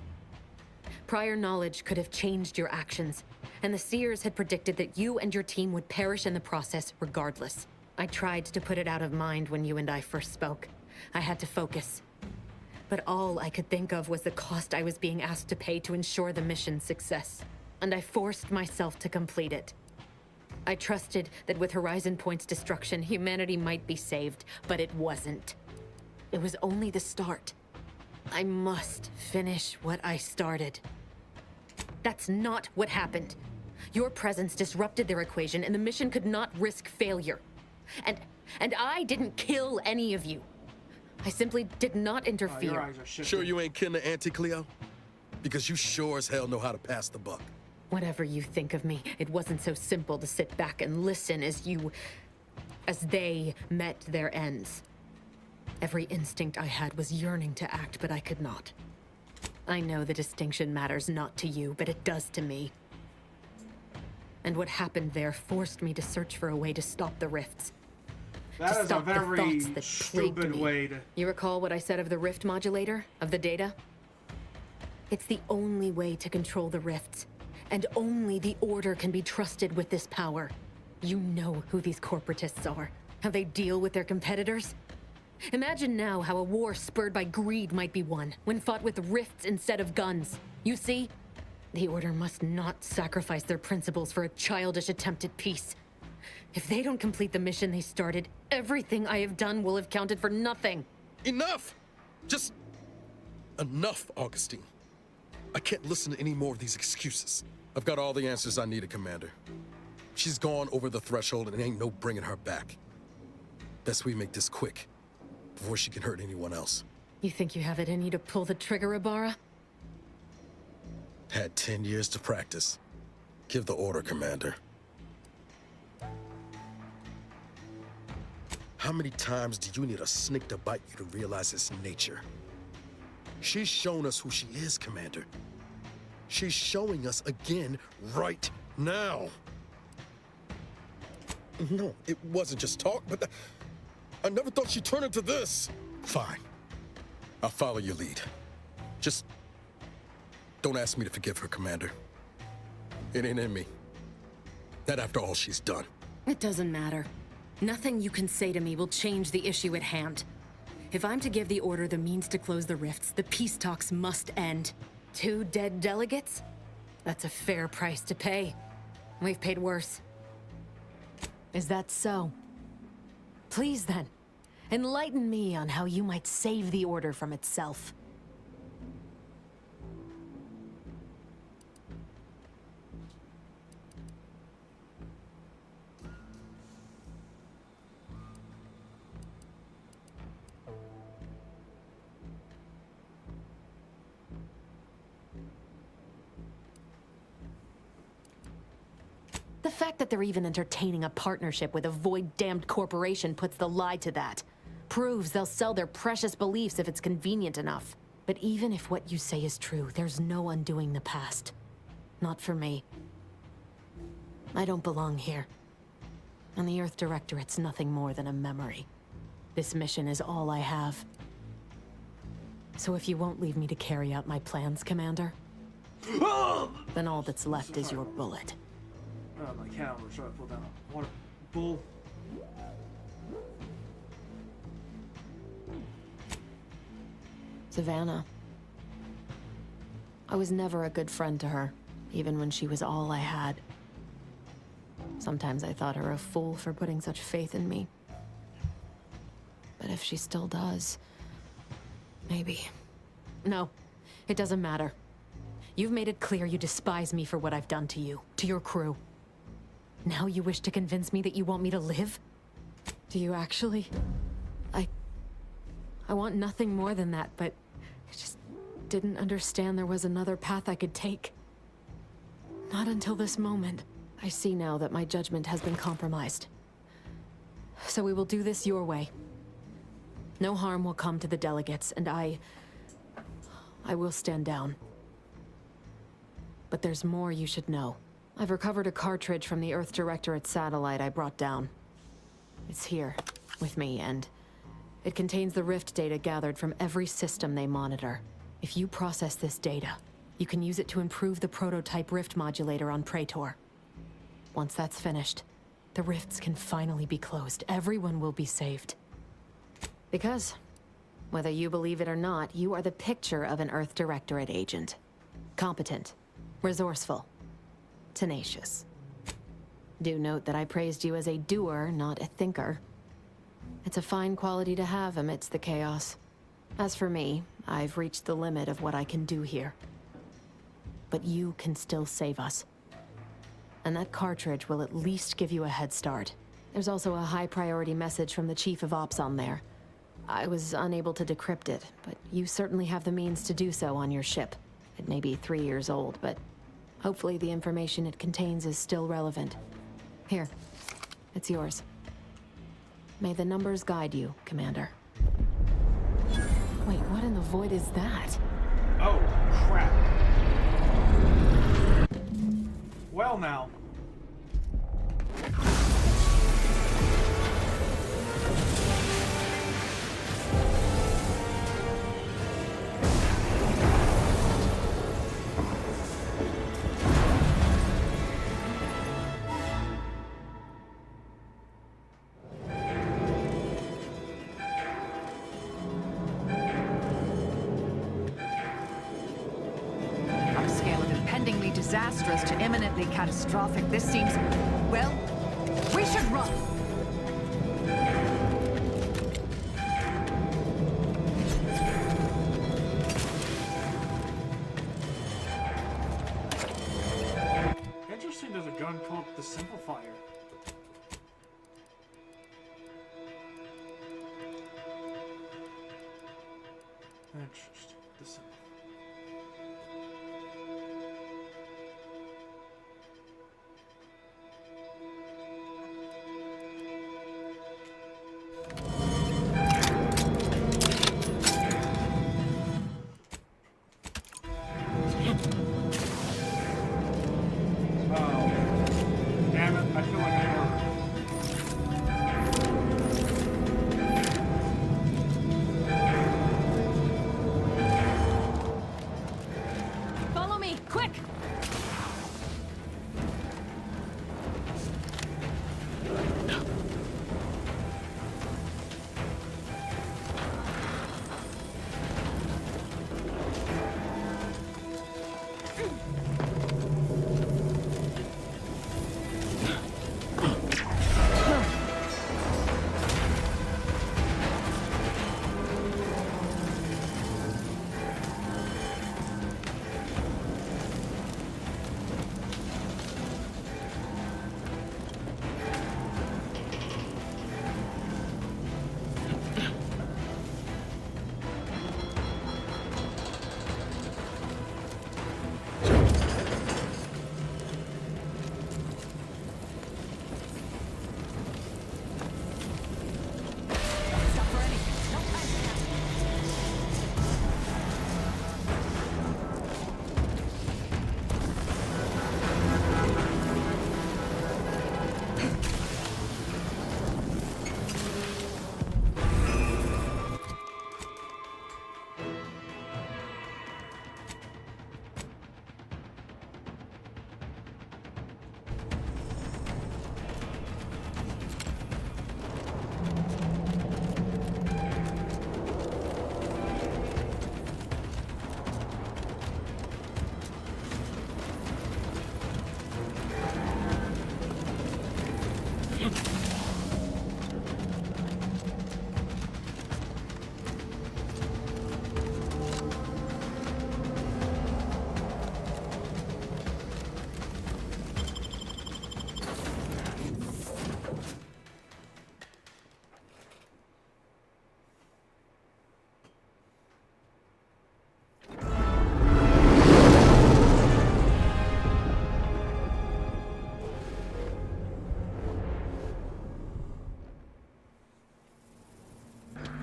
Prior knowledge could have changed your actions, and the seers had predicted that you and your team would perish in the process regardless. I tried to put it out of mind when you and I first spoke. I had to focus. But all I could think of was the cost I was being asked to pay to ensure the mission's success. And I forced myself to complete it. I trusted that with Horizon Point's destruction, humanity might be saved, but it wasn't. It was only the start. I must finish what I started. That's not what happened. Your presence disrupted their equation, and the mission could not risk failure. And I didn't kill any of you. I simply did not interfere. Your eyes are shifting. Sure you ain't kin to Auntie Cleo? Because you sure as hell know how to pass the buck. Whatever you think of me, it wasn't so simple to sit back and listen as they met their ends. Every instinct I had was yearning to act, but I could not. I know the distinction matters not to you, but it does to me. And what happened there forced me to search for a way to stop the rifts. That to is a stop the very thoughts that plagued stupid me. way to... You recall what I said of the rift modulator? Of the data? It's the only way to control the rifts. And only the Order can be trusted with this power. You know who these corporatists are. How they deal with their competitors. Imagine now how a war spurred by greed might be won, when fought with rifts instead of guns. You see? The Order must not sacrifice their principles for a childish attempt at peace. If they don't complete the mission they started, everything I have done will have counted for nothing. Enough! Just enough, Augustine. I can't listen to any more of these excuses. I've got all the answers I needed, Commander. She's gone over the threshold and ain't no bringing her back. Best we make this quick, before she can hurt anyone else. You think you have it in you to pull the trigger, Ibarra? Had 10 years to practice. Give the order, Commander. How many times do you need a snake to bite you to realize its nature? She's shown us who she is, Commander. She's showing us again right now. No, it wasn't just talk, but I never thought she'd turn into this. Fine. I'll follow your lead. Just don't ask me to forgive her, Commander. It ain't in me. Not after all she's done. It doesn't matter. Nothing you can say to me will change the issue at hand. If I'm to give the Order the means to close the rifts, the peace talks must end. 2 dead delegates? That's a fair price to pay. We've paid worse. Is that so? Please then, enlighten me on how you might save the Order from itself. The fact that they're even entertaining a partnership with a void-damned corporation puts the lie to that. Proves they'll sell their precious beliefs if it's convenient enough. But even if what you say is true, there's no undoing the past. Not for me. I don't belong here. And the Earth Directorate's nothing more than a memory. This mission is all I have. So if you won't leave me to carry out my plans, Commander, then all that's left is your bullet. My cat was trying to pull down a water bull. Savannah. I was never a good friend to her, even when she was all I had. Sometimes I thought her a fool for putting such faith in me. But if she still does, maybe. No, it doesn't matter. You've made it clear you despise me for what I've done to you, to your crew. Now you wish to convince me that you want me to live? Do you actually? I want nothing more than that, but I just didn't understand there was another path I could take. Not until this moment. I see now that my judgment has been compromised. So we will do this your way. No harm will come to the delegates, and I will stand down. But there's more you should know. I've recovered a cartridge from the Earth Directorate satellite I brought down. It's here, with me, and it contains the rift data gathered from every system they monitor. If you process this data, you can use it to improve the prototype rift modulator on Praetor. Once that's finished, the rifts can finally be closed. Everyone will be saved. Because, whether you believe it or not, you are the picture of an Earth Directorate agent. Competent, resourceful, tenacious. Do note that I praised you as a doer, not a thinker. It's a fine quality to have amidst the chaos. As for me, I've reached the limit of what I can do here. But you can still save us. And that cartridge will at least give you a head start. There's also a high-priority message from the Chief of Ops on there. I was unable to decrypt it, but you certainly have the means to do so on your ship. It may be 3 years old, but hopefully the information it contains is still relevant. Here, it's yours. May the numbers guide you, Commander. Wait, what in the void is that? Oh, crap. Well now. From a scale of impendingly disastrous to imminently catastrophic, this seems... well, we should run! Interesting, there's a gun called the Simplifier. Interesting. The Simplifier. Damn it, I feel like I ordered. Follow me, quick!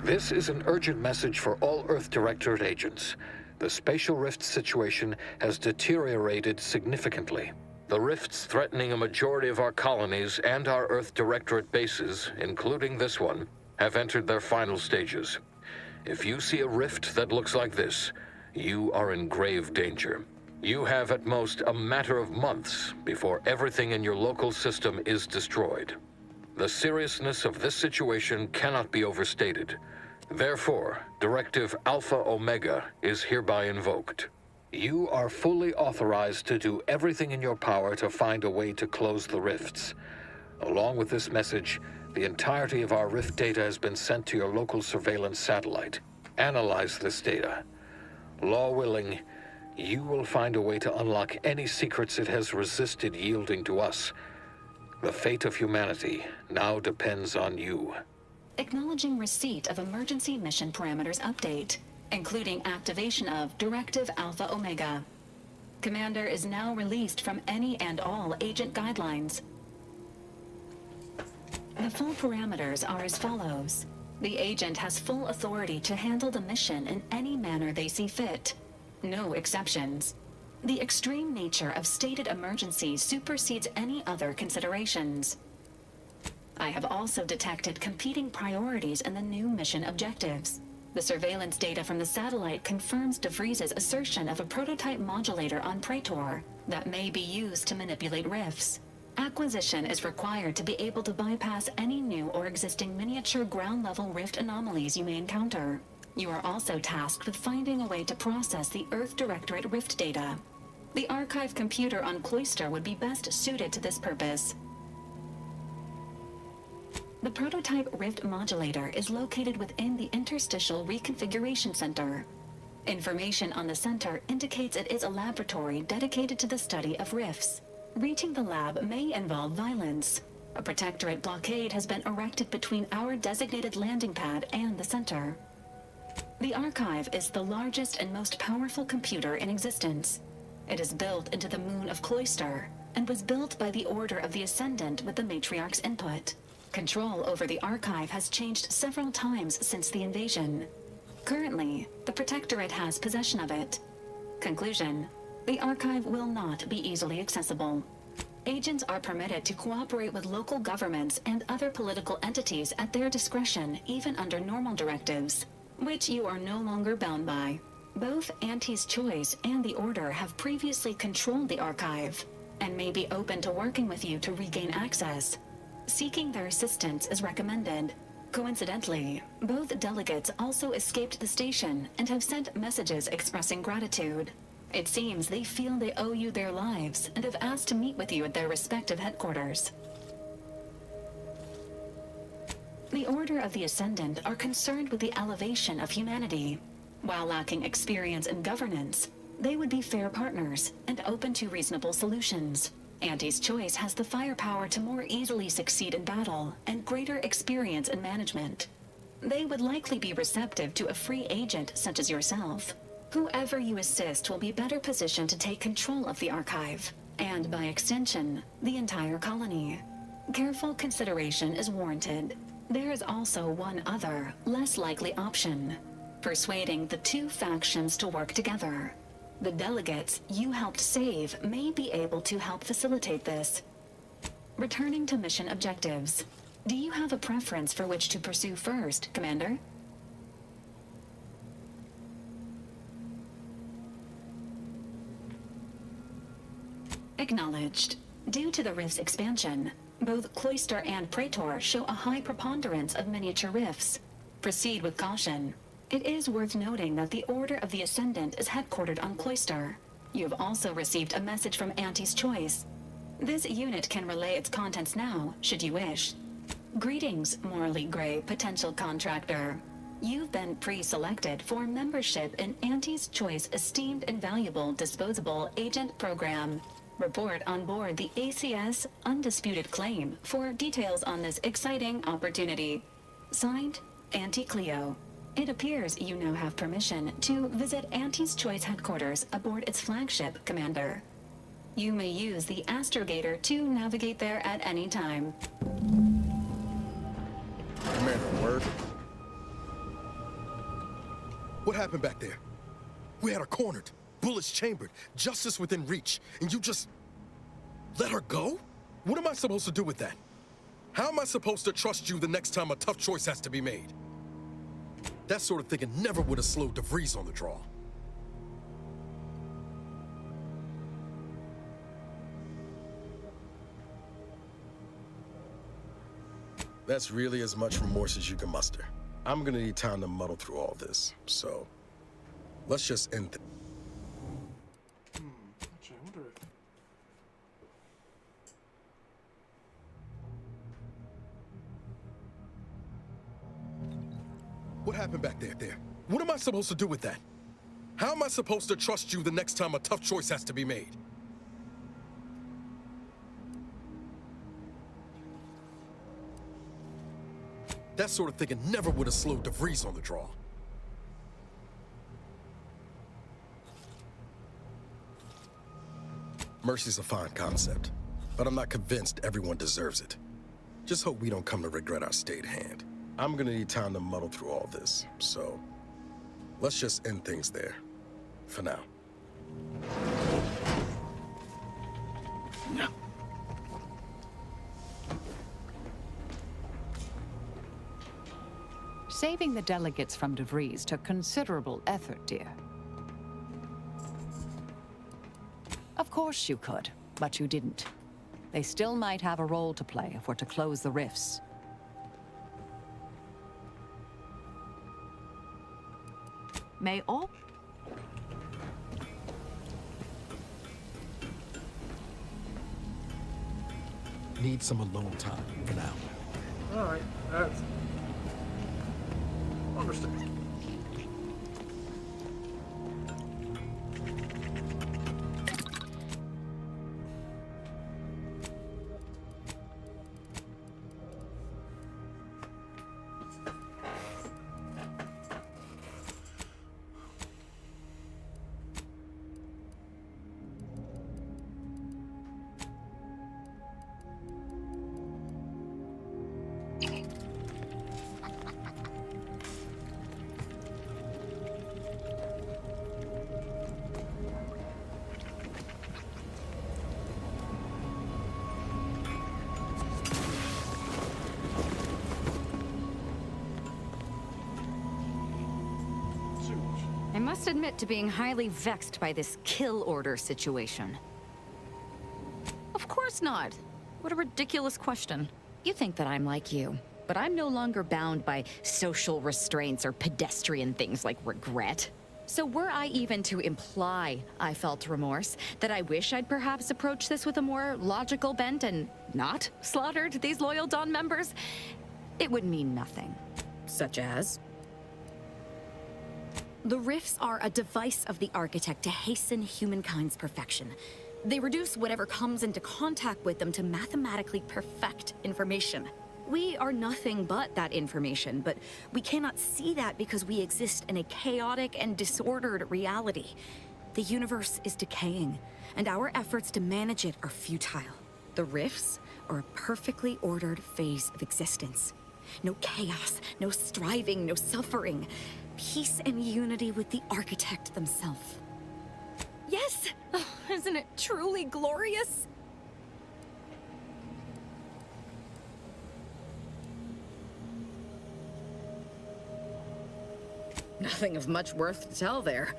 This is an urgent message for all Earth Directorate agents. The spatial rift situation has deteriorated significantly. The rifts threatening a majority of our colonies and our Earth Directorate bases, including this one, have entered their final stages. If you see a rift that looks like this, you are in grave danger. You have at most a matter of months before everything in your local system is destroyed. The seriousness of this situation cannot be overstated. Therefore, Directive Alpha Omega is hereby invoked. You are fully authorized to do everything in your power to find a way to close the rifts. Along with this message, the entirety of our rift data has been sent to your local surveillance satellite. Analyze this data. Law willing, you will find a way to unlock any secrets it has resisted yielding to us. The fate of humanity now depends on you. Acknowledging receipt of emergency mission parameters update, including activation of Directive Alpha Omega. Commander is now released from any and all agent guidelines. The full parameters are as follows. The agent has full authority to handle the mission in any manner they see fit. No exceptions. The extreme nature of stated emergencies supersedes any other considerations. I have also detected competing priorities in the new mission objectives. The surveillance data from the satellite confirms DeVries's assertion of a prototype modulator on Praetor that may be used to manipulate rifts. Acquisition is required to be able to bypass any new or existing miniature ground-level rift anomalies you may encounter. You are also tasked with finding a way to process the Earth Directorate rift data. The archive computer on Cloister would be best suited to this purpose. The prototype rift modulator is located within the Interstitial Reconfiguration Center. Information on the center indicates it is a laboratory dedicated to the study of rifts. Reaching the lab may involve violence. A protectorate blockade has been erected between our designated landing pad and the center. The archive is the largest and most powerful computer in existence. It is built into the moon of Cloister and was built by the Order of the Ascendant with the Matriarch's input. Control over the archive has changed several times since the invasion. Currently, the Protectorate has possession of it. Conclusion: the archive will not be easily accessible. Agents are permitted to cooperate with local governments and other political entities at their discretion, even under normal directives, which you are no longer bound by. Both Auntie's Choice and the Order have previously controlled the archive, and may be open to working with you to regain access. Seeking their assistance is recommended. Coincidentally, both delegates also escaped the station and have sent messages expressing gratitude. It seems they feel they owe you their lives and have asked to meet with you at their respective headquarters. The Order of the Ascendant are concerned with the elevation of humanity. While lacking experience in governance, they would be fair partners and open to reasonable solutions. Auntie's Choice has the firepower to more easily succeed in battle and greater experience in management. They would likely be receptive to a free agent such as yourself. Whoever you assist will be better positioned to take control of the archive, and by extension, the entire colony. Careful consideration is warranted. There is also one other, less likely option: persuading the two factions to work together. The delegates you helped save may be able to help facilitate this. Returning to mission objectives. Do you have a preference for which to pursue first, Commander? Acknowledged. Due to the rift's expansion, both Cloister and Praetor show a high preponderance of miniature rifts. Proceed with caution. It is worth noting that the Order of the Ascendant is headquartered on Cloister. You have also received a message from Auntie's Choice. This unit can relay its contents now, should you wish. Greetings, morally gray potential contractor. You've been pre-selected for membership in Auntie's Choice Esteemed and Valuable Disposable Agent Program. Report on board the ACS Undisputed Claim for details on this exciting opportunity. Signed, Auntie Cleo. It appears you now have permission to visit Auntie's Choice headquarters aboard its flagship, Commander. You may use the Astrogator to navigate there at any time. Commander, word? What happened back there? We had her cornered, bullets chambered, justice within reach, and you just let her go? What am I supposed to do with that? How am I supposed to trust you the next time a tough choice has to be made? That sort of thinking never would have slowed DeVries on the draw. That's really as much remorse as you can muster. I'm gonna need time to muddle through all this, so let's just end it. Actually, I wonder if... What happened back there? What am I supposed to do with that? How am I supposed to trust you the next time a tough choice has to be made? That sort of thinking never would have slowed DeVries on the draw. Mercy's a fine concept, but I'm not convinced everyone deserves it. Just hope we don't come to regret our stayed hand. I'm gonna need time to muddle through all this, so let's just end things there. For now. No. Saving the delegates from DeVries took considerable effort, dear. Of course you could, but you didn't. They still might have a role to play if we're to close the rifts. May all... Need some alone time for now. Alright, that's understood. I must admit to being highly vexed by this kill order situation. Of course not. What a ridiculous question. You think that I'm like you, but I'm no longer bound by social restraints or pedestrian things like regret. So were I even to imply I felt remorse, that I wish I'd perhaps approached this with a more logical bent and not slaughtered these loyal Dawn members, it would mean nothing. Such as? The rifts are a device of the Architect to hasten humankind's perfection. They reduce whatever comes into contact with them to mathematically perfect information. We are nothing but that information, but we cannot see that because we exist in a chaotic and disordered reality. The universe is decaying, and our efforts to manage it are futile. The rifts are a perfectly ordered phase of existence. No chaos, no striving, no suffering. Peace and unity with the Architect themselves. Yes! Oh, isn't it truly glorious? Nothing of much worth to tell there.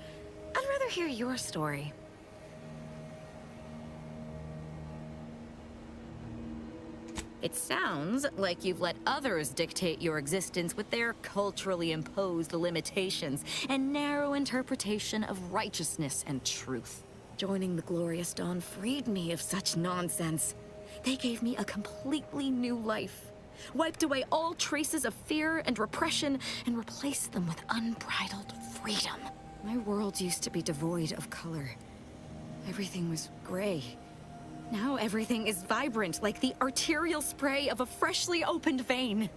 I'd rather hear your story. It sounds like you've let others dictate your existence with their culturally imposed limitations and narrow interpretation of righteousness and truth. Joining the Glorious Dawn freed me of such nonsense. They gave me a completely new life, wiped away all traces of fear and repression, and replaced them with unbridled freedom. My world used to be devoid of color. Everything was gray. Now everything is vibrant, like the arterial spray of a freshly opened vein.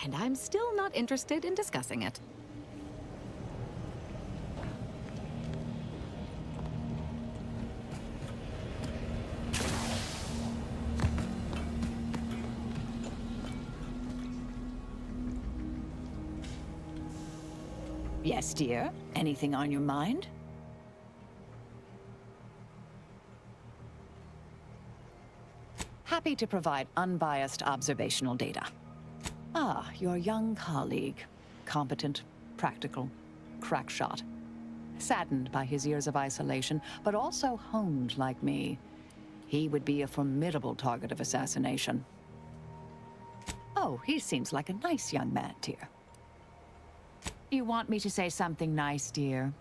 And I'm still not interested in discussing it. Yes, dear. Anything on your mind? Happy to provide unbiased observational data. Ah, your young colleague. Competent, practical, crack shot. Saddened by his years of isolation, but also honed like me. He would be a formidable target of assassination. Oh, he seems like a nice young man, dear. You want me to say something nice, dear?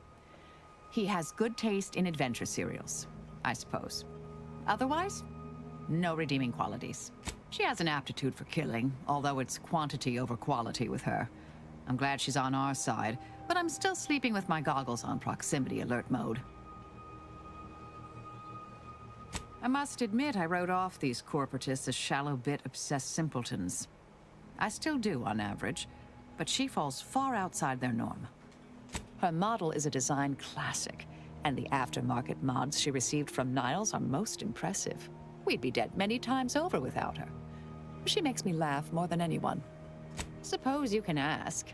He has good taste in adventure serials, I suppose. Otherwise, no redeeming qualities. She has an aptitude for killing, although it's quantity over quality with her. I'm glad she's on our side, but I'm still sleeping with my goggles on proximity alert mode. I must admit I wrote off these corporatists as shallow bit obsessed simpletons. I still do, on average, but she falls far outside their norm. Her model is a design classic, and the aftermarket mods she received from Niles are most impressive. We'd be dead many times over without her. She makes me laugh more than anyone. Suppose you can ask.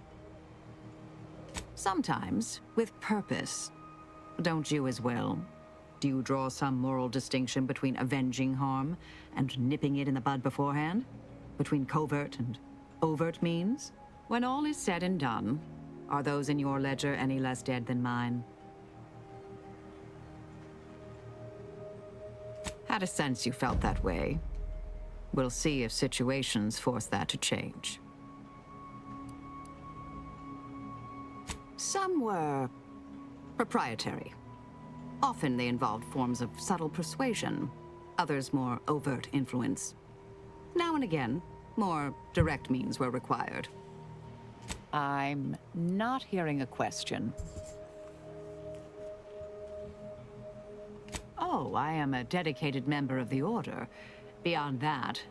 Sometimes, with purpose. Don't you as well? Do you draw some moral distinction between avenging harm and nipping it in the bud beforehand? Between covert and overt means? When all is said and done, are those in your ledger any less dead than mine? Had a sense you felt that way. We'll see if situations force that to change. Some were proprietary. Often they involved forms of subtle persuasion, others more overt influence. Now and again, more direct means were required. I'm not hearing a question. Oh, I am a dedicated member of the Order. Beyond that,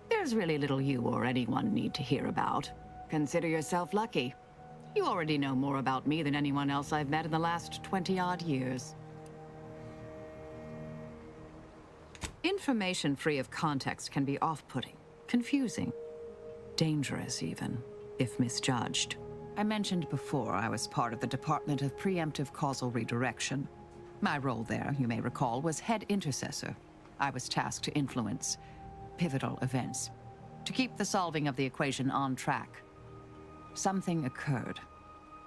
there's really little you or anyone need to hear about. Consider yourself lucky. You already know more about me than anyone else I've met in the last 20-odd years. Information free of context can be off-putting, confusing, dangerous even, if misjudged. I mentioned before I was part of the Department of Preemptive Causal Redirection. My role there, you may recall, was head intercessor. I was tasked to influence pivotal events, to keep the solving of the equation on track. Something occurred.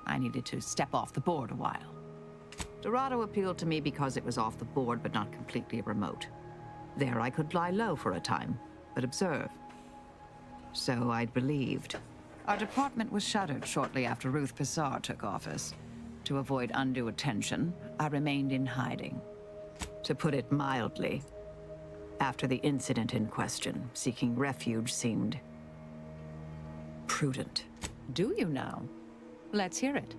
I needed to step off the board a while. Dorado appealed to me because it was off the board but not completely remote. There I could lie low for a time, but observe. So I'd believed. Our department was shuttered shortly after Ruth Pissar took office. To avoid undue attention, I remained in hiding. To put it mildly, after the incident in question, seeking refuge seemed prudent. Do you now? Let's hear it.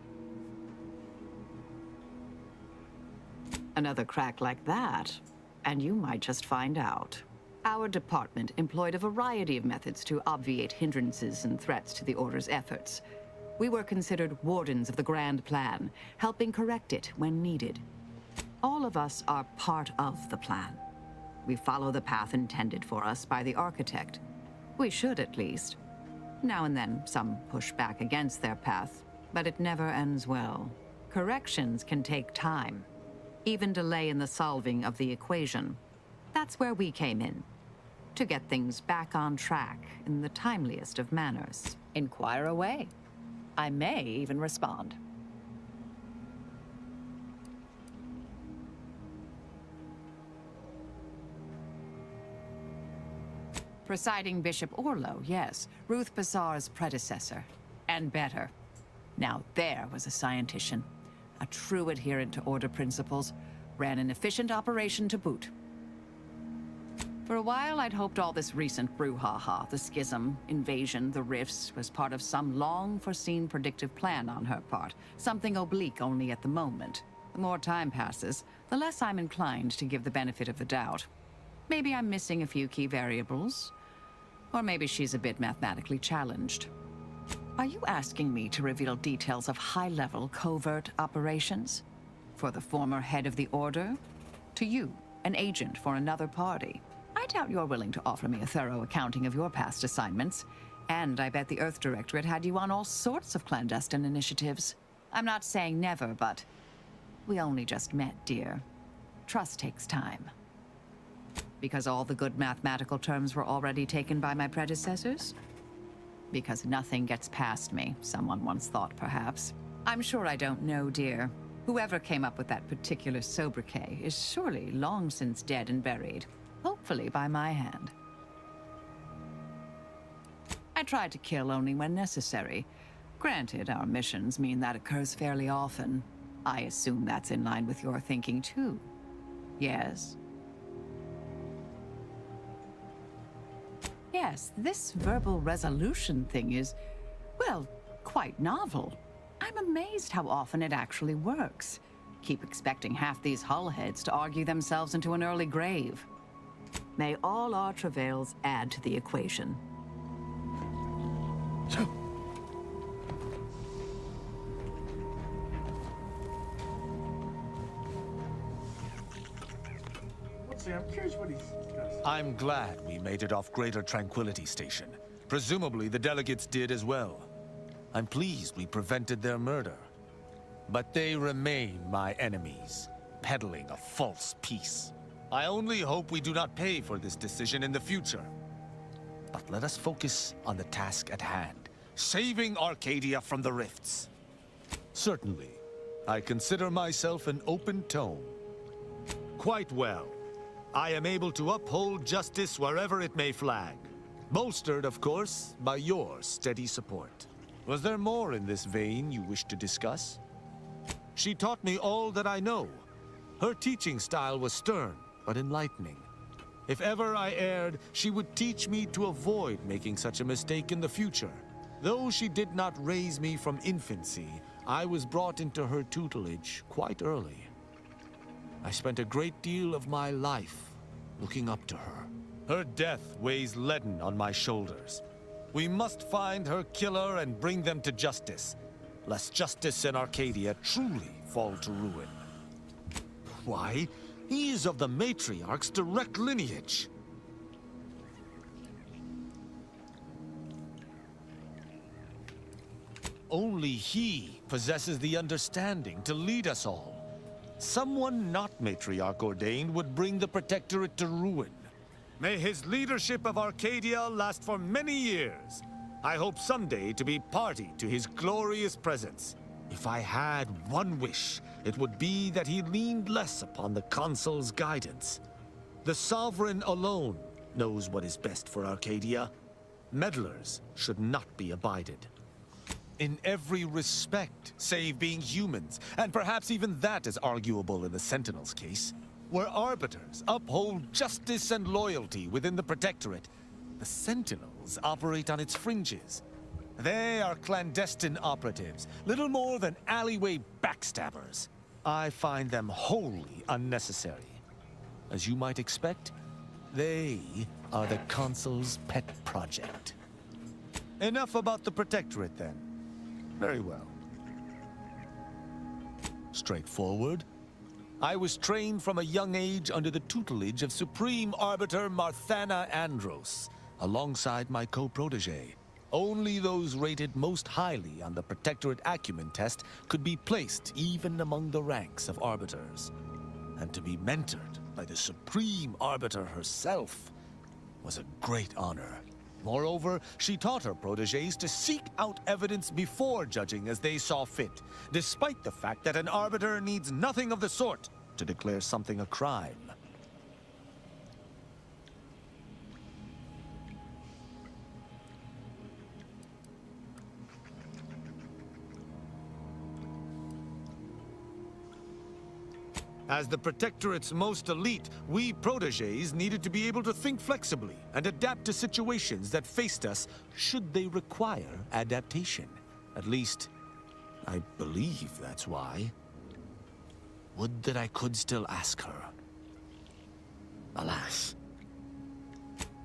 Another crack like that, and you might just find out. Our department employed a variety of methods to obviate hindrances and threats to the Order's efforts. We were considered wardens of the grand plan, helping correct it when needed. All of us are part of the plan. We follow the path intended for us by the architect. We should, at least. Now and then, some push back against their path, but it never ends well. Corrections can take time, even delay in the solving of the equation. That's where we came in, to get things back on track in the timeliest of manners. Inquire away. I may even respond. Presiding Bishop Orlo, yes. Ruth Pissar's predecessor. And better. Now there was a scientician. A true adherent to Order principles. Ran an efficient operation to boot. For a while, I'd hoped all this recent brouhaha, the schism, invasion, the rifts, was part of some long-foreseen predictive plan on her part. Something oblique only at the moment. The more time passes, the less I'm inclined to give the benefit of the doubt. Maybe I'm missing a few key variables. Or maybe she's a bit mathematically challenged. Are you asking me to reveal details of high-level covert operations? For the former head of the Order? To you, an agent for another party? I doubt you're willing to offer me a thorough accounting of your past assignments. And I bet the Earth Directorate had you on all sorts of clandestine initiatives. I'm not saying never, but we only just met, dear. Trust takes time. Because all the good mathematical terms were already taken by my predecessors? Because nothing gets past me, someone once thought, perhaps. I'm sure I don't know, dear. Whoever came up with that particular sobriquet is surely long since dead and buried. Hopefully by my hand. I try to kill only when necessary. Granted, our missions mean that occurs fairly often. I assume that's in line with your thinking, too. Yes? Yes, this verbal resolution thing is, well, quite novel. I'm amazed how often it actually works. Keep expecting half these hull heads to argue themselves into an early grave. May all our travails add to the equation. Let's see, I'm curious what he's got to say. I'm glad we made it off Greater Tranquility Station. Presumably the delegates did as well. I'm pleased we prevented their murder. But they remain my enemies, peddling a false peace. I only hope we do not pay for this decision in the future. But let us focus on the task at hand, saving Arcadia from the rifts. Certainly, I consider myself an open tome. Quite well. I am able to uphold justice wherever it may flag. Bolstered, of course, by your steady support. Was there more in this vein you wish to discuss? She taught me all that I know. Her teaching style was stern, but enlightening. If ever I erred, she would teach me to avoid making such a mistake in the future. Though she did not raise me from infancy, I was brought into her tutelage quite early. I spent a great deal of my life looking up to her. Her death weighs leaden on my shoulders. We must find her killer and bring them to justice, lest justice in Arcadia truly fall to ruin. Why? He is of the Matriarch's direct lineage. Only he possesses the understanding to lead us all. Someone not Matriarch ordained would bring the Protectorate to ruin. May his leadership of Arcadia last for many years. I hope someday to be party to his glorious presence. If I had one wish, it would be that he leaned less upon the Consul's guidance. The Sovereign alone knows what is best for Arcadia. Meddlers should not be abided. In every respect, save being humans, and perhaps even that is arguable in the Sentinel's case. Where Arbiters uphold justice and loyalty within the Protectorate, the Sentinels operate on its fringes. They are clandestine operatives, little more than alleyway backstabbers. I find them wholly unnecessary. As you might expect, they are the Consul's pet project. Enough about the Protectorate, then. Very well. Straightforward. I was trained from a young age under the tutelage of Supreme Arbiter Marthana Andros, alongside my co-protege. Only those rated most highly on the Protectorate Acumen test could be placed even among the ranks of Arbiters. And to be mentored by the Supreme Arbiter herself was a great honor. Moreover, she taught her proteges to seek out evidence before judging as they saw fit, despite the fact that an Arbiter needs nothing of the sort to declare something a crime. As the Protectorate's most elite, we proteges needed to be able to think flexibly and adapt to situations that faced us should they require adaptation. At least, I believe that's why. Would that I could still ask her. Alas.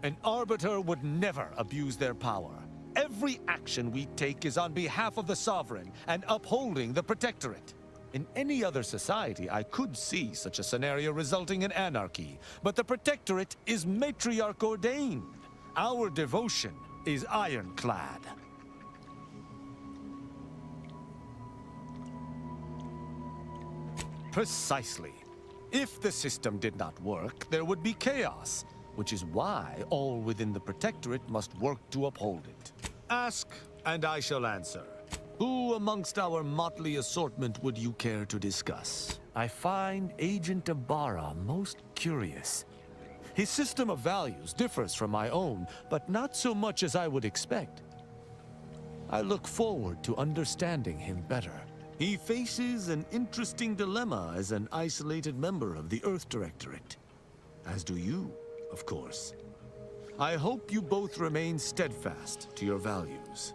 An Arbiter would never abuse their power. Every action we take is on behalf of the Sovereign and upholding the Protectorate. In any other society, I could see such a scenario resulting in anarchy, but the Protectorate is Matriarch ordained. Our devotion is ironclad. Precisely. If the system did not work, there would be chaos, which is why all within the Protectorate must work to uphold it. Ask, and I shall answer. Who amongst our motley assortment would you care to discuss? I find Agent Ibarra most curious. His system of values differs from my own, but not so much as I would expect. I look forward to understanding him better. He faces an interesting dilemma as an isolated member of the Earth Directorate. As do you, of course. I hope you both remain steadfast to your values.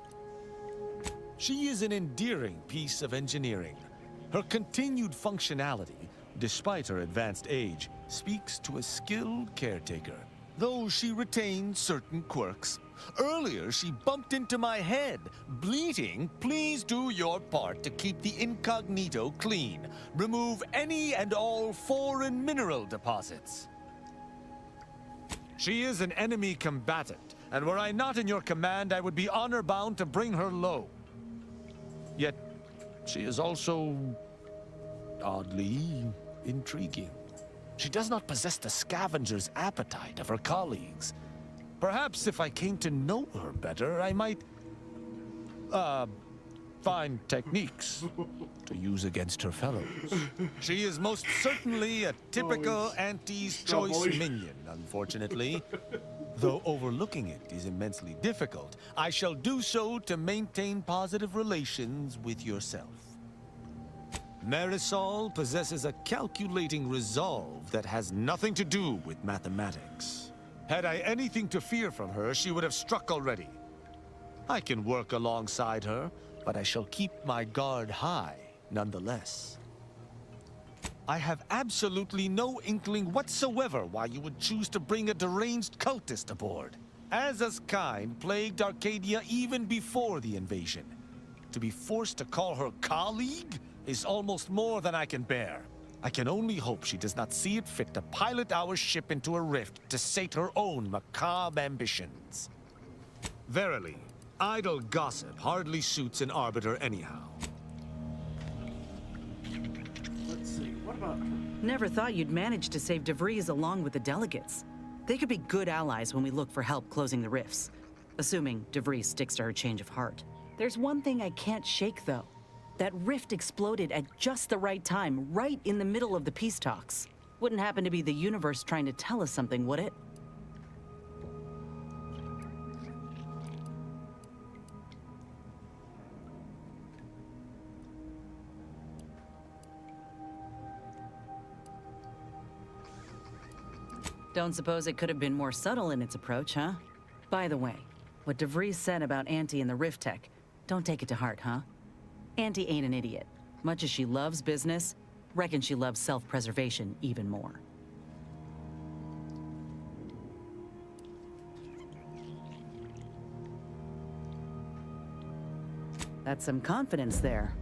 She is an endearing piece of engineering. Her continued functionality, despite her advanced age, speaks to a skilled caretaker, though she retains certain quirks. Earlier, she bumped into my head, bleating, "Please do your part to keep the incognito clean. Remove any and all foreign mineral deposits." She is an enemy combatant, and were I not in your command, I would be honor-bound to bring her low. Yet, she is also oddly intriguing. She does not possess the scavenger's appetite of her colleagues. Perhaps if I came to know her better, I might, find techniques to use against her fellows. She is most certainly a typical Auntie's choice minion, unfortunately. Though overlooking it is immensely difficult, I shall do so to maintain positive relations with yourself. Marisol possesses a calculating resolve that has nothing to do with mathematics. Had I anything to fear from her, she would have struck already. I can work alongside her, but I shall keep my guard high, nonetheless. I have absolutely no inkling whatsoever why you would choose to bring a deranged cultist aboard. Azaz's kind plagued Arcadia even before the invasion. To be forced to call her colleague is almost more than I can bear. I can only hope she does not see it fit to pilot our ship into a rift to sate her own macabre ambitions. Verily, idle gossip hardly suits an arbiter anyhow. Let's see, what about her? Never thought you'd manage to save DeVries along with the delegates. They could be good allies when we look for help closing the rifts. Assuming DeVries sticks to her change of heart. There's one thing I can't shake, though. That rift exploded at just the right time, right in the middle of the peace talks. Wouldn't happen to be the universe trying to tell us something, would it? Don't suppose it could have been more subtle in its approach, huh? By the way, what DeVries said about Auntie and the Rift Tech, don't take it to heart, huh? Auntie ain't an idiot. Much as she loves business, reckon she loves self-preservation even more. That's some confidence there.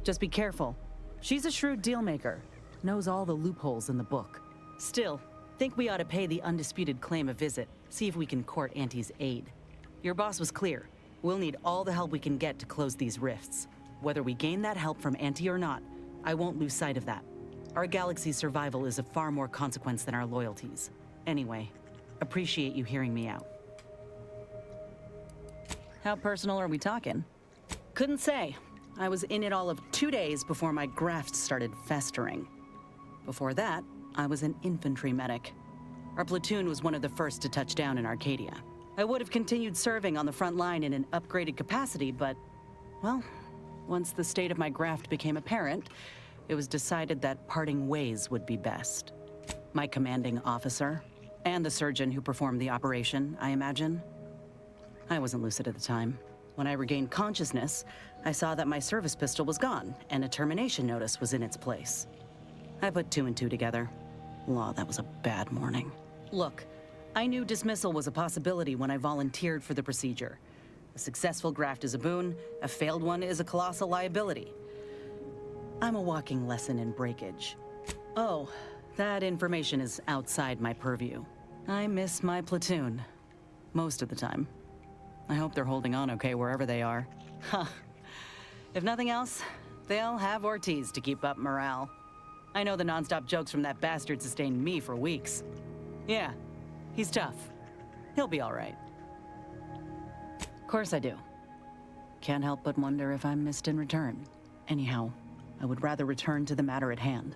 Just be careful. She's a shrewd dealmaker. Knows all the loopholes in the book. Still, think we ought to pay the undisputed claim a visit. See if we can court Auntie's aid. Your boss was clear. We'll need all the help we can get to close these rifts. Whether we gain that help from Auntie or not, I won't lose sight of that. Our galaxy's survival is of far more consequence than our loyalties. Anyway, appreciate you hearing me out. How personal are we talking? Couldn't say. I was in it all of 2 days before my graft started festering. Before that, I was an infantry medic. Our platoon was one of the first to touch down in Arcadia. I would have continued serving on the front line in an upgraded capacity, but, well, once the state of my graft became apparent, it was decided that parting ways would be best. My commanding officer, and the surgeon who performed the operation, I imagine. I wasn't lucid at the time. When I regained consciousness, I saw that my service pistol was gone, and a termination notice was in its place. I put 2 and 2 together. Law, that was a bad morning. Look, I knew dismissal was a possibility when I volunteered for the procedure. A successful graft is a boon, a failed one is a colossal liability. I'm a walking lesson in breakage. Oh, that information is outside my purview. I miss my platoon. Most of the time. I hope they're holding on okay wherever they are. Huh. If nothing else, they'll have Ortiz to keep up morale. I know the nonstop jokes from that bastard sustained me for weeks. Yeah, he's tough. He'll be all right. Of course I do. Can't help but wonder if I'm missed in return. Anyhow, I would rather return to the matter at hand.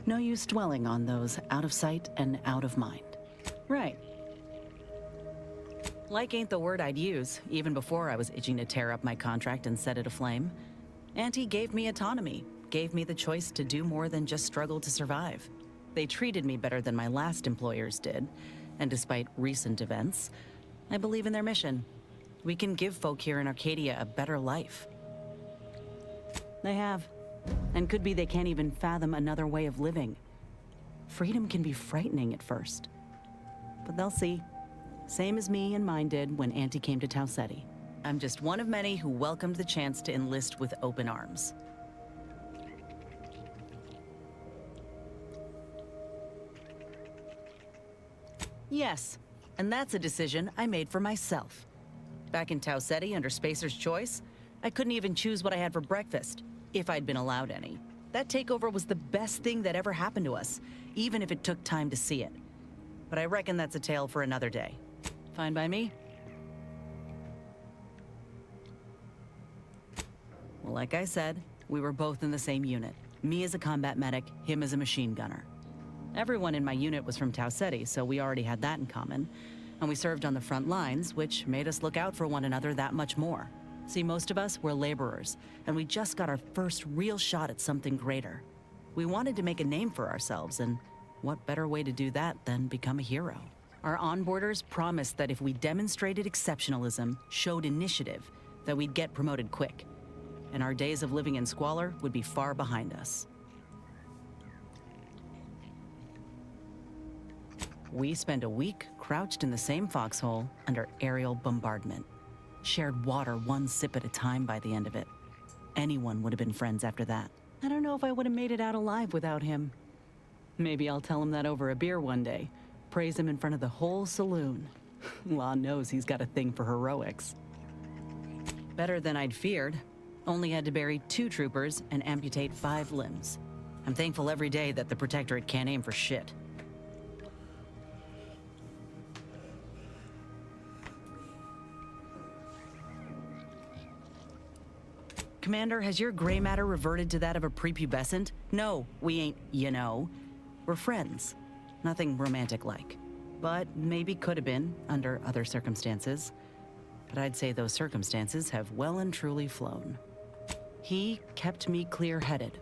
No use dwelling on those out of sight and out of mind. Right. Like ain't the word I'd use, even before I was itching to tear up my contract and set it aflame. Auntie gave me autonomy, gave me the choice to do more than just struggle to survive. They treated me better than my last employers did, and despite recent events, I believe in their mission. We can give folk here in Arcadia a better life. They have, and could be they can't even fathom another way of living. Freedom can be frightening at first, but they'll see. Same as me and mine did when Auntie came to Tau Ceti. I'm just one of many who welcomed the chance to enlist with open arms. Yes, and that's a decision I made for myself. Back in Tau Ceti under Spacer's Choice, I couldn't even choose what I had for breakfast, if I'd been allowed any. That takeover was the best thing that ever happened to us, even if it took time to see it. But I reckon that's a tale for another day. Fine by me? Well, like I said, we were both in the same unit. Me as a combat medic, him as a machine gunner. Everyone in my unit was from Tau Ceti, so we already had that in common. And we served on the front lines, which made us look out for one another that much more. See, most of us were laborers, and we just got our first real shot at something greater. We wanted to make a name for ourselves, and what better way to do that than become a hero? Our onboarders promised that if we demonstrated exceptionalism, showed initiative, that we'd get promoted quick. And our days of living in squalor would be far behind us. We spent a week crouched in the same foxhole under aerial bombardment. Shared water one sip at a time by the end of it. Anyone would have been friends after that. I don't know if I would have made it out alive without him. Maybe I'll tell him that over a beer one day. Praise him in front of the whole saloon. Law knows he's got a thing for heroics. Better than I'd feared. Only had to bury 2 troopers and amputate 5 limbs. I'm thankful every day that the Protectorate can't aim for shit. Commander, has your gray matter reverted to that of a prepubescent? No, we ain't, you know. We're friends. Nothing romantic-like. But maybe could have been, under other circumstances. But I'd say those circumstances have well and truly flown. He kept me clear-headed.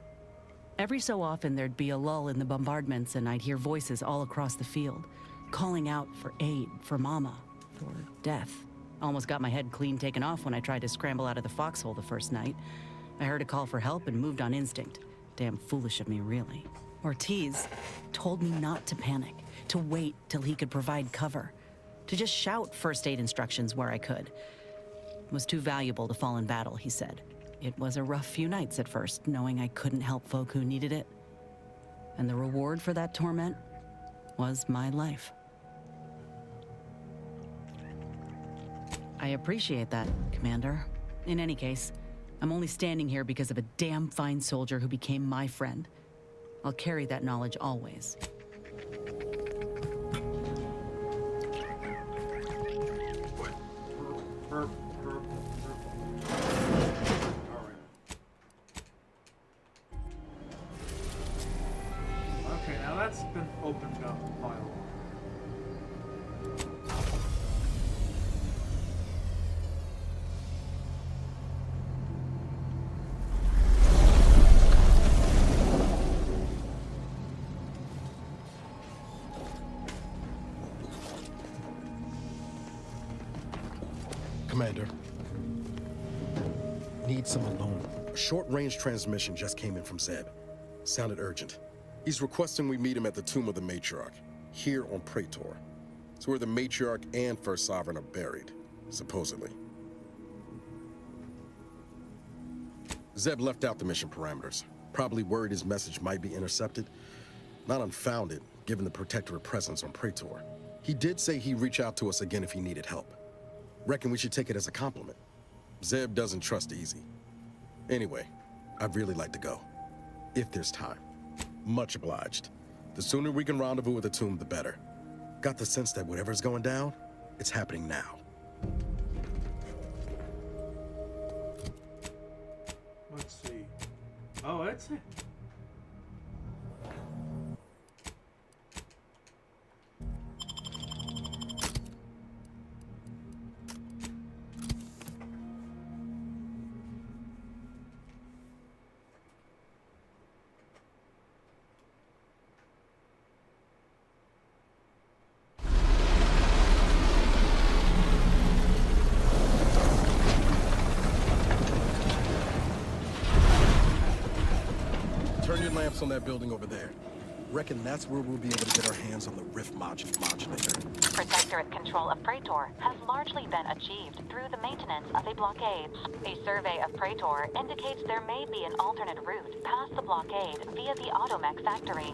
Every so often there'd be a lull in the bombardments and I'd hear voices all across the field, calling out for aid, for mama, for death. Almost got my head clean taken off when I tried to scramble out of the foxhole the first night. I heard a call for help and moved on instinct. Damn foolish of me, really. Ortiz told me not to panic, to wait till he could provide cover, to just shout first aid instructions where I could. It was too valuable to fall in battle, he said. It was a rough few nights at first, knowing I couldn't help folk who needed it. And the reward for that torment was my life. I appreciate that, Commander. In any case, I'm only standing here because of a damn fine soldier who became my friend. I'll carry that knowledge always. Okay, now that's been opened up by a lot. Commander. Need some alone. A short-range transmission just came in from Zeb. Sounded urgent. He's requesting we meet him at the tomb of the Matriarch, here on Praetor. It's where the Matriarch and First Sovereign are buried, supposedly. Zeb left out the mission parameters. Probably worried his message might be intercepted. Not unfounded, given the Protectorate presence on Praetor. He did say he'd reach out to us again if he needed help. Reckon we should take it as a compliment. Zeb doesn't trust easy. Anyway, I'd really like to go. If there's time. Much obliged. The sooner we can rendezvous at the tomb, the better. Got the sense that whatever's going down, it's happening now. Let's see. Oh, that's it. Turn your lamps on that building over there. Reckon that's where we'll be able to get our hands on the rift modulator. Protectorate control of Praetor has largely been achieved through the maintenance of a blockade. A survey of Praetor indicates there may be an alternate route past the blockade via the Automech factory.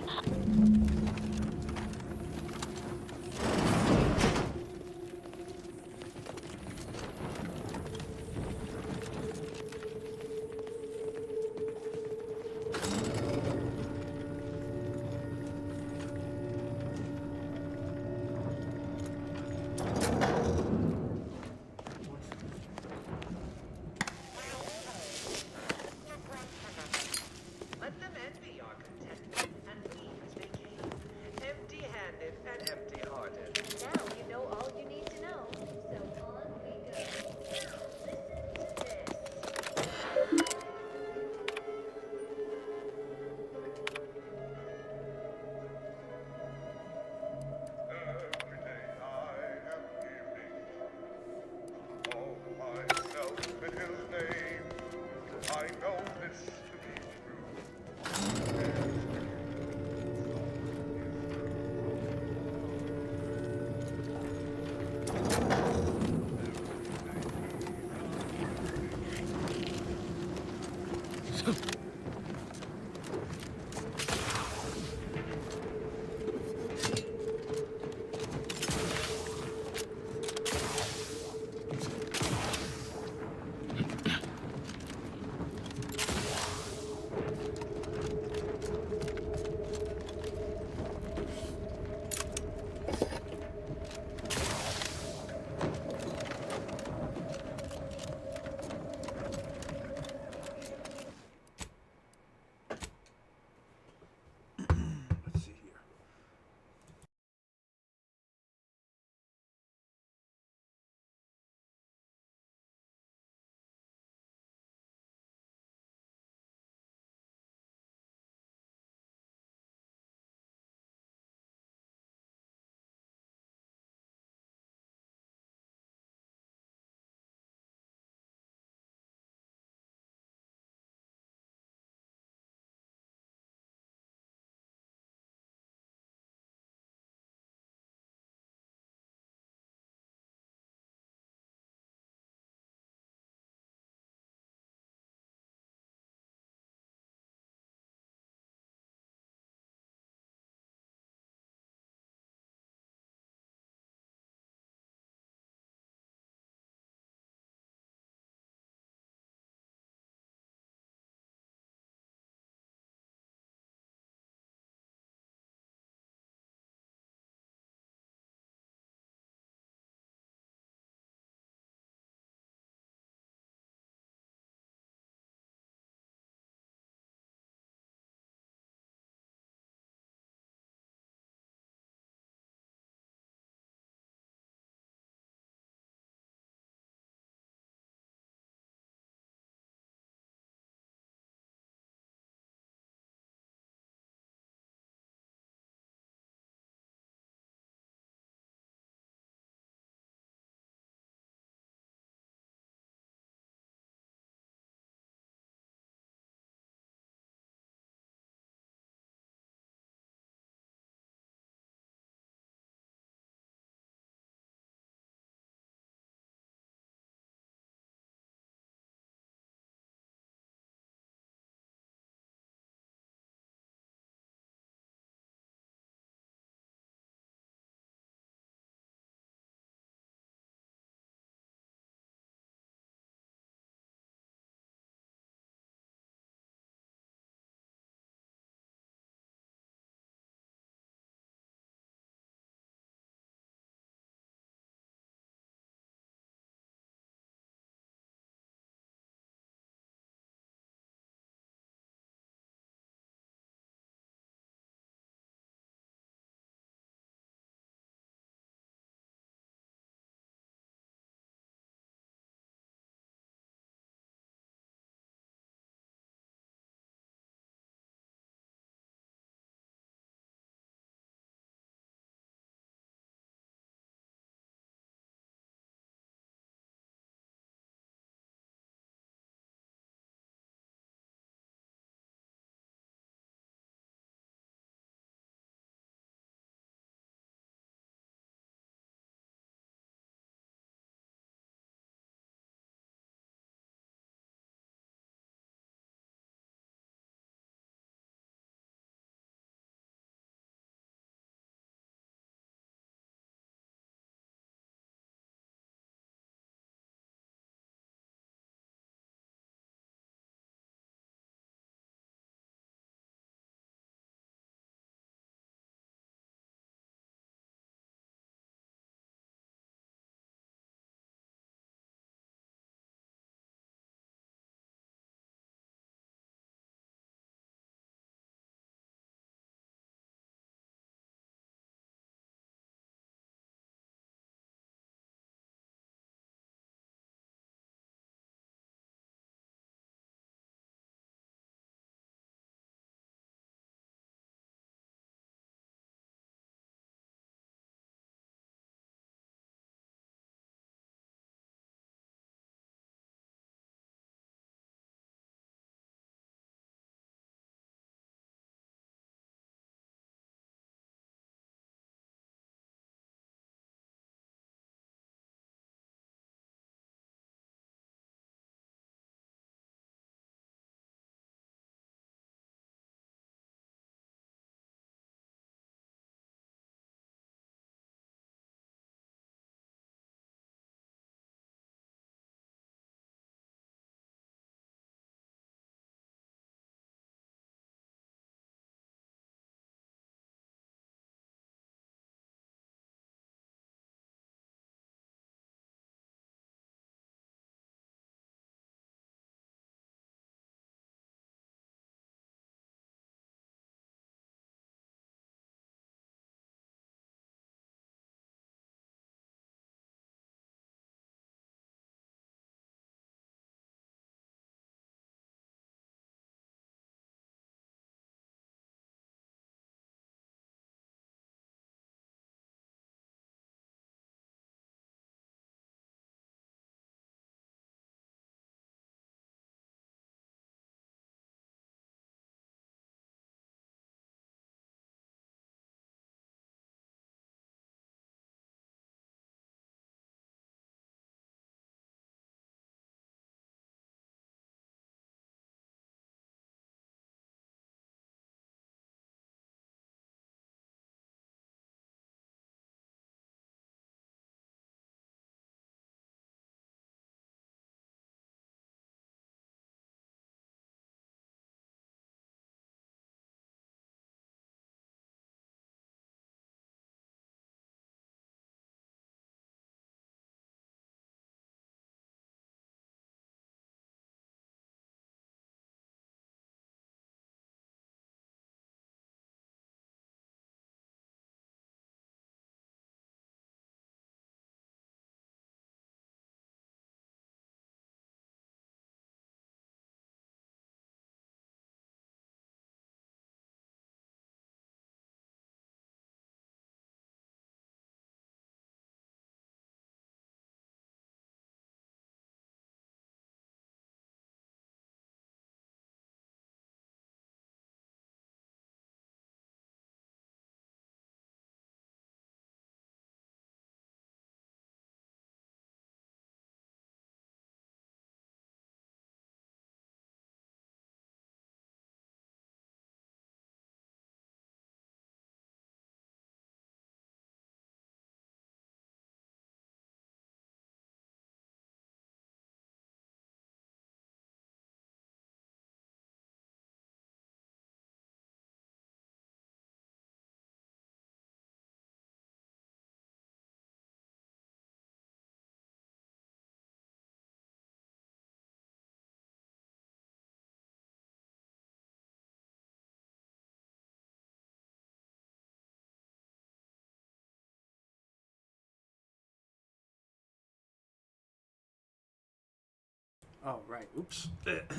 Oh, right. Oops. It's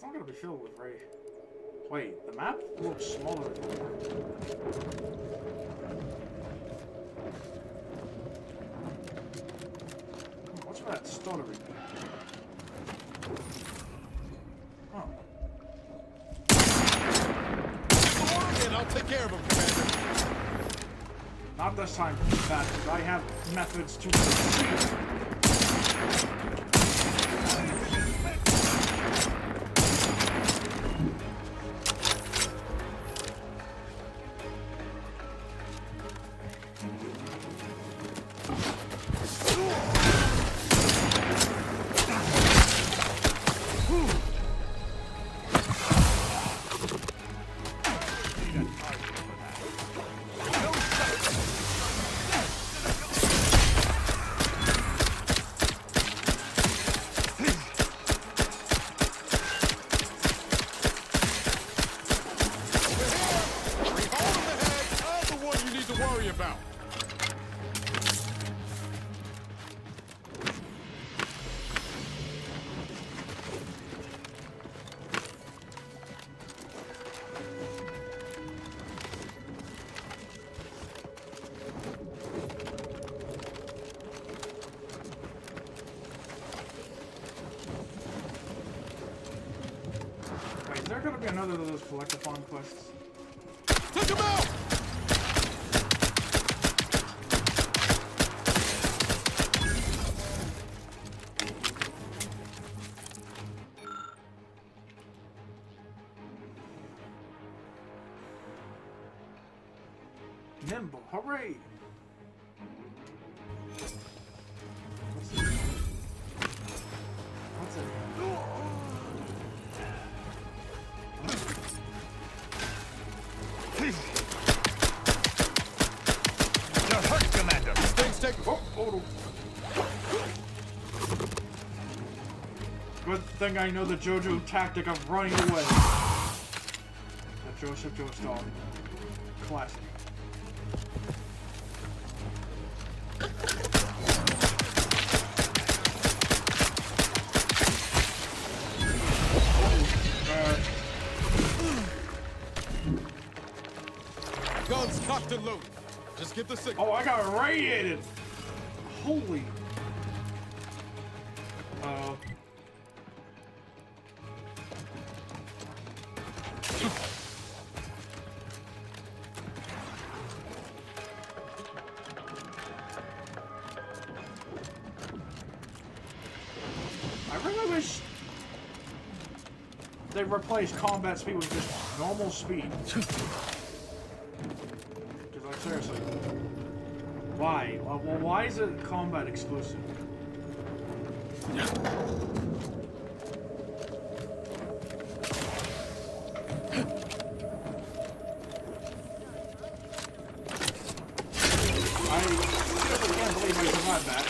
not gonna be filled with Ray. Wait, the map looks smaller. What's that stuttering? Oh. And I'll take care of him, Commander. Not this time, bastard. I have methods to succeed. Is there gonna be another of those collectathon quests? Take him out! Nimble, hooray! What's it? You're hurt, Commander. Things take. Oh. Good thing I know the JoJo tactic of running away. The Joseph Joestar. Classic. Guns cocked and loaded. Just get the signal. Oh, I got radiated! Holy. I really wish they replaced combat speed with just normal speed. Because, like, seriously. Why? Well, why is it combat exclusive? I seriously can't believe I survived that.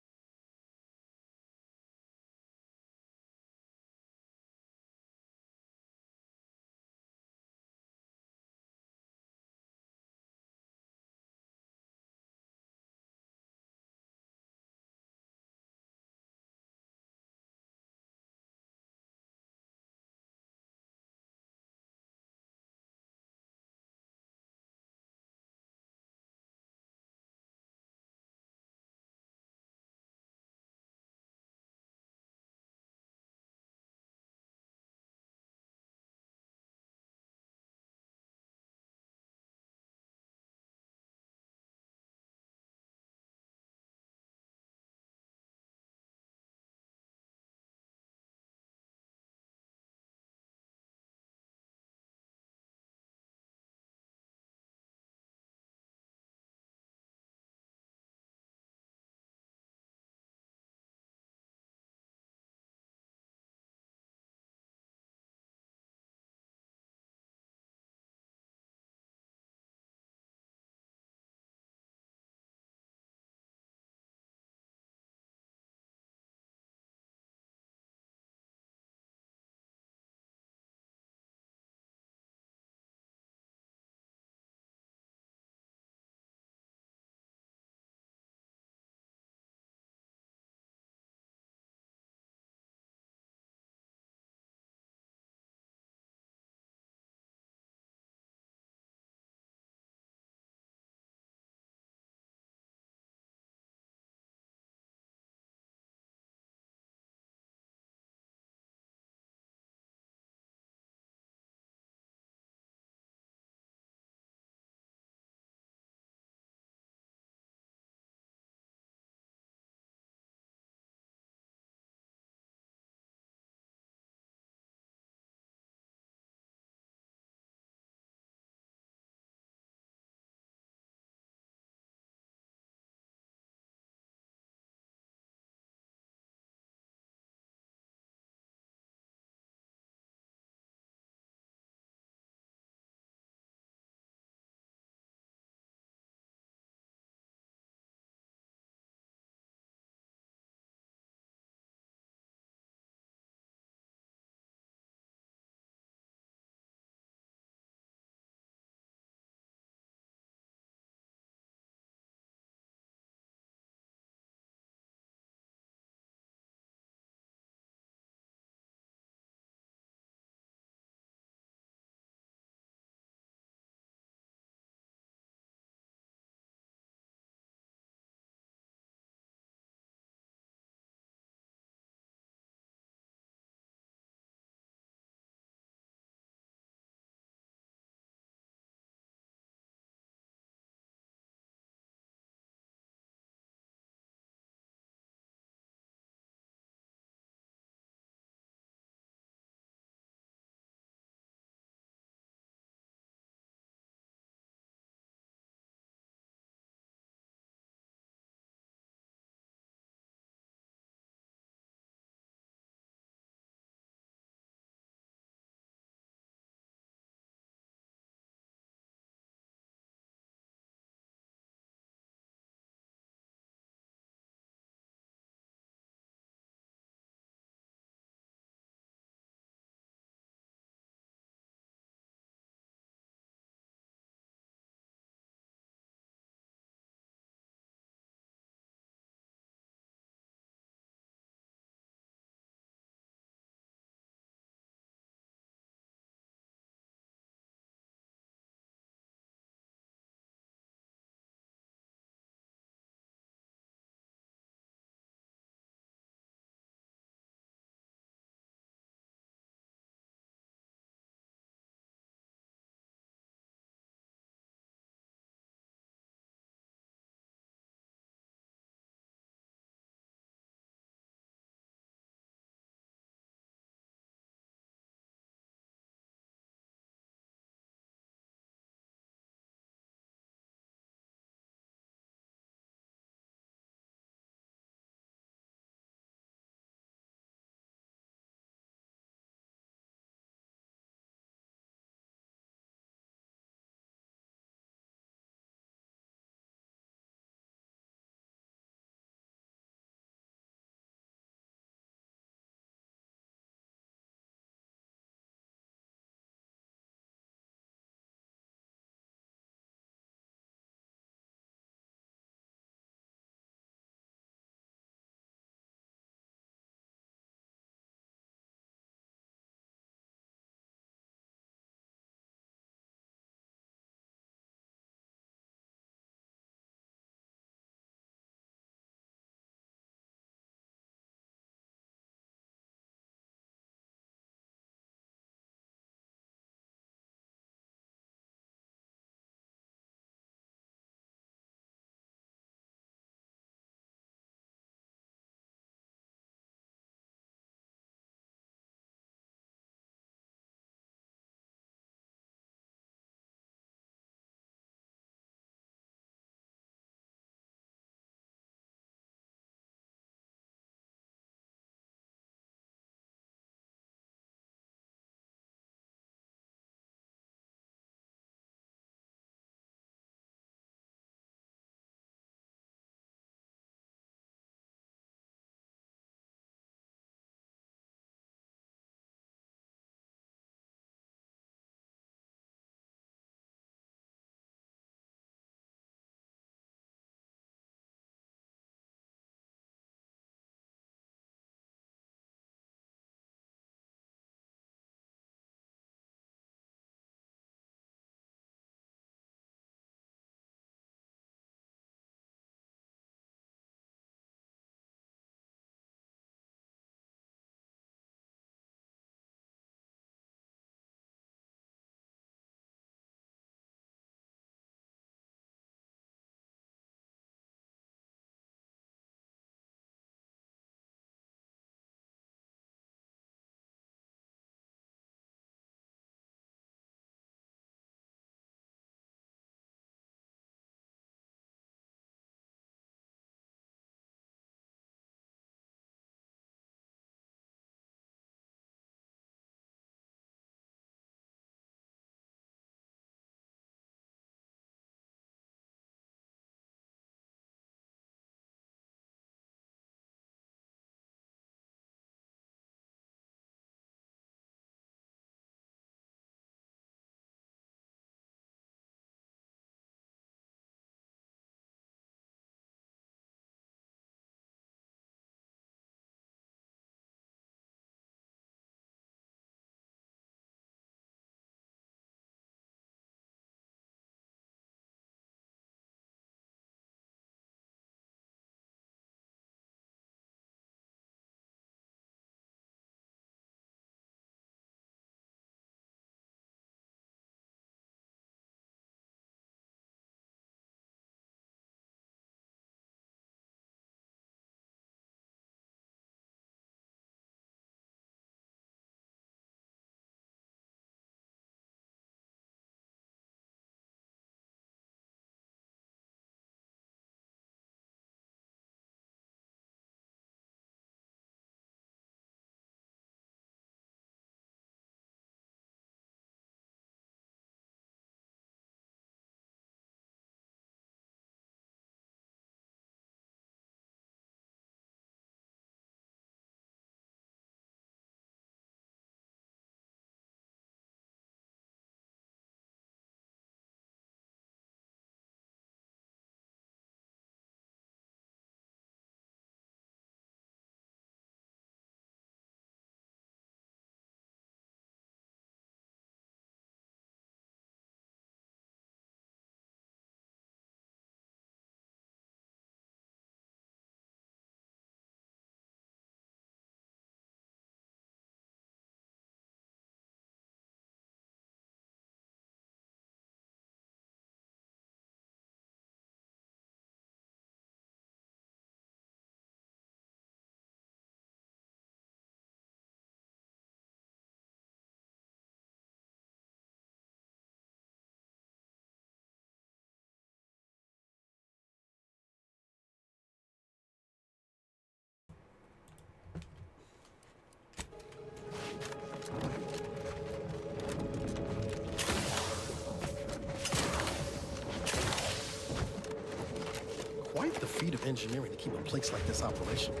feat of engineering to keep a place like this operational.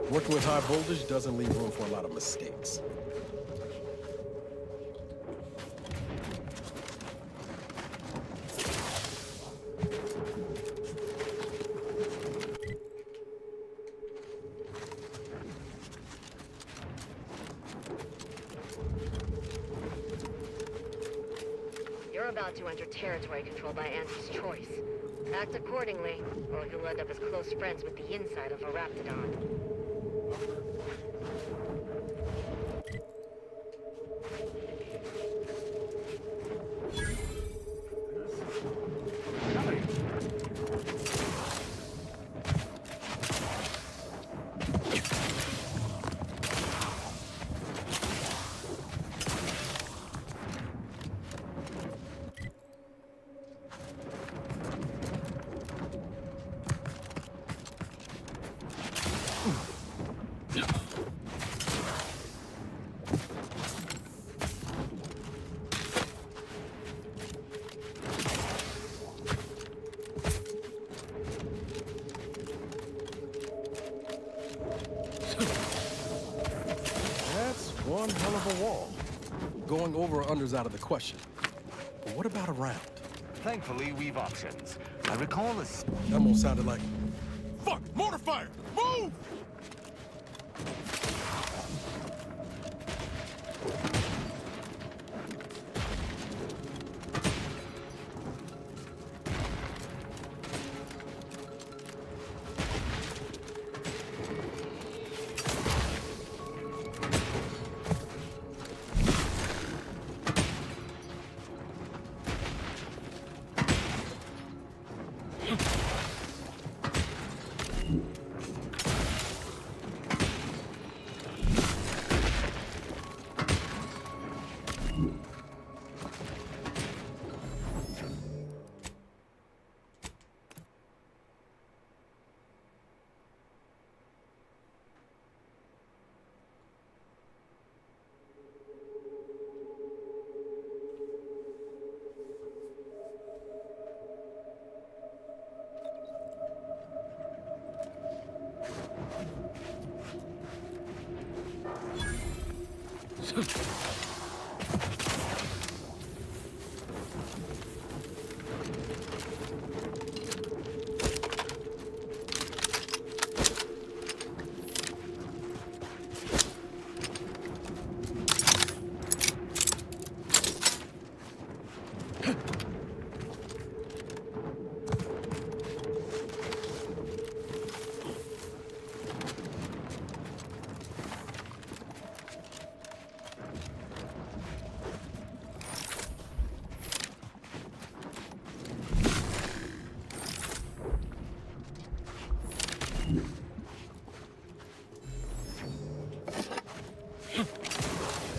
Working with high voltage doesn't leave room for a lot of mistakes. You're about to enter territory controlled by Anti's choice. Act accordingly, or you'll end up as close friends with the inside of a Raptidon. One hell of a wall. Going over or under's out of the question. But what about around? Thankfully, we've options. I recall this. That almost sounded like... Fuck! Mortar fire! Move!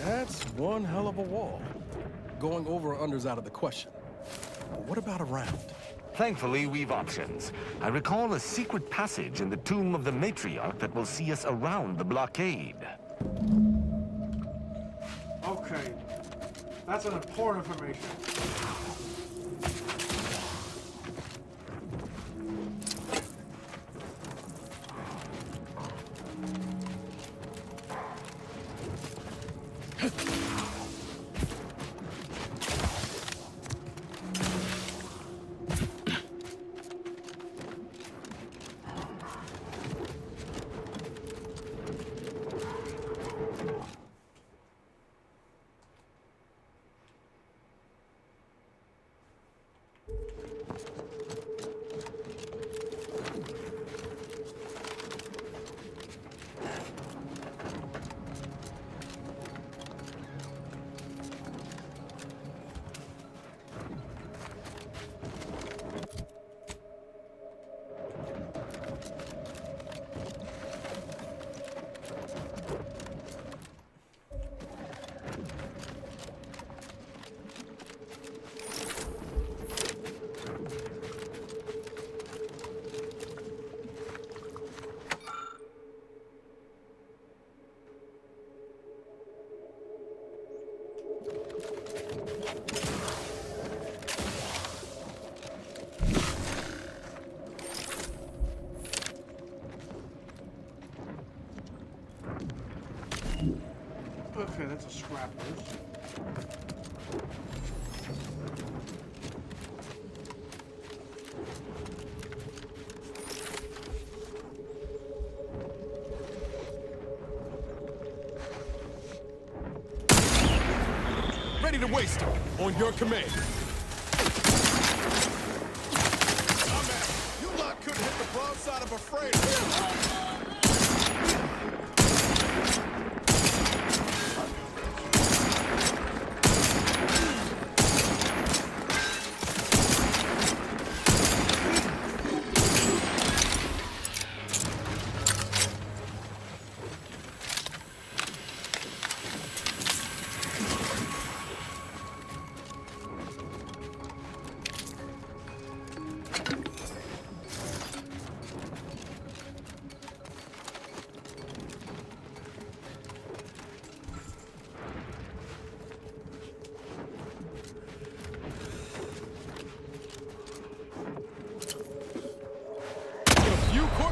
That's one hell of a wall. Going over or under's out of the question. But what about around? Thankfully, we've options. I recall a secret passage in the tomb of the matriarch that will see us around the blockade. Okay. That's an important information. Okay, that's a scrap loose. Ready to waste it. On your command. You lot couldn't hit the broadside of a freighter.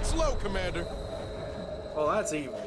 Slow, Commander. Oh, that's evil.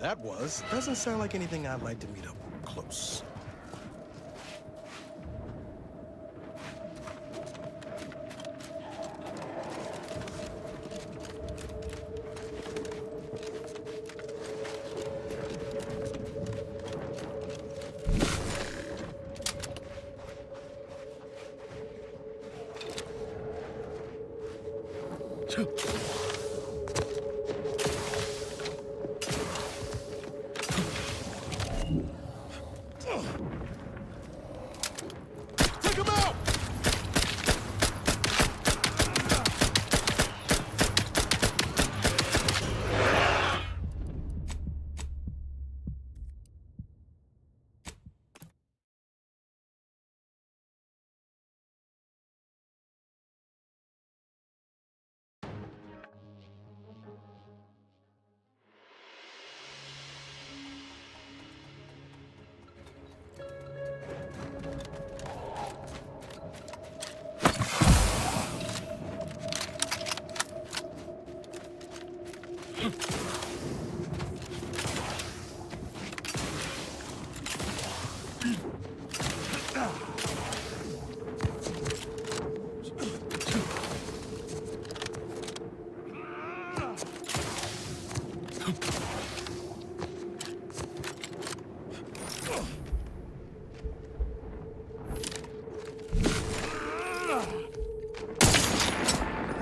that was, doesn't sound like anything I'd like to meet up close. Take him out!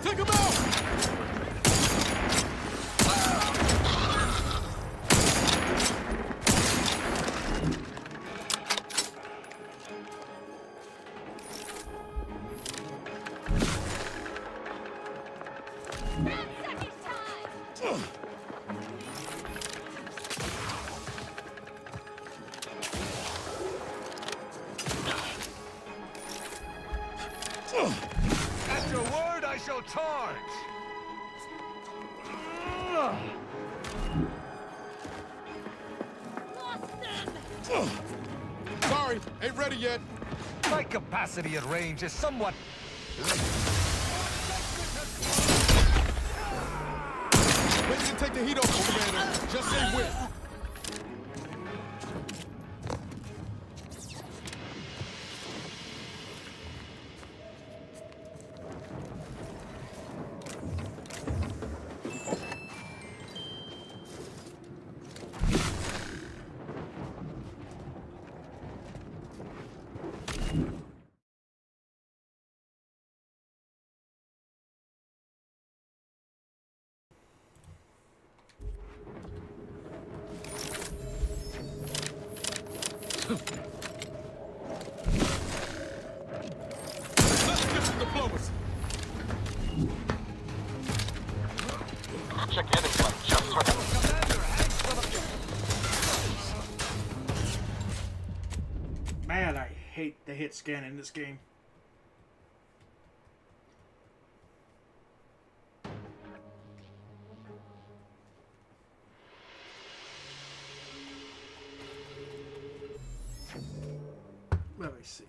Take him out! At your word, I shall charge! Sorry, ain't ready yet. My capacity at range is somewhat... Ready to take the heat off, Commander. Just say when. Let's get some diplomacy. Check in like just right. Man, I hate the hit scan in this game. Let me see.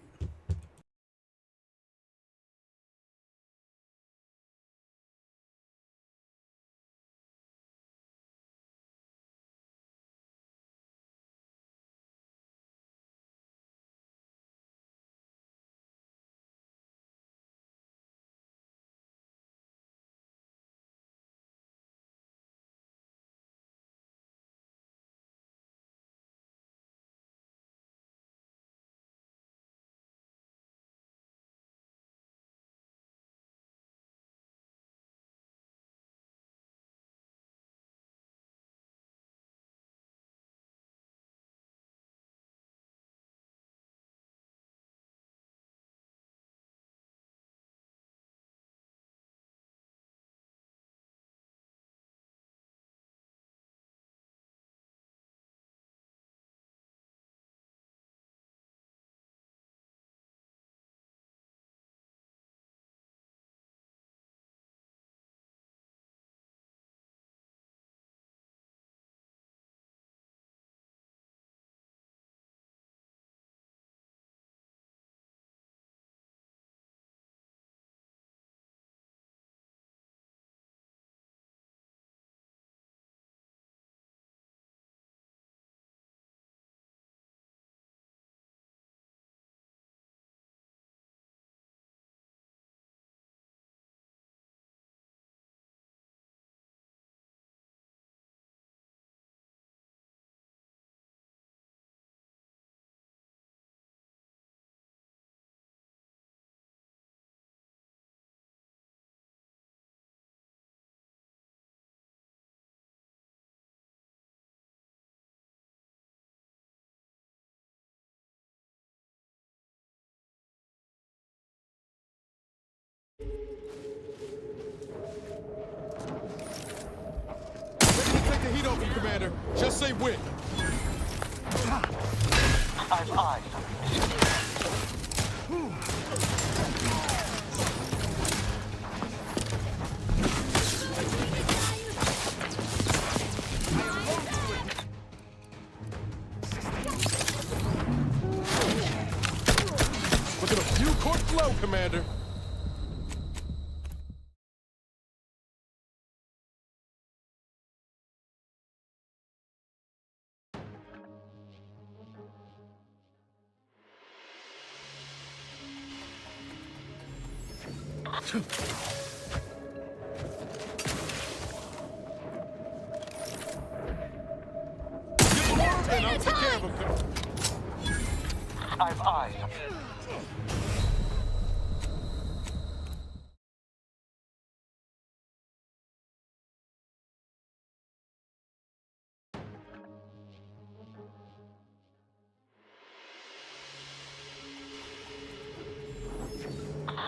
Commander. Just say when. I've eyes on Look at a few court flow, Commander. I've eyes on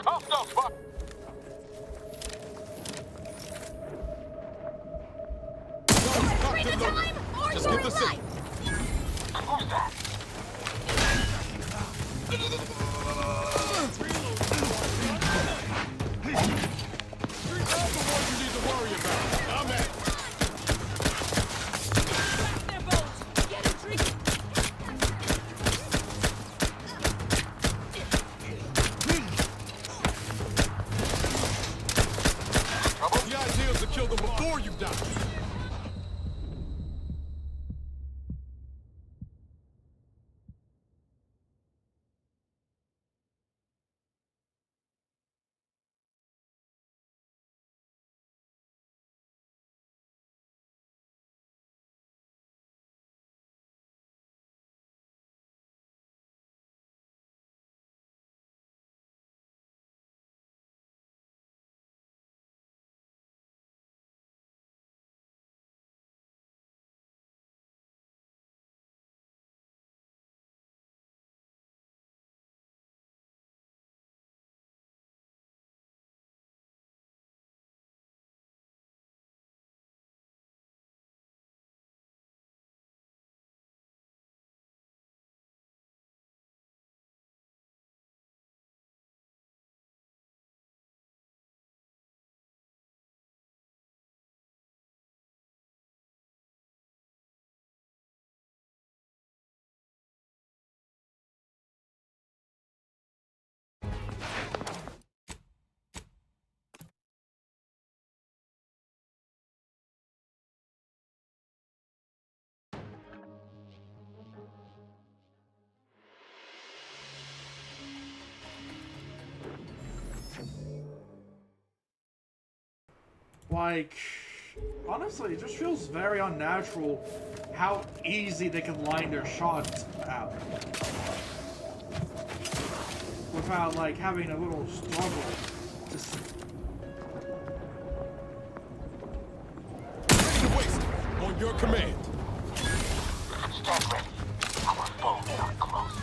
Hostile spot! Just give the signal. Who's that? Streets are the ones you need to worry about. I'm at. The idea is to kill them before you die. Like, honestly, it just feels very unnatural how easy they can line their shots out without, like, having a little struggle to Ready to waste it. On your command. Stand ready. Our foes are close.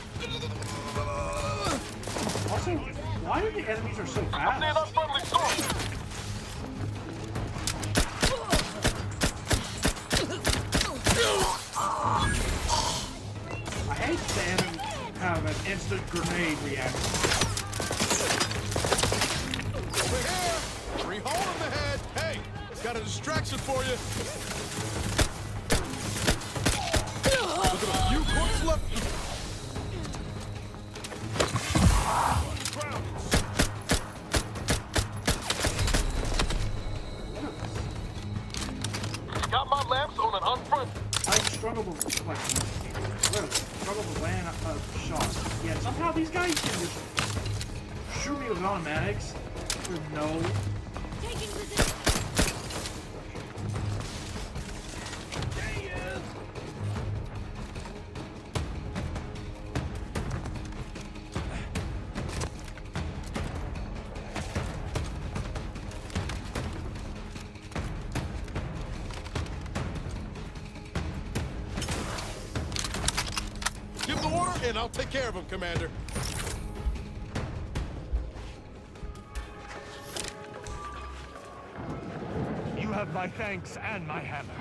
Also, why are the enemies are so fast? Stand up, friendly sword. I hate the enemies have an instant grenade reaction. We're here. Free hole in the head. Hey, got a distraction for you. Look at a few courts left. Got my lamps on an unfront. I struggle with, like, literally, struggle to land a shot. Yet somehow these guys can just shoot me with automatics with no... Give the order, and I'll take care of him, Commander. You have my thanks and my hammer.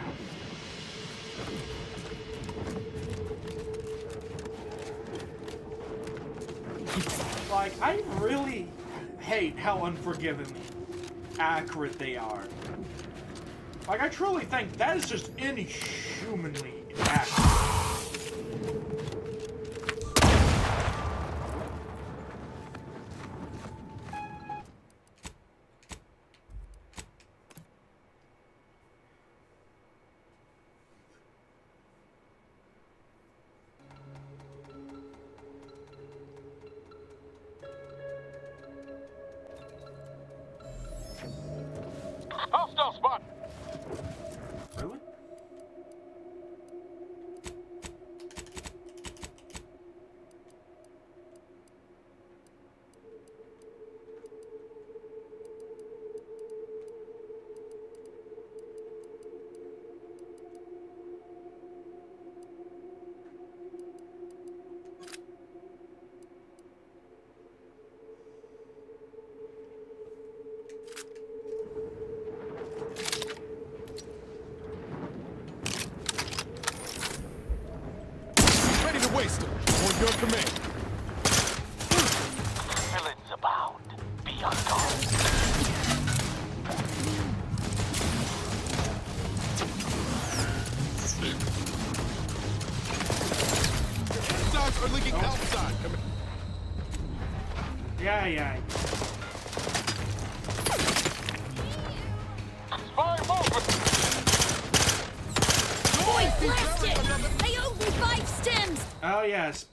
Like, I really hate how unforgiving accurate they are. Like, I truly think that is just inhumanly accurate. Hostile spot! Really? Ready to waste them. On your command. Villains abound. Be on guard. Dogs are leaking outside. Yeah. Spy movement! Boy, blast it! They owe me 5 stems! Oh, yes.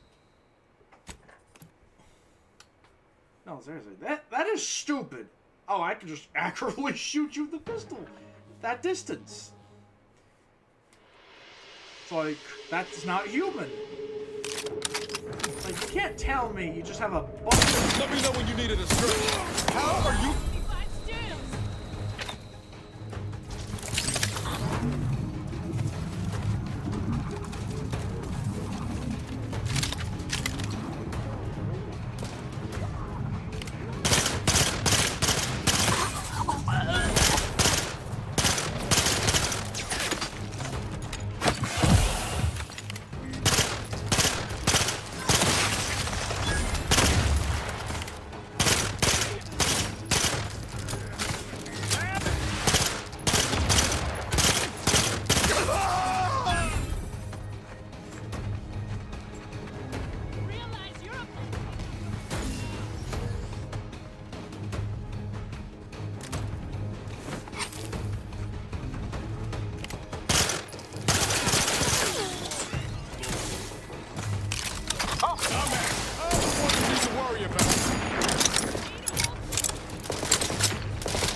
No, seriously. That is stupid. Oh, I can just accurately shoot you with the pistol. That distance. It's like, that's not human. Like, you can't tell me you just have a bunch. Let me know when you needed a stretch. How are you?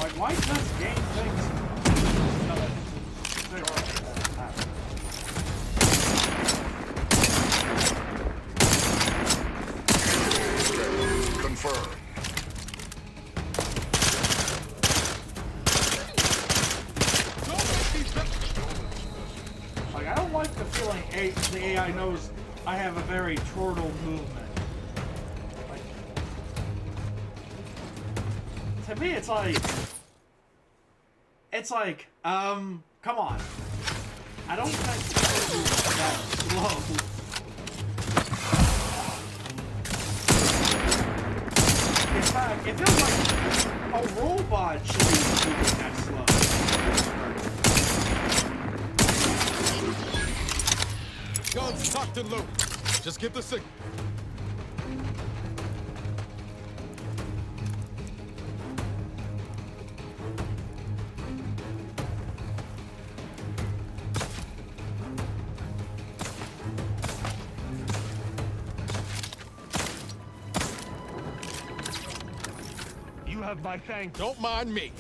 Like, why does game things? Confirmed. Like, I don't like the feeling the AI knows I have a very turtle movement. Like, to me, it's like, come on. I don't think it's that slow. In fact, it feels like a robot should be moving that slow. Guns tucked and loaded. Just give the signal. You have my thanks. Don't mind me.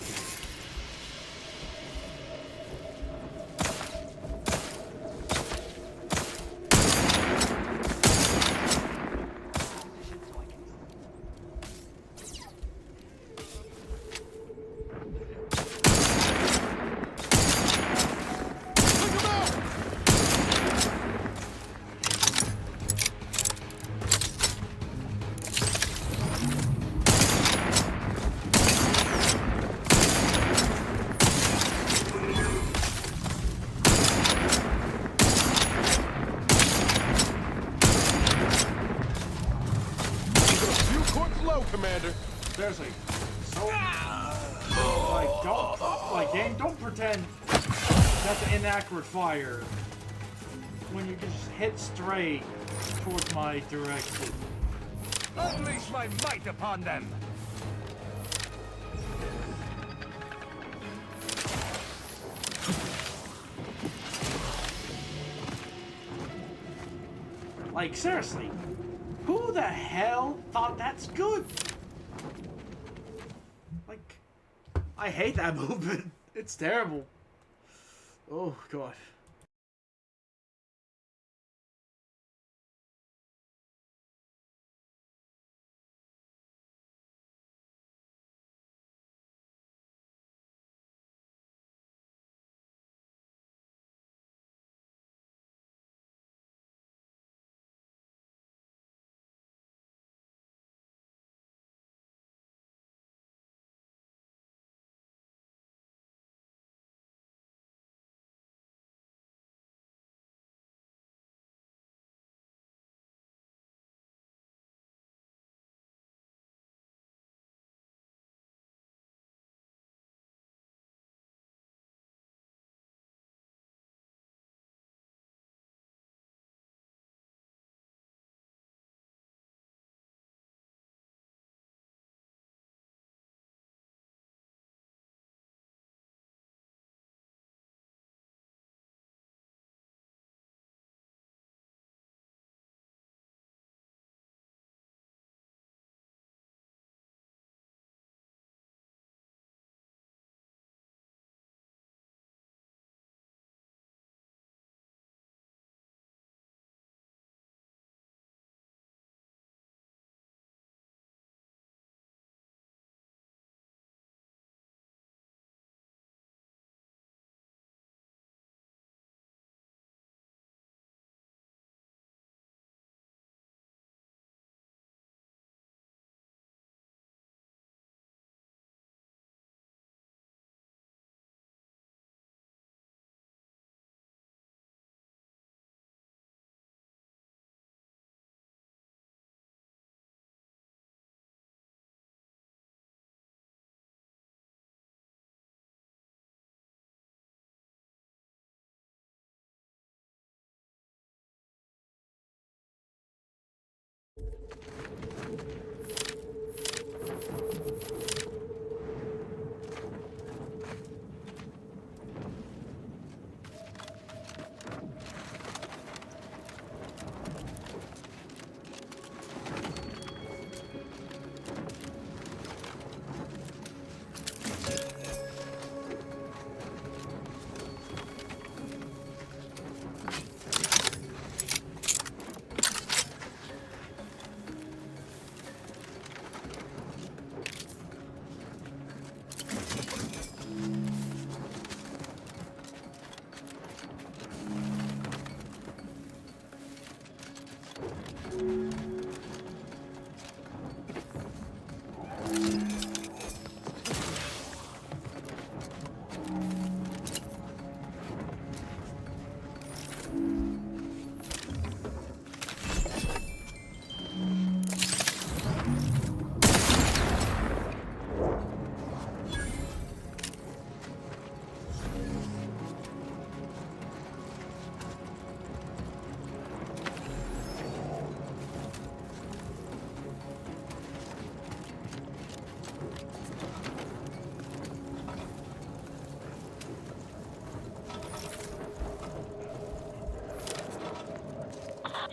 pretend that's an inaccurate fire when you just hit straight towards my direction. Unleash my might upon them! Like, seriously, who the hell thought that's good? Like, I hate that movement. It's terrible. Oh, God.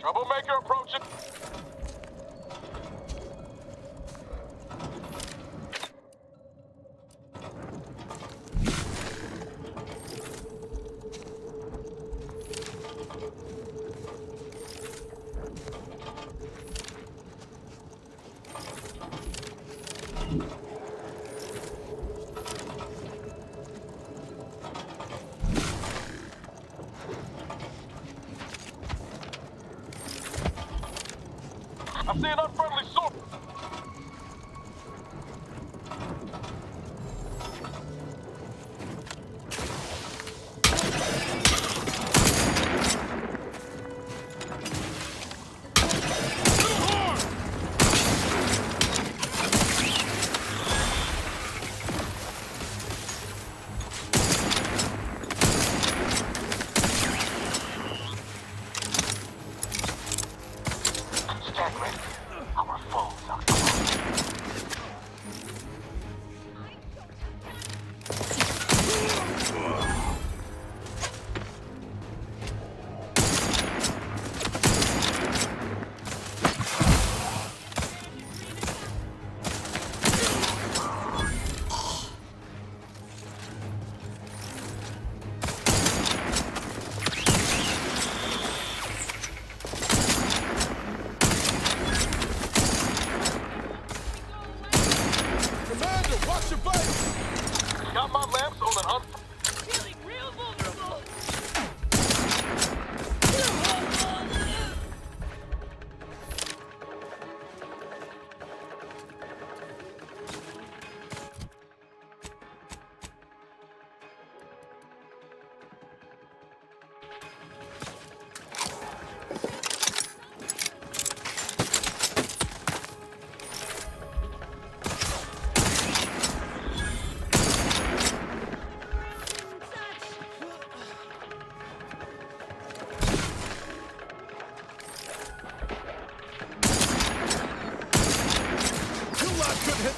Troublemaker approaching. I see an unfriendly sword.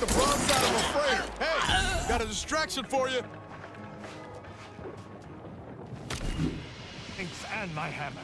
the broadside of a freighter. Hey, got a distraction for you. Thanks, and my hammer.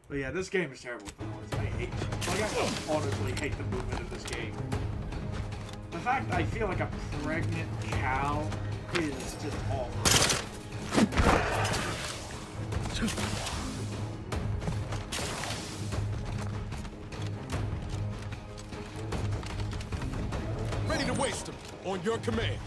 But yeah, this game is terrible. I honestly hate the movement of this game. The fact I feel like a pregnant cow is just awful. Ready to waste them on your command.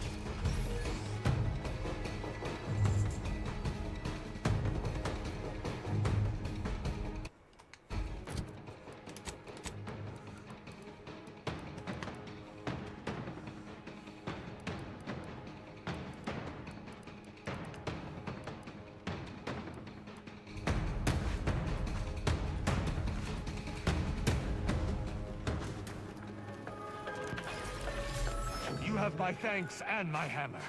You have my thanks and my hammer.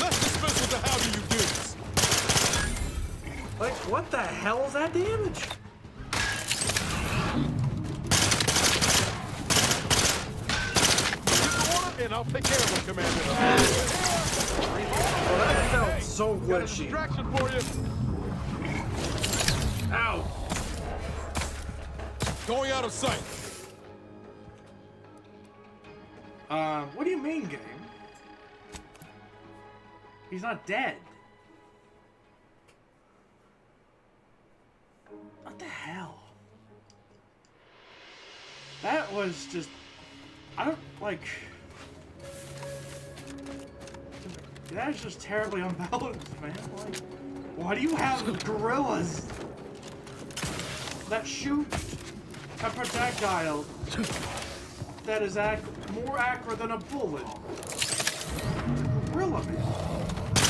Let's dispense with the how do you do's. Like, what the hell is that damage? And I'll take care of him, Commander. Oh, that felt so Got a glitchy. distraction for you. Ow! Going out of sight. What do you mean, game? He's not dead. What the hell? That was just... I don't, like... That is just terribly unbalanced, man. Like, why do you have gorillas that shoot a projectile That is more accurate than a bullet. Gorilla Man.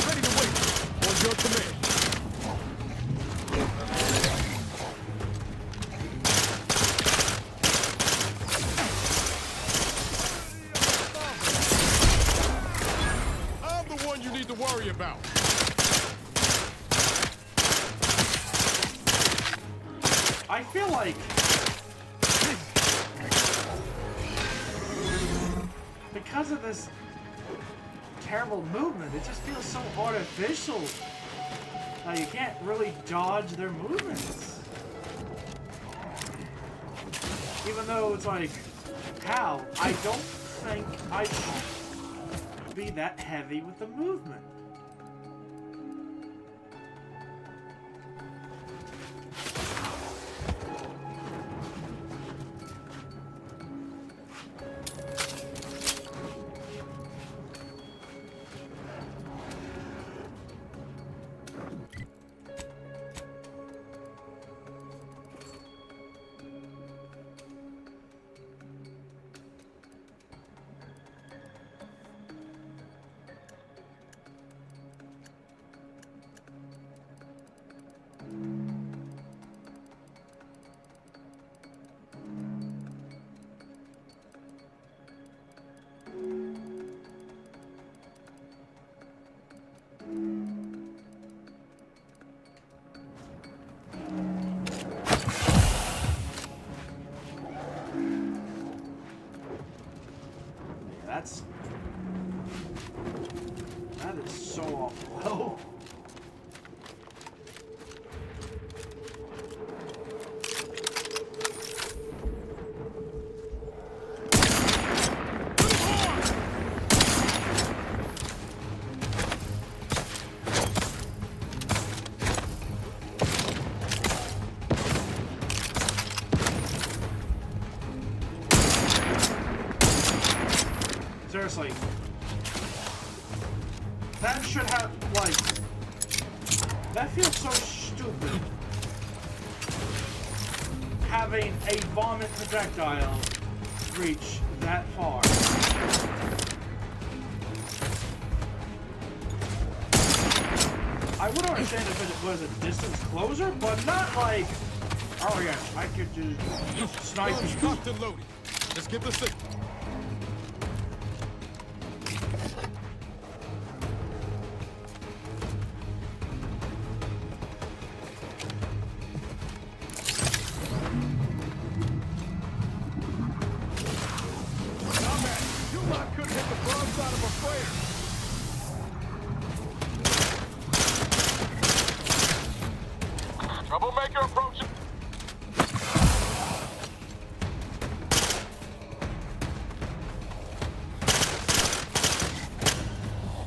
Ready to wait. On your command. I'm the one you need to worry about. I feel like because of this terrible movement, it just feels so artificial. Like you can't really dodge their movements. Even though it's like, how? I don't think I should be that heavy with the movement. That is so awful. Oh. Seriously. That should have, like... That feels so stupid. Having a vomit projectile reach that far. I would understand if it was a distance closer, but not like... Oh yeah, I could just snipe you. Locked and loaded. Let's get the signal. Troublemaker approaching.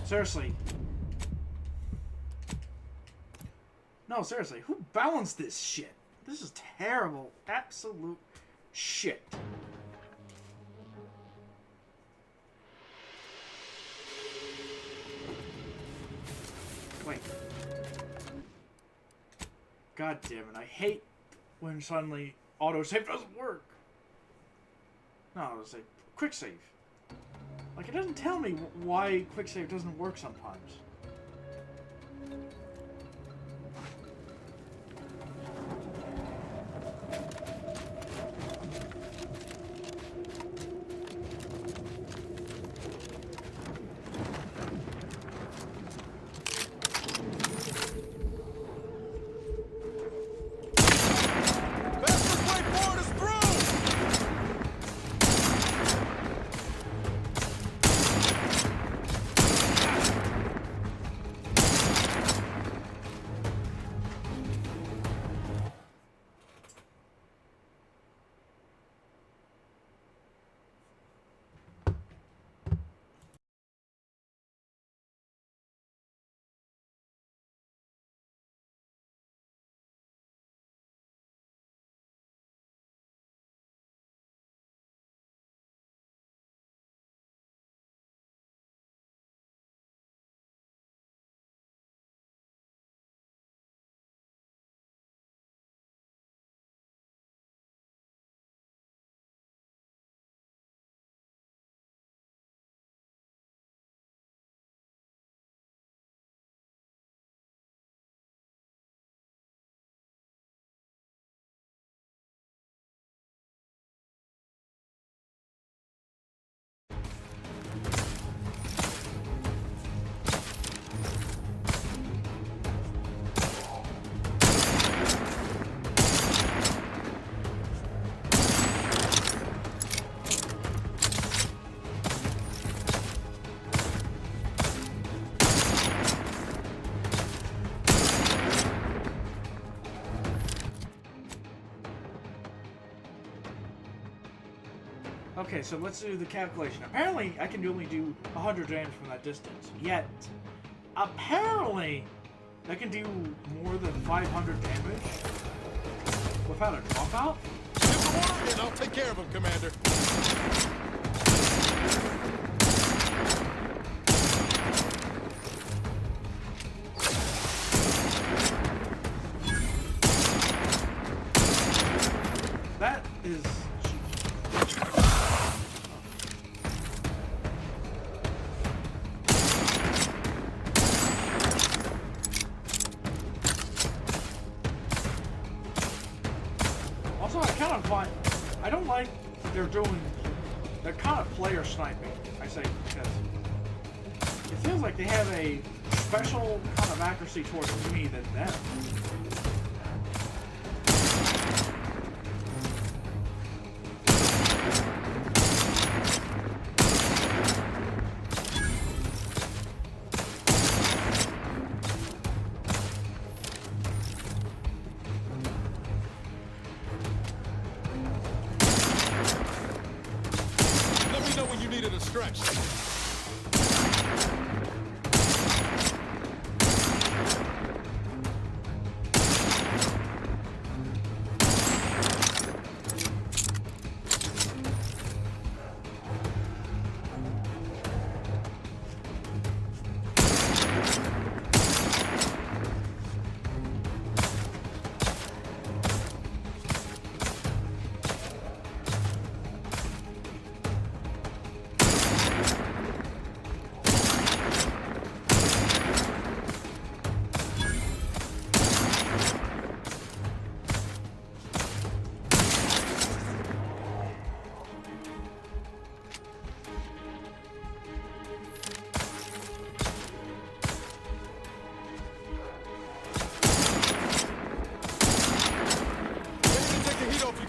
Seriously. No, seriously, who balanced this shit? This is terrible. Absolute shit. Wait. God damn it, I hate when suddenly autosave doesn't work. No, autosave. Quick save. Like, it doesn't tell me why quick save doesn't work sometimes. Okay, so let's do the calculation. Apparently, I can only do 100 damage from that distance. Yet, apparently, I can do more than 500 damage without a dropout? Give the order and I'll take care of him, Commander. That is... Also, I kind of find... I don't like they're doing... They're kind of player sniping, I say, because... It feels like they have a special kind of accuracy towards me than them. Let me know when you needed a stretch.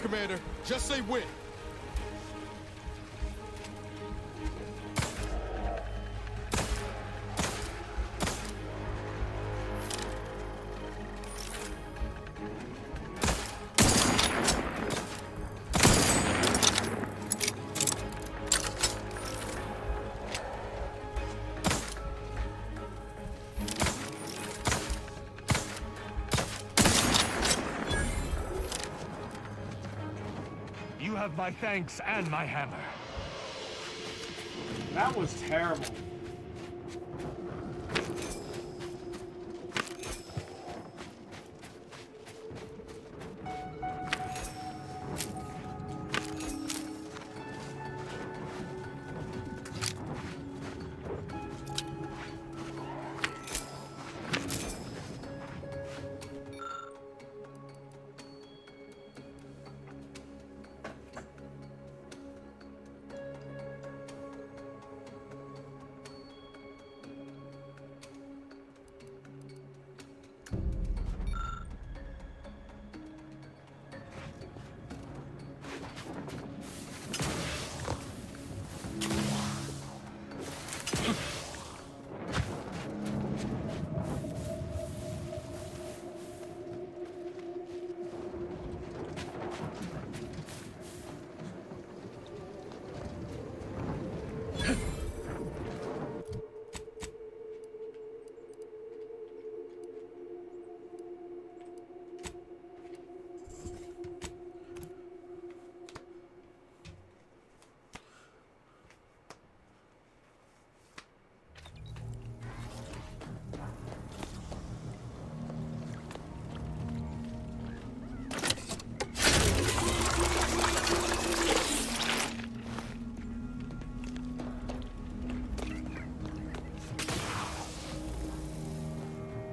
Commander. Just say when. You have my thanks and my hammer. That was terrible.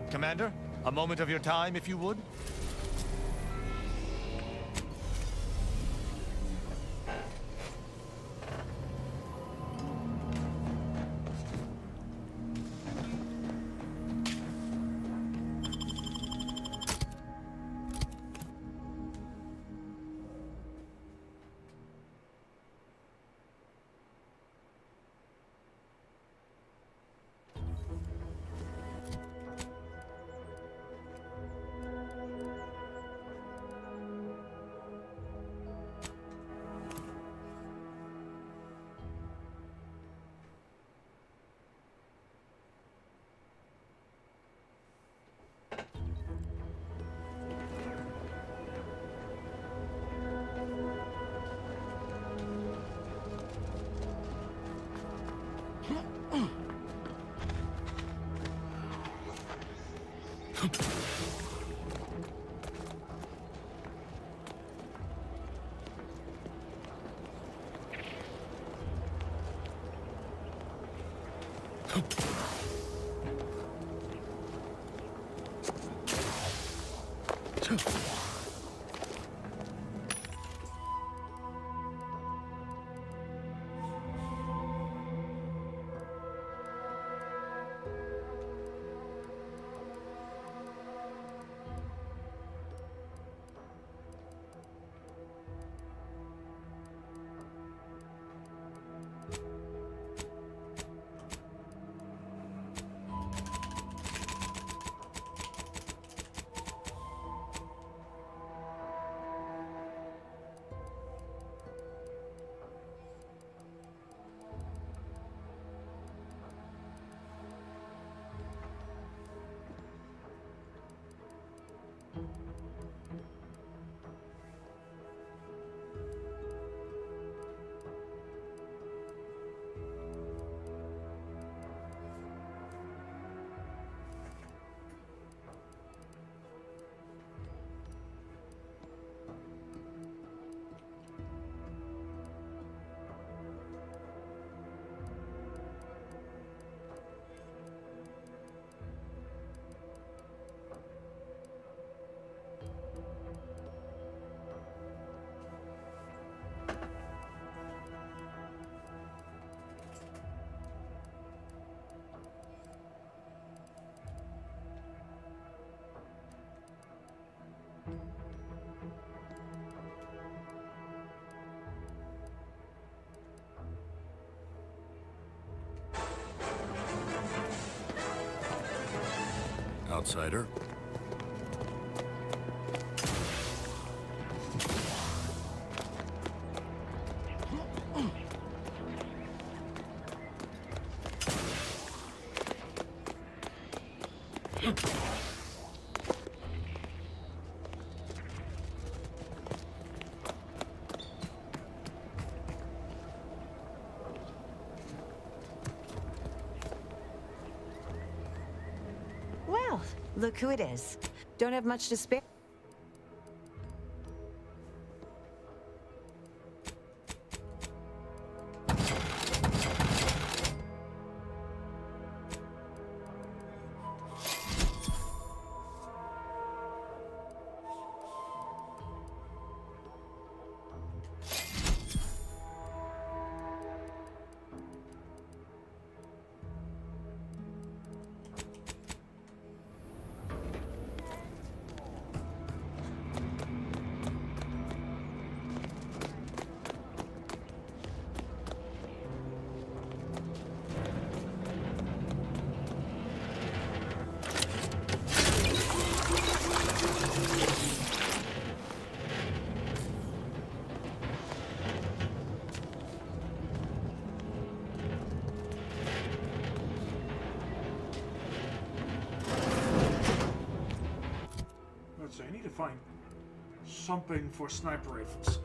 Commander, a moment of your time, if you would. Outsider. Well, look who it is. Don't have much to spare. Let's see, I need to find something for sniper rifles.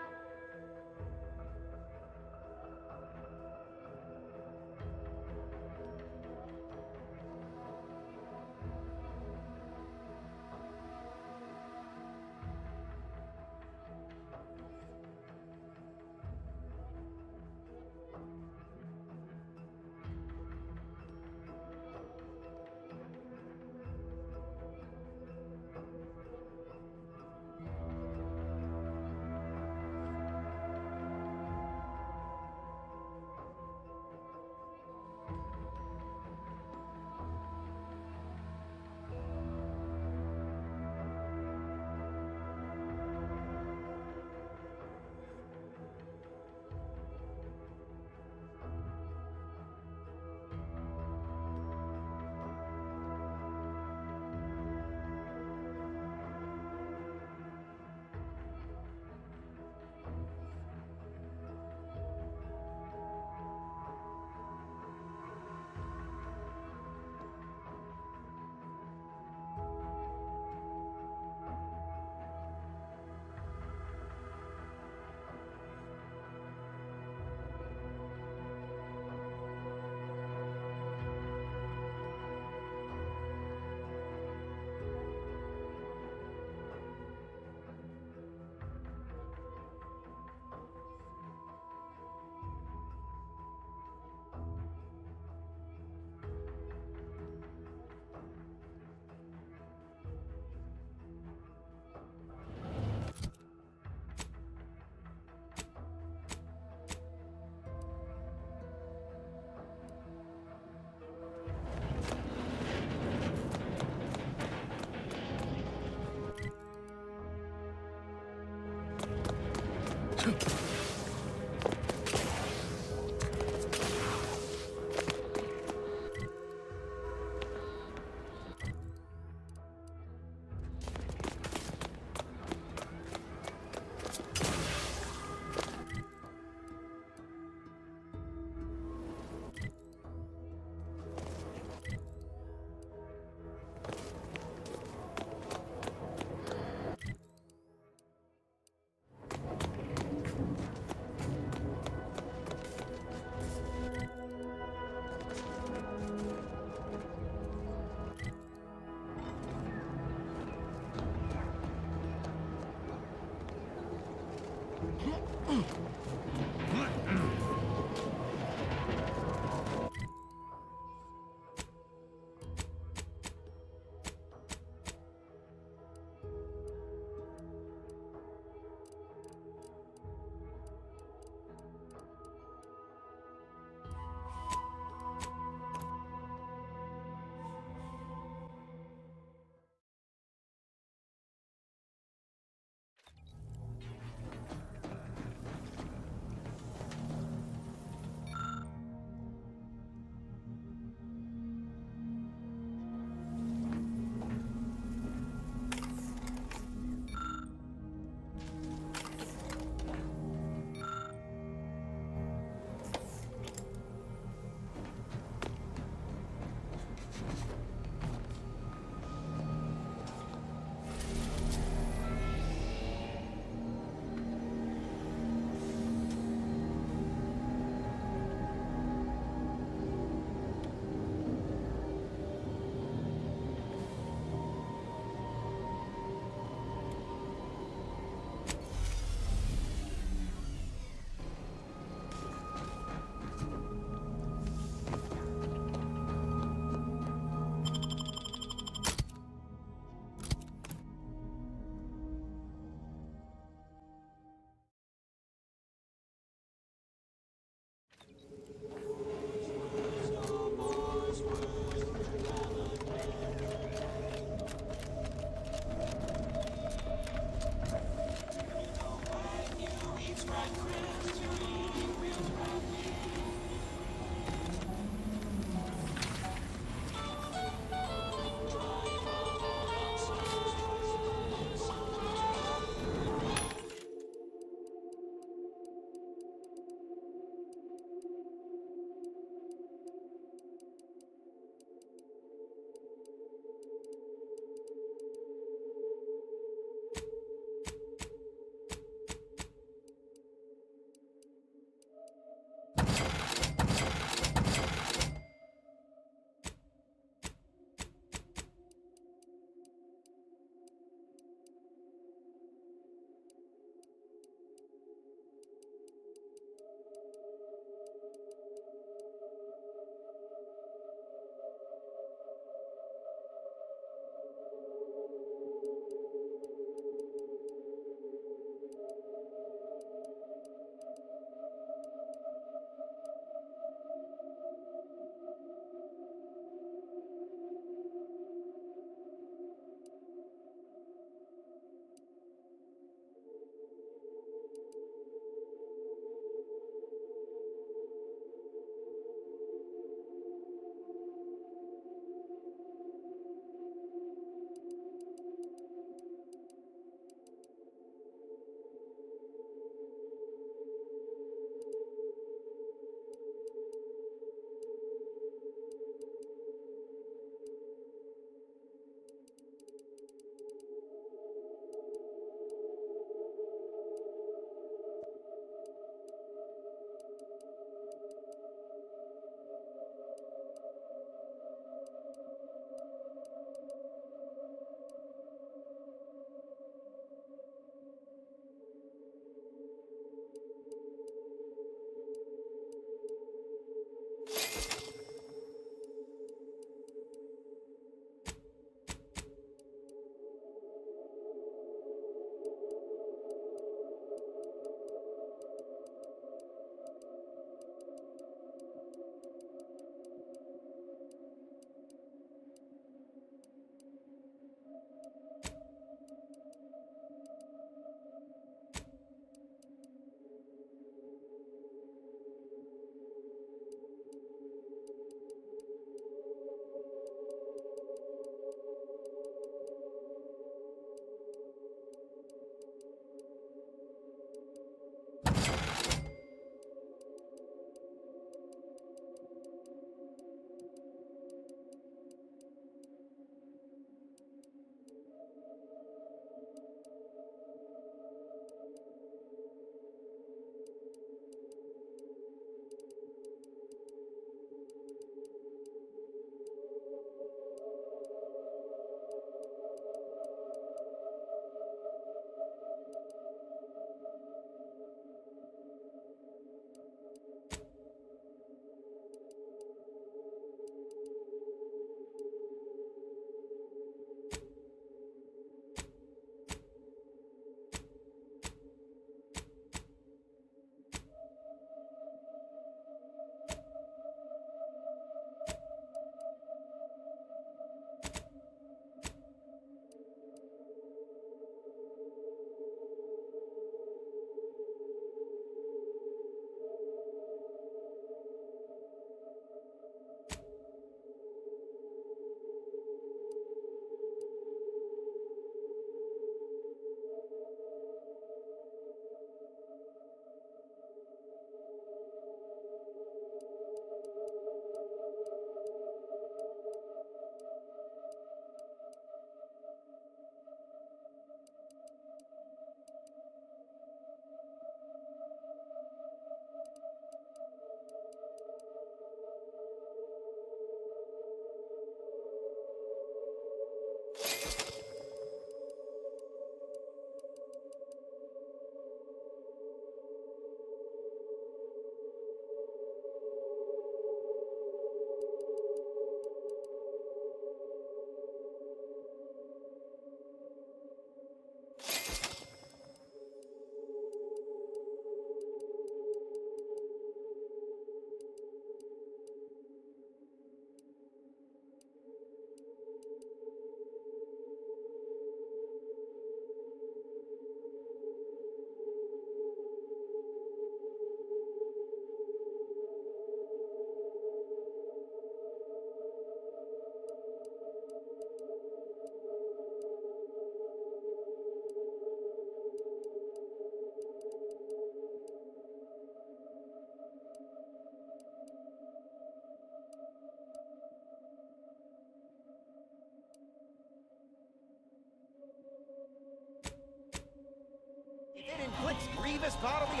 inflicts grievous bodily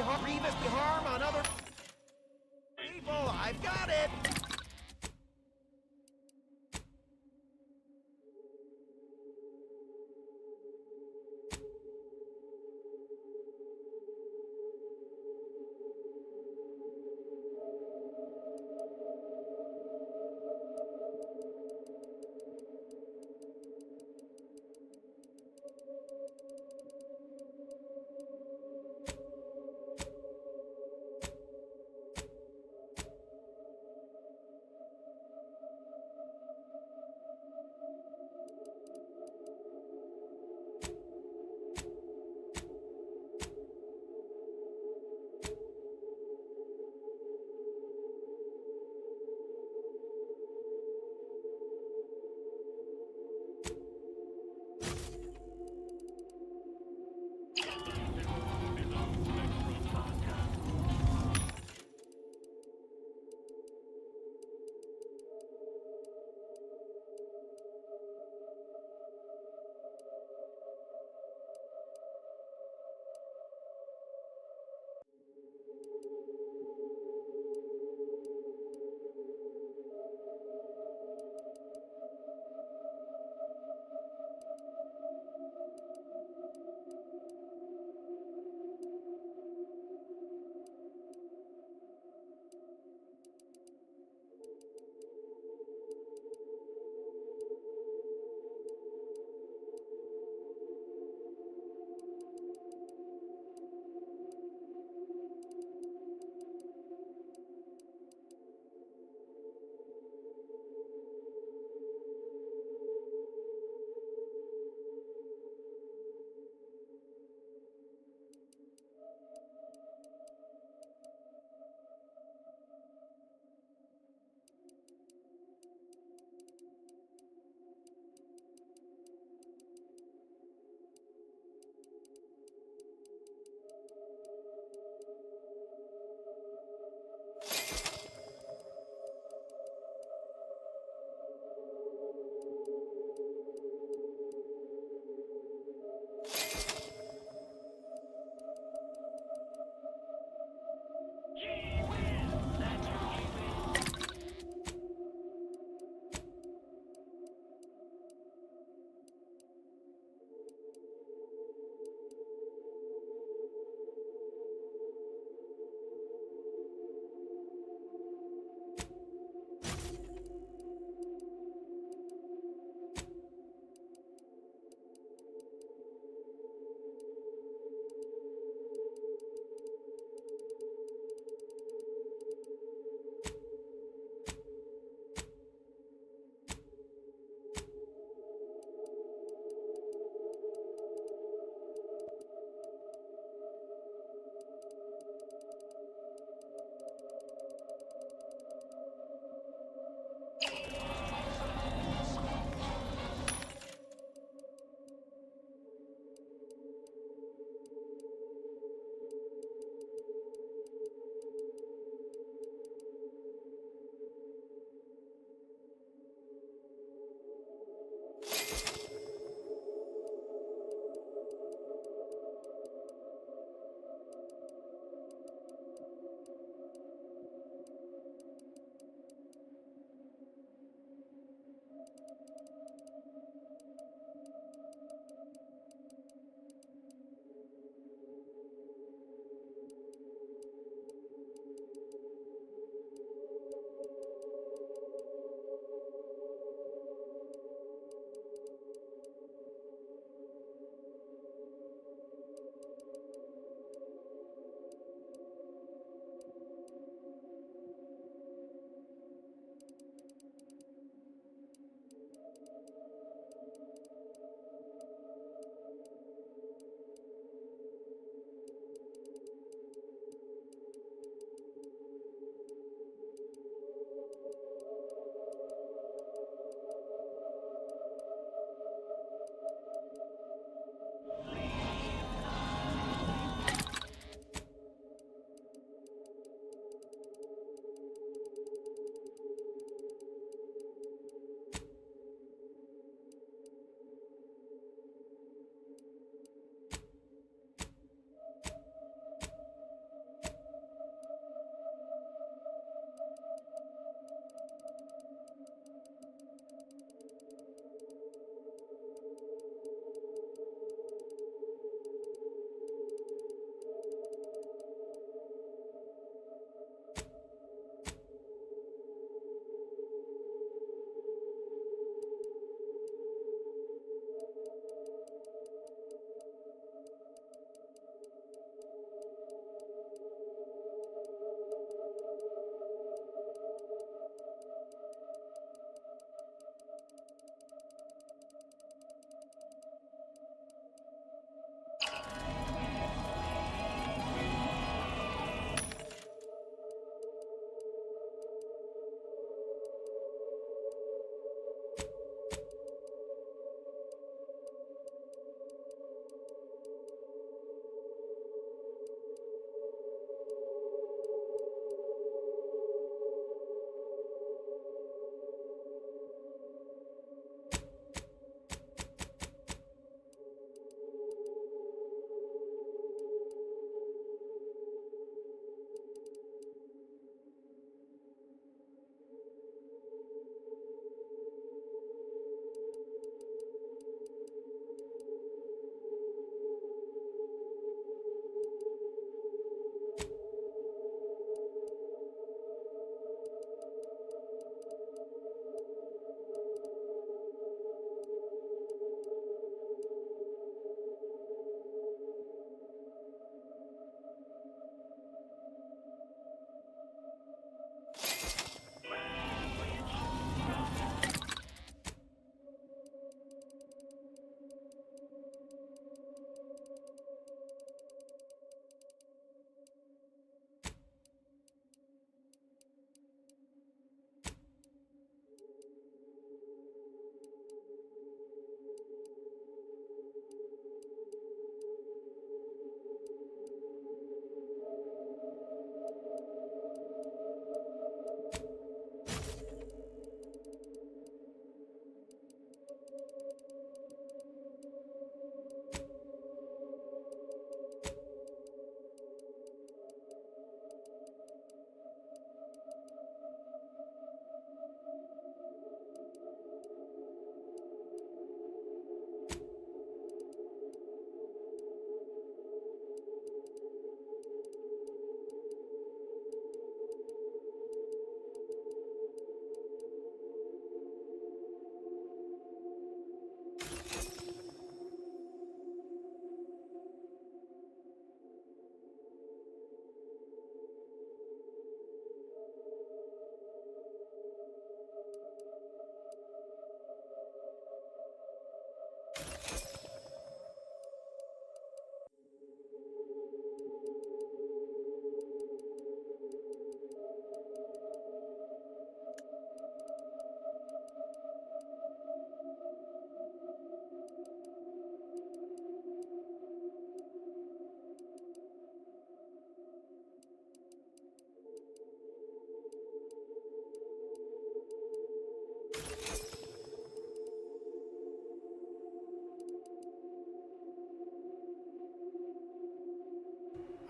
harm on other people. I've got it.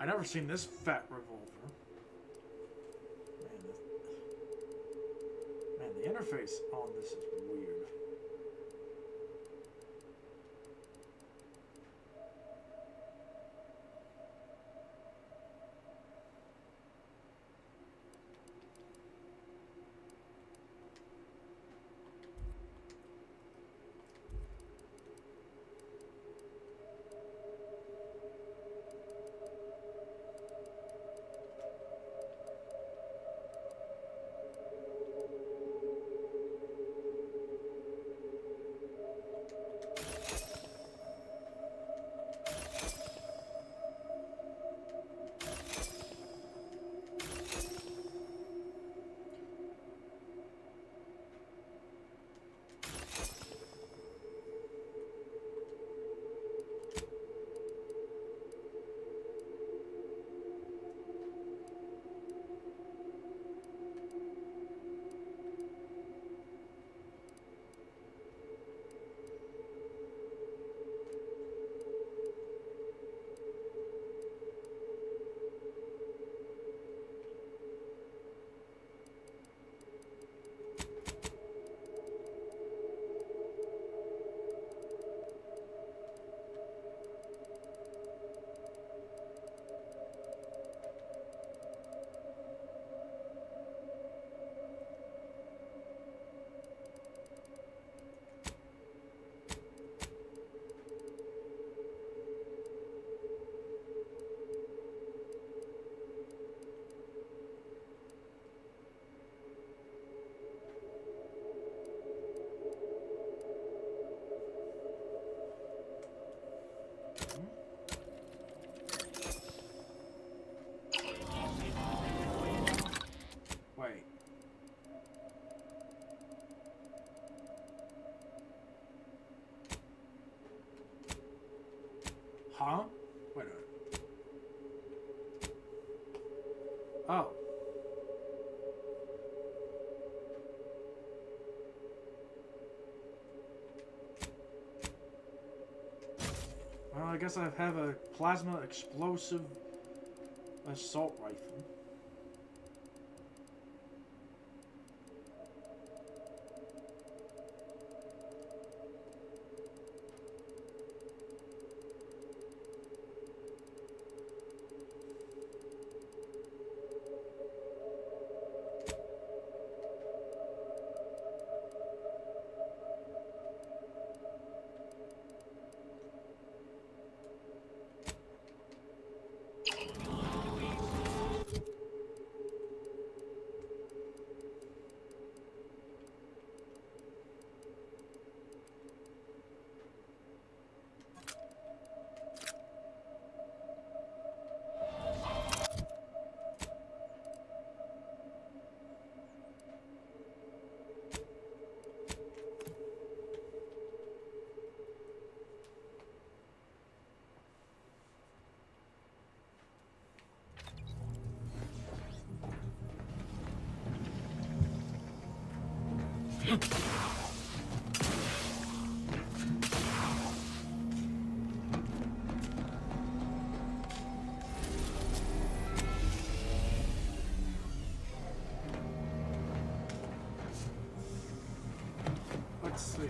I never seen this fat revolver. Man, the interface on this is weird. Wait. Huh? Wait a minute. Oh. Well, I guess I have a plasma explosive assault rifle. Let's see.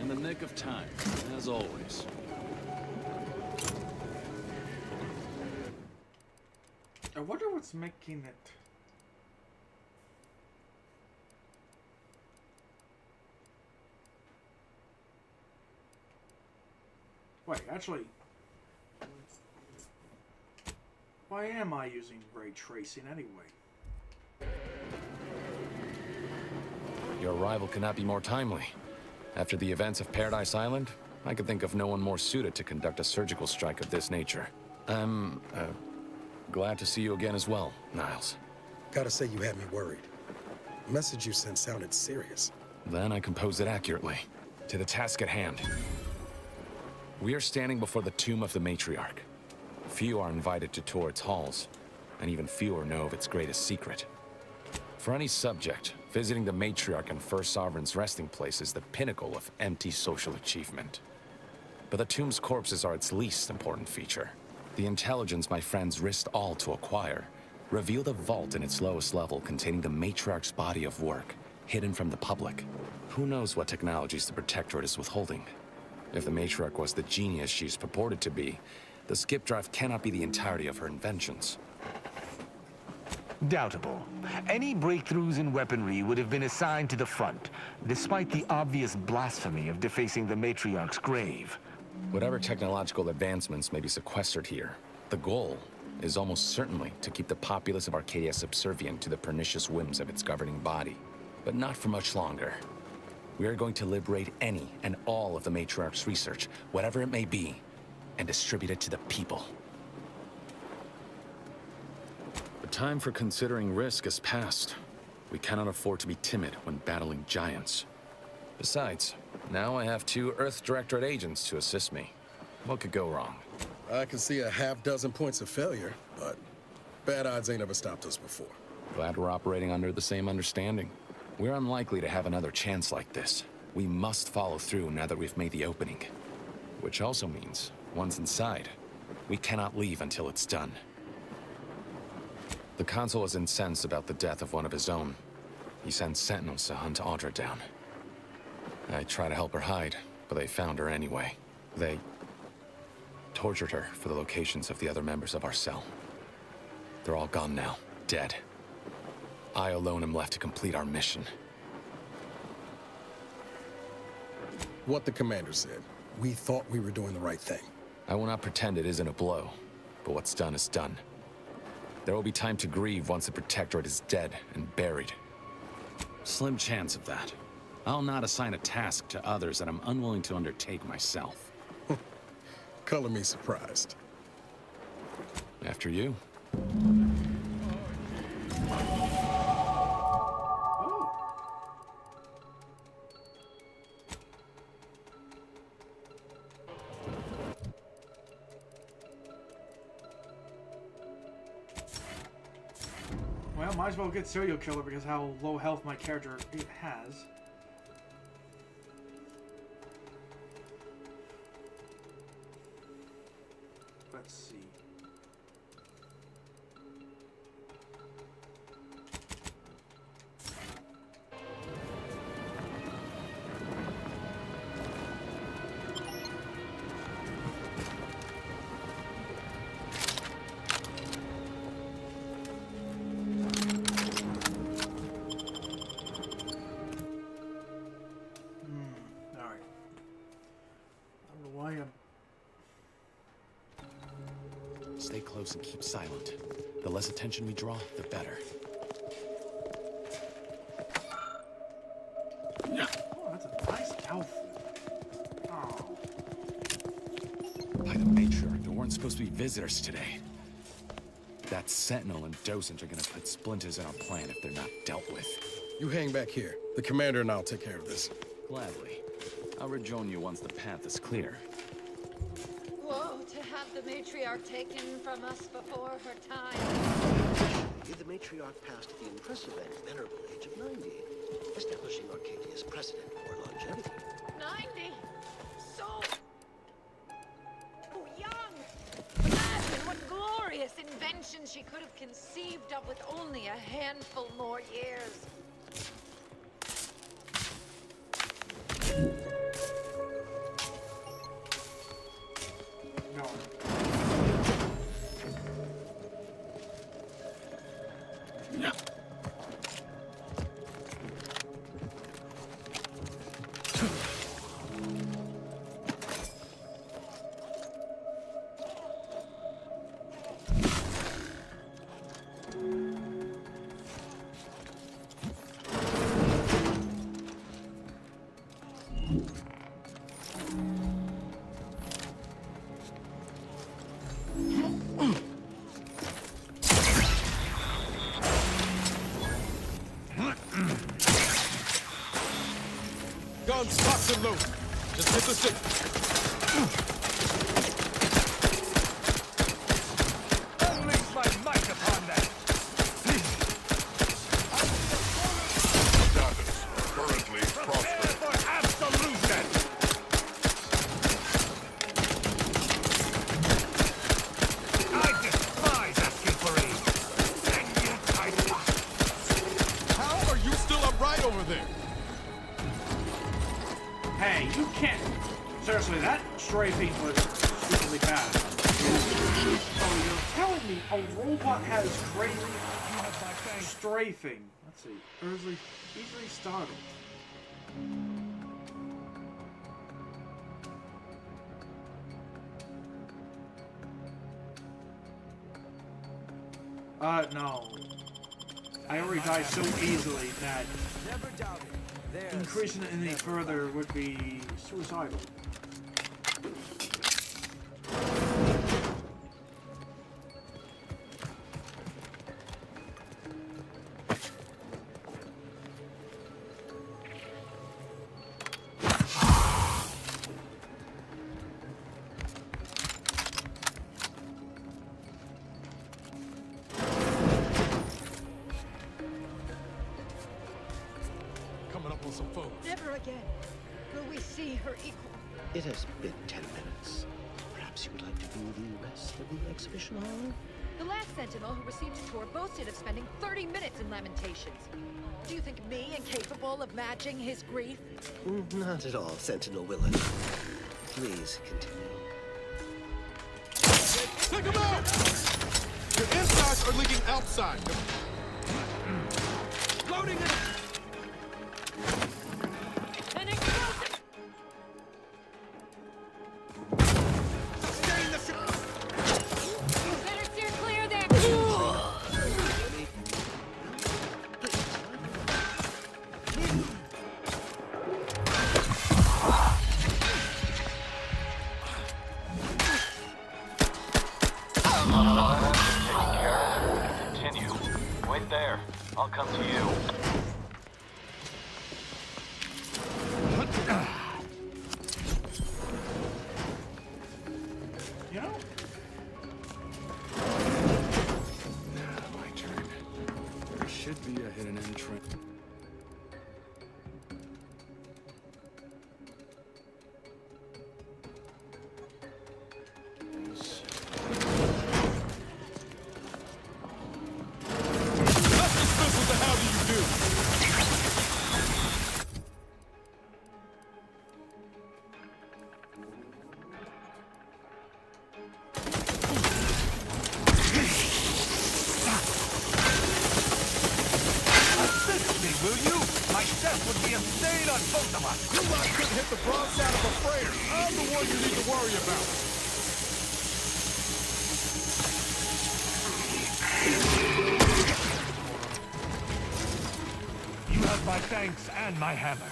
In the nick of time, as always. I wonder what's making it. Wait, actually... Why am I using ray tracing anyway? Your arrival could not be more timely. After the events of Paradise Island, I could think of no one more suited to conduct a surgical strike of this nature. I'm, glad to see you again as well, Niles. Gotta say you had me worried. The message you sent sounded serious. Then I composed it accurately. To the task at hand. We are standing before the tomb of the Matriarch. Few are invited to tour its halls, and even fewer know of its greatest secret. For any subject, visiting the Matriarch and First Sovereign's resting place is the pinnacle of empty social achievement. But the tomb's corpses are its least important feature. The intelligence my friends risked all to acquire revealed a vault in its lowest level containing the Matriarch's body of work, hidden from the public. Who knows what technologies the Protectorate is withholding? If the Matriarch was the genius she's purported to be, the skip drive cannot be the entirety of her inventions. Doubtable. Any breakthroughs in weaponry would have been assigned to the front, despite the obvious blasphemy of defacing the Matriarch's grave. Whatever technological advancements may be sequestered here, the goal is almost certainly to keep the populace of Arcadia subservient to the pernicious whims of its governing body. But not for much longer. We are going to liberate any and all of the Matriarch's research, whatever it may be, and distribute it to the people. The time for considering risk is past. We cannot afford to be timid when battling giants. Besides, now I have 2 Earth Directorate agents to assist me. What could go wrong? I can see a half-dozen points of failure, but bad odds ain't ever stopped us before. Glad we're operating under the same understanding. We're unlikely to have another chance like this. We must follow through now that we've made the opening. Which also means, once inside, we cannot leave until it's done. The Consul is incensed about the death of one of his own. He sends sentinels to hunt Audra down. I try to help her hide, but they found her anyway. They tortured her for the locations of the other members of our cell. They're all gone now, dead. I alone am left to complete our mission. What the commander said. We thought we were doing the right thing. I will not pretend it isn't a blow, but what's done is done. There will be time to grieve once the Protectorate is dead and buried. Slim chance of that. I'll not assign a task to others that I'm unwilling to undertake myself. Color me surprised. After you. Well, might as well get serial killer because how low health my character has. Let's see. Alright. I don't know why I'm... Stay close and keep silent. The less attention we draw, the better. Oh, that's a nice outfit. Oh. By the Matriarch, there weren't supposed to be visitors today. That Sentinel and Docent are gonna put splinters in our plan if they're not dealt with. You hang back here. The commander and I'll take care of this. Gladly. I'll rejoin you once the path is clear. Whoa, to have the Matriarch taken from us before her time. The Matriarch passed at the impressive and venerable age of 90, establishing Arcadia's precedent for longevity. 90? So young! Imagine what glorious inventions she could have conceived of with only a handful more years. No. Guns, locked and loaded. Just hit the stick. Unleash my might upon that! Status currently prospect. For absolution! I despise asking for aid. And yet I must. How are you still upright over there? Hey, you can't. Seriously, that strafing was stupidly bad. So you're telling me a robot has crazy strafing? Let's see. Easily startled. No. I already died so easily that Never doubt it. There's increasing it any further would be suicidal. Coming up on some foes. Never again will we see her equal. It has been 10 minutes. Perhaps you would like to view the rest of the exhibition hall? The last Sentinel who received a tour boasted of spending 30 minutes in Lamentations. Do you think me incapable of matching his grief? Not at all, Sentinel Willen. Please continue. Take him out! Your insides are leaking outside. Loading it! An explosive! Sustain the shot! Better steer clear there! Continue. Wait there. I'll come to you. You know? My turn. There should be a hidden entrance. What the hell do you do? Assist me, will you? My death would be a stain on both of us. You lot couldn't hit the broadside of a freighter. I'm the one you need to worry about. You have my thanks and my hammer.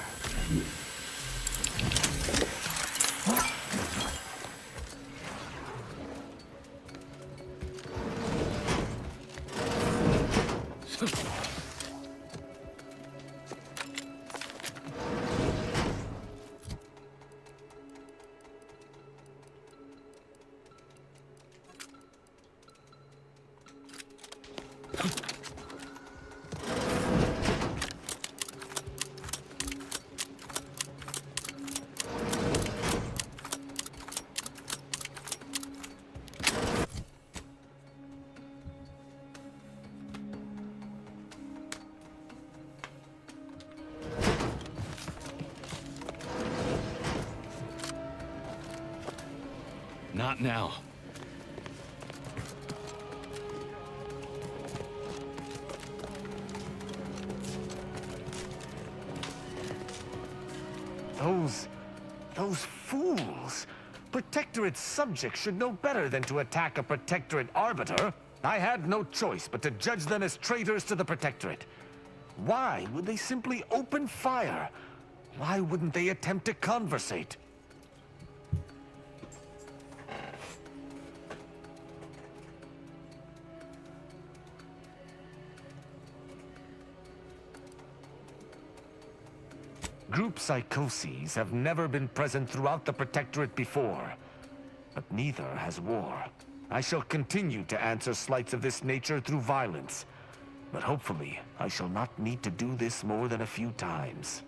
Not now. Those fools! Protectorate subjects should know better than to attack a Protectorate arbiter. I had no choice but to judge them as traitors to the Protectorate. Why would they simply open fire? Why wouldn't they attempt to conversate? Group psychoses have never been present throughout the Protectorate before, but neither has war. I shall continue to answer slights of this nature through violence, but hopefully I shall not need to do this more than a few times.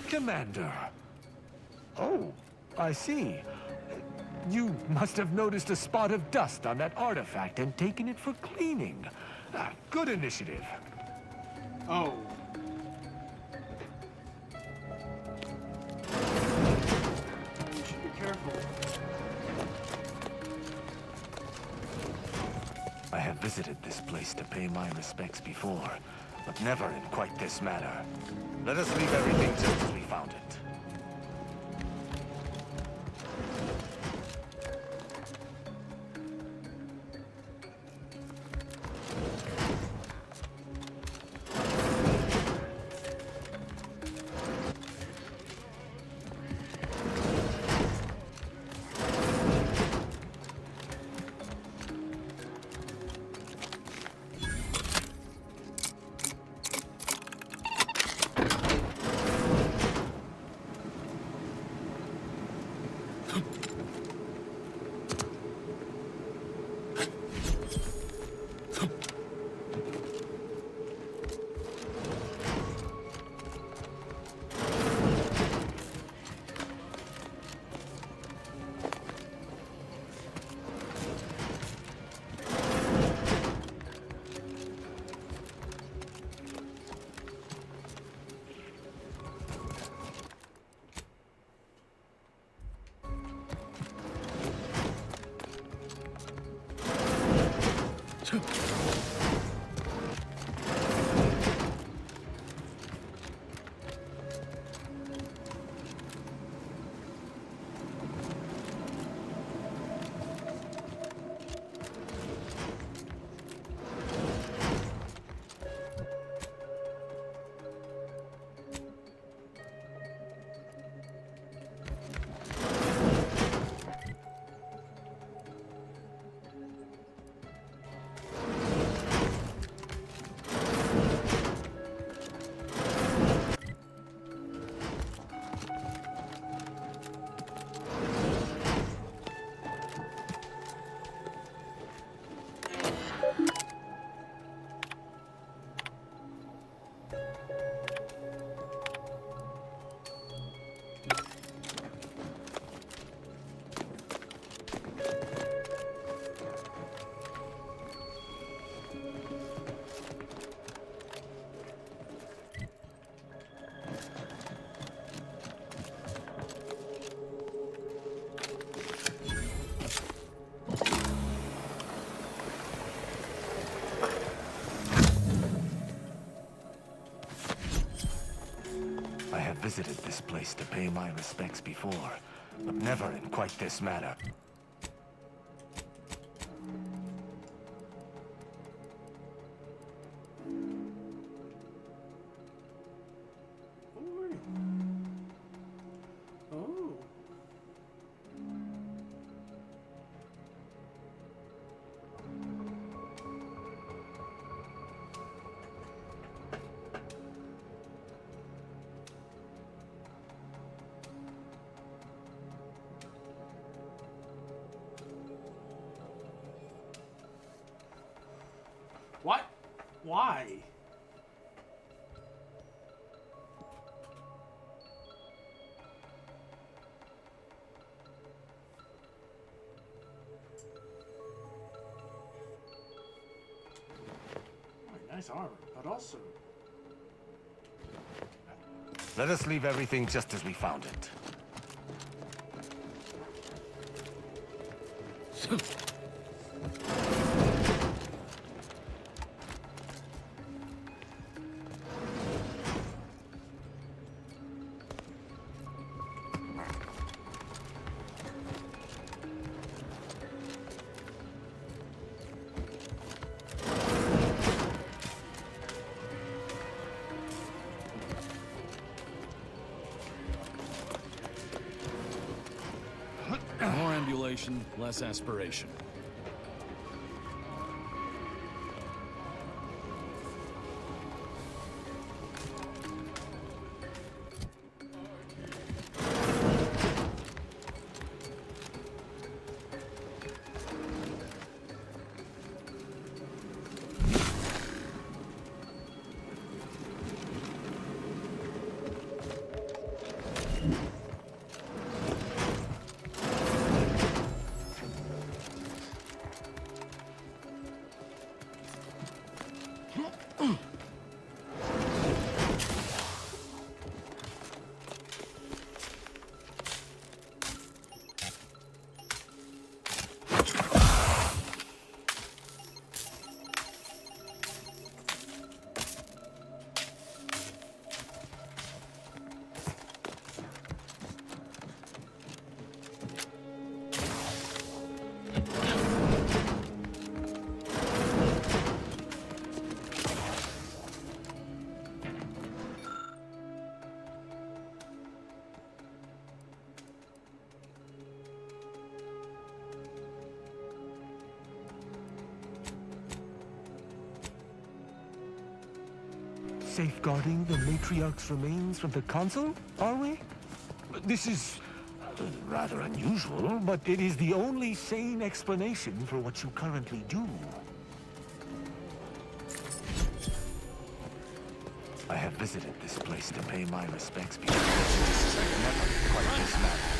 Commander. Oh, I see. You must have noticed a spot of dust on that artifact and taken it for cleaning. Good initiative. Oh. You should be careful. I have visited this place to pay my respects before, but never in quite this manner. Let us leave everything just as we found it. I have visited this place to pay my respects before, but never in quite this manner. Oh. What? Why? Oh, nice armor, but also... Let us leave everything just as we found it. ambition, less aspiration. Safeguarding the Matriarch's remains from the Council, are we? This is rather unusual, but it is the only sane explanation for what you currently do. I have visited this place to pay my respects because it's never quite this matter.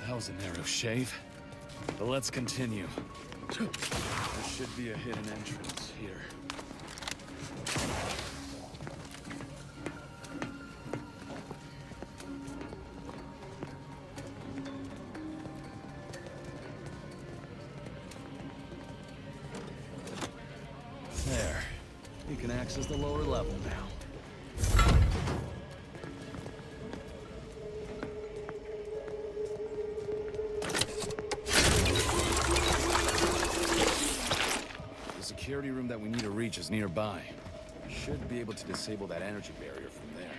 That was a narrow shave. But let's continue. There should be a hidden entrance here. There. You can access the lower level now. The security room that we need to reach is nearby. We should be able to disable that energy barrier from there.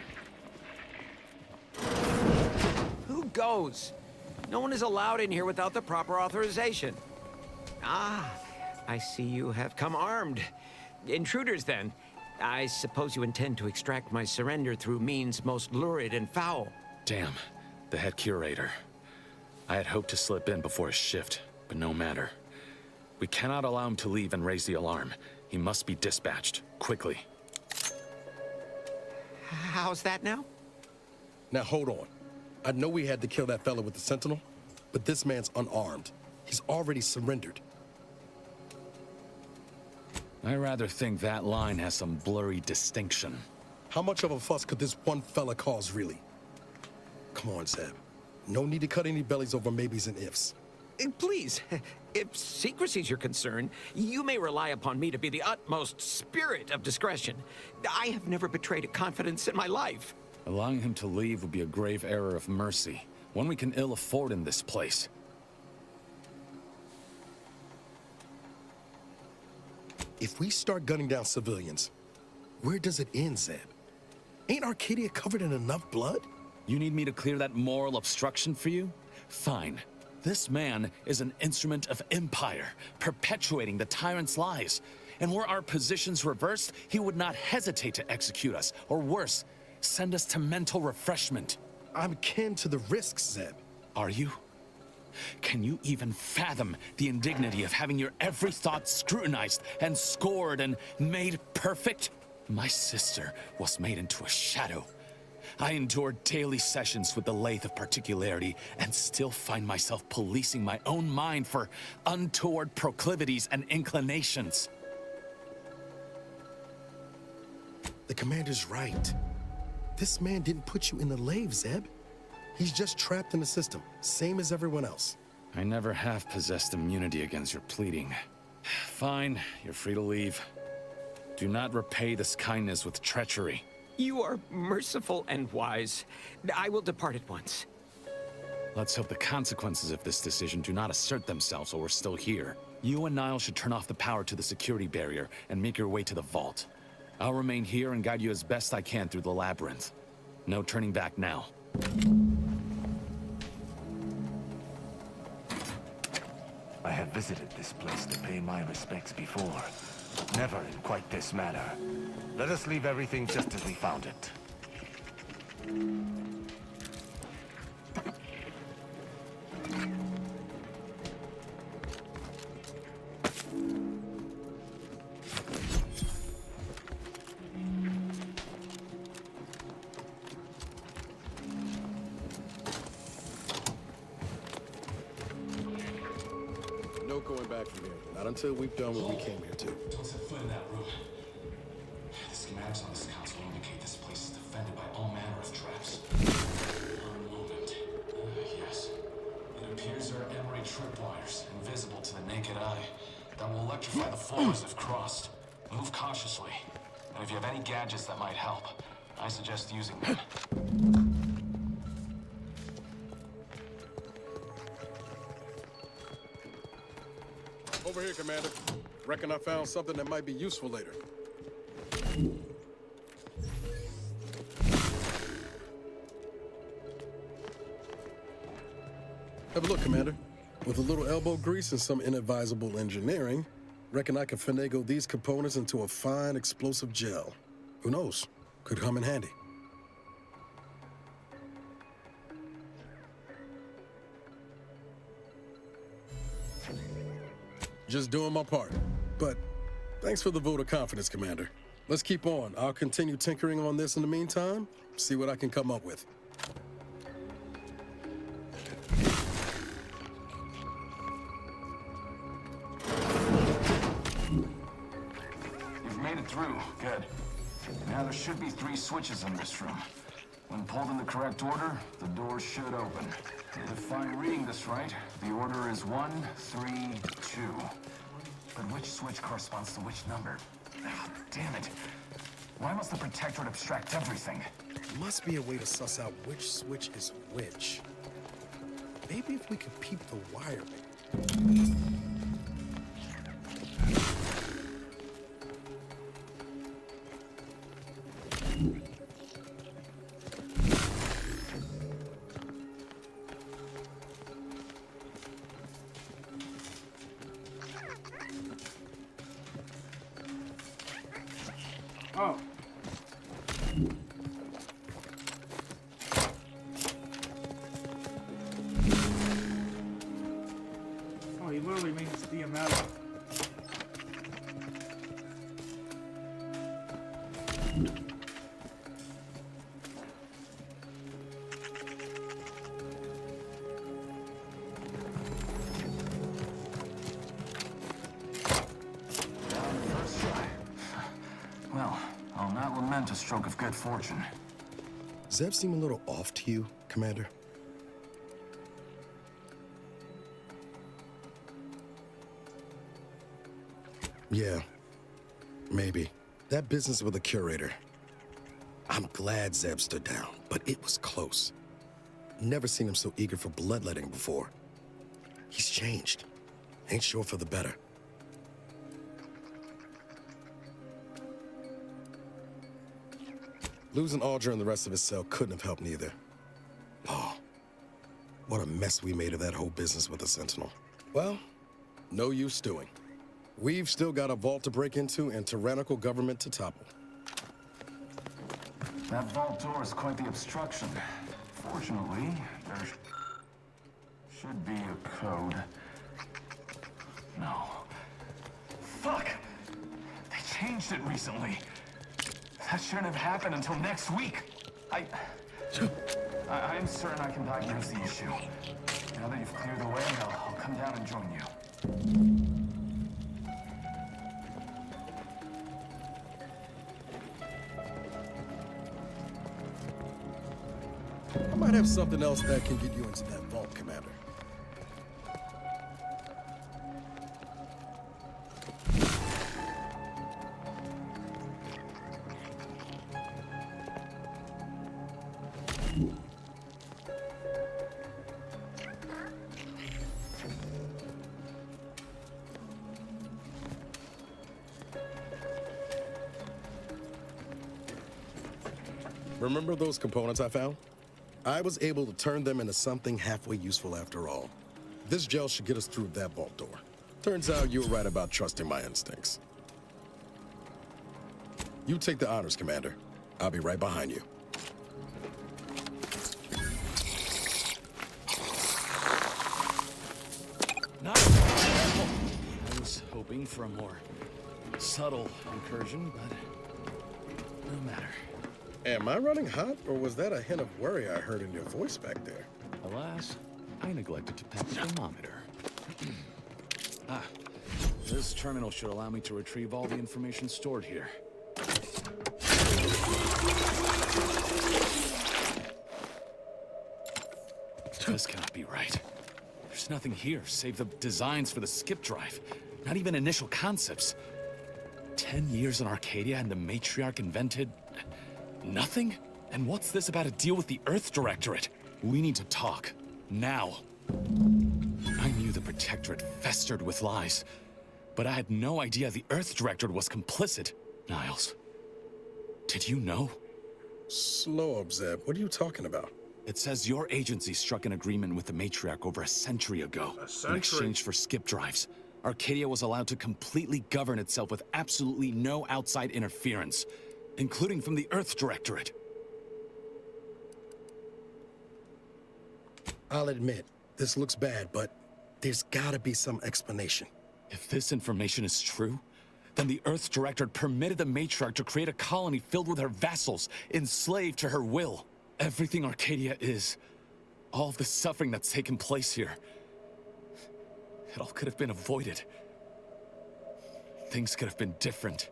Who goes? No one is allowed in here without the proper authorization. Ah, I see you have come armed. Intruders, then. I suppose you intend to extract my surrender through means most lurid and foul. Damn, the head curator. I had hoped to slip in before his shift, but no matter. We cannot allow him to leave and raise the alarm. He must be dispatched, quickly. How's that now? Now hold on. I know we had to kill that fella with the Sentinel, but this man's unarmed. He's already surrendered. I rather think that line has some blurry distinction. How much of a fuss could this one fella cause, really? Come on, Zeb. No need to cut any bellies over maybes and ifs. Please, if secrecy's your concern, you may rely upon me to be the utmost spirit of discretion. I have never betrayed a confidence in my life. Allowing him to leave would be a grave error of mercy, one we can ill afford in this place. If we start gunning down civilians, where does it end, Zeb? Ain't Arcadia covered in enough blood? You need me to clear that moral obstruction for you? Fine. This man is an instrument of Empire, perpetuating the tyrant's lies. And were our positions reversed, he would not hesitate to execute us, or worse, send us to mental refreshment. I'm kin to the risks, Zeb. Are you? Can you even fathom the indignity of having your every thought scrutinized and scored and made perfect? My sister was made into a shadow. I endured daily sessions with the Lathe of Particularity and still find myself policing my own mind for untoward proclivities and inclinations. The commander's right. This man didn't put you in the Lathe, Zeb. He's just trapped in the system, same as everyone else. I never have possessed immunity against your pleading. Fine, you're free to leave. Do not repay this kindness with treachery. You are merciful and wise. I will depart at once. Let's hope the consequences of this decision do not assert themselves while we're still here. You and Niall should turn off the power to the security barrier and make your way to the vault. I'll remain here and guide you as best I can through the labyrinth. No turning back now. I have visited this place to pay my respects before. Never in quite this manner. Let us leave everything just as we found it. No going back from here. Not until we've done what we came here to. Don't set foot in that room. The schematics on this console indicate this place is defended by all manner of traps. One moment. Yes. It appears there are emery tripwires, invisible to the naked eye, that will electrify the floors if crossed. Move cautiously. And if you have any gadgets that might help, I suggest using them. Over here, Commander. Reckon I found something that might be useful later. Have a look, Commander. With a little elbow grease and some inadvisable engineering, reckon I can finagle these components into a fine explosive gel. Who knows? Could come in handy. Just doing my part. But thanks for the vote of confidence, Commander. Let's keep on. I'll continue tinkering on this in the meantime, see what I can come up with. You've made it through. Good. Now there should be 3 switches in this room. When pulled in the correct order, the doors should open. If I'm reading this right, the order is 1, 3, 2. But which switch corresponds to which number? Ah, damn it. Why must the Protectorate abstract everything? Must be a way to suss out which switch is which. Maybe if we could peep the wiring. Oh. Oh, he literally means the amount of... Well, I'll not lament a stroke of good fortune. Does that seem a little off to you, Commander? Yeah, maybe. That business with the curator. I'm glad Zeb stood down, but it was close. Never seen him so eager for bloodletting before. He's changed. Ain't sure for the better. Losing Audra and the rest of his cell couldn't have helped neither. Oh, what a mess we made of that whole business with the Sentinel. Well, no use stewing. We've still got a vault to break into and tyrannical government to topple. That vault door is quite the obstruction. Fortunately, there should be a code. No. Fuck! They changed it recently. That shouldn't have happened until next week. I'm certain I can diagnose the issue. Now that you've cleared the way, I'll come down and join you. I might have something else that can get you into that vault, Commander. Remember those components I found? I was able to turn them into something halfway useful after all. This gel should get us through that vault door. Turns out you were right about trusting my instincts. You take the honors, Commander. I'll be right behind you. Not I was hoping for a more subtle incursion, but no matter. Am I running hot, or was that a hint of worry I heard in your voice back there? Alas, I neglected to pack the thermometer. This terminal should allow me to retrieve all the information stored here. This cannot be right. There's nothing here save the designs for the skip drive. Not even initial concepts. 10 years in Arcadia and the Matriarch invented... nothing? And what's this about a deal with the Earth Directorate? We need to talk. Now. I knew the Protectorate festered with lies, but I had no idea the Earth Directorate was complicit. Niles, did you know? Slow up, Zeb. What are you talking about? It says your agency struck an agreement with the Matriarch over a century ago. In exchange for skip drives. Arcadia was allowed to completely govern itself with absolutely no outside interference, including from the Earth Directorate. I'll admit, this looks bad, but there's gotta be some explanation. If this information is true, then the Earth Directorate permitted the Matriarch to create a colony filled with her vassals, enslaved to her will. Everything Arcadia is, all of the suffering that's taken place here, it all could have been avoided. Things could have been different.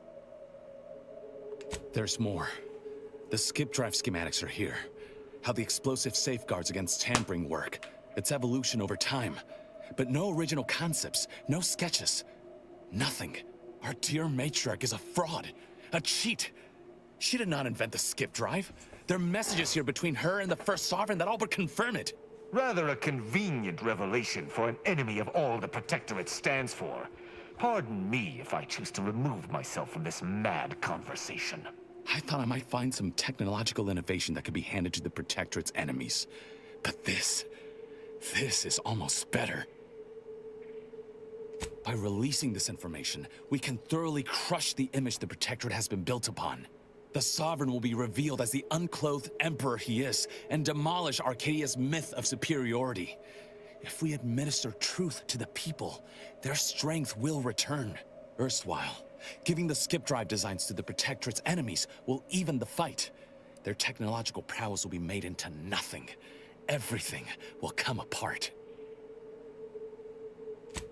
There's more. The skip drive schematics are here. How the explosive safeguards against tampering work, its evolution over time. But no original concepts, no sketches. Nothing. Our dear Matriarch is a fraud, a cheat. She did not invent the skip drive. There are messages here between her and the First Sovereign that all but confirm it. Rather a convenient revelation for an enemy of all the Protectorate stands for. Pardon me if I choose to remove myself from this mad conversation. I thought I might find some technological innovation that could be handed to the Protectorate's enemies. But this is almost better. By releasing this information, we can thoroughly crush the image the Protectorate has been built upon. The Sovereign will be revealed as the unclothed Emperor he is, and demolish Arcadia's myth of superiority. If we administer truth to the people, their strength will return. Erstwhile, giving the skip drive designs to the Protectorate's enemies will even the fight. Their technological prowess will be made into nothing. Everything will come apart.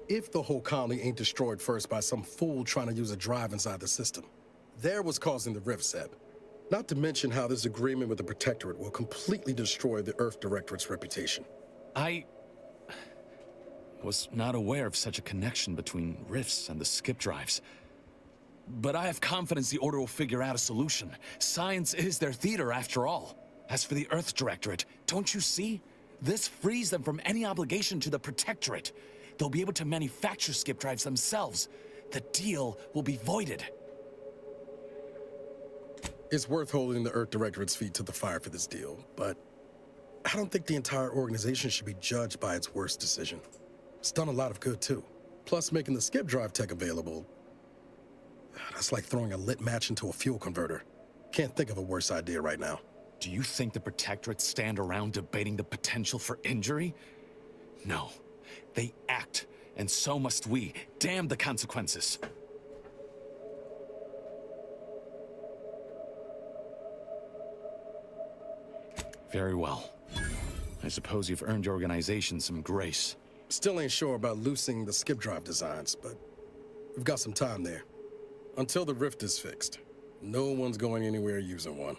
If the whole colony ain't destroyed first by some fool trying to use a drive inside the system, there was causing the rift, Zeb. Not to mention how this agreement with the Protectorate will completely destroy the Earth Directorate's reputation. I was not aware of such a connection between rifts and the skip drives. But I have confidence the Order will figure out a solution. Science is their theater, after all. As for the Earth Directorate, don't you see? This frees them from any obligation to the Protectorate. They'll be able to manufacture skip drives themselves. The deal will be voided. It's worth holding the Earth Directorate's feet to the fire for this deal, but I don't think the entire organization should be judged by its worst decision. It's done a lot of good, too. Plus, making the skip drive tech available, that's like throwing a lit match into a fuel converter. Can't think of a worse idea right now. Do you think the Protectorate stand around debating the potential for injury? No. They act, and so must we. Damn the consequences. Very well. I suppose you've earned your organization some grace. Still ain't sure about loosening the skip drive designs, but we've got some time there. Until the rift is fixed, no one's going anywhere using one.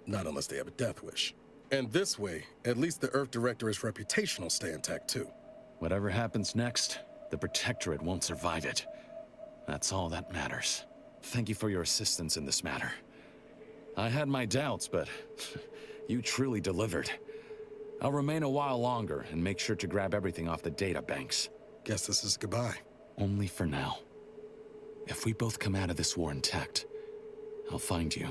Not unless they have a death wish. And this way, at least the Earth Directorate's reputation will stay intact too. Whatever happens next, the Protectorate won't survive it. That's all that matters. Thank you for your assistance in this matter. I had my doubts, but you truly delivered. I'll remain a while longer and make sure to grab everything off the data banks. Guess this is goodbye. Only for now. If we both come out of this war intact, I'll find you.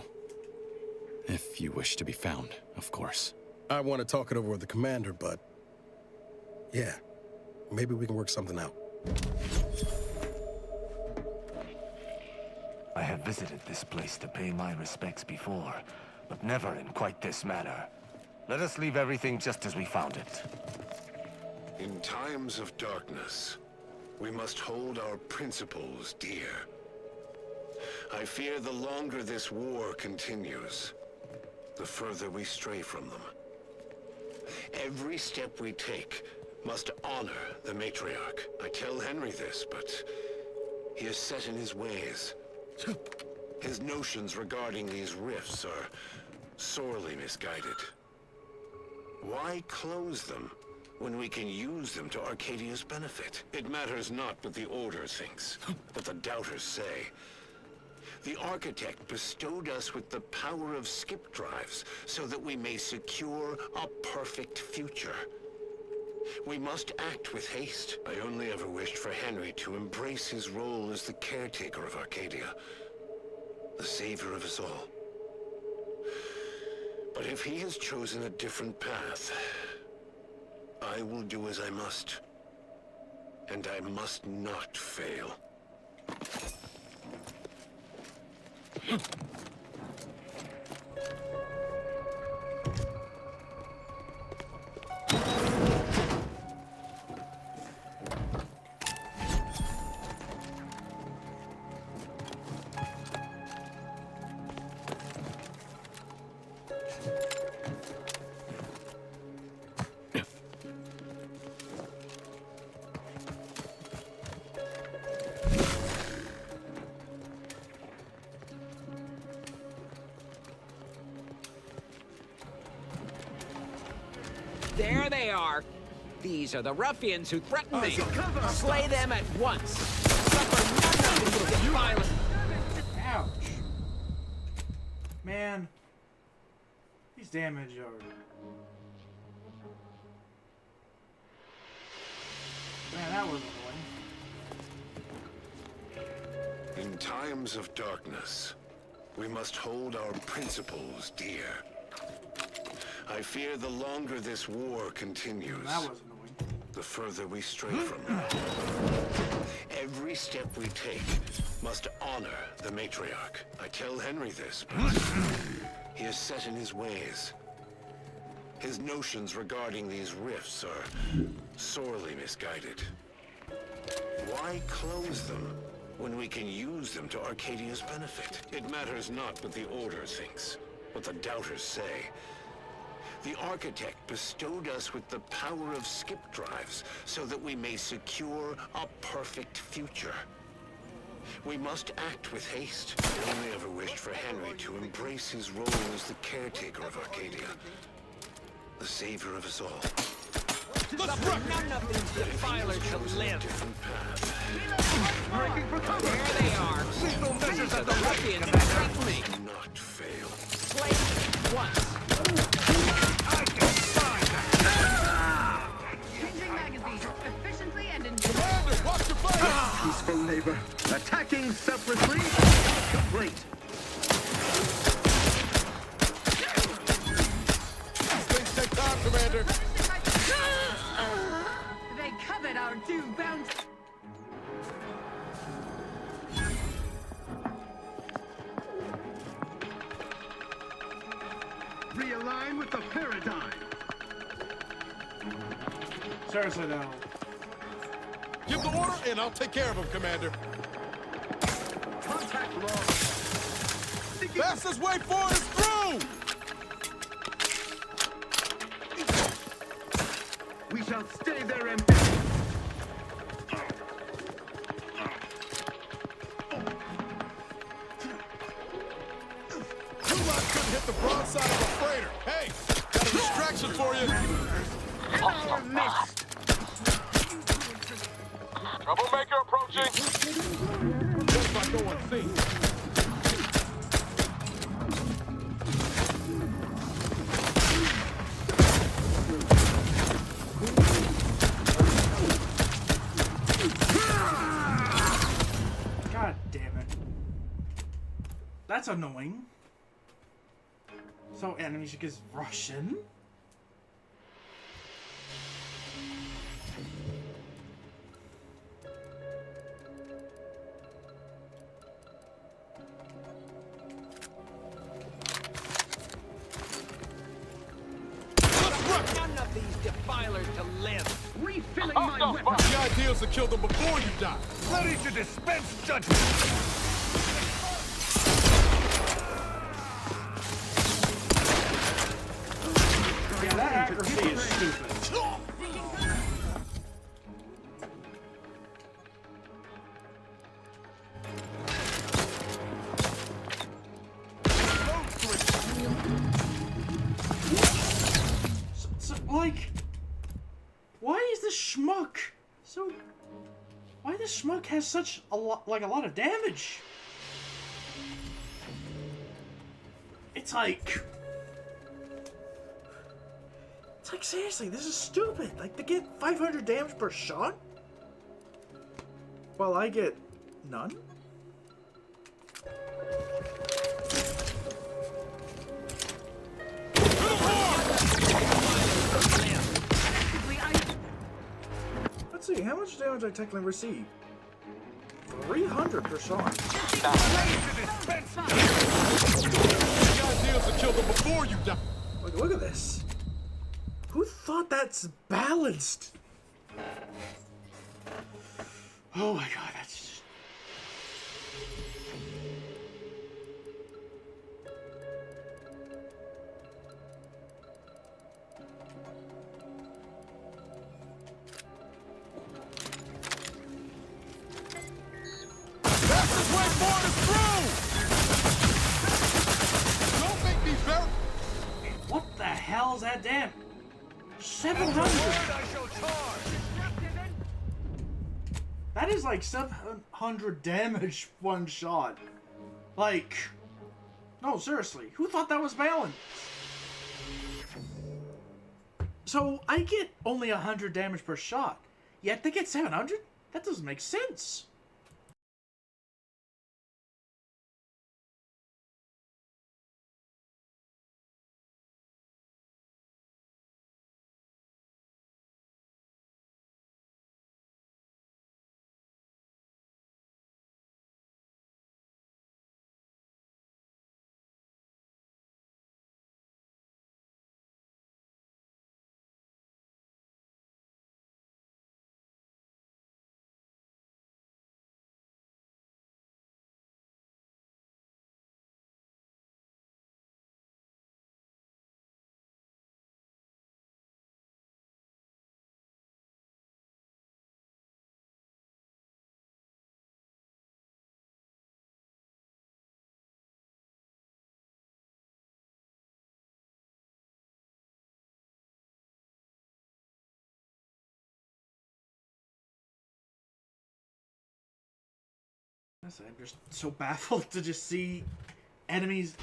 If you wish to be found, of course. I want to talk it over with the commander, but... yeah, maybe we can work something out. I have visited this place to pay my respects before, but never in quite this manner. Let us leave everything just as we found it. In times of darkness, we must hold our principles dear. I fear the longer this war continues, the further we stray from them. Every step we take must honor the matriarch. I tell Henry this, but he is set in his ways. His notions regarding these rifts are sorely misguided. Why close them when we can use them to Arcadia's benefit? It matters not what the Order thinks, what the Doubters say. The Architect bestowed us with the power of skip drives so that we may secure a perfect future. We must act with haste. I only ever wished for Henry to embrace his role as the caretaker of Arcadia, the savior of us all. But if he has chosen a different path, I will do as I must. And I must not fail. There they are. These are the ruffians who threaten me. Slay them at once. Suffer none of this violence. Ouch. Man. These damage are... Man, that was annoying. In times of darkness, we must hold our principles dear. I fear the longer this war continues, That was annoying. the further we stray from them. Every step we take must honor the matriarch. I tell Henry this, but he is set in his ways. His notions regarding these rifts are sorely misguided. Why close them when we can use them to Arcadia's benefit? It matters not what the Order thinks, what the Doubters say. The Architect bestowed us with the power of skip drives so that we may secure a perfect future. We must act with haste. I only ever wished for Henry to embrace his role as the caretaker of Arcadia, the savior of us all. Suffer none of these defilers to live. There they are. These are the ruffians who threaten me. Not fail. Slay them once. Peaceful labor. Attacking separately. Complete. Things take time, Commander. They covered our due bounty. Realign with the paradigm. Seriously, though. Give the order, and I'll take care of him, Commander. Contact log. Fastest way forward is through! We shall stay there and... Kulak couldn't hit the broadside of a freighter. Hey, got a distraction for you. Our missed. Troublemaker approaching. Just like go unseen. God damn it. That's annoying. So enemies you just rush in? None of these defilers to live. Refilling my weapon. The idea is to kill them before you die. Ready to dispense judgment! Yeah, that accuracy is stupid. So, like, why is this schmuck so? Why this schmuck has such a lot of damage? It's like seriously, this is stupid. Like, they get 500 damage per shot, while I get none. Let's see, how much damage I technically receive? 300 per shot. The idea is to kill them before you die. Like, look at this. Who thought that's balanced? Oh my god, that's just... Fastest way forward is through! Don't make me very... What the hell's that damn? 700! That is like 700 damage one shot. Like, no, seriously, who thought that was balanced? So I get only 100 damage per shot, yet they get 700? That doesn't make sense. I'm just so baffled to just see enemies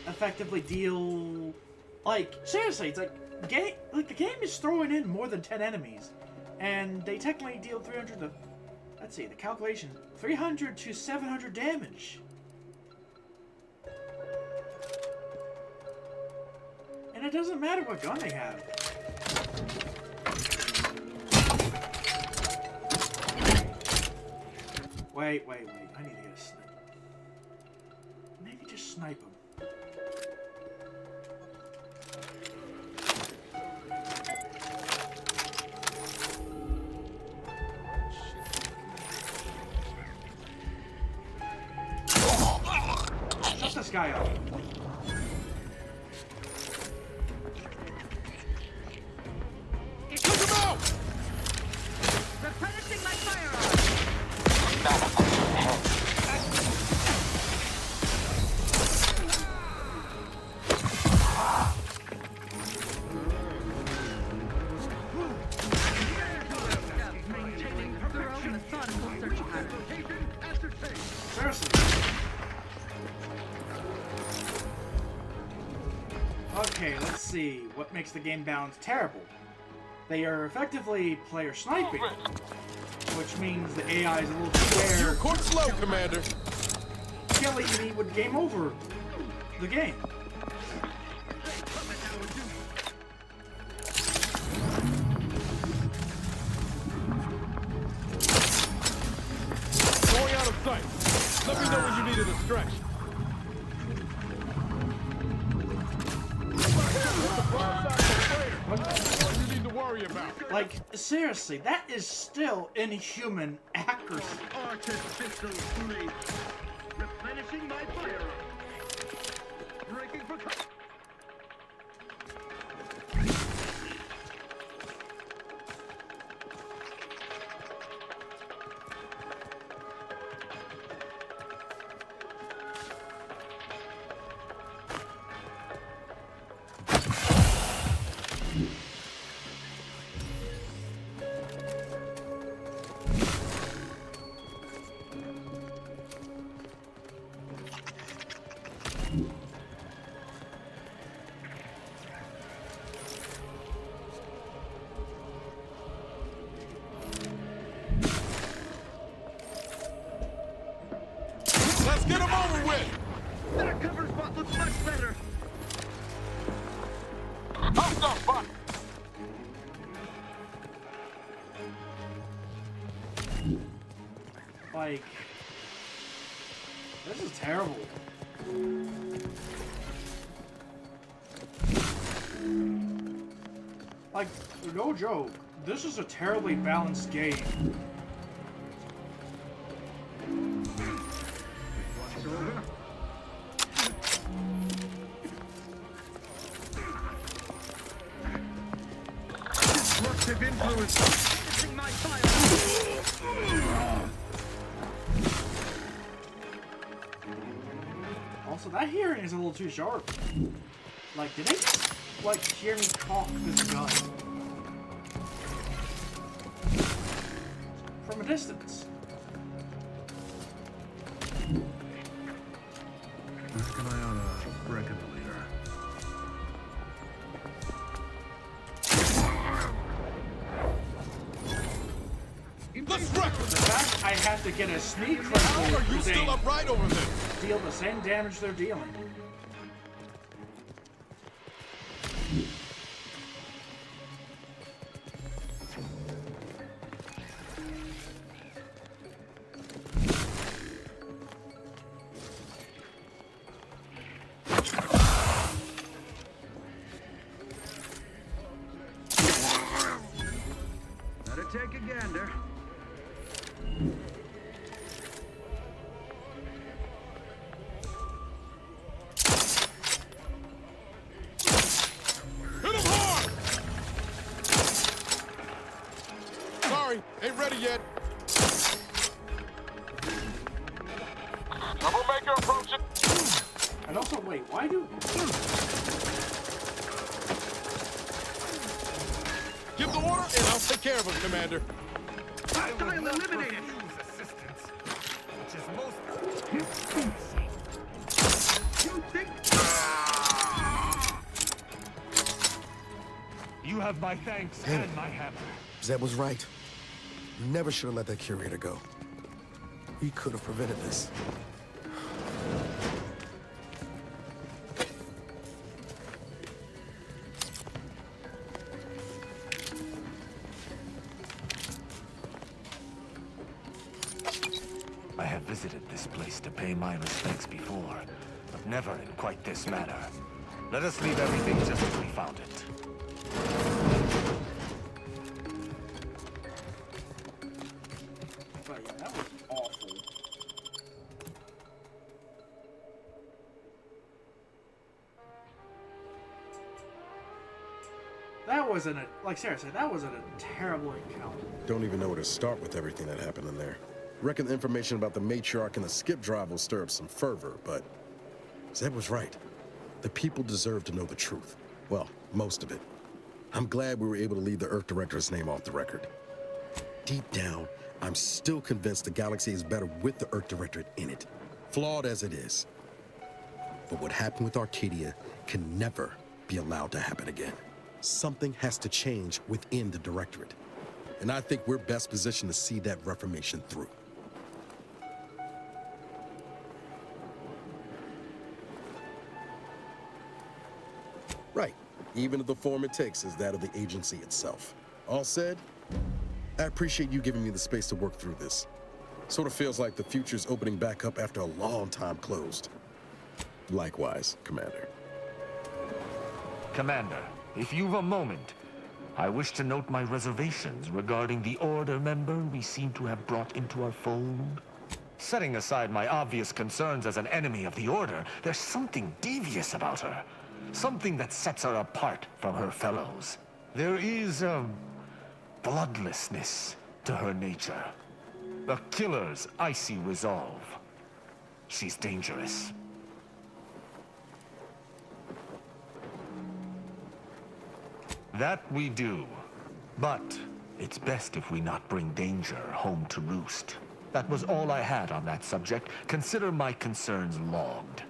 effectively deal... Like, seriously, it's like, the game is throwing in more than 10 enemies, and they technically deal 300 to... Let's see, the calculation, 300 to 700 damage. And it doesn't matter what gun they have. Wait. I need to get a sniper. Maybe just snipe him. Shut this guy up. Took him out! Replenishing my firearm. Okay, let's see. What makes the game balance terrible? They are effectively player sniping, which means the AI is a little scared. You're quite slow, Commander. Killing me would game over the game. You need to worry about. Like, seriously, that is still inhuman accuracy. Artificial sleep. Replenishing my firearm. Breaking for cover. Let's get him over with. That cover spot looks much better. Hostile spot. Like, this is terrible. Like, no joke, this is a terribly balanced game. Destructive influence. Missing my fire. Also, that hearing is a little too sharp. Like, did they just, like, hear me cock this gun? From a distance. Reckon I ought to reckon the leader. Let's wreck him. The fact I have to get a sneak How critical are you still upright over there? deal the same damage they're dealing. Better take a gander. Hit him hard. Sorry, ain't ready yet. Troublemaker approaching. And also, wait, why do... Give the order, and I'll take care of him, Commander. Hostile eliminated. Assistance, which is most... You think? You have my thanks and my hammer. Zeb was right. Never should have let that curator go. We could have prevented this. I have visited this place to pay my respects before, but never in quite this manner. Let us leave everything just as we found it. But yeah, that was awful. That wasn't a... Like, seriously, that wasn't a terrible encounter. Don't even know where to start with everything that happened in there. Reckon the information about the matriarch and the skip drive will stir up some fervor, but Zeb was right. The people deserve to know the truth. Well, most of it. I'm glad we were able to leave the Earth Director's name off the record. Deep down, I'm still convinced the galaxy is better with the Earth Directorate in it, flawed as it is. But what happened with Arcadia can never be allowed to happen again. Something has to change within the Directorate. And I think we're best positioned to see that reformation through. Right. Even if the form it takes is that of the agency itself. All said, I appreciate you giving me the space to work through this. Sort of feels like the future's opening back up after a long time closed. Likewise, Commander. Commander, if you've a moment, I wish to note my reservations regarding the Order member we seem to have brought into our fold. Setting aside my obvious concerns as an enemy of the Order, there's something devious about her. Something that sets her apart from her fellows. There is a bloodlessness to her nature. A killer's icy resolve. She's dangerous. That we do. But it's best if we not bring danger home to roost. That was all I had on that subject. Consider my concerns logged.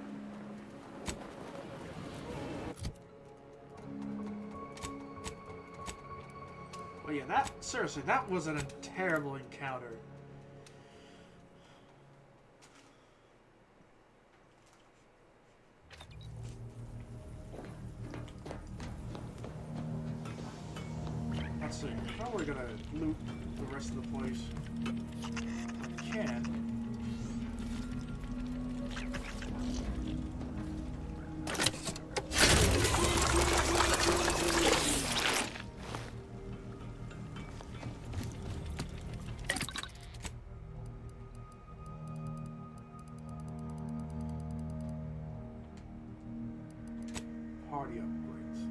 Well, yeah, seriously, that was a terrible encounter. Let's see, how are we gonna loot the rest of the place? We can. Party upgrades.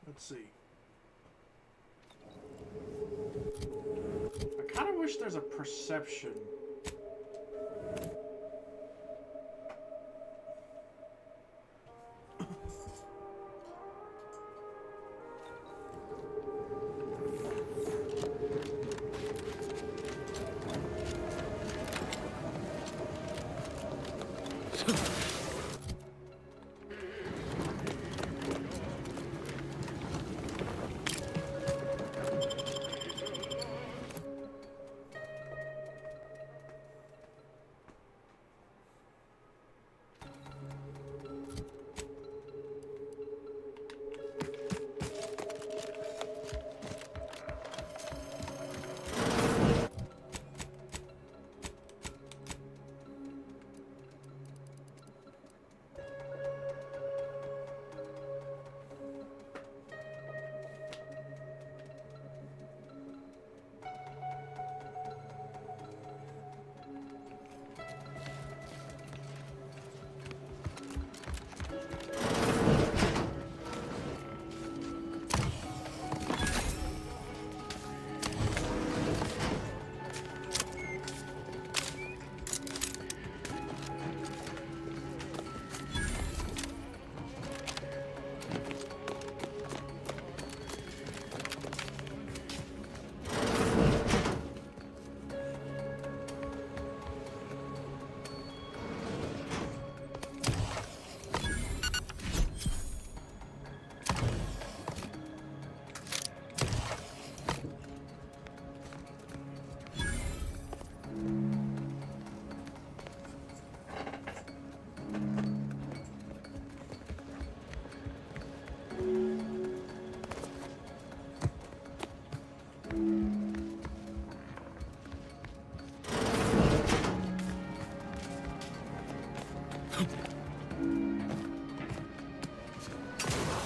Let's see. I kind of wish there's a perception.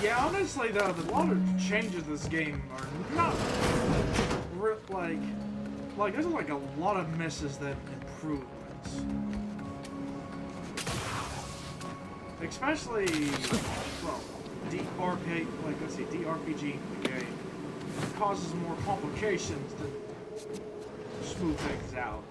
Yeah, honestly though, the lot of changes in this game are not like there's like a lot of misses than improvements. Especially, well, DRPG game causes more complications to smooth things out.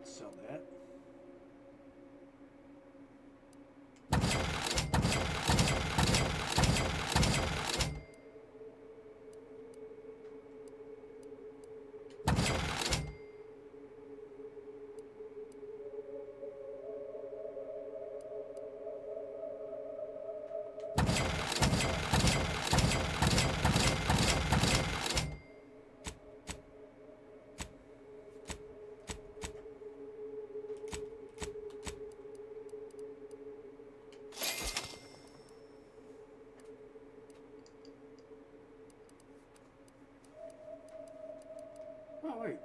Sell that. Oh, wait.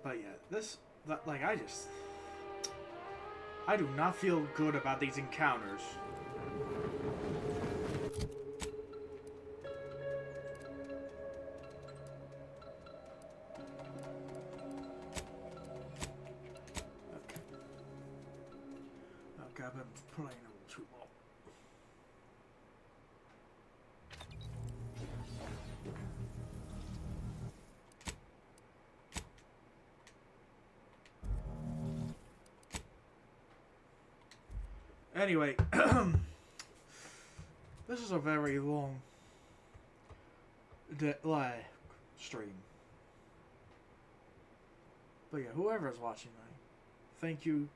But yeah, I do not feel good about these encounters. I've been playing them too long. Anyway, this is a very long stream. But yeah, whoever is watching, thank you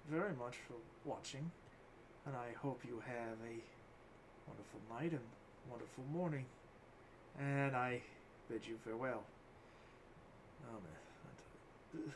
very much for watching, and I hope you have a wonderful night and wonderful morning, and I bid you farewell. Oh man.